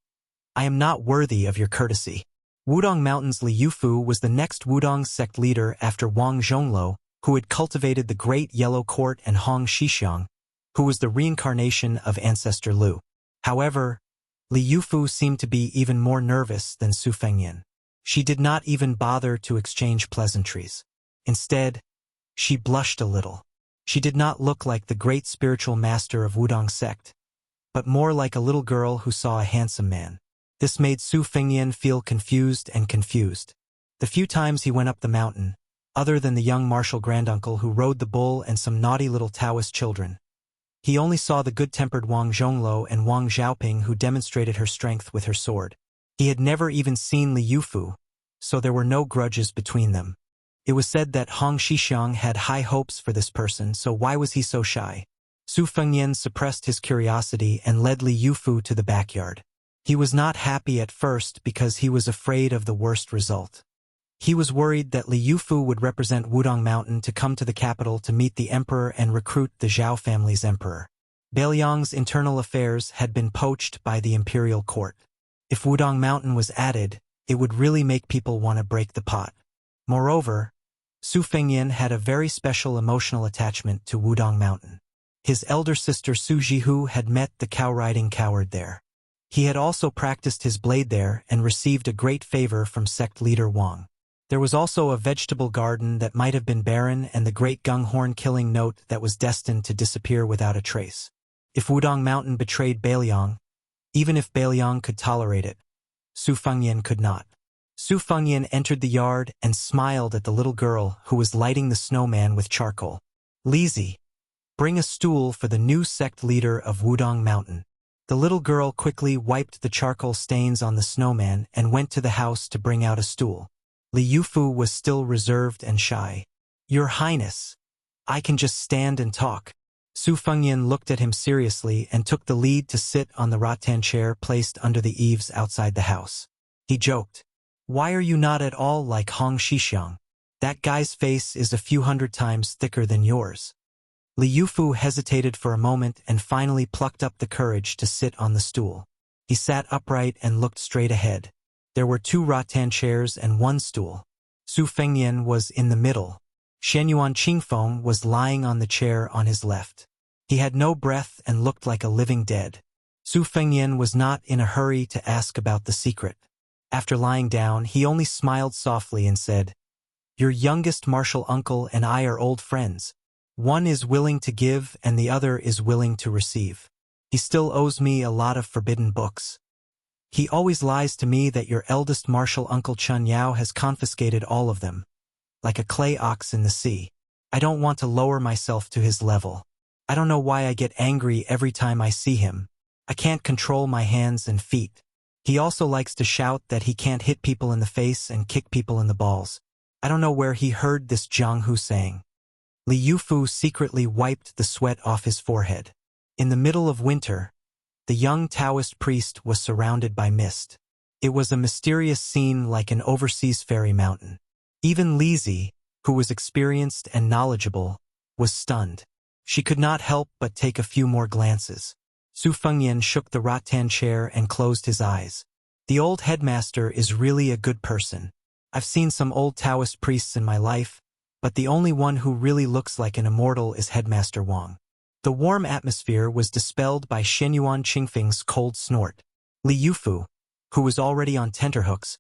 I am not worthy of your courtesy." Wudong Mountain's Li Yufu was the next Wudong sect leader after Wang Zhongluo, who had cultivated the Great Yellow Court, and Hong Xixiang, who was the reincarnation of Ancestor Lu. However, Li Yufu seemed to be even more nervous than Su Fengyan. She did not even bother to exchange pleasantries. Instead, she blushed a little. She did not look like the great spiritual master of Wudong sect, but more like a little girl who saw a handsome man. This made Su Fengyan feel confused. The few times he went up the mountain, other than the young martial granduncle who rode the bull and some naughty little Taoist children, he only saw the good-tempered Wang Zhongluo and Wang Xiaoping, who demonstrated her strength with her sword. He had never even seen Li Yufu, so there were no grudges between them. It was said that Hong Xixiang had high hopes for this person, so why was he so shy? Su Fengyan suppressed his curiosity and led Li Yufu to the backyard. He was not happy at first because he was afraid of the worst result. He was worried that Li Yufu would represent Wudong Mountain to come to the capital to meet the emperor and recruit the Zhao family's emperor. Beiliang's internal affairs had been poached by the imperial court. If Wudong Mountain was added, it would really make people want to break the pot. Moreover, Su Fengyan had a very special emotional attachment to Wudong Mountain. His elder sister Su Jihu had met the cow-riding coward there. He had also practiced his blade there and received a great favor from sect leader Wang. There was also a vegetable garden that might have been barren and the great gunghorn killing note that was destined to disappear without a trace. If Wudong Mountain betrayed Beiliang, even if Beiliang could tolerate it, Su Fengyan could not. Su Fengyan entered the yard and smiled at the little girl who was lighting the snowman with charcoal. "Lizi, bring a stool for the new sect leader of Wudong Mountain." The little girl quickly wiped the charcoal stains on the snowman and went to the house to bring out a stool. Li Yufu was still reserved and shy. "Your Highness, I can just stand and talk." Su Fengyan looked at him seriously and took the lead to sit on the rattan chair placed under the eaves outside the house. He joked, "Why are you not at all like Hong Xixiang? That guy's face is a few hundred times thicker than yours." Li Yufu hesitated for a moment and finally plucked up the courage to sit on the stool. He sat upright and looked straight ahead. There were 2 rattan chairs and 1 stool. Su Fengyan was in the middle. Shenyuan Qingfeng was lying on the chair on his left. He had no breath and looked like a living dead. Su Fengyan was not in a hurry to ask about the secret. After lying down, he only smiled softly and said, "Your youngest martial uncle and I are old friends. One is willing to give and the other is willing to receive. He still owes me a lot of forbidden books. He always lies to me that your eldest martial uncle Chun Yao has confiscated all of them, like a clay ox in the sea. I don't want to lower myself to his level. I don't know why I get angry every time I see him. I can't control my hands and feet. He also likes to shout that he can't hit people in the face and kick people in the balls. I don't know where he heard this Jianghu saying." Li Yufu secretly wiped the sweat off his forehead. In the middle of winter, the young Taoist priest was surrounded by mist. It was a mysterious scene like an overseas fairy mountain. Even Lizi, who was experienced and knowledgeable, was stunned. She could not help but take a few more glances. Su Fengyan shook the rattan chair and closed his eyes. "The old headmaster is really a good person. I've seen some old Taoist priests in my life, but the only one who really looks like an immortal is Headmaster Wang." The warm atmosphere was dispelled by Shenyuan Qingfeng's cold snort. Li Yufu, who was already on tenterhooks,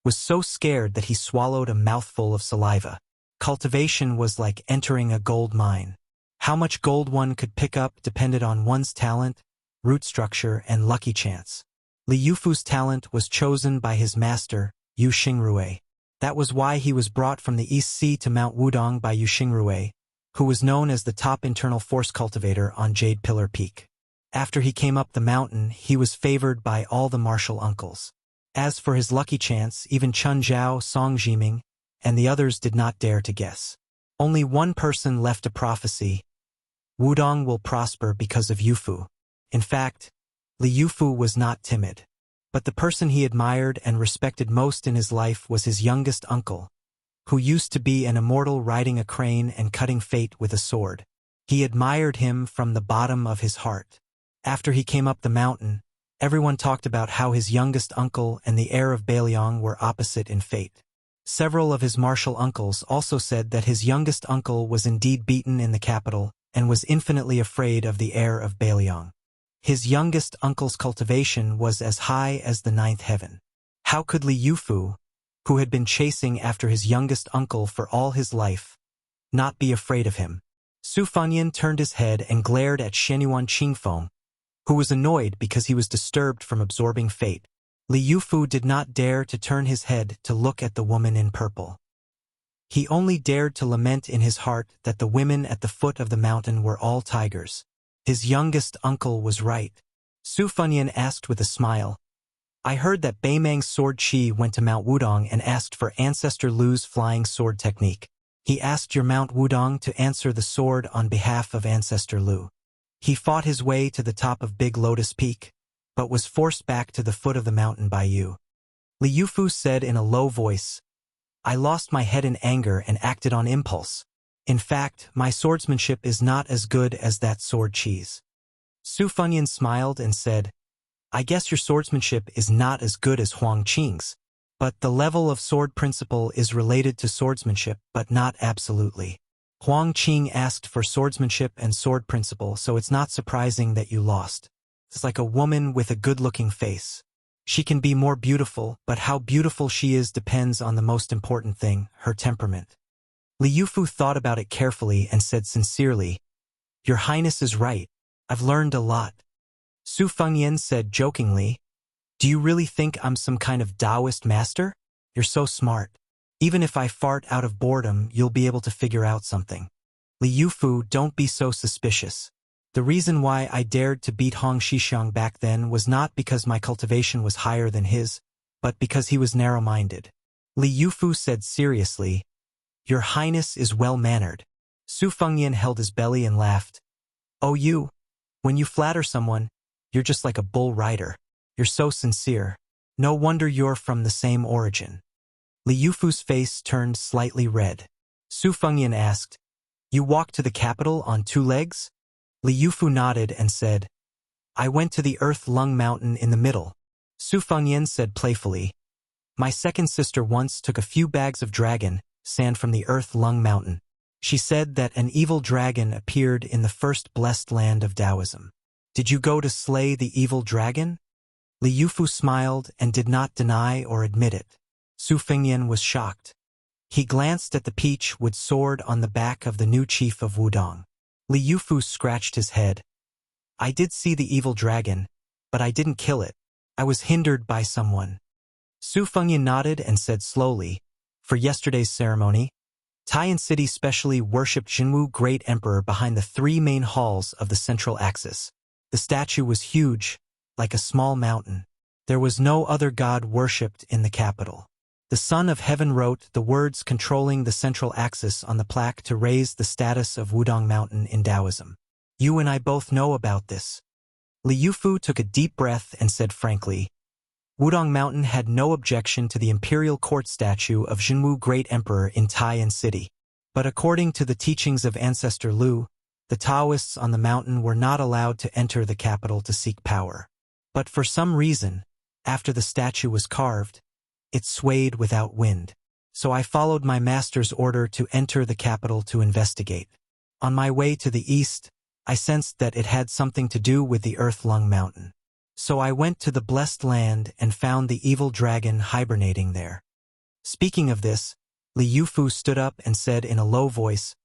was so scared that he swallowed a mouthful of saliva. Cultivation was like entering a gold mine. How much gold one could pick up depended on one's talent, root structure, and lucky chance. Li Yufu's talent was chosen by his master, Yu Xingrui. That was why he was brought from the East Sea to Mount Wudong by Yu Xingrui, who was known as the top internal force cultivator on Jade Pillar Peak. After he came up the mountain, he was favored by all the martial uncles. As for his lucky chance, even Chun Zhao, Song Jiming, and the others did not dare to guess. Only one person left a prophecy: Wudong will prosper because of Yufu. In fact, Li Yufu was not timid. But the person he admired and respected most in his life was his youngest uncle, who used to be an immortal riding a crane and cutting fate with a sword. He admired him from the bottom of his heart. After he came up the mountain, everyone talked about how his youngest uncle and the heir of Beiliang were opposite in fate. Several of his martial uncles also said that his youngest uncle was indeed beaten in the capital and was infinitely afraid of the heir of Beiliang. His youngest uncle's cultivation was as high as the ninth heaven. How could Li Yufu, who had been chasing after his youngest uncle for all his life, not be afraid of him? Su Fengyan turned his head and glared at Shenyuan Qingfeng, who was annoyed because he was disturbed from absorbing fate. Li Yufu did not dare to turn his head to look at the woman in purple. He only dared to lament in his heart that the women at the foot of the mountain were all tigers. His youngest uncle was right. Su Fengyan asked with a smile, I heard that Beimang's sword Qi went to Mount Wudong and asked for Ancestor Lu's flying sword technique. He asked your Mount Wudong to answer the sword on behalf of Ancestor Lu. He fought his way to the top of Big Lotus Peak, but was forced back to the foot of the mountain by you. Li Yufu said in a low voice, I lost my head in anger and acted on impulse. In fact, my swordsmanship is not as good as that sword Qi's. Su Fengyan smiled and said, I guess your swordsmanship is not as good as Huang Qing's, but the level of sword principle is related to swordsmanship, but not absolutely. Huang Qing asked for swordsmanship and sword principle, so it's not surprising that you lost. It's like a woman with a good-looking face. She can be more beautiful, but how beautiful she is depends on the most important thing, her temperament. Li Yufu thought about it carefully and said sincerely, Your Highness is right. I've learned a lot. Su Fengyan said jokingly, Do you really think I'm some kind of Taoist master? You're so smart. Even if I fart out of boredom, you'll be able to figure out something. Li Yufu, don't be so suspicious. The reason why I dared to beat Hong Shixiang back then was not because my cultivation was higher than his, but because he was narrow-minded. Li Yufu said seriously, Your Highness is well-mannered. Su Fengyan held his belly and laughed. Oh you, when you flatter someone, you're just like a bull rider. You're so sincere. No wonder you're from the same origin. Li Yufu's face turned slightly red. Su Fengyan asked, You walked to the capital on 2 legs? Li Yufu nodded and said, I went to the Earth Lung Mountain in the middle. Su Fengyan said playfully, My second sister once took a few bags of dragon sand from the Earth Lung Mountain. She said that an evil dragon appeared in the first blessed land of Taoism. Did you go to slay the evil dragon? Li Yufu smiled and did not deny or admit it. Su Fengyan was shocked. He glanced at the peach wood sword on the back of the new chief of Wudong. Li Yufu scratched his head. I did see the evil dragon, but I didn't kill it. I was hindered by someone. Su Fengyan nodded and said slowly, For yesterday's ceremony, Taiyan City specially worshipped Jinwu Great Emperor behind the 3 main halls of the central axis. The statue was huge, like a small mountain. There was no other god worshipped in the capital. The Son of Heaven wrote the words controlling the central axis on the plaque to raise the status of Wudong Mountain in Taoism. You and I both know about this. Li Yufu took a deep breath and said frankly, Wudong Mountain had no objection to the imperial court statue of Jinwu Great Emperor in Taiyan City. But according to the teachings of Ancestor Lu, the Taoists on the mountain were not allowed to enter the capital to seek power. But for some reason, after the statue was carved, it swayed without wind. So I followed my master's order to enter the capital to investigate. On my way to the east, I sensed that it had something to do with the Earth Lung Mountain. So I went to the blessed land and found the evil dragon hibernating there. Speaking of this, Li Yufu stood up and said in a low voice,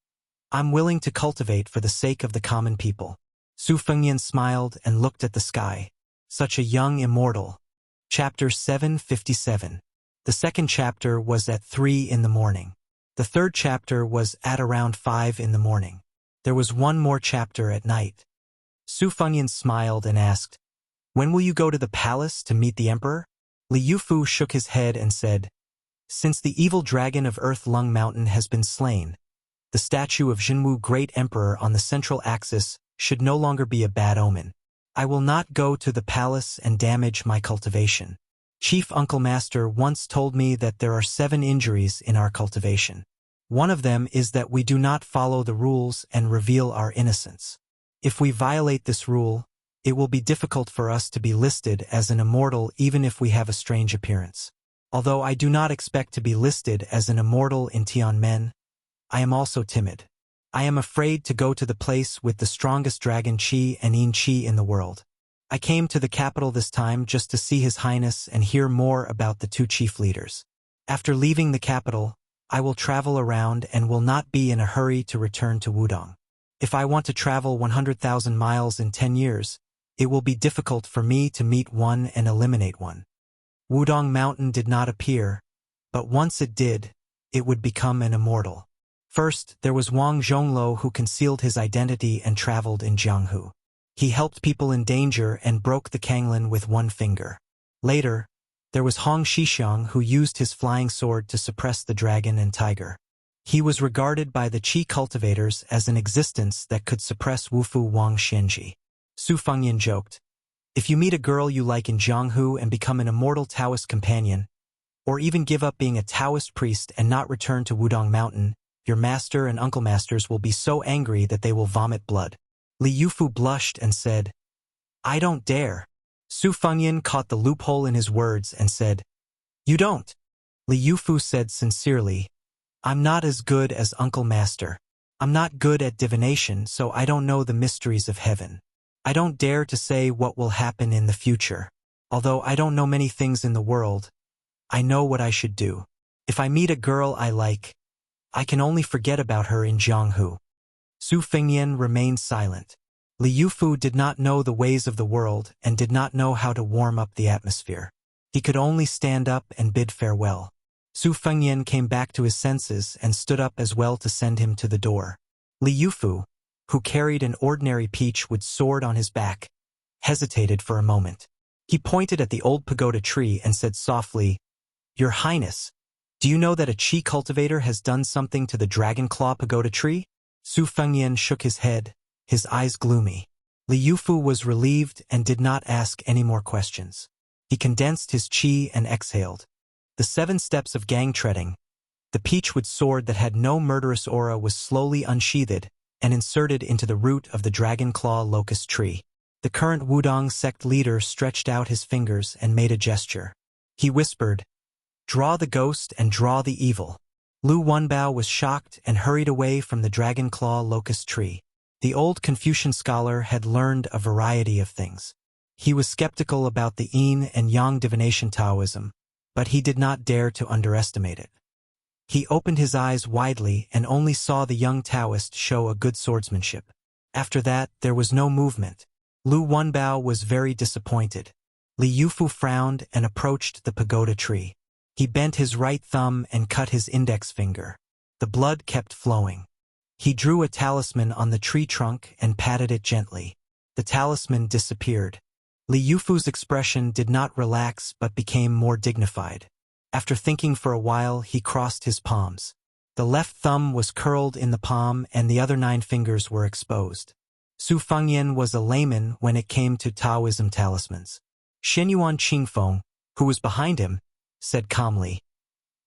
I'm willing to cultivate for the sake of the common people. Su Fengyan smiled and looked at the sky. Such a young immortal. Chapter 757. The second chapter was at 3 in the morning. The third chapter was at around 5 in the morning. There was one more chapter at night. Su Fengyan smiled and asked, "When will you go to the palace to meet the emperor?" Li Yufu shook his head and said, "Since the evil dragon of Earth Lung Mountain has been slain, the statue of Jinwu Great Emperor on the central axis should no longer be a bad omen. I will not go to the palace and damage my cultivation. Chief Uncle Master once told me that there are 7 injuries in our cultivation. One of them is that we do not follow the rules and reveal our innocence. If we violate this rule, it will be difficult for us to be listed as an immortal even if we have a strange appearance. Although I do not expect to be listed as an immortal in Tianmen, I am also timid. I am afraid to go to the place with the strongest dragon Qi and Yin Qi in the world. I came to the capital this time just to see His Highness and hear more about the 2 chief leaders. After leaving the capital, I will travel around and will not be in a hurry to return to Wudong. If I want to travel 100,000 miles in 10 years, it will be difficult for me to meet one and eliminate one." Wudong Mountain did not appear, but once it did, it would become an immortal. First, there was Wang Zhonglo, who concealed his identity and traveled in Jianghu. He helped people in danger and broke the Kanglin with one finger. Later, there was Hong Shixiang, who used his flying sword to suppress the dragon and tiger. He was regarded by the Qi cultivators as an existence that could suppress Wufu Wang Xianji. Su Fengyan joked, "If you meet a girl you like in Jianghu and become an immortal Taoist companion, or even give up being a Taoist priest and not return to Wudong Mountain, your master and uncle masters will be so angry that they will vomit blood." Li Yufu blushed and said, "I don't dare." Su Fengyan caught the loophole in his words and said, "You don't." Li Yufu said sincerely, "I'm not as good as Uncle Master. I'm not good at divination, so I don't know the mysteries of heaven. I don't dare to say what will happen in the future. Although I don't know many things in the world, I know what I should do. If I meet a girl I like, I can only forget about her in Jianghu." Su Fengyan remained silent. Li Yufu did not know the ways of the world and did not know how to warm up the atmosphere. He could only stand up and bid farewell. Su Fengyan came back to his senses and stood up as well to send him to the door. Li Yufu, who carried an ordinary peachwood sword on his back, hesitated for a moment. He pointed at the old pagoda tree and said softly, "Your Highness, do you know that a Qi cultivator has done something to the Dragon Claw pagoda tree?" Su Fengyan shook his head, his eyes gloomy. Li Yufu was relieved and did not ask any more questions. He condensed his qi and exhaled. The 7 steps of gang treading. The peachwood sword that had no murderous aura was slowly unsheathed and inserted into the root of the Dragon Claw locust tree. The current Wudong sect leader stretched out his fingers and made a gesture. He whispered, "Draw the ghost and draw the evil." Lu Wenbao was shocked and hurried away from the Dragon Claw locust tree. The old Confucian scholar had learned a variety of things. He was skeptical about the yin and yang divination Taoism, but he did not dare to underestimate it. He opened his eyes widely and only saw the young Taoist show a good swordsmanship. After that, there was no movement. Lu Wenbao was very disappointed. Li Yufu frowned and approached the pagoda tree. He bent his right thumb and cut his index finger. The blood kept flowing. He drew a talisman on the tree trunk and patted it gently. The talisman disappeared. Li Yufu's expression did not relax but became more dignified. After thinking for a while, he crossed his palms. The left thumb was curled in the palm and the other 9 fingers were exposed. Su Fengyan was a layman when it came to Taoism talismans. Xinyuan Qingfeng, who was behind him, said calmly,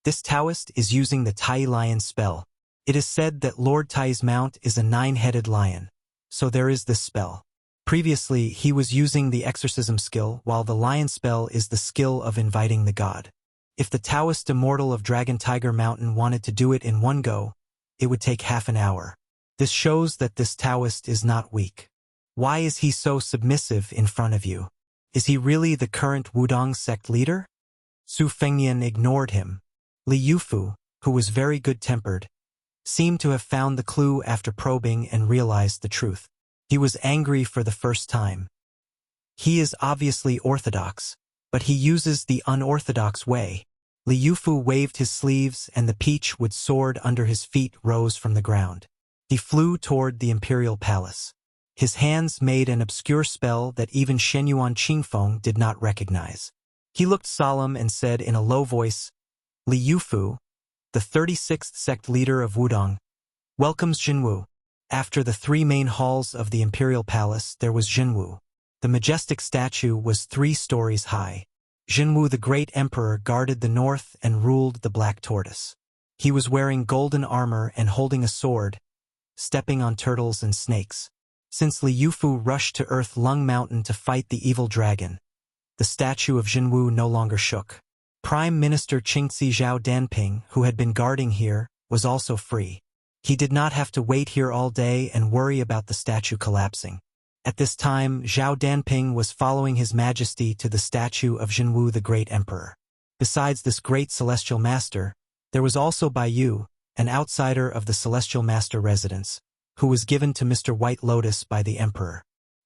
"This Taoist is using the Tai Lion spell. It is said that Lord Tai's mount is a 9-headed lion, so there is this spell. Previously, he was using the exorcism skill, while the lion spell is the skill of inviting the god. If the Taoist immortal of Dragon Tiger Mountain wanted to do it in one go, it would take half an hour. This shows that this Taoist is not weak. Why is he so submissive in front of you? Is he really the current Wudong sect leader?" Su Fengyan ignored him. Li Yufu, who was very good-tempered, seemed to have found the clue after probing and realized the truth. He was angry for the first time. He is obviously orthodox, but he uses the unorthodox way. Li Yufu waved his sleeves and the peach-wood sword under his feet rose from the ground. He flew toward the imperial palace. His hands made an obscure spell that even Shenyuan Qingfeng did not recognize. He looked solemn and said in a low voice, Li Yufu, the 36th sect leader of Wudong, welcomes Jinwu. After the three main halls of the imperial palace there was Jinwu. The majestic statue was 3 stories high. Jinwu the great emperor guarded the north and ruled the black tortoise. He was wearing golden armor and holding a sword, stepping on turtles and snakes. Since Li Yufu rushed to Earth Lung Mountain to fight the evil dragon, the statue of Jinwu no longer shook. Prime Minister Qingzi Zhao Danping, who had been guarding here, was also free. He did not have to wait here all day and worry about the statue collapsing. At this time, Zhao Danping was following His Majesty to the statue of Jinwu the Great Emperor. Besides this great celestial master, there was also Bai Yu, an outsider of the celestial master residence, who was given to Mr. White Lotus by the emperor.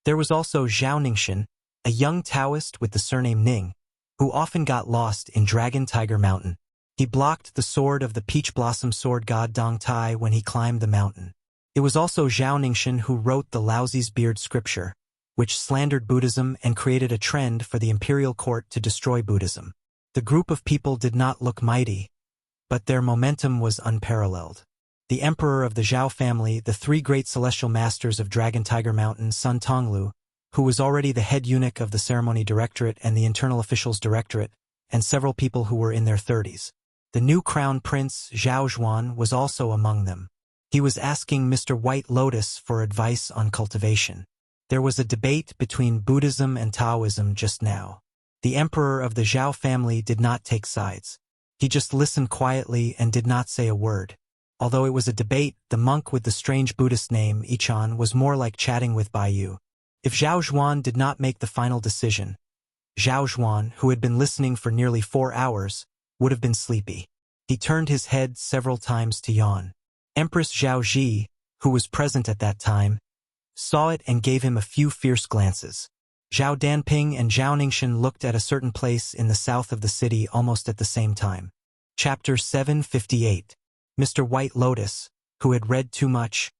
There was also Zhao Ningxin, a young Taoist with the surname Ning, who often got lost in Dragon Tiger Mountain. He blocked the sword of the Peach Blossom Sword God Dong Tai when he climbed the mountain. It was also Zhao Ningxin who wrote the Laozi's Beard scripture, which slandered Buddhism and created a trend for the imperial court to destroy Buddhism. The group of people did not look mighty, but their momentum was unparalleled. The emperor of the Zhao family, the 3 great celestial masters of Dragon Tiger Mountain, Sun Tonglu, who was already the head eunuch of the ceremony directorate and the internal officials directorate, and several people who were in their 30s. The new crown prince, Zhao Zhuan, was also among them. He was asking Mr. White Lotus for advice on cultivation. There was a debate between Buddhism and Taoism just now. The emperor of the Zhao family did not take sides. He just listened quietly and did not say a word. Although it was a debate, the monk with the strange Buddhist name, Ichan, was more like chatting with Bai Yu. If Zhao Zhuan did not make the final decision, Zhao Zhuan, who had been listening for nearly 4 hours, would have been sleepy. He turned his head several times to yawn. Empress Zhao Ji, who was present at that time, saw it and gave him a few fierce glances. Zhao Danping and Zhao Ningxin looked at a certain place in the south of the city almost at the same time. Chapter 758. Mr. White Lotus, who had read too much,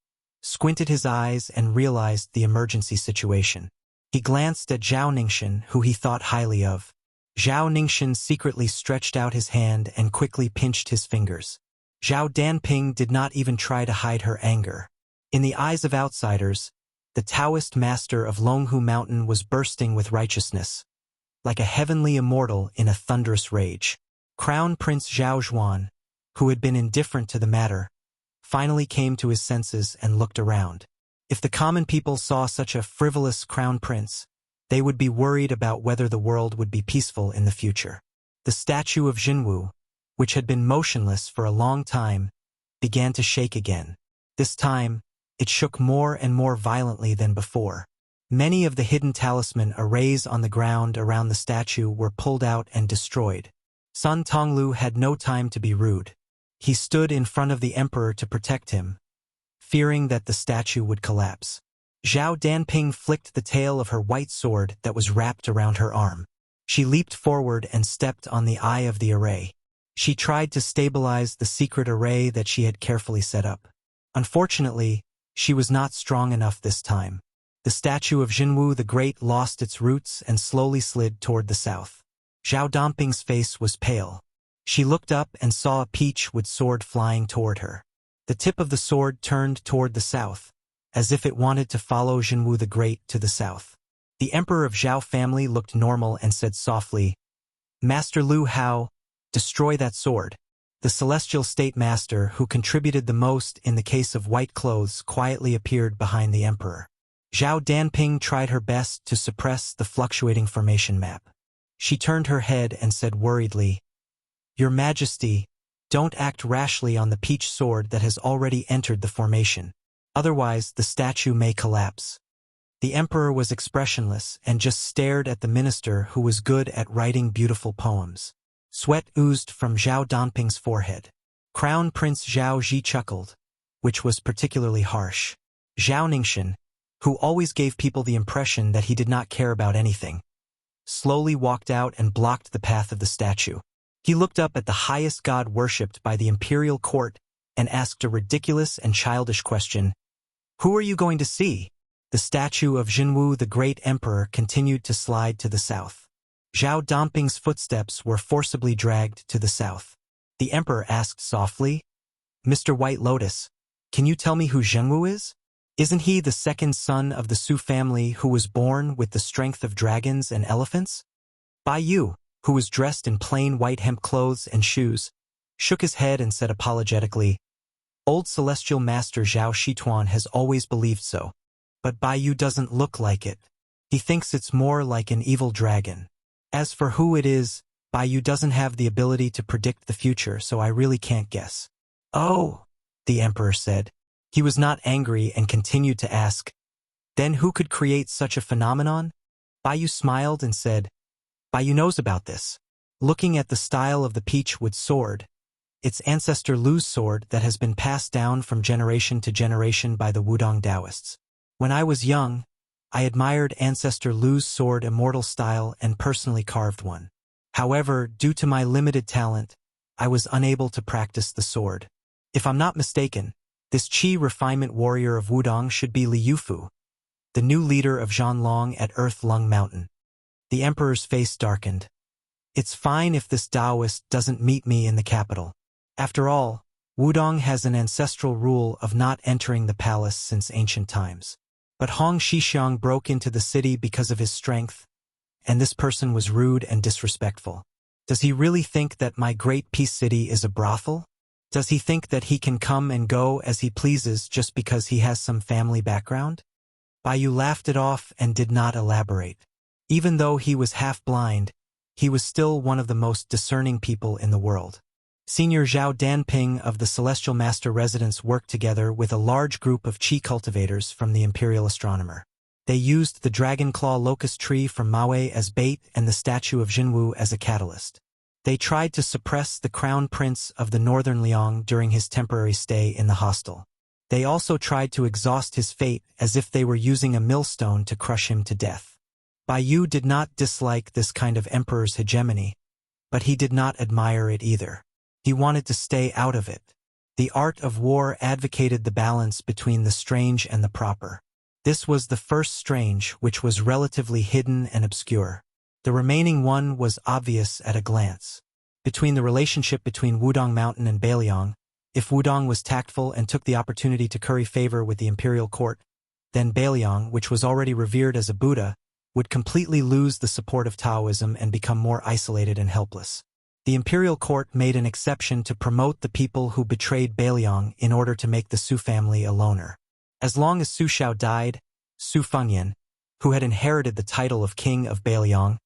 squinted his eyes and realized the emergency situation. He glanced at Zhao Ningxin, who he thought highly of. Zhao Ningxin secretly stretched out his hand and quickly pinched his fingers. Zhao Danping did not even try to hide her anger. In the eyes of outsiders, the Taoist master of Longhu Mountain was bursting with righteousness, like a heavenly immortal in a thunderous rage. Crown Prince Zhao Zhuan, who had been indifferent to the matter, finally came to his senses and looked around. If the common people saw such a frivolous crown prince, they would be worried about whether the world would be peaceful in the future. The statue of Jinwu, which had been motionless for a long time, began to shake again. This time, it shook more and more violently than before. Many of the hidden talisman arrays on the ground around the statue were pulled out and destroyed. Sun Tonglu had no time to be rude. He stood in front of the emperor to protect him, fearing that the statue would collapse. Zhao Danping flicked the tail of her white sword that was wrapped around her arm. She leaped forward and stepped on the eye of the array. She tried to stabilize the secret array that she had carefully set up. Unfortunately, she was not strong enough this time. The statue of Jinwu the Great lost its roots and slowly slid toward the south. Zhao Danping's face was pale. She looked up and saw a peach-wood sword flying toward her. The tip of the sword turned toward the south, as if it wanted to follow Jinwu the Great to the south. The emperor of Zhao family looked normal and said softly, "Master Lu Hao, destroy that sword." The celestial state master, who contributed the most in the case of white clothes, quietly appeared behind the emperor. Zhao Danping tried her best to suppress the fluctuating formation map. She turned her head and said worriedly, "Your Majesty, don't act rashly on the peach sword that has already entered the formation. Otherwise, the statue may collapse." The emperor was expressionless and just stared at the minister, who was good at writing beautiful poems. Sweat oozed from Zhao Danping's forehead. Crown Prince Zhao Ji chuckled, which was particularly harsh. Zhao Ningxin, who always gave people the impression that he did not care about anything, slowly walked out and blocked the path of the statue. He looked up at the highest god worshipped by the imperial court and asked a ridiculous and childish question. Who are you going to see? The statue of Jinwu, the great emperor, continued to slide to the south. Zhao Dongping's footsteps were forcibly dragged to the south. The emperor asked softly, Mr. White Lotus, can you tell me who Jinwu is? Isn't he the second son of the Su family who was born with the strength of dragons and elephants? Bai Yu, who was dressed in plain white hemp clothes and shoes, shook his head and said apologetically, Old Celestial Master Zhao Shituan has always believed so. But Bai Yu doesn't look like it. He thinks it's more like an evil dragon. As for who it is, Bai Yu doesn't have the ability to predict the future, so I really can't guess. Oh, the emperor said. He was not angry and continued to ask, Then who could create such a phenomenon? Bai Yu smiled and said, Bai Yu knows about this. Looking at the style of the peachwood sword, it's ancestor Lu's sword that has been passed down from generation to generation by the Wudong Taoists. When I was young, I admired ancestor Lu's sword immortal style and personally carved one. However, due to my limited talent, I was unable to practice the sword. If I'm not mistaken, this Qi refinement warrior of Wudong should be Li Yufu, the new leader of Zhanlong at Earth Lung Mountain. The emperor's face darkened. It's fine if this Taoist doesn't meet me in the capital. After all, Wudong has an ancestral rule of not entering the palace since ancient times. But Hong Shixiang broke into the city because of his strength, and this person was rude and disrespectful. Does he really think that my great peace city is a brothel? Does he think that he can come and go as he pleases just because he has some family background? Bai Yu laughed it off and did not elaborate. Even though he was half blind, he was still one of the most discerning people in the world. Senior Zhao Danping of the Celestial Master Residence worked together with a large group of Qi cultivators from the Imperial Astronomer. They used the Dragon Claw Locust Tree from Maui as bait and the statue of Jinwu as a catalyst. They tried to suppress the Crown Prince of the Northern Liang during his temporary stay in the hostel. They also tried to exhaust his fate as if they were using a millstone to crush him to death. Bai Yu did not dislike this kind of emperor's hegemony, but he did not admire it either. He wanted to stay out of it. The art of war advocated the balance between the strange and the proper. This was the first strange, which was relatively hidden and obscure. The remaining one was obvious at a glance. Between the relationship between Wudong Mountain and Beiliang, if Wudong was tactful and took the opportunity to curry favor with the imperial court, then Beiliang, which was already revered as a Buddha, would completely lose the support of Taoism and become more isolated and helpless. The imperial court made an exception to promote the people who betrayed Beiliang in order to make the Su family a loner. As long as Su Shao died, Su Fengyan, who had inherited the title of King of Beiliang,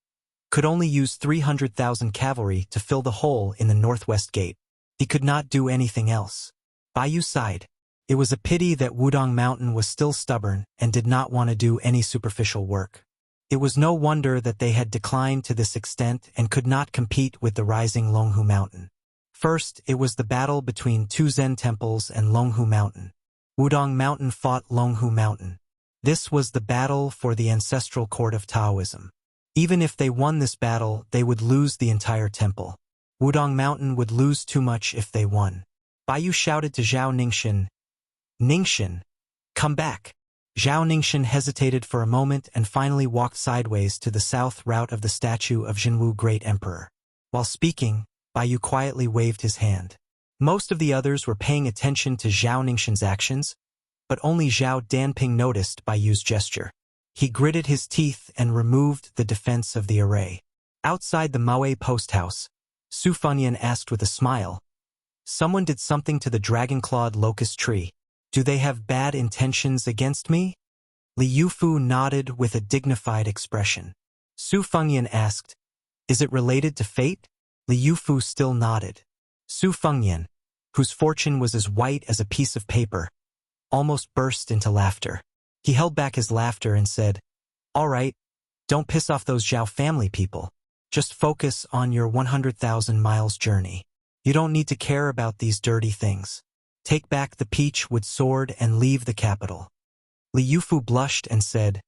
could only use 300,000 cavalry to fill the hole in the northwest gate. He could not do anything else. Bai Yu sighed. It was a pity that Wudong Mountain was still stubborn and did not want to do any superficial work. It was no wonder that they had declined to this extent and could not compete with the rising Longhu Mountain. First, it was the battle between two Zen temples and Longhu Mountain. Wudong Mountain fought Longhu Mountain. This was the battle for the ancestral court of Taoism. Even if they won this battle, they would lose the entire temple. Wudong Mountain would lose too much if they won. Bai Yu shouted to Zhao Ningxin, Ningxin, come back. Zhao Ningxin hesitated for a moment and finally walked sideways to the south route of the statue of Jinwu Great Emperor. While speaking, Bai Yu quietly waved his hand. Most of the others were paying attention to Zhao Ningxin's actions, but only Zhao Danping noticed Bai Yu's gesture. He gritted his teeth and removed the defense of the array. Outside the Maui post house, Su Fengyan asked with a smile, Someone did something to the dragon-clawed locust tree. Do they have bad intentions against me? Li Yufu nodded with a dignified expression. Su Fengyan asked, Is it related to fate? Li Yufu still nodded. Su Fengyan, whose fortune was as white as a piece of paper, almost burst into laughter. He held back his laughter and said, All right, don't piss off those Zhao family people. Just focus on your 100,000 miles journey. You don't need to care about these dirty things. Take back the peachwood sword and leave the capital. Li Yufu blushed and said,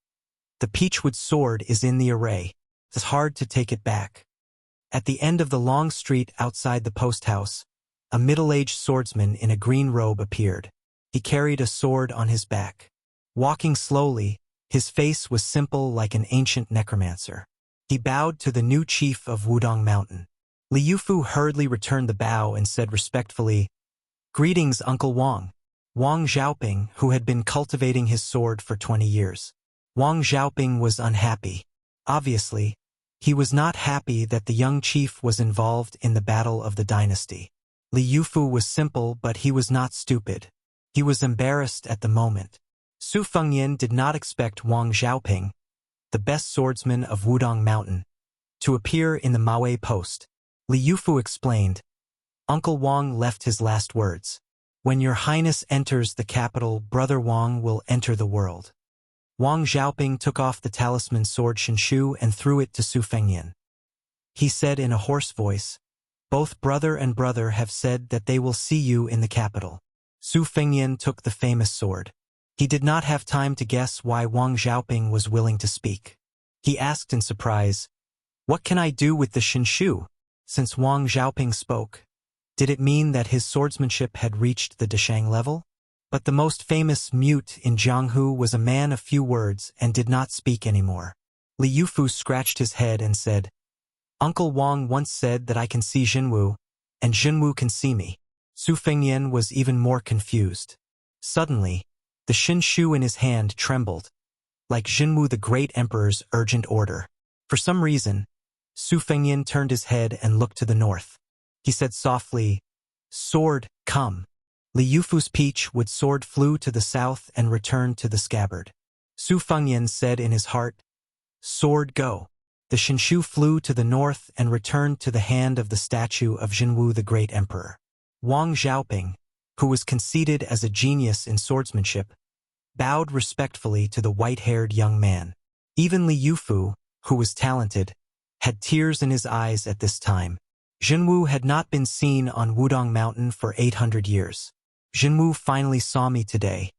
The peachwood sword is in the array. It's hard to take it back. At the end of the long street outside the post house, a middle-aged swordsman in a green robe appeared. He carried a sword on his back. Walking slowly, his face was simple like an ancient necromancer. He bowed to the new chief of Wudong Mountain. Li Yufu hurriedly returned the bow and said respectfully, "Greetings, Uncle Wang." Wang Xiaoping, who had been cultivating his sword for 20 years. Wang Xiaoping was unhappy. Obviously, he was not happy that the young chief was involved in the battle of the dynasty. Li Yufu was simple, but he was not stupid. He was embarrassed at the moment. Su Fengyan did not expect Wang Xiaoping, the best swordsman of Wudong Mountain, to appear in the Maui post. Li Yufu explained, "Uncle Wang left his last words. When your highness enters the capital, Brother Wang will enter the world." Wang Xiaoping took off the talisman sword Shinshu and threw it to Su Fengyan. He said in a hoarse voice, "Both brother and brother have said that they will see you in the capital." Su Fengyan took the famous sword. He did not have time to guess why Wang Xiaoping was willing to speak. He asked in surprise, "What can I do with the Shinshu?" Since Wang Xiaoping spoke, did it mean that his swordsmanship had reached the Deshang level? But the most famous mute in Jianghu was a man of few words and did not speak anymore. Li Yufu scratched his head and said, "Uncle Wang once said that I can see Jinwu, and Jinwu can see me." Su Fengyan was even more confused. Suddenly, the Shinshu in his hand trembled, like Jinwu the Great Emperor's urgent order. For some reason, Su Fengyan turned his head and looked to the north. He said softly, "Sword, come." Li Yufu's peach-wood sword flew to the south and returned to the scabbard. Su Fengyan said in his heart, "Sword, go." The Shinshu flew to the north and returned to the hand of the statue of Jinwu the Great Emperor. Wang Xiaoping, who was conceited as a genius in swordsmanship, bowed respectfully to the white-haired young man. Even Li Yufu, who was talented, had tears in his eyes at this time. Jinwu had not been seen on Wudong Mountain for 800 years. "Jinwu finally saw me today,"